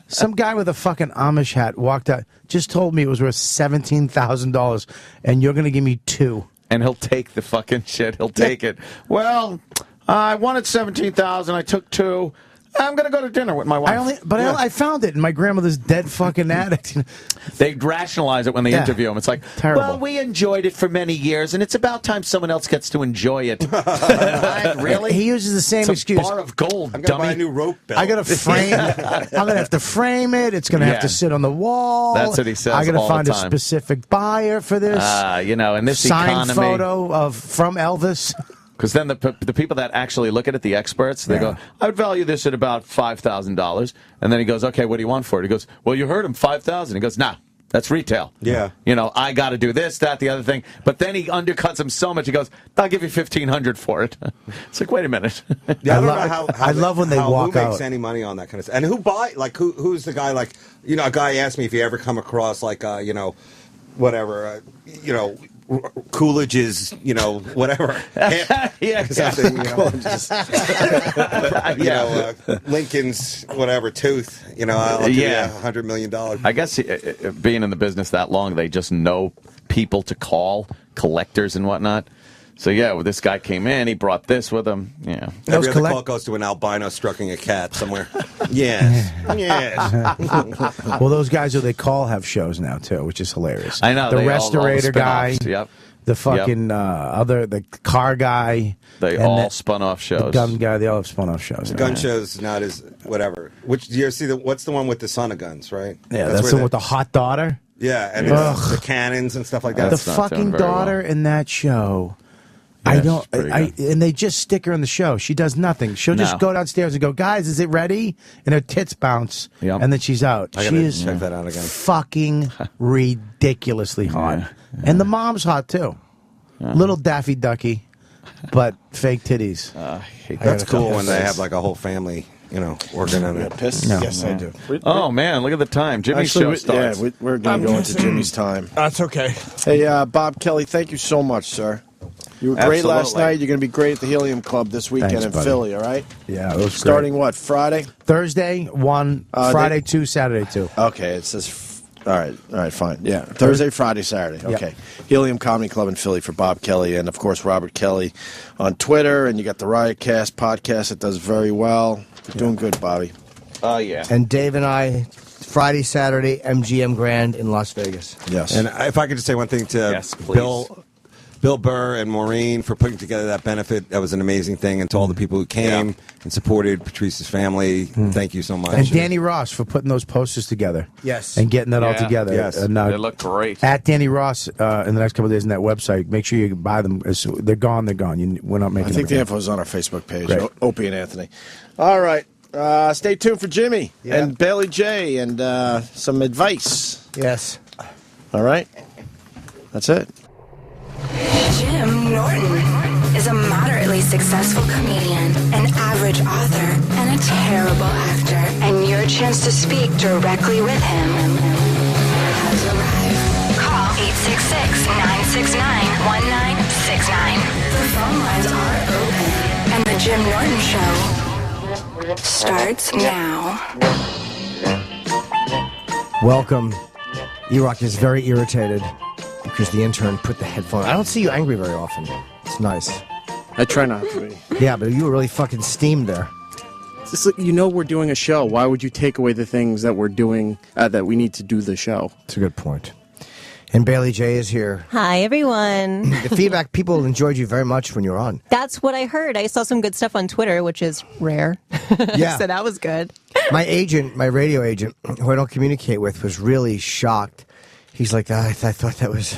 Some guy with a fucking Amish hat walked out. Just told me it was worth $17,000, and you're gonna give me $2. And he'll take the fucking shit. He'll take it. Well, I wanted $17,000. I took $2. I'm going to go to dinner with my wife. I found it in my grandmother's dead fucking attic. They rationalize it when they interview him. It's like, terrible. Well, we enjoyed it for many years, and it's about time someone else gets to enjoy it. Really? He uses the same it's excuse. A bar of gold, I'm dummy. gonna buy a new rope belt. I gotta frame. I'm gonna have to frame it. It's gonna have to sit on the wall. That's what he says. I gotta all find the a time. specific buyer for this. In this signed economy, photo from Elvis. Because then the people that actually look at it, the experts, they go, I would value this at about $5,000. And then he goes, okay, what do you want for it? He goes, well, you heard him, $5,000. He goes, nah, that's retail. Yeah. I got to do this, that, the other thing. But then he undercuts him so much, he goes, I'll give you $1,500 for it. It's like, wait a minute. Yeah, I don't know how I love when they walk who makes out. any money on that kind of stuff. And who's the guy like, a guy asked me if you ever come across like, whatever, Coolidge's, whatever. Lincoln's, whatever, tooth. I'll give you $100 million. I guess being in the business that long, they just know people to call, collectors and whatnot. So, this guy came in, he brought this with him. Yeah. Every other call goes to an albino stroking a cat somewhere. Yes. Well, those guys who they call have shows now, too, which is hilarious. I know. The Restorator guy. Yep. The fucking the car guy. They all spun off shows. The gun guy, they all have spun off shows. The gun show's not as whatever. Which do you see? What's the one with the son of guns, right? Yeah, that's the one with the hot daughter. Yeah, and the cannons and stuff like that. The fucking daughter in that show. I don't. And they just stick her in the show. She does nothing. She'll just go downstairs and go, guys, is it ready? And her tits bounce, and then she's out. I She gotta is check that out again. fucking ridiculously hot, and the mom's hot too. Little Daffy Ducky, but fake titties. That's cool when they have like a whole family, working on it. No. Yes, I do. Oh, man, look at the time. Jimmy's show starts. Yeah, we're going to go into Jimmy's time. That's okay. Hey, Bob Kelly, thank you so much, sir. You were great last Absolutely. night. You're going to be great at the Helium Club this weekend Thanks, in buddy. Philly, all right? Yeah, it was Starting what, Friday? Thursday, 1, Friday, 2, Saturday, 2. Okay, it says... All right, fine. Yeah, Thursday, Friday, Saturday. Okay. Helium Comedy Club in Philly for Bob Kelly and, of course, Robert Kelly on Twitter. And you got the Riotcast podcast that does very well. You're doing good, Bobby. Oh, yeah. And Dave and I, Friday, Saturday, MGM Grand in Las Vegas. Yes. And if I could just say one thing to Bill Burr and Maureen for putting together that benefit. That was an amazing thing. And to all the people who came and supported Patrice's family, thank you so much. And Danny Ross for putting those posters together. Yes. And getting that all together. Yes. And, They look great. At Danny Ross in the next couple of days on that website. Make sure you buy them. They're gone. They're gone. We're not making I think them the again. info is on our Facebook page, Great. Opie and Anthony. All right. Stay tuned for Jimmy and Bailey J and some advice. Yes. All right. That's it. Jim Norton is a moderately successful comedian, an average author, and a terrible actor. And your chance to speak directly with him has arrived. Call 866-969-1969. The phone lines are open, and the Jim Norton Show starts now. Welcome. E-Rock is very irritated because the intern put the headphone. I don't see you angry very often. It's nice. I try not to be. Yeah, but you were really fucking steamed there. It's like, we're doing a show. Why would you take away the things that we're doing that we need to do the show? That's a good point. And Bailey J is here. Hi, everyone. The feedback, people enjoyed you very much when you were on. That's what I heard. I saw some good stuff on Twitter, which is rare. Yeah. So that was good. My agent, my radio agent, who I don't communicate with, was really shocked. He's like, I thought that was...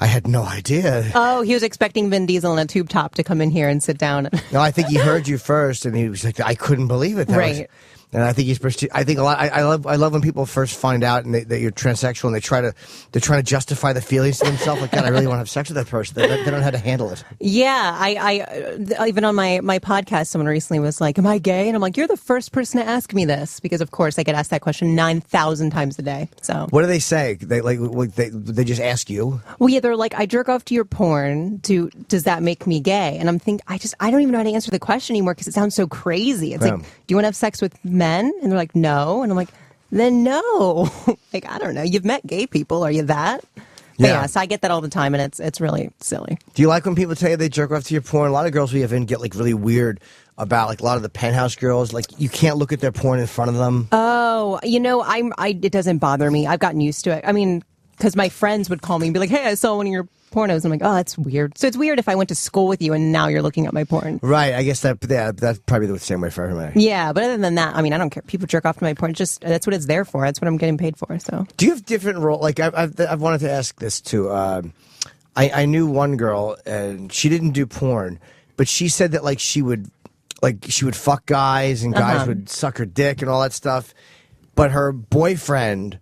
I had no idea. Oh, he was expecting Vin Diesel in a tube top to come in here and sit down. No, I think he heard you first, and he was like, I couldn't believe it. Right. And I think I think a lot. I love when people first find out that you're transsexual and they're trying to justify the feelings to themselves. Like, God, I really want to have sex with that person. They don't know how to handle it. Yeah, I even on my podcast, someone recently was like, "Am I gay?" And I'm like, "You're the first person to ask me this," because of course I get asked that question 9,000 times a day. So what do they say? They they just ask you? Well, yeah, they're like, "I jerk off to your porn. Does that make me gay?" And I'm thinking, I don't even know how to answer the question anymore because it sounds so crazy. It's like, do you want to have sex with men? And they're like, no. And I'm like, then no. Like, I don't know. You've met gay people. Are you that? But yeah, so I get that all the time, and it's really silly. Do you like when people tell you they jerk off to your porn? A lot of girls we have in get like really weird about like a lot of the Penthouse girls. Like, you can't look at their porn in front of them. Oh, it doesn't bother me. I've gotten used to it. I mean, because my friends would call me and be like, hey, I saw one of your pornos. I'm like, oh, that's weird. So it's weird if I went to school with you and now you're looking at my porn. Right. I guess that's probably the same way for everybody. Yeah, but other than that, I mean, I don't care. People jerk off to my porn. Just that's what it's there for. That's what I'm getting paid for. So. Do you have different roles? Like, I've wanted to ask this too. I knew one girl and she didn't do porn, but she said that like she would fuck guys and guys would suck her dick and all that stuff, but her boyfriend,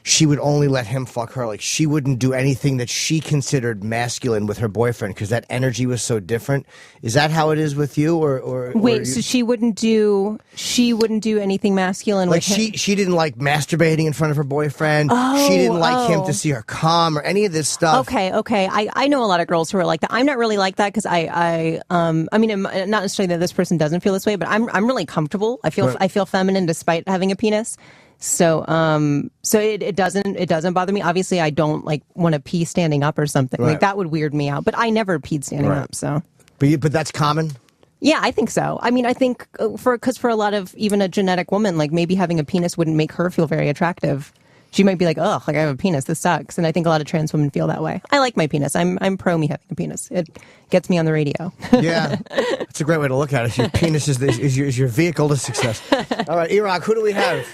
she would only let him fuck her. Like, she wouldn't do anything that she considered masculine with her boyfriend because that energy was so different. Is that how it is with you, or wait? So she wouldn't do anything masculine. Like, with him? she didn't like masturbating in front of her boyfriend. She didn't like him to see her cum or any of this stuff. Okay. I know a lot of girls who are like that. I'm not really like that because I mean, not necessarily that this person doesn't feel this way, but I'm really comfortable. I feel feminine despite having a penis. So it doesn't bother me. Obviously, I don't like want to pee standing up or something. Right. Like, that would weird me out. But I never peed standing up. So, but that's common. Yeah, I think so. I mean, I think for a lot of even a genetic woman, like maybe having a penis wouldn't make her feel very attractive. She might be like, oh, like I have a penis. This sucks. And I think a lot of trans women feel that way. I like my penis. I'm pro me having a penis. It gets me on the radio. Yeah, it's a great way to look at it. Your penis is your vehicle to success. All right, E-Rock, who do we have?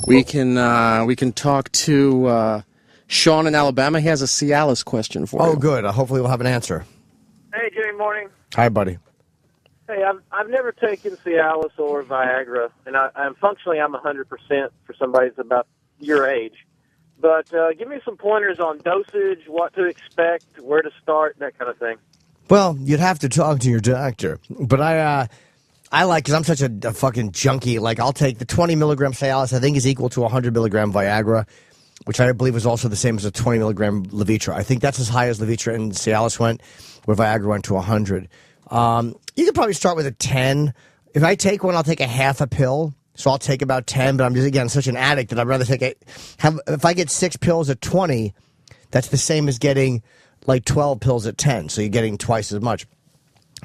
We can talk to Sean in Alabama. He has a Cialis question for you. Oh, good. Hopefully we'll have an answer. Hey, Jimmy, morning. Hi, buddy. Hey, I've never taken Cialis or Viagra, and I'm functionally 100% for somebody that's about your age. but give me some pointers on dosage, what to expect, where to start, that kind of thing. Well, you'd have to talk to your doctor. But I like, because I'm such a fucking junkie, like I'll take the 20 milligram Cialis, I think is equal to 100 milligram Viagra, which I believe is also the same as a 20 milligram Levitra. I think that's as high as Levitra and Cialis went, where Viagra went to 100. You could probably start with a 10. If I take one, I'll take a half a pill. So I'll take about 10, but I'm just, again, such an addict that I'd rather take if I get 6 pills at 20, that's the same as getting like 12 pills at 10. So you're getting twice as much.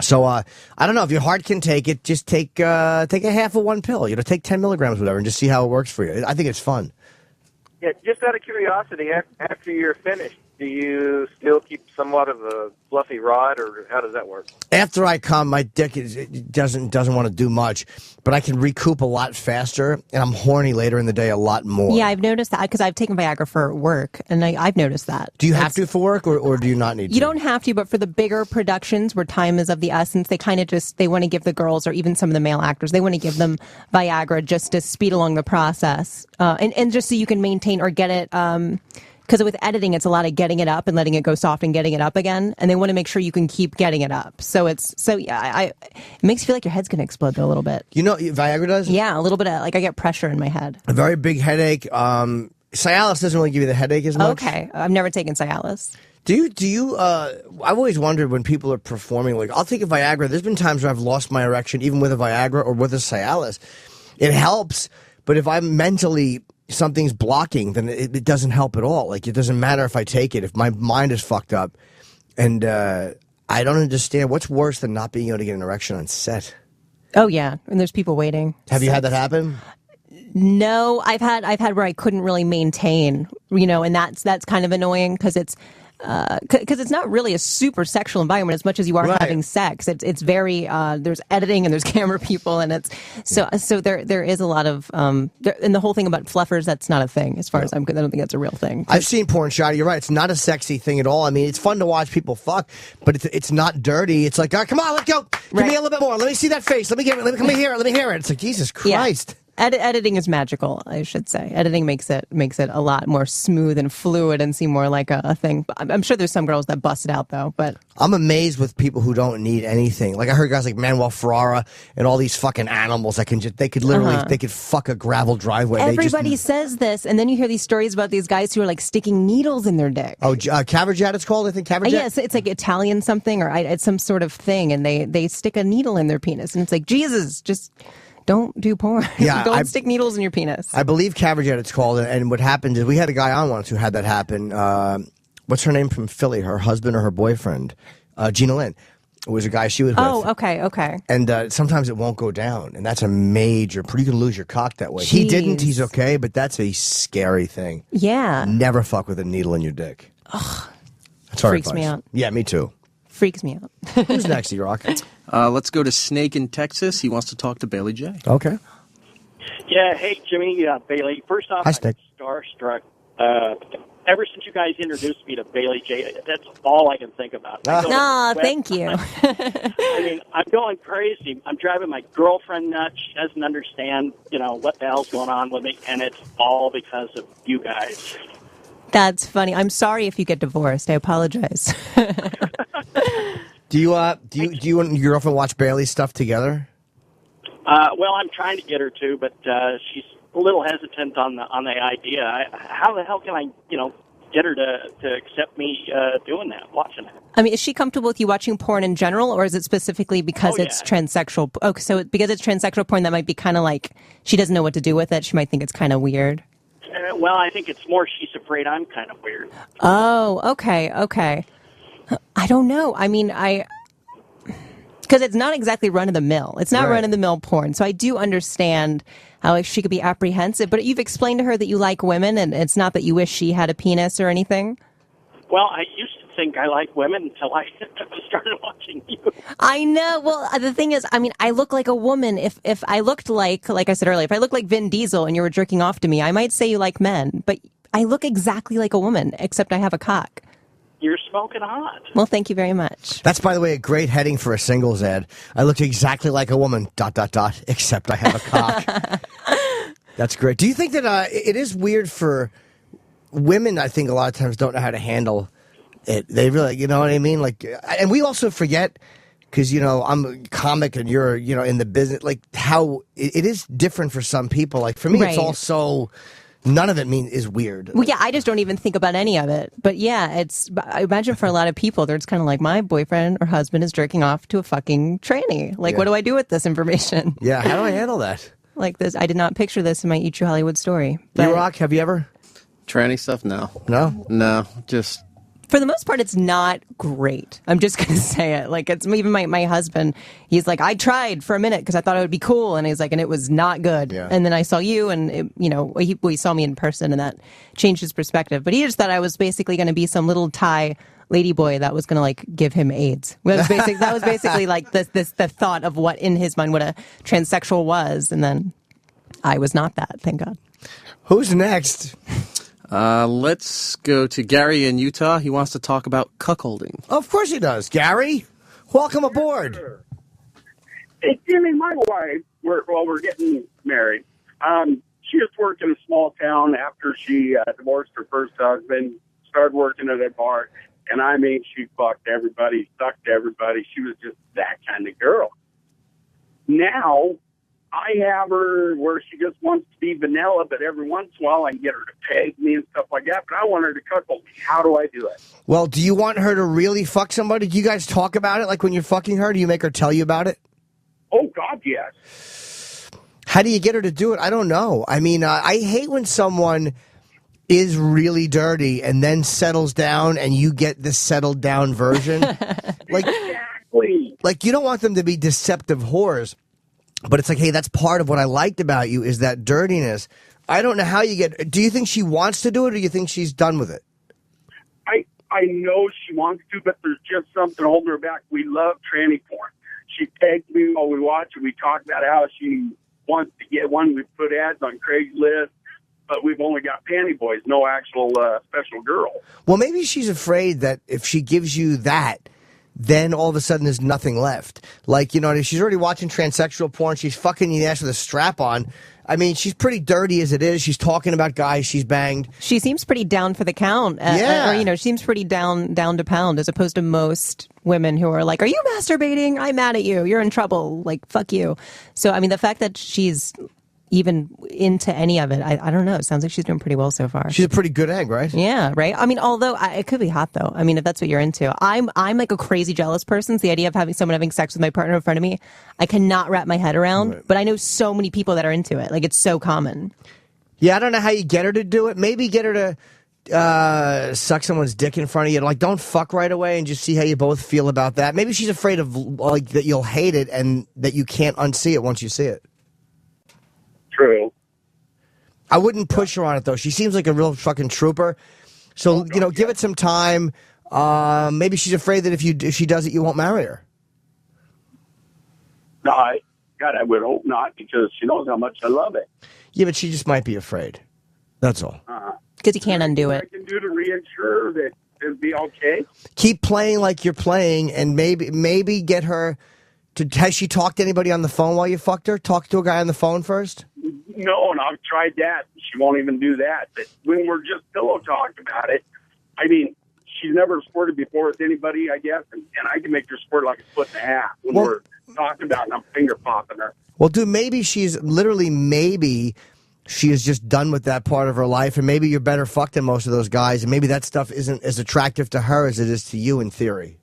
So I don't know, if your heart can take it, just take a half of one pill. Take 10 milligrams, whatever, and just see how it works for you. I think it's fun. Yeah, just out of curiosity, after you're finished, do you still keep somewhat of a fluffy rod, or how does that work? After I come, my dick doesn't want to do much, but I can recoup a lot faster, and I'm horny later in the day a lot more. Yeah, I've noticed that because I've taken Viagra for work, and I've noticed that. Do you have to for work, or do you not need to? You don't have to, but for the bigger productions where time is of the essence, they kind of they want to give the girls, or even some of the male actors, they want to give them Viagra just to speed along the process, and just so you can maintain or get it. Because with editing, it's a lot of getting it up and letting it go soft and getting it up again, and they want to make sure you can keep getting it up. It makes you feel like your head's going to explode though, a little bit. You know, Viagra does? Yeah, a little bit of, I get pressure in my head. A very big headache. Cialis doesn't really give you the headache as much. Okay, I've never taken Cialis. Do you? I've always wondered when people are performing, like, I'll take a Viagra. There's been times where I've lost my erection, even with a Viagra or with a Cialis. It helps, but if I'm mentally something's blocking, then it doesn't help at all. Like, it doesn't matter if I take it, if my mind is fucked up. And I don't understand what's worse than not being able to get an erection on set. Oh yeah, and there's people waiting. Have you had that happen? No, I've had where I couldn't really maintain, and that's kind of annoying because it's not really a super sexual environment as much as you are having sex. It's very there's editing and there's camera people, and it's so there is a lot of and the whole thing about fluffers, that's not a thing as far as I'm concerned. I don't think that's a real thing. I've seen porn, Shotty. You're right. It's not a sexy thing at all. I mean, it's fun to watch people fuck, but it's not dirty. It's like, all right, come on, let's go. Give me a little bit more. Let me see that face. Let me hear it. Let me hear it. It's like, Jesus Christ. Yeah. Editing is magical, I should say. Editing makes it a lot more smooth and fluid and seem more like a thing. I'm sure there's some girls that bust it out though, but I'm amazed with people who don't need anything. Like, I heard guys like Manuel Ferrara and all these fucking animals that they could fuck a gravel driveway. Everybody says this, and then you hear these stories about these guys who are like sticking needles in their dick. Oh, Caverjet it's called, I think. Caverjet? Yes, it's like Italian something, or it's some sort of thing, and they stick a needle in their penis, and it's like, Jesus, just don't do porn. Yeah, don't stick needles in your penis. I believe Caverjet it's called, and what happened is we had a guy on once who had that happen. What's her name from Philly? Her husband or her boyfriend? Gina Lynn. It was a guy she was with. Oh, okay. And sometimes it won't go down, and that's a major. You can lose your cock that way. Jeez. He didn't. He's okay, but that's a scary thing. Yeah. Never fuck with a needle in your dick. Ugh. That's our Freaks advice. me out. Yeah, me too. Freaks me out. Who's next, E-Rock? Let's go to Snake in Texas. He wants to talk to Bailey J. Okay. Yeah, hey, Jimmy, Bailey. First off, Hi, Snake. I'm starstruck. Ever since you guys introduced me to Bailey J, that's all I can think about. Thank you. I mean, I'm going crazy. I'm driving my girlfriend nuts. She doesn't understand, what the hell's going on with me, and it's all because of you guys. That's funny. I'm sorry if you get divorced. I apologize. Do you and your girlfriend watch Bailey's stuff together? Well, I'm trying to get her to, but she's a little hesitant on the idea. How the hell can I, get her to accept me doing that, watching it? I mean, is she comfortable with you watching porn in general, or is it specifically because it's transsexual? Okay, so because it's transsexual porn, that might be kind of like she doesn't know what to do with it. She might think it's kind of weird. Well, I think it's more she's afraid I'm kind of weird. Oh, okay. I don't know. I mean, because it's not exactly run-of-the-mill. It's not run-of-the-mill porn. So I do understand how she could be apprehensive. But you've explained to her that you like women, and it's not that you wish she had a penis or anything? Well, I used to think I like women until I started watching you. I know. Well, the thing is, I mean, I look like a woman. If I looked like I said earlier, if I looked like Vin Diesel and you were jerking off to me, I might say you like men. But I look exactly like a woman, except I have a cock. You're smoking hot. Well, thank you very much. That's, by the way, a great heading for a singles ad. I look exactly like a woman, ... except I have a cock. That's great. Do you think that it is weird for women, I think, a lot of times don't know how to handle it. They really, you know what I mean? Like, and we also forget, because, you know, I'm a comic and you're, you know, in the business, like how it is different for some people. Like for me, it's all so, none of it is weird. Well, yeah, I just don't even think about any of it. But yeah, I imagine for a lot of people, it's kind of like my boyfriend or husband is jerking off to a fucking tranny. Like, what do I do with this information? Yeah, how do I handle that? Like this, I did not picture this in my Eat Your Hollywood story. B-Rock, have you ever? Tranny stuff? No. No? No, just... For the most part, it's not great. I'm just going to say it. Like, it's even my husband, he's like, I tried for a minute because I thought it would be cool. And he's like, and it was not good. Yeah. And then I saw you and, you know, he saw me in person and that changed his perspective. But he just thought I was basically going to be some little Thai ladyboy that was going to, like, give him AIDS. That was basically like the thought of what in his mind what a transsexual was. And then I was not that, thank God. Who's next? Let's go to Gary in Utah. He wants to talk about cuckolding. Of course he does. Gary, welcome aboard. Hey, Jimmy, my wife, we're getting married. She just worked in a small town after she divorced her first husband, started working at a bar, and I mean, she fucked everybody, sucked everybody. She was just that kind of girl. Now, I have her where she just wants to be vanilla, but every once in a while I can get her to peg me and stuff like that, but I want her to cuckold me. How do I do it? Well, do you want her to really fuck somebody? Do you guys talk about it? Like when you're fucking her, do you make her tell you about it? Oh, God, yes. How do you get her to do it? I don't know. I mean, I hate when someone is really dirty and then settles down and you get the settled down version. Exactly. Like you don't want them to be deceptive whores. But it's like, hey, that's part of what I liked about you is that dirtiness. I don't know how you get... Do you think she wants to do it or do you think she's done with it? I know she wants to, but there's just something holding her back. We love tranny porn. She pegs me while we watch it. We talk about how she wants to get one. We put ads on Craigslist, but we've only got panty boys, no actual special girl. Well, maybe she's afraid that if she gives you that... then all of a sudden there's nothing left. Like, you know, if she's already watching transsexual porn, she's fucking you in the ass with a strap on. I mean, she's pretty dirty as it is. She's talking about guys she's banged. She seems pretty down for the count. Yeah. Or, you know, she seems pretty down to pound as opposed to most women who are like, are you masturbating? I'm mad at you. You're in trouble. Like, fuck you. So, I mean, the fact that she's even into any of it, I don't know. It sounds like she's doing pretty well so far. She's a pretty good egg, right? Yeah, right? I mean, although it could be hot, though. I mean, if that's what you're into. I'm like a crazy jealous person. So the idea of having someone having sex with my partner in front of me, I cannot wrap my head around. Right. But I know so many people that are into it. Like, it's so common. Yeah, I don't know how you get her to do it. Maybe get her to suck someone's dick in front of you. Like, don't fuck right away and just see how you both feel about that. Maybe she's afraid of, like, that you'll hate it and that you can't unsee it once you see it. True. I wouldn't push her on it, though. She seems like a real fucking trooper. So, you know, give it some time. Maybe she's afraid that if she does it, you won't marry her. No, God, I would hope not, because she knows how much I love it. Yeah, but she just might be afraid. That's all. Because you can't undo it. I can do to reassure that it'll be okay. Keep playing like you're playing, and maybe get her to... Has she talked to anybody on the phone while you fucked her? Talk to a guy on the phone first? No, and I've tried that. She won't even do that. But when we're just pillow talking about it, I mean, she's never squirted before with anybody, I guess, and I can make her squirt like a foot and a half when we're talking about it and I'm finger popping her. Well, dude, maybe she is just done with that part of her life, and maybe you're better fucked than most of those guys, and maybe that stuff isn't as attractive to her as it is to you in theory.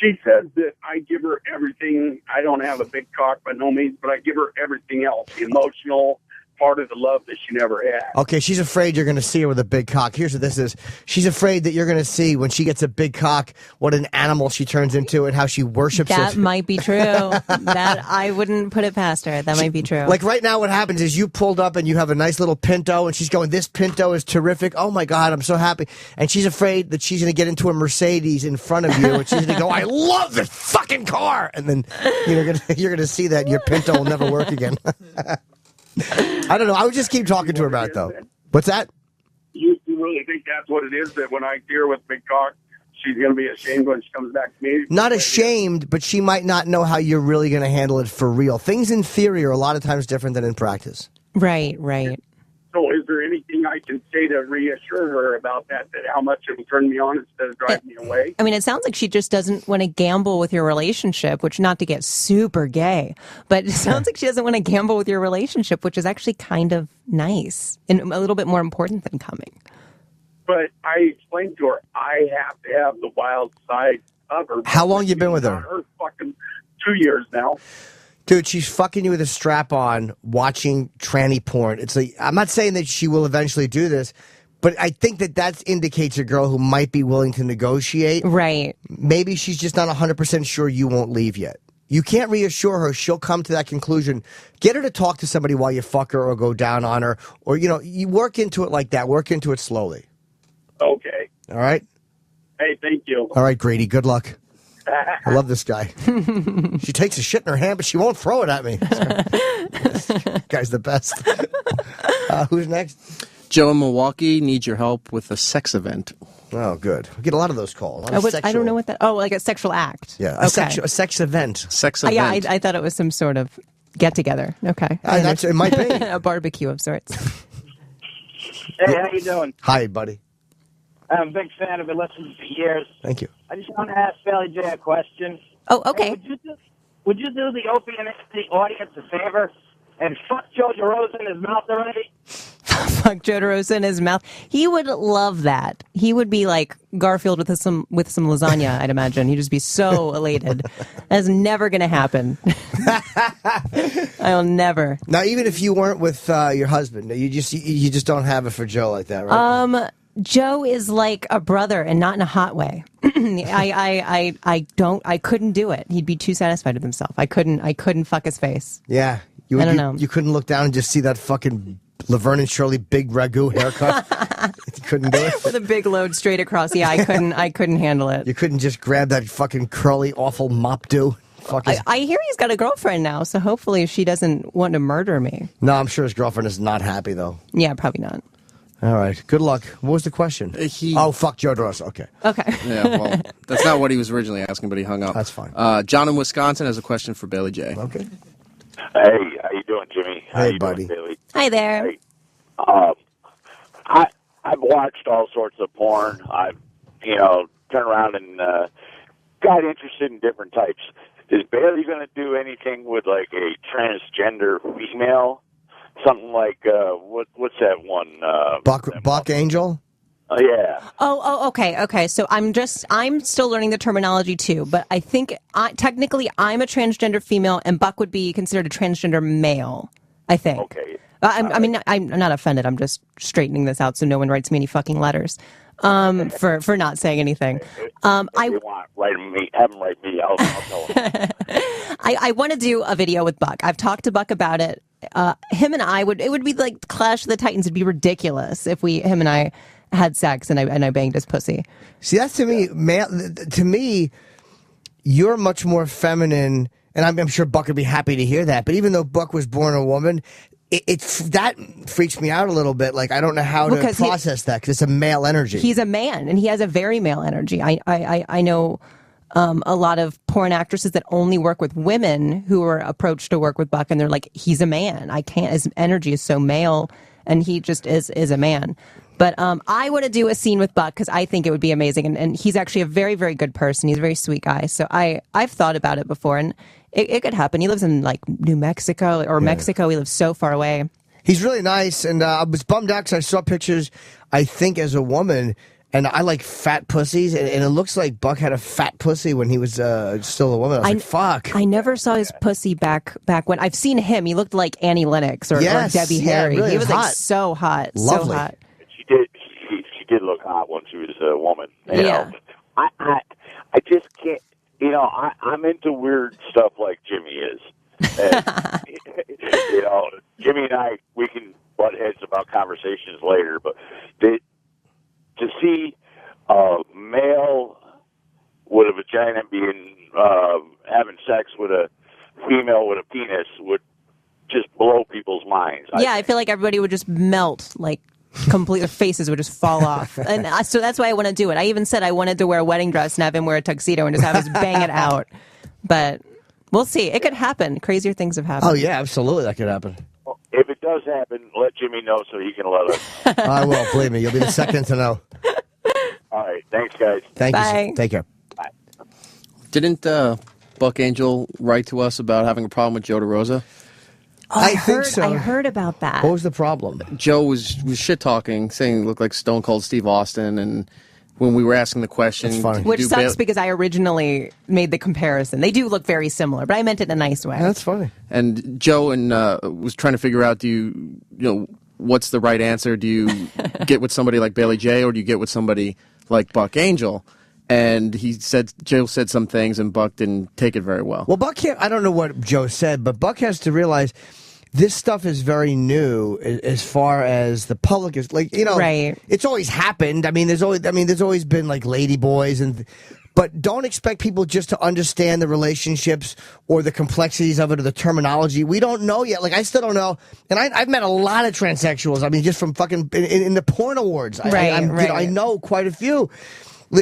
She says that I give her everything. I don't have a big cock by no means, but I give her everything else, the emotional part of the love that she never had. Okay, she's afraid you're going to see her with a big cock. Here's what this is. She's afraid that you're going to see when she gets a big cock what an animal she turns into and how she worships it. That might be true. That I wouldn't put it past her. That might be true. Like right now what happens is you pulled up and you have a nice little Pinto and she's going, this Pinto is terrific. Oh my God, I'm so happy. And she's afraid that she's going to get into a Mercedes in front of you and she's going to go, I love this fucking car. And then you're going to see that your Pinto will never work again. I don't know. I would just keep talking to her about it, though. What's that? You really think that's what it is, that when I see her with big cock, she's going to be ashamed when she comes back to me? Not ashamed, but she might not know how you're really going to handle it for real. Things in theory are a lot of times different than in practice. Right, right. So is there anything I can say to reassure her about that how much it will turn me on instead of drive me away? I mean, it sounds like she just doesn't want to gamble with your relationship, which, not to get super gay, but it sounds like she doesn't want to gamble with your relationship, which is actually kind of nice and a little bit more important than coming. But I explained to her, I have to have the wild side of her. How long you been with her? Her fucking 2 years now. Dude, she's fucking you with a strap on, watching tranny porn. It's like, I'm not saying that she will eventually do this, but I think that indicates a girl who might be willing to negotiate. Right. Maybe she's just not 100% sure you won't leave yet. You can't reassure her. She'll come to that conclusion. Get her to talk to somebody while you fuck her or go down on her. Or, you work into it like that. Work into it slowly. Okay. All right? Hey, thank you. All right, Grady. Good luck. I love this guy. She takes a shit in her hand, but she won't throw it at me. This guy's the best. Who's next? Joe in Milwaukee needs your help with a sex event. Oh, good. We get a lot of those calls. I don't know what that... Oh, like a sexual act. Yeah, Okay. a sex event. Sex Yeah, I thought it was some sort of get-together. Okay. It might be. A barbecue of sorts. Hey, how you doing? Hi, buddy. I'm a big fan. I've been listening for years. Thank you. I just want to ask Sally J a question. Oh, okay. Hey, would you do the Opie and the audience a favor and fuck Joe DeRosa in his mouth already? Fuck Joe DeRosa in his mouth. He would love that. He would be like Garfield with some lasagna, I'd imagine. He'd just be so elated. That's never going to happen. I'll never. Now, even if you weren't with your husband, you just don't have it for Joe like that, right? Joe is like a brother, and not in a hot way. I couldn't do it. He'd be too satisfied with himself. I couldn't fuck his face. Yeah. I don't know. You couldn't look down and just see that fucking Laverne and Shirley big ragu haircut. You couldn't do it? With a big load straight across. Yeah, I couldn't handle it. You couldn't just grab that fucking curly, awful mop do? I hear he's got a girlfriend now, so hopefully she doesn't want to murder me. No, I'm sure his girlfriend is not happy, though. Yeah, probably not. All right. Good luck. What was the question? Fuck Joe DeRosa. Okay. Okay. Yeah, well, that's not what he was originally asking, but he hung up. That's fine. John in Wisconsin has a question for Bailey J. Okay. Hey, how you doing, Jimmy? How Hey, you buddy. Doing, Bailey? Hi there. Hey, I've watched all sorts of porn. I've, turned around and got interested in different types. Is Bailey going to do anything with like a transgender female? Something like what's that one? Buck Angel? Yeah. Oh, okay. So I'm still learning the terminology too, but I think technically I'm a transgender female and Buck would be considered a transgender male, I think. Okay. I'm not offended. I'm just straightening this out so no one writes me any fucking letters for not saying anything. If you want, have them write me. I'll tell them. I want to do a video with Buck. I've talked to Buck about it. Him and I it would be like Clash of the Titans. It'd be ridiculous if him and I had sex and I banged his pussy. See, that's to me, you're much more feminine, and I'm sure Buck would be happy to hear that. But even though Buck was born a woman, that freaks me out a little bit. Like, I don't know how to process that because it's a male energy. He's a man, and he has a very male energy. I know a lot of porn actresses that only work with women who are approached to work with Buck, and they're like, he's a man. I can't. His energy is so male, and he just is a man. But I want to do a scene with Buck because I think it would be amazing, and he's actually a very, very good person. He's a very sweet guy. So I've thought about it before, and it could happen. He lives in like New Mexico or Mexico. He lives so far away. He's really nice, and I was bummed out because I saw pictures, I think, as a woman, and I like fat pussies, and it looks like Buck had a fat pussy when he was still a woman. I was like, fuck. I never saw his pussy back when. I've seen him. He looked like Annie Lennox or Debbie Harry. Really, he was like hot. so hot. Lovely. So hot. She did look hot when she was a woman. You Yeah. know. I just can't. I'm into weird stuff like Jimmy is. And, Jimmy and I, we can butt heads about conversations later, but to see a male with a vagina being having sex with a female with a penis would just blow people's minds. Yeah, I feel like everybody would just melt, like completely. Their faces would just fall off, and so that's why I want to do it. I even said I wanted to wear a wedding dress and have him wear a tuxedo and just have us bang it out. But we'll see. It could happen. Crazier things have happened. Oh yeah, absolutely, that could happen. If it does happen, let Jimmy know so he can let us. I will. Believe me, you'll be the second to know. All right. Thanks, guys. Thank Bye. you. Take care. Didn't Buck Angel write to us about having a problem with Joe DeRosa? I think so. I heard about that. What was the problem? Joe was shit talking, saying he looked like Stone Cold Steve Austin, and when we were asking the question, That's funny. Which sucks because I originally made the comparison. They do look very similar, but I meant it in a nice way. That's funny. And Joe was trying to figure out, what's the right answer? Do you get with somebody like Bailey J, or do you get with somebody like Buck Angel? And Joe said some things, and Buck didn't take it very well. Well, Buck I don't know what Joe said, but Buck has to realize this stuff is very new as far as the public is right. It's always happened. There's always been like lady boys but don't expect people just to understand the relationships or the complexities of it or the terminology. We don't know yet. Like, I still don't know. And I've met a lot of transsexuals. Just from fucking in the porn awards. Right, I know quite a few.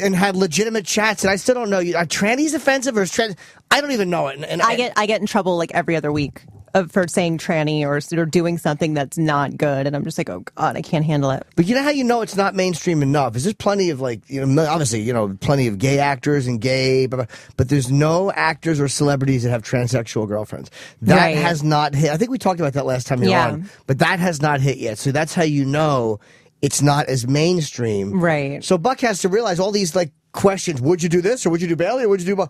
And had legitimate chats, and I still don't know. Are trannies offensive or is trans? I don't even know it. And I get in trouble like every other week for saying tranny or doing something that's not good, and I'm just like, oh God, I can't handle it. But you know how you know it's not mainstream enough? Is there's plenty of obviously plenty of gay actors and but there's no actors or celebrities that have transsexual girlfriends. That has not hit. I think we talked about that last time you were on, but that has not hit yet. So that's how you know it's not as mainstream. Right. So Buck has to realize all these questions. Would you do this, or would you do Bailey, or would you do...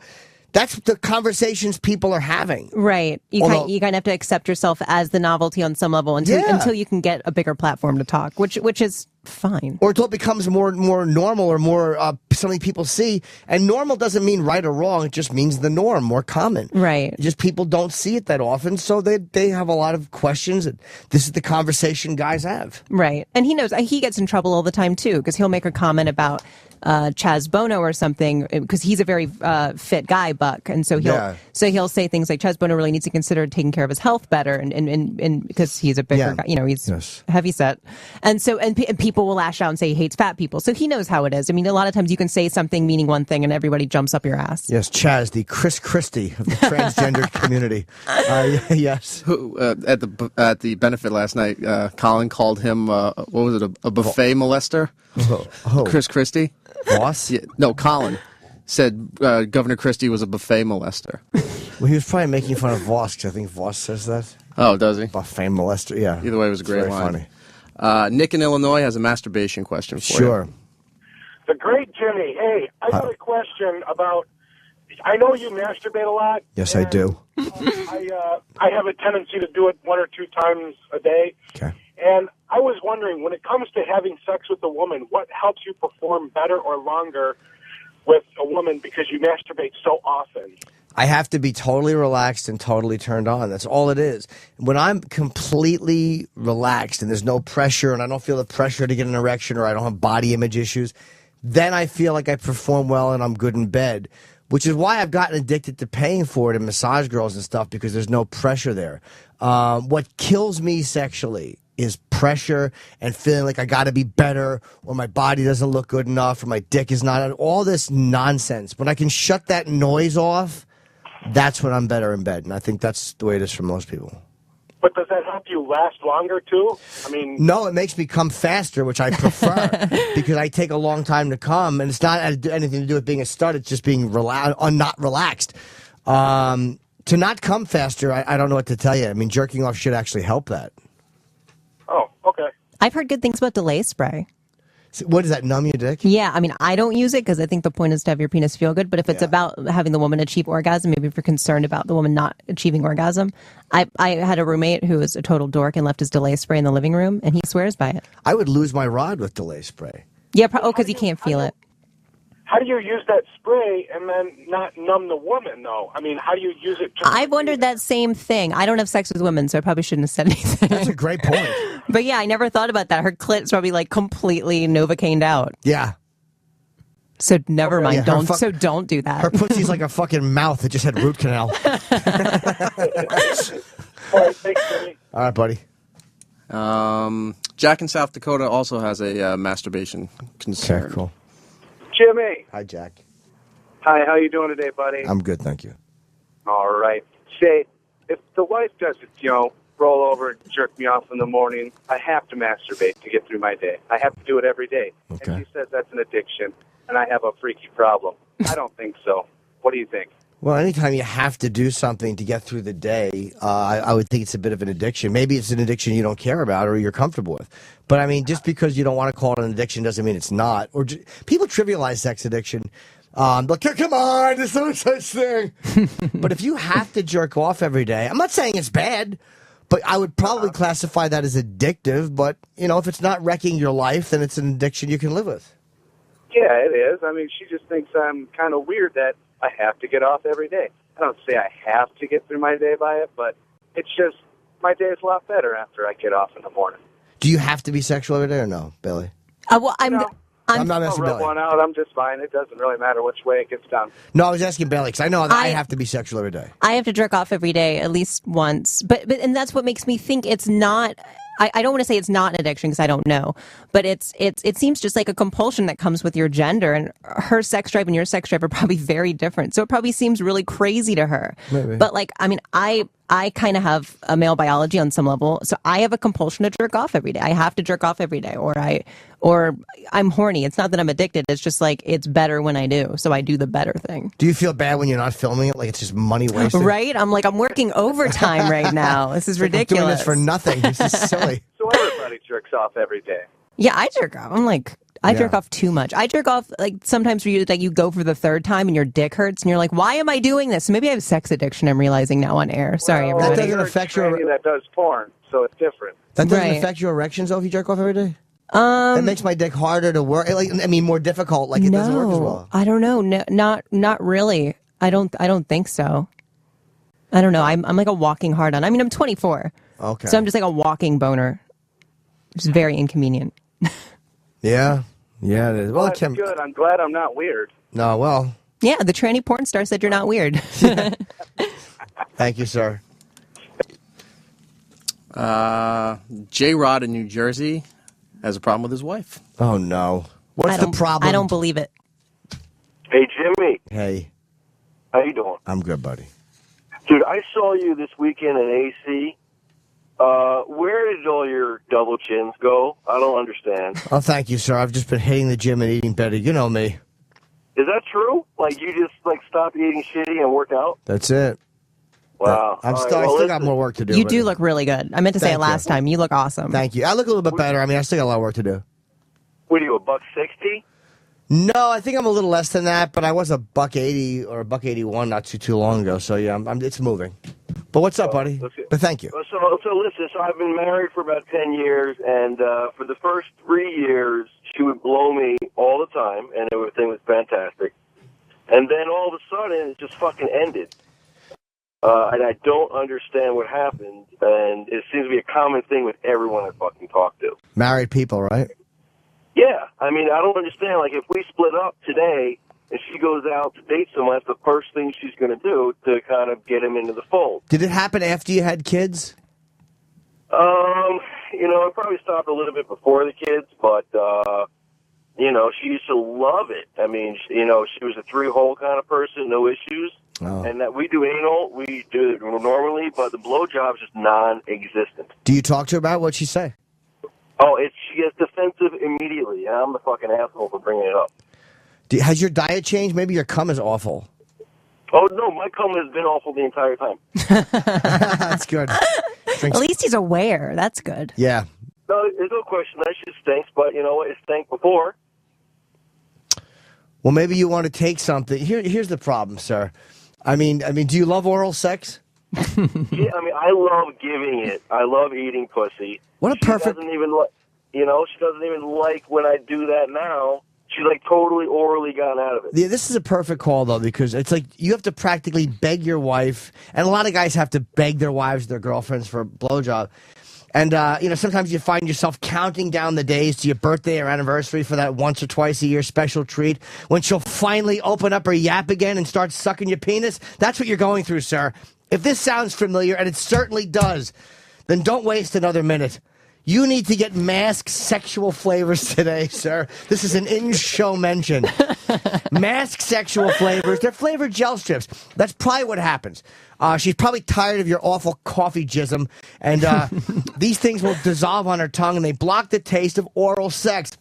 That's the conversations people are having. Right. You kind of have to accept yourself as the novelty on some level until you can get a bigger platform to talk, which is fine. Or until it becomes more normal or more something people see. And normal doesn't mean right or wrong. It just means the norm, more common. Right. Just people don't see it that often, so they have a lot of questions. This is the conversation guys have. Right. And he knows he gets in trouble all the time, too, because he'll make a comment about Chaz Bono or something, because he's a very fit guy, Buck, and so he'll say things like Chaz Bono really needs to consider taking care of his health better, and because he's a bigger guy, he's heavy set, and people will lash out and say he hates fat people, so he knows how it is. A lot of times you can say something meaning one thing and everybody jumps up your ass. Yes, Chaz, the Chris Christie of the transgender community. Yes. Who at the benefit last night, Colin called him what was it, a buffet molester? Chris Christie. Voss? Yeah, no, Colin said Governor Christie was a buffet molester. Well, he was probably making fun of Voss, because I think Voss says that. Oh, does he? Buffet molester, yeah. Either way, it was a great very line. Funny. Nick in Illinois has a masturbation question for you. Sure. The great Jimmy. Hey, I got a question about... I know you masturbate a lot. Yes, I do. I have a tendency to do it 1 or 2 times a day. Okay. And I was wondering, when it comes to having sex with a woman, what helps you perform better or longer with a woman because you masturbate so often? I have to be totally relaxed and totally turned on. That's all it is. When I'm completely relaxed and there's no pressure and I don't feel the pressure to get an erection or I don't have body image issues, then I feel like I perform well and I'm good in bed, which is why I've gotten addicted to paying for it in massage girls and stuff, because there's no pressure there. What kills me sexually is pressure and feeling like I got to be better, or my body doesn't look good enough, or my dick is not, all this nonsense. When I can shut that noise off, that's when I'm better in bed. And I think that's the way it is for most people. But does that help you last longer, too? No, it makes me come faster, which I prefer, because I take a long time to come, and it's not anything to do with being a stud. It's just being not relaxed. To not come faster, I don't know what to tell you. Jerking off should actually help that. Oh, okay. I've heard good things about delay spray. So what does that, numb your dick? Yeah, I don't use it because I think the point is to have your penis feel good. But if it's about having the woman achieve orgasm, maybe if you're concerned about the woman not achieving orgasm. I had a roommate who was a total dork and left his delay spray in the living room, and he swears by it. I would lose my rod with delay spray. Yeah, because you can't feel it. How do you use that spray and then not numb the woman, though? How do you use it? I've wondered that same thing. I don't have sex with women, so I probably shouldn't have said anything. That's a great point. But yeah, I never thought about that. Her clit's probably completely Novocaine'd out. Yeah. So never mind. Yeah, don't do that. Her pussy's like a fucking mouth that just had root canal. All right, thanks, Jimmy. All right, buddy. Jack in South Dakota also has a masturbation concern. Okay, cool. Jimmy. Hi, Jack. Hi, how you doing today, buddy? I'm good, thank you. All right. Say, if the wife does it, roll over and jerk me off in the morning. I have to masturbate to get through my day. I have to do it every day. Okay. And she says that's an addiction, and I have a freaky problem. I don't think so. What do you think? Well, anytime you have to do something to get through the day, I would think it's a bit of an addiction. Maybe it's an addiction you don't care about or you're comfortable with. But, I mean, just because you don't want to call it an addiction doesn't mean it's not. Or people trivialize sex addiction. Like, come on, there's no such thing. But if you have to jerk off every day, I'm not saying it's bad, but I would probably classify that as addictive. But, you know, if it's not wrecking your life, then it's an addiction you can live with. Yeah, it is. I mean, she just thinks I'm kind of weird that I have to get off every day. I don't say I have to get through my day by it, but it's just my day is a lot better after I get off in the morning. Do you have to be sexual every day or no, Billy? Well, I'm not I'll asking rub Billy. one out. I'm just fine. It doesn't really matter which way it gets done. No, I was asking Billy because I know that I have to be sexual every day. I have to jerk off every day at least once, but and that's what makes me think it's not. I don't want to say it's not an addiction because I don't know, but it seems just like a compulsion that comes with your gender, and her sex drive and your sex drive are probably very different. So it probably seems really crazy to her. Maybe. But like, I mean, I kind of have a male biology on some level, so I have a compulsion to jerk off every day. I have to jerk off every day, or I'm horny. It's not that I'm addicted. It's just like it's better when I do, so I do the better thing. Do you feel bad when you're not filming it? Like it's just money wasted? Right? I'm like, I'm working overtime right now. This is ridiculous. I'm doing this for nothing. This is silly. So everybody jerks off every day. Yeah, I jerk off. I'm like, I jerk off too much. I jerk off like sometimes for you, like you go for the third time and your dick hurts and you're like, why am I doing this? Maybe I have sex addiction. I'm realizing now on air. Sorry, Well, everybody. That doesn't affect your. That does porn, so it's different. That doesn't Right. affect your erections though if you jerk off every day. It makes my dick harder to work. Like, I mean, more difficult. Like it doesn't work as well. I don't know. No, not really. I don't think so. I don't know. I'm like a walking hard on. I mean, I'm 24. Okay. So I'm just like a walking boner. It's very inconvenient. Yeah. Yeah, it is. Well, That's good. I'm glad I'm not weird. No, well. Yeah, the tranny porn star said you're not weird. Thank you, sir. J-Rod in New Jersey has a problem with his wife. Oh, no. What's the problem? I don't believe it. Hey, Jimmy. Hey. How you doing? I'm good, buddy. Dude, I saw you this weekend in AC. Where did all your double chins go? I don't understand. Oh, thank you, sir. I've just been hitting the gym and eating better. You know me. Is that true? Like, you just, stop eating shitty and work out? That's it. Wow. I All still right, got more work to do. You but- do look really good. I meant to say it Thank last you. time. You look awesome. Thank you. I look a little bit better. I mean, I still got a lot of work to do. What are you, $160? No, I think I'm a little less than that, but I was $180 or $181 not too long ago. So yeah, it's moving. But what's up, buddy? But thank you. So listen, so I've been married for about 10 years, and for the first 3 years, she would blow me all the time, and everything was fantastic. And then all of a sudden, it just fucking ended. And I don't understand what happened, and it seems to be a common thing with everyone I fucking talk to. Married people, right? Yeah, I mean, I don't understand. Like, if we split up today and she goes out to date someone, that's the first thing she's going to do to kind of get him into the fold. Did it happen after you had kids? It probably stopped a little bit before the kids, but, she used to love it. I mean, she was a 3-hole kind of person, no issues. Oh. And that we do anal, we do it normally, but the blowjob is just non-existent. Do you talk to her about it? What'd she say? Oh, she gets defensive immediately, and I'm the fucking asshole for bringing it up. Has your diet changed? Maybe your cum is awful. Oh, no, my cum has been awful the entire time. That's good. At least he's aware. That's good. Yeah. No, there's no question. That shit stinks, but you know what? It stank before. Well, maybe you want to take something. Here's the problem, sir. I mean, do you love oral sex? Yeah, I mean, I love giving it. I love eating pussy. What a perfect... She doesn't even like when I do that now. She's totally orally gotten out of it. Yeah, this is a perfect call, though, because it's like you have to practically beg your wife, and a lot of guys have to beg their wives, their girlfriends for a blowjob. And, sometimes you find yourself counting down the days to your birthday or anniversary for that once or twice a year special treat when she'll finally open up her yap again and start sucking your penis. That's what you're going through, sir. If this sounds familiar, and it certainly does, then don't waste another minute. You need to get Mask Sexual Flavors today, sir. This is an in-show mention. Mask Sexual Flavors. They're flavored gel strips. That's probably what happens. She's probably tired of your awful coffee jism, and these things will dissolve on her tongue, and they block the taste of oral sex,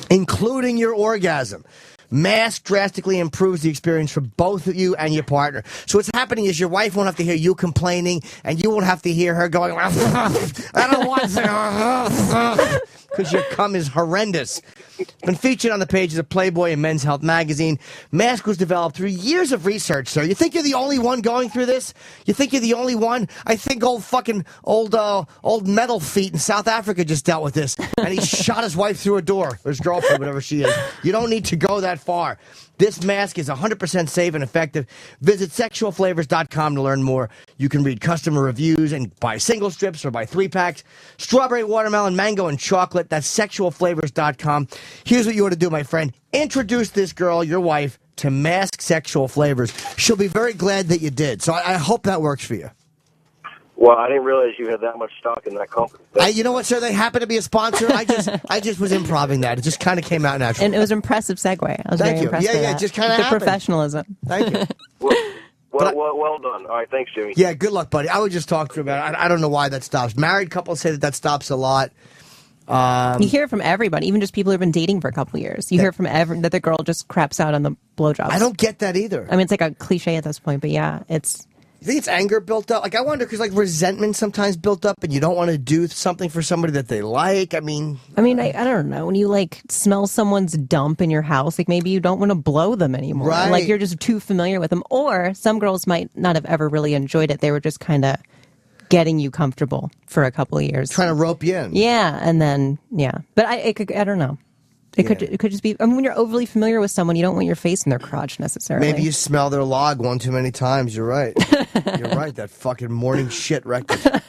including your orgasm. Mask drastically improves the experience for both of you and your partner. So what's happening is your wife won't have to hear you complaining, and you won't have to hear her going, I don't want to, because your cum is horrendous. It's been featured on the pages of Playboy and Men's Health magazine. Mask was developed through years of research, sir. You think you're the only one going through this? You think you're the only one? I think old metal feet in South Africa just dealt with this, and he shot his wife through a door, or his girlfriend, whatever she is. You don't need to go that far. This mask is 100% safe and effective. Visit sexualflavors.com to learn more. You can read customer reviews and buy single strips or buy 3-packs. Strawberry, watermelon, mango, and chocolate. That's sexualflavors.com. Here's what you ought to do, my friend. Introduce this girl, your wife, to Mask Sexual Flavors. She'll be very glad that you did. So I hope that works for you. Well, I didn't realize you had that much stock in that company. You know what, sir? They happen to be a sponsor. I just was improving that. It just kind of came out naturally. And it was an impressive segue. I was very impressed by that. It just kind of the happened. Professionalism. Thank you. Well done. All right, thanks, Jimmy. Yeah, good luck, buddy. I would just talk to you about it. I don't know why that stops. Married couples say that stops a lot. You hear it from everybody, even just people who've been dating for a couple years. You hear from that the girl just craps out on the blowjobs. I don't get that either. I mean, it's like a cliche at this point, but yeah, it's... You think it's anger built up? Like, I wonder, because, like, resentment sometimes built up, and you don't want to do something for somebody that they like. I mean, I don't know. When you, like, smell someone's dump in your house, like, maybe you don't want to blow them anymore. Right. Like, you're just too familiar with them. Or some girls might not have ever really enjoyed it. They were just kind of getting you comfortable for a couple of years. Trying to rope you in. Yeah, and then, yeah. But I don't know. It could just be, I mean, when you're overly familiar with someone, you don't want your face in their crotch necessarily. Maybe you smell their log one too many times. You're right. You're right. That fucking morning shit record.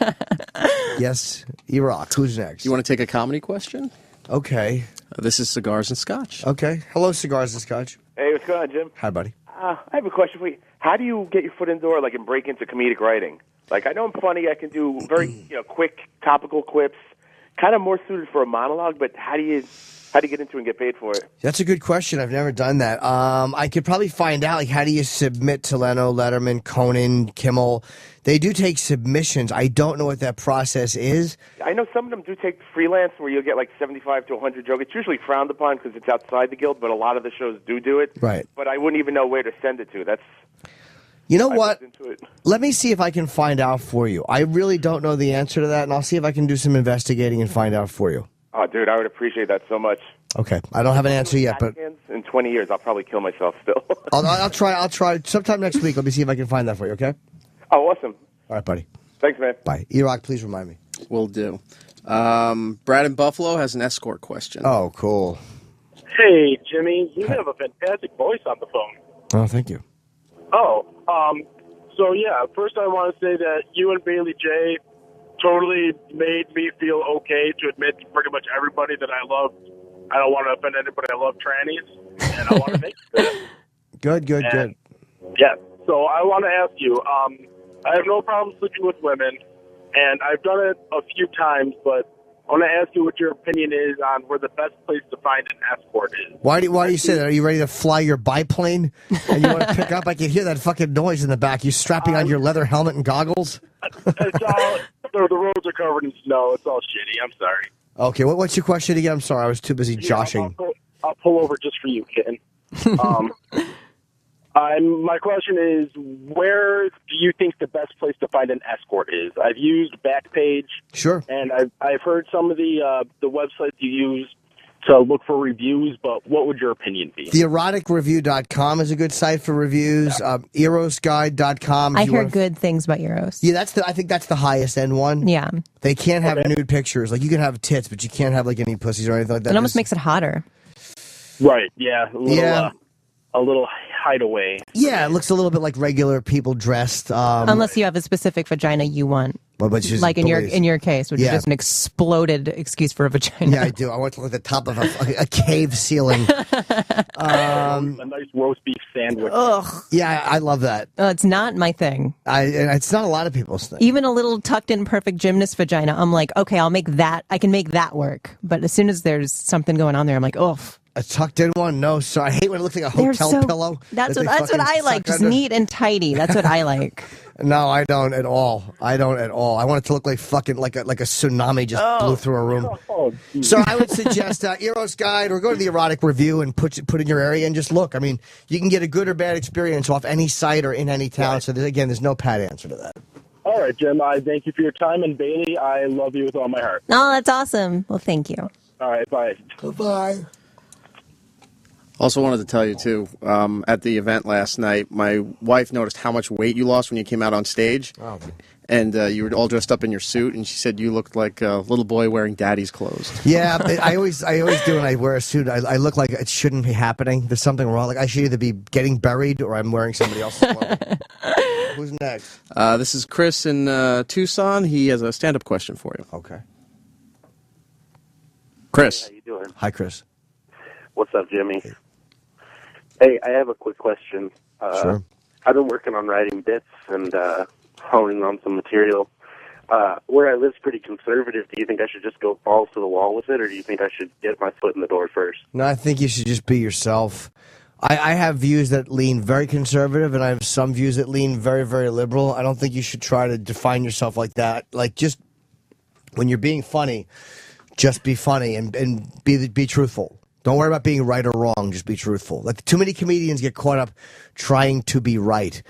Yes, Iraq. Who's next? You want to take a comedy question? Okay. This is Cigars and Scotch. Okay. Hello, Cigars and Scotch. Hey, what's going on, Jim? Hi, buddy. I have a question for you. How do you get your foot in the door, like, and break into comedic writing? Like, I know I'm funny. I can do very, quick, topical quips, kind of more suited for a monologue. But how do you get into it and get paid for it? That's a good question. I've never done that. I could probably find out, like, how do you submit to Leno, Letterman, Conan, Kimmel? They do take submissions. I don't know what that process is. I know some of them do take freelance where you'll get like 75 to 100 jokes. It's usually frowned upon because it's outside the guild, but a lot of the shows do it. Right. But I wouldn't even know where to send it to. You know what? Let me see if I can find out for you. I really don't know the answer to that, and I'll see if I can do some investigating and find out for you. Oh, dude, I would appreciate that so much. Okay. I don't have an answer yet, but in 20 years, I'll probably kill myself still. I'll try sometime next week. Let me see if I can find that for you, okay? Oh, awesome. All right, buddy. Thanks, man. Bye. Iraq, please remind me. Will do. Brad in Buffalo has an escort question. Oh, cool. Hey, Jimmy, you have a fantastic voice on the phone. Oh, thank you. Oh, so yeah, first I want to say that you and Bailey J totally made me feel okay to admit to pretty much everybody that I love. I don't want to offend anybody. I love trannies, and I want to make it. Good. Yeah, so I want to ask you, I have no problem sleeping with women, and I've done it a few times, but I want to ask you what your opinion is on where the best place to find an escort is. Why do you say that? Are you ready to fly your biplane? And you want to pick up? I can hear that fucking noise in the back. You strapping on your leather helmet and goggles? It's all, the roads are covered in snow. It's all shitty. I'm sorry. Okay, what's your question again? I'm sorry, I was too busy joshing. I'll pull over just for you, kitten. My question is, where do you think the best place to find an escort is? I've used Backpage. Sure. And I've heard some of the websites you use to look for reviews, but what would your opinion be? TheEroticReview.com is a good site for reviews. ErosGuide.com. I heard good things about Eros. Yeah, I think that's the highest end one. Yeah. They can't have nude pictures. Like, you can have tits, but you can't have, like, any pussies or anything like that. It almost makes it hotter. Right, yeah. A little hideaway. Yeah, it looks a little bit like regular people dressed. Unless you have a specific vagina you want Well, but she's like in police. your case, which is just an exploded excuse for a vagina. Yeah, I do. I went to the top of a cave ceiling. A nice roast beef sandwich. Ugh. Yeah, I love that. It's not my thing. And it's not a lot of people's thing. Even a little tucked-in perfect gymnast vagina, I'm like, okay, I'll make that. I can make that work. But as soon as there's something going on there, I'm like, oh. A tucked-in one? No, so I hate when it looks like a hotel pillow. That's what I like. Just neat and tidy. That's what I like. No, I don't at all. I want it to look like fucking like a tsunami just blew through a room. So I would suggest Eros Guide or go to the Erotic Review and put in your area and just look. I mean, you can get a good or bad experience off any site or in any town. So there's no pat answer to that. All right, Jim, I thank you for your time. And Bailey, I love you with all my heart. Oh, that's awesome. Well, thank you. All right, bye. Goodbye. Also wanted to tell you, too, at the event last night, my wife noticed how much weight you lost when you came out on stage. Oh. And you were all dressed up in your suit, and she said you looked like a little boy wearing daddy's clothes. Yeah, I always do when I wear a suit. I look like it shouldn't be happening. There's something wrong. Like I should either be getting buried or I'm wearing somebody else's clothes. Who's next? This is Chris in Tucson. He has a stand-up question for you. Okay. Chris. Hey, how you doing? Hi, Chris. What's up, Jimmy? Hey, I have a quick question. Sure. I've been working on writing bits and honing on some material. Where I live's pretty conservative. Do you think I should just go balls to the wall with it, or do you think I should get my foot in the door first? No, I think you should just be yourself. I have views that lean very conservative, and I have some views that lean very, very liberal. I don't think you should try to define yourself like that. Like, just when you're being funny, just be funny and be truthful. Don't worry about being right or wrong. Just be truthful. Like, too many comedians get caught up trying to be right,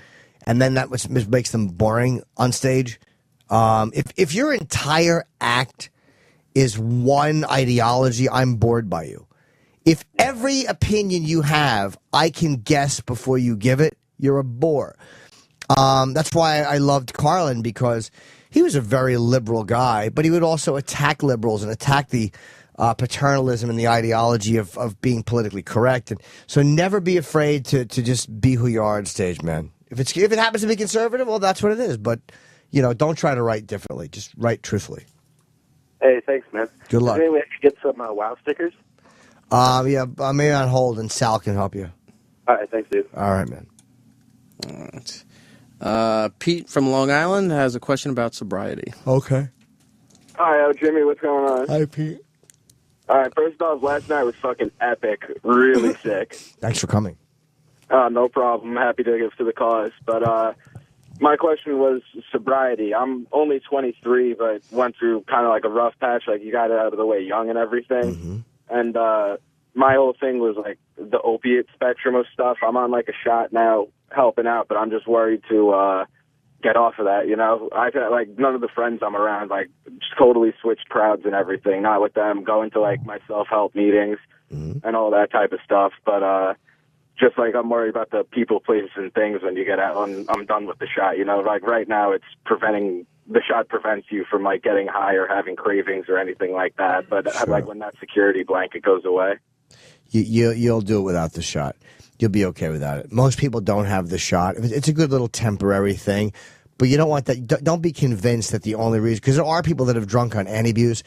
and then that makes them boring on stage. If your entire act is one ideology, I'm bored by you. If every opinion you have, I can guess before you give it, you're a bore. That's why I loved Carlin, because he was a very liberal guy, but he would also attack liberals and attack the paternalism and the ideology of being politically correct. And so never be afraid to just be who you are on stage, man. If it happens to be conservative, well, that's what it is. But, don't try to write differently. Just write truthfully. Hey, thanks, man. Good luck. Anyway, I could get some WOW stickers. Yeah, maybe on hold, and Sal can help you. All right, thanks, dude. All right, man. All right. Pete from Long Island has a question about sobriety. Okay. Hi, Jimmy. What's going on? Hi, Pete. All right, first off, last night was fucking epic. Really sick. Thanks for coming. No problem. I'm happy to give to the cause. But my question was sobriety. I'm only 23, but went through kind of like a rough patch. Like, you got it out of the way young and everything. Mm-hmm. And my whole thing was like the opiate spectrum of stuff. I'm on like a shot now, helping out, but I'm just worried to get off of that. I've had like none of the friends I'm around like just totally switched crowds and everything. Not with them, going to like my self-help meetings and all that type of stuff. But just like I'm worried about the people, places, and things when you get out. When I'm done with the shot, like right now it's preventing. The shot prevents you from like getting high or having cravings or anything like that. But like when that security blanket goes away, you'll do it without the shot. You'll be okay without it. Most people don't have the shot. It's a good little temporary thing, but you don't want that. Don't be convinced that the only reason, because there are people that have drunk on antabuse.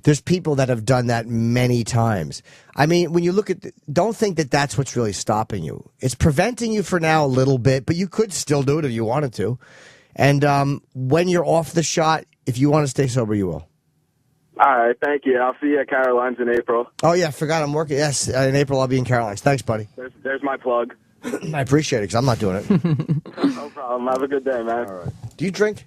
There's people that have done that many times. I mean, when you look at, don't think that that's what's really stopping you. It's preventing you for now a little bit, but you could still do it if you wanted to. And when you're off the shot, if you want to stay sober, you will. all right, thank you. I'll see you at Caroline's in April. Oh, yeah, I forgot I'm working. Yes, in April I'll be in Caroline's. Thanks, buddy. There's my plug. I appreciate it because I'm not doing it. No problem. Have a good day, man. All right. Do you drink?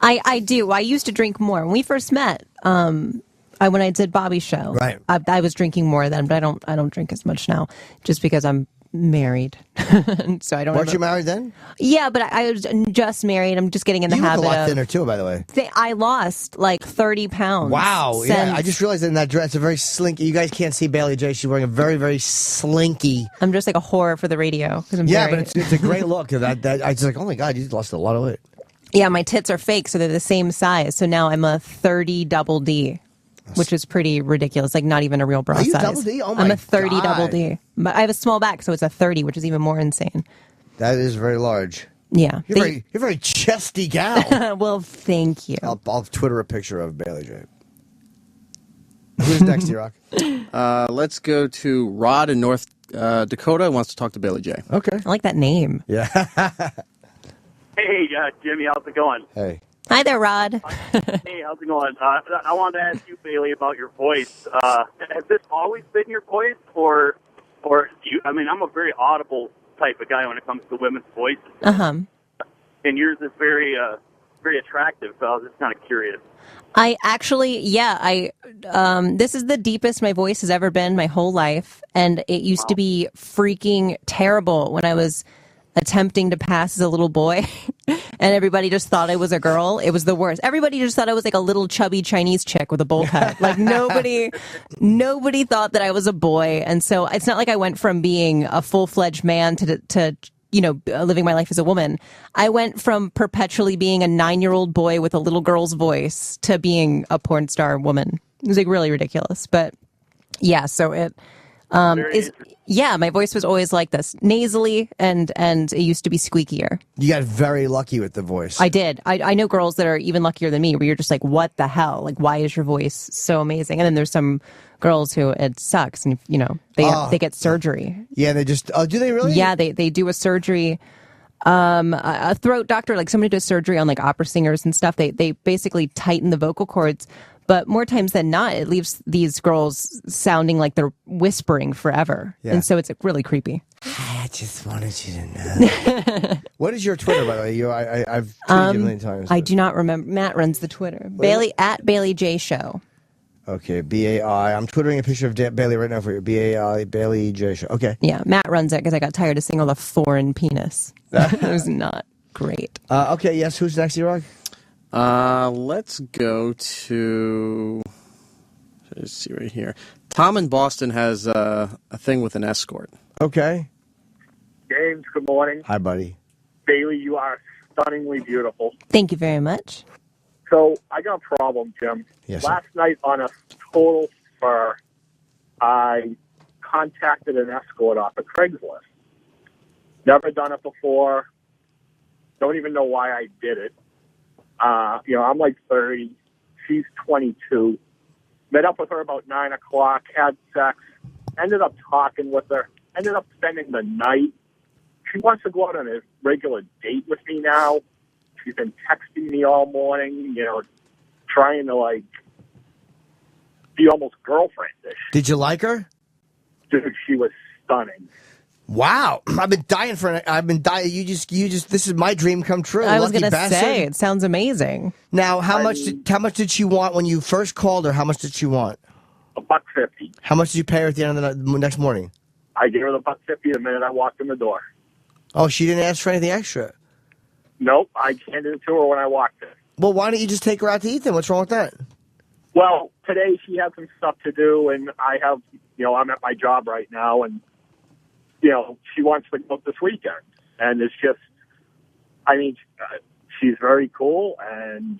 I do. I used to drink more. When we first met, when I did Bobby's show, right. I was drinking more then, but I don't drink as much now just because I'm married. So I don't. Weren't you married then? Yeah, but I was just married. I'm just getting in the habit. You look a lot thinner too, by the way. I lost like 30 pounds. Wow. Yeah, I just realized in that dress, it's a very slinky. You guys can't see Bailey J. She's wearing a very, very slinky. I'm just like a horror for the radio. Yeah, but it's a great look. That I was like, oh my God, you lost a lot of weight. Yeah, my tits are fake, so they're the same size. So now I'm a 30 double D. Which is pretty ridiculous. Like not even a real bra size. size. Double D? Oh my I'm a 30 God. double D. But I have a small back, so it's a 30, which is even more insane. That is very large. Yeah. You're a very chesty gal. Well, thank you. I'll Twitter a picture of Bailey J. Who's next, Rock? Let's go to Rod in North Dakota. Wants to talk to Bailey J. Okay. I like that name. Yeah. Hey, Jimmy, how's it going? Hey. Hi there, Rod. Hey, how's it going? I wanted to ask you, Bailey, about your voice. Has this always been your voice, or you? I mean, I'm a very audible type of guy when it comes to women's voices, and yours is very attractive. So I was just kind of curious. I actually, this is the deepest my voice has ever been my whole life, and it used to be freaking terrible when I was attempting to pass as a little boy, and everybody just thought I was a girl. It was the worst. Everybody just thought I was like a little chubby Chinese chick with a bowl cut. Like nobody thought that I was a boy, and so it's not like I went from being a full-fledged man to living my life as a woman. I went from perpetually being a 9-year-old boy with a little girl's voice to being a porn star woman. It was like really ridiculous, but yeah. So it is. Yeah, my voice was always like this, nasally, and it used to be squeakier. You got very lucky with the voice. I did. I know girls that are even luckier than me, where you're just like, what the hell? Like, why is your voice so amazing? And then there's some girls who it sucks, and they get surgery. Yeah, they just. Oh, do they really? Yeah, they do a surgery. A throat doctor, like somebody does surgery on like opera singers and stuff. They basically tighten the vocal cords. But more times than not, it leaves these girls sounding like they're whispering forever. Yeah. And so it's really creepy. I just wanted you to know. What is your Twitter, by the way? I've tweeted you a million times. I do not remember. Matt runs the Twitter. Bailey at Bailey J Show. Okay, B-A-I. I'm twittering a picture of Bailey right now for you. B-A-I, Bailey J Show. Okay. Yeah, Matt runs it because I got tired of seeing all the foreign penis. It was not great. Okay, yes. Who's next, E-Rock? Let's go to. Let's see right here. Tom in Boston has a thing with an escort. Okay. James, good morning. Hi, buddy. Bailey, you are stunningly beautiful. Thank you very much. So I got a problem, Jim. Yes, Last night on a total spur, I contacted an escort off of Craigslist. Never done it before. Don't even know why I did it. I'm like 30. She's 22. Met up with her about 9 o'clock, had sex, ended up talking with her, ended up spending the night. She wants to go out on a regular date with me now. She's been texting me all morning, trying to, be almost girlfriendish. Did you like her? Dude, she was stunning. Wow. I've been dying. You just, this is my dream come true. I was going to say, it sounds amazing. Now, how much did she want when you first called her? How much did she want? $150. How much did you pay her at the end of the next morning? I gave her the $150 the minute I walked in the door. Oh, she didn't ask for anything extra? Nope, I handed it to her when I walked in. Well, why don't you just take her out to eat then? What's wrong with that? Well, today she had some stuff to do, and I have, I'm at my job right now, and, she wants to go this weekend. And it's just, she's very cool, and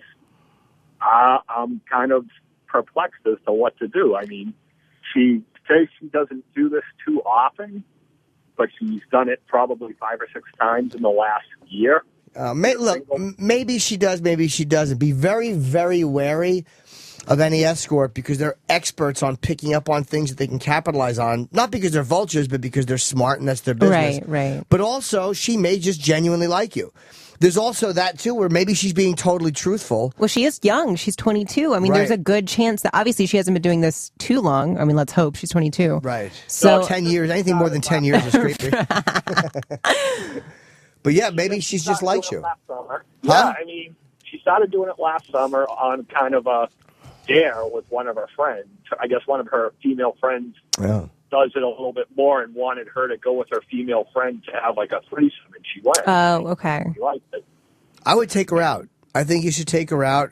I'm kind of perplexed as to what to do. She says she doesn't do this too often, but she's done it probably 5 or 6 times in the last year. Maybe she does, maybe she doesn't. Be very, very wary of any escort because they're experts on picking up on things that they can capitalize on. Not because they're vultures, but because they're smart and that's their business. Right. But also, she may just genuinely like you. There's also that, too, where maybe she's being totally truthful. Well, she is young. She's 22. There's a good chance that obviously she hasn't been doing this too long. Let's hope she's 22. Right. So 10 years, anything more than 10 years is creepy. But yeah, maybe she's just likes you. Huh? Huh? Yeah, she started doing it last summer on kind of a dare with one of her friends. I guess one of her female friends does it a little bit more and wanted her to go with her female friend to have like a threesome, and she went. Oh, okay. She liked it. I would take her out. I think you should take her out.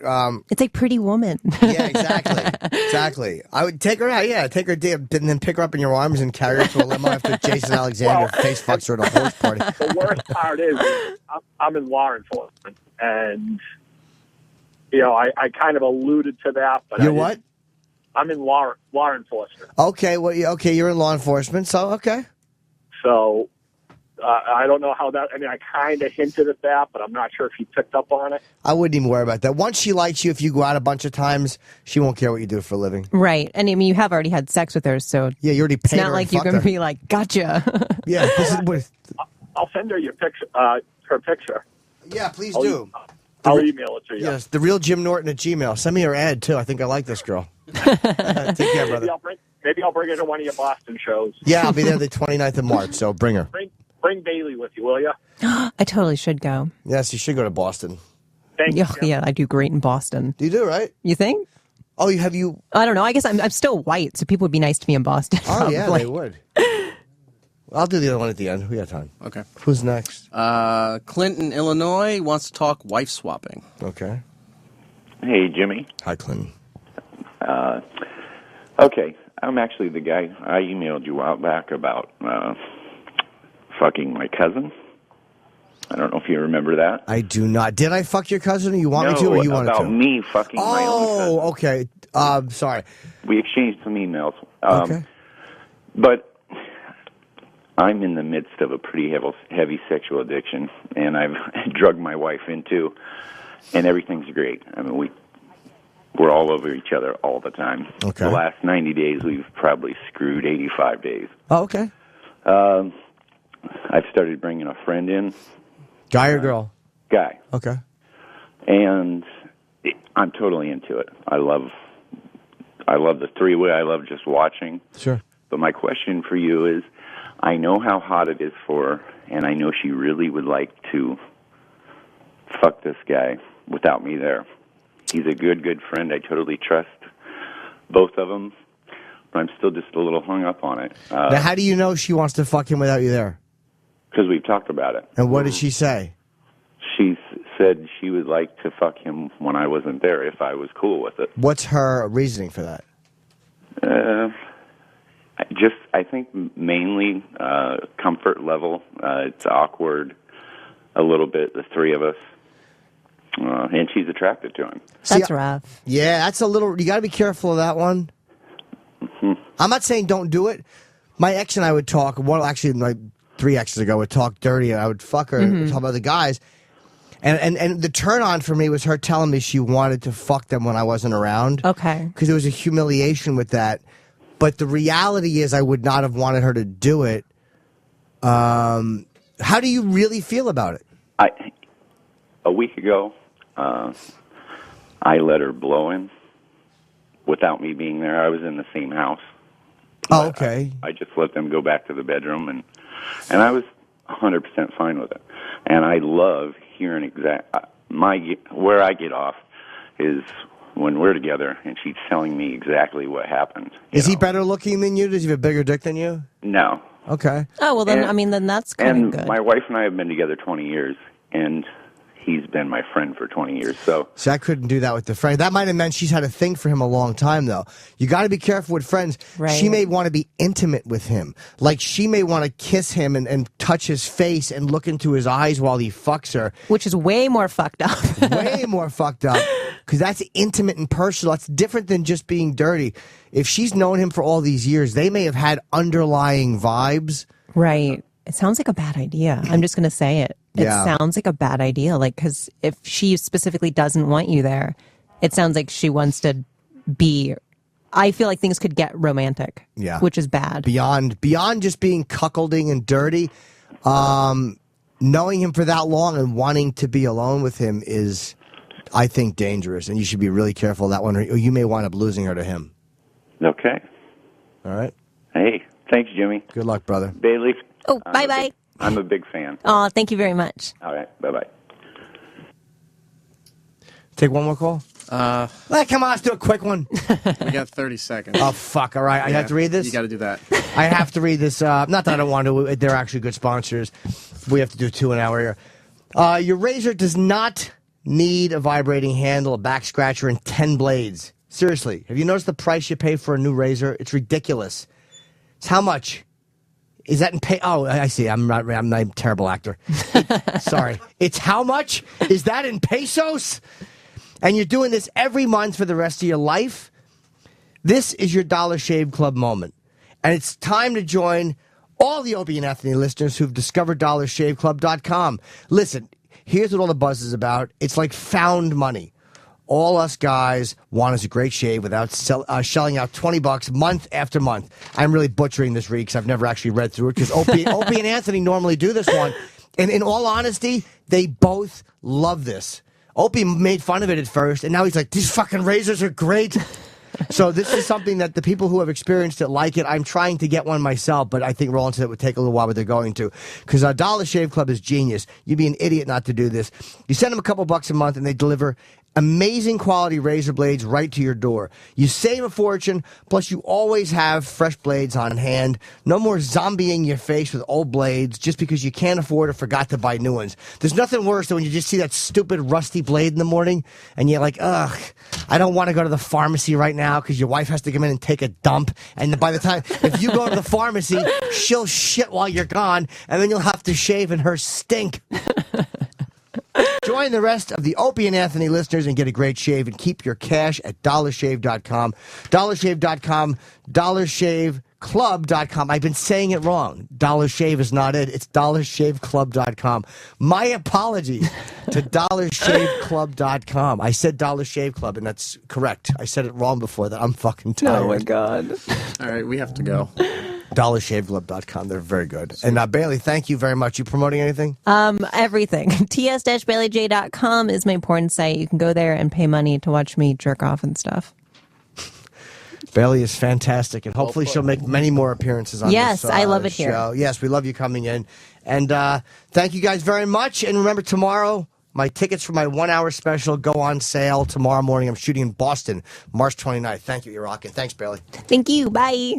It's like Pretty Woman. Yeah, exactly. I would take her out, take her and then pick her up in your arms and carry her to a limo after Jason Alexander face fucks her at a horse party. The worst part is I'm in law enforcement, and, I kind of alluded to that. But You're what? I'm in law enforcement. Okay, you're in law enforcement, so okay. So, I don't know how that. I mean, I kind of hinted at that, but I'm not sure if he picked up on it. I wouldn't even worry about that. Once she likes you, if you go out a bunch of times, she won't care what you do for a living. Right. And I mean, you have already had sex with her, so yeah, you already paid it's not her like and you're fucked going to her. be like, gotcha. Yeah, this is what. I'll send her your picture, her picture. Yeah, please I'll- do. I'll email it to you. Yes, the real Jim Norton at Gmail. Send me her ad too. I think I like this girl. Take care, brother. Maybe I'll bring her to one of your Boston shows. Yeah, I'll be there the 29th of March, so bring her. Bring Bailey with you, will you? I totally should go. Yes, you should go to Boston. Thank you. Yeah, I do great in Boston. You do, right? You think? Oh, have you? I don't know. I guess I'm still white, so people would be nice to me in Boston. Oh, yeah, probably. they would. I'll do the other one at the end. We got time. Okay. Who's next? Clinton, Illinois wants to talk wife swapping. Okay. Hey, Jimmy. Hi, Clinton. Okay, I'm actually the guy. I emailed you a while back about fucking my cousin. I don't know if you remember that. I do not. Did I fuck your cousin, or you want me to, No, or you wanted to? about me fucking my own cousin. Oh, okay. Sorry. We exchanged some emails. Okay. But I'm in the midst of a pretty heavy sexual addiction, and I've drugged my wife into, and everything's great. I mean, we're all over each other all the time. Okay. The last 90 days, we've probably screwed 85 days. Oh, okay. I've started bringing a friend in. Guy or girl? Guy. Okay. And I'm totally into it. I love the three-way. I love just watching. Sure. But my question for you is, I know how hot it is for her, and I know she really would like to fuck this guy without me there. He's a good friend. I totally trust both of them, but I'm still just a little hung up on it. Now, how do you know she wants to fuck him without you there? Because we've talked about it. And what did she say? She said she would like to fuck him when I wasn't there if I was cool with it. What's her reasoning for that? I think mainly comfort level. It's awkward a little bit, the three of us. And she's attracted to him. That's rough. Yeah, that's a little. You got to be careful of that one. Mm-hmm. I'm not saying don't do it. My ex and I would talk. Well, actually, like 3 exes ago, would talk dirty. And I would fuck her and talk about the guys. And the turn on for me was her telling me she wanted to fuck them when I wasn't around. Okay. Because there was a humiliation with that. But the reality is, I would not have wanted her to do it. How do you really feel about it? A week ago, I let her blow him without me being there. I was in the same house. Oh, okay. I just let them go back to the bedroom, and I was 100% fine with it. And I love hearing where I get off is when we're together and she's telling me exactly what happened. Is he better looking than you? Does he have a bigger dick than you? No. Okay. Oh, well, then, then that's kind of good. And my wife and I have been together 20 years, and he's been my friend for 20 years. So I couldn't do that with the friend. That might have meant she's had a thing for him a long time, though. You got to be careful with friends. Right. She may want to be intimate with him. Like, she may want to kiss him and touch his face and look into his eyes while he fucks her. Which is way more fucked up. Way more fucked up. Because that's intimate and personal. That's different than just being dirty. If she's known him for all these years, they may have had underlying vibes. Right. It sounds like a bad idea. I'm just going to say it. It sounds like a bad idea. Like, because if she specifically doesn't want you there, it sounds like she wants to be. I feel like things could get romantic. Yeah. Which is bad. Beyond just being cuckolding and dirty, knowing him for that long and wanting to be alone with him is, I think, dangerous. And you should be really careful of that one, or you may wind up losing her to him. Okay. All right. Hey, thanks, Jimmy. Good luck, brother. Bailey. Oh, bye-bye. I'm a big fan. Oh, thank you very much. All right. Bye-bye. Take one more call? Come on, let's do a quick one. We got 30 seconds. Oh, fuck. All right. I have to read this? You got to do that. I have to read this. Not that I don't want to. They're actually good sponsors. We have to do 2 an hour here. Your razor does not need a vibrating handle, a back scratcher, and 10 blades. Seriously. Have you noticed the price you pay for a new razor? It's ridiculous. It's how much? Is that in pay? Oh, I see. I'm not a terrible actor. Sorry. It's how much? Is that in pesos? And you're doing this every month for the rest of your life? This is your Dollar Shave Club moment. And it's time to join all the Opie and Anthony listeners who've discovered DollarShaveClub.com. Listen, here's what all the buzz is about. It's like found money. All us guys want is a great shave without shelling out $20 month after month. I'm really butchering this read because I've never actually read through it because Opie and Anthony normally do this one. And in all honesty, they both love this. Opie made fun of it at first, and now he's like, these fucking razors are great. So this is something that the people who have experienced it like it. I'm trying to get one myself, but I think Roland said it would take a little while, but they're going to. Because Dollar Shave Club is genius. You'd be an idiot not to do this. You send them a couple bucks a month, and they deliver amazing quality razor blades right to your door. You save a fortune, plus you always have fresh blades on hand. No more zombieing your face with old blades just because you can't afford or forgot to buy new ones. There's nothing worse than when you just see that stupid rusty blade in the morning and you're like, ugh, I don't want to go to the pharmacy right now because your wife has to come in and take a dump. And by the time, if you go to the pharmacy, she'll shit while you're gone, and then you'll have to shave in her stink. Join the rest of the Opie and Anthony listeners and get a great shave and keep your cash at DollarShave.com. DollarShave.com, DollarShaveClub.com. I've been saying it wrong. Dollar Shave is not it. It's DollarShaveClub.com. My apologies to DollarShaveClub.com. I said Dollar Shave Club, and that's correct. I said it wrong before that. I'm fucking tired. Oh, my God. All right, we have to go. DollarShaveClub.com. They're very good. And Bailey, thank you very much. You promoting anything? Everything. ts-baileyj.com is my porn site. You can go there and pay money to watch me jerk off and stuff. Bailey is fantastic, and hopefully she'll make many more appearances on yes, this I love it show. here. Yes, we love you coming in. And thank you guys very much. And remember, tomorrow, my tickets for my 1 hour special go on sale tomorrow morning. I'm shooting in Boston, March 29th. Thank you, you're rocking. Thanks, Bailey. Thank you. Bye.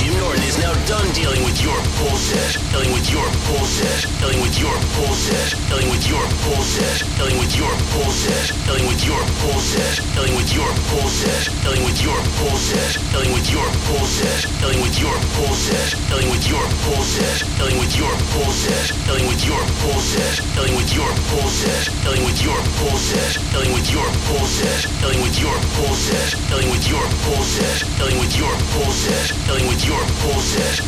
Jim Norton is now done dealing with your bullshit. Dealing with your bullshit. Dealing with your bullshit. Dealing with your bullshit. Dealing with your bullshit. Dealing with your bullshit. Dealing with your bullshit. Dealing with your bullshit. Dealing with your bullshit. Dealing with your bullshit. Dealing with your bullshit. Dealing with your bullshit. Dealing with your bullshit. Dealing with your bullshit. Dealing with your bullshit. Dealing with your bullshit. Dealing with your bullshit. Dealing with your bullshit. Dealing with your bullshit. Dealing with your bullshit.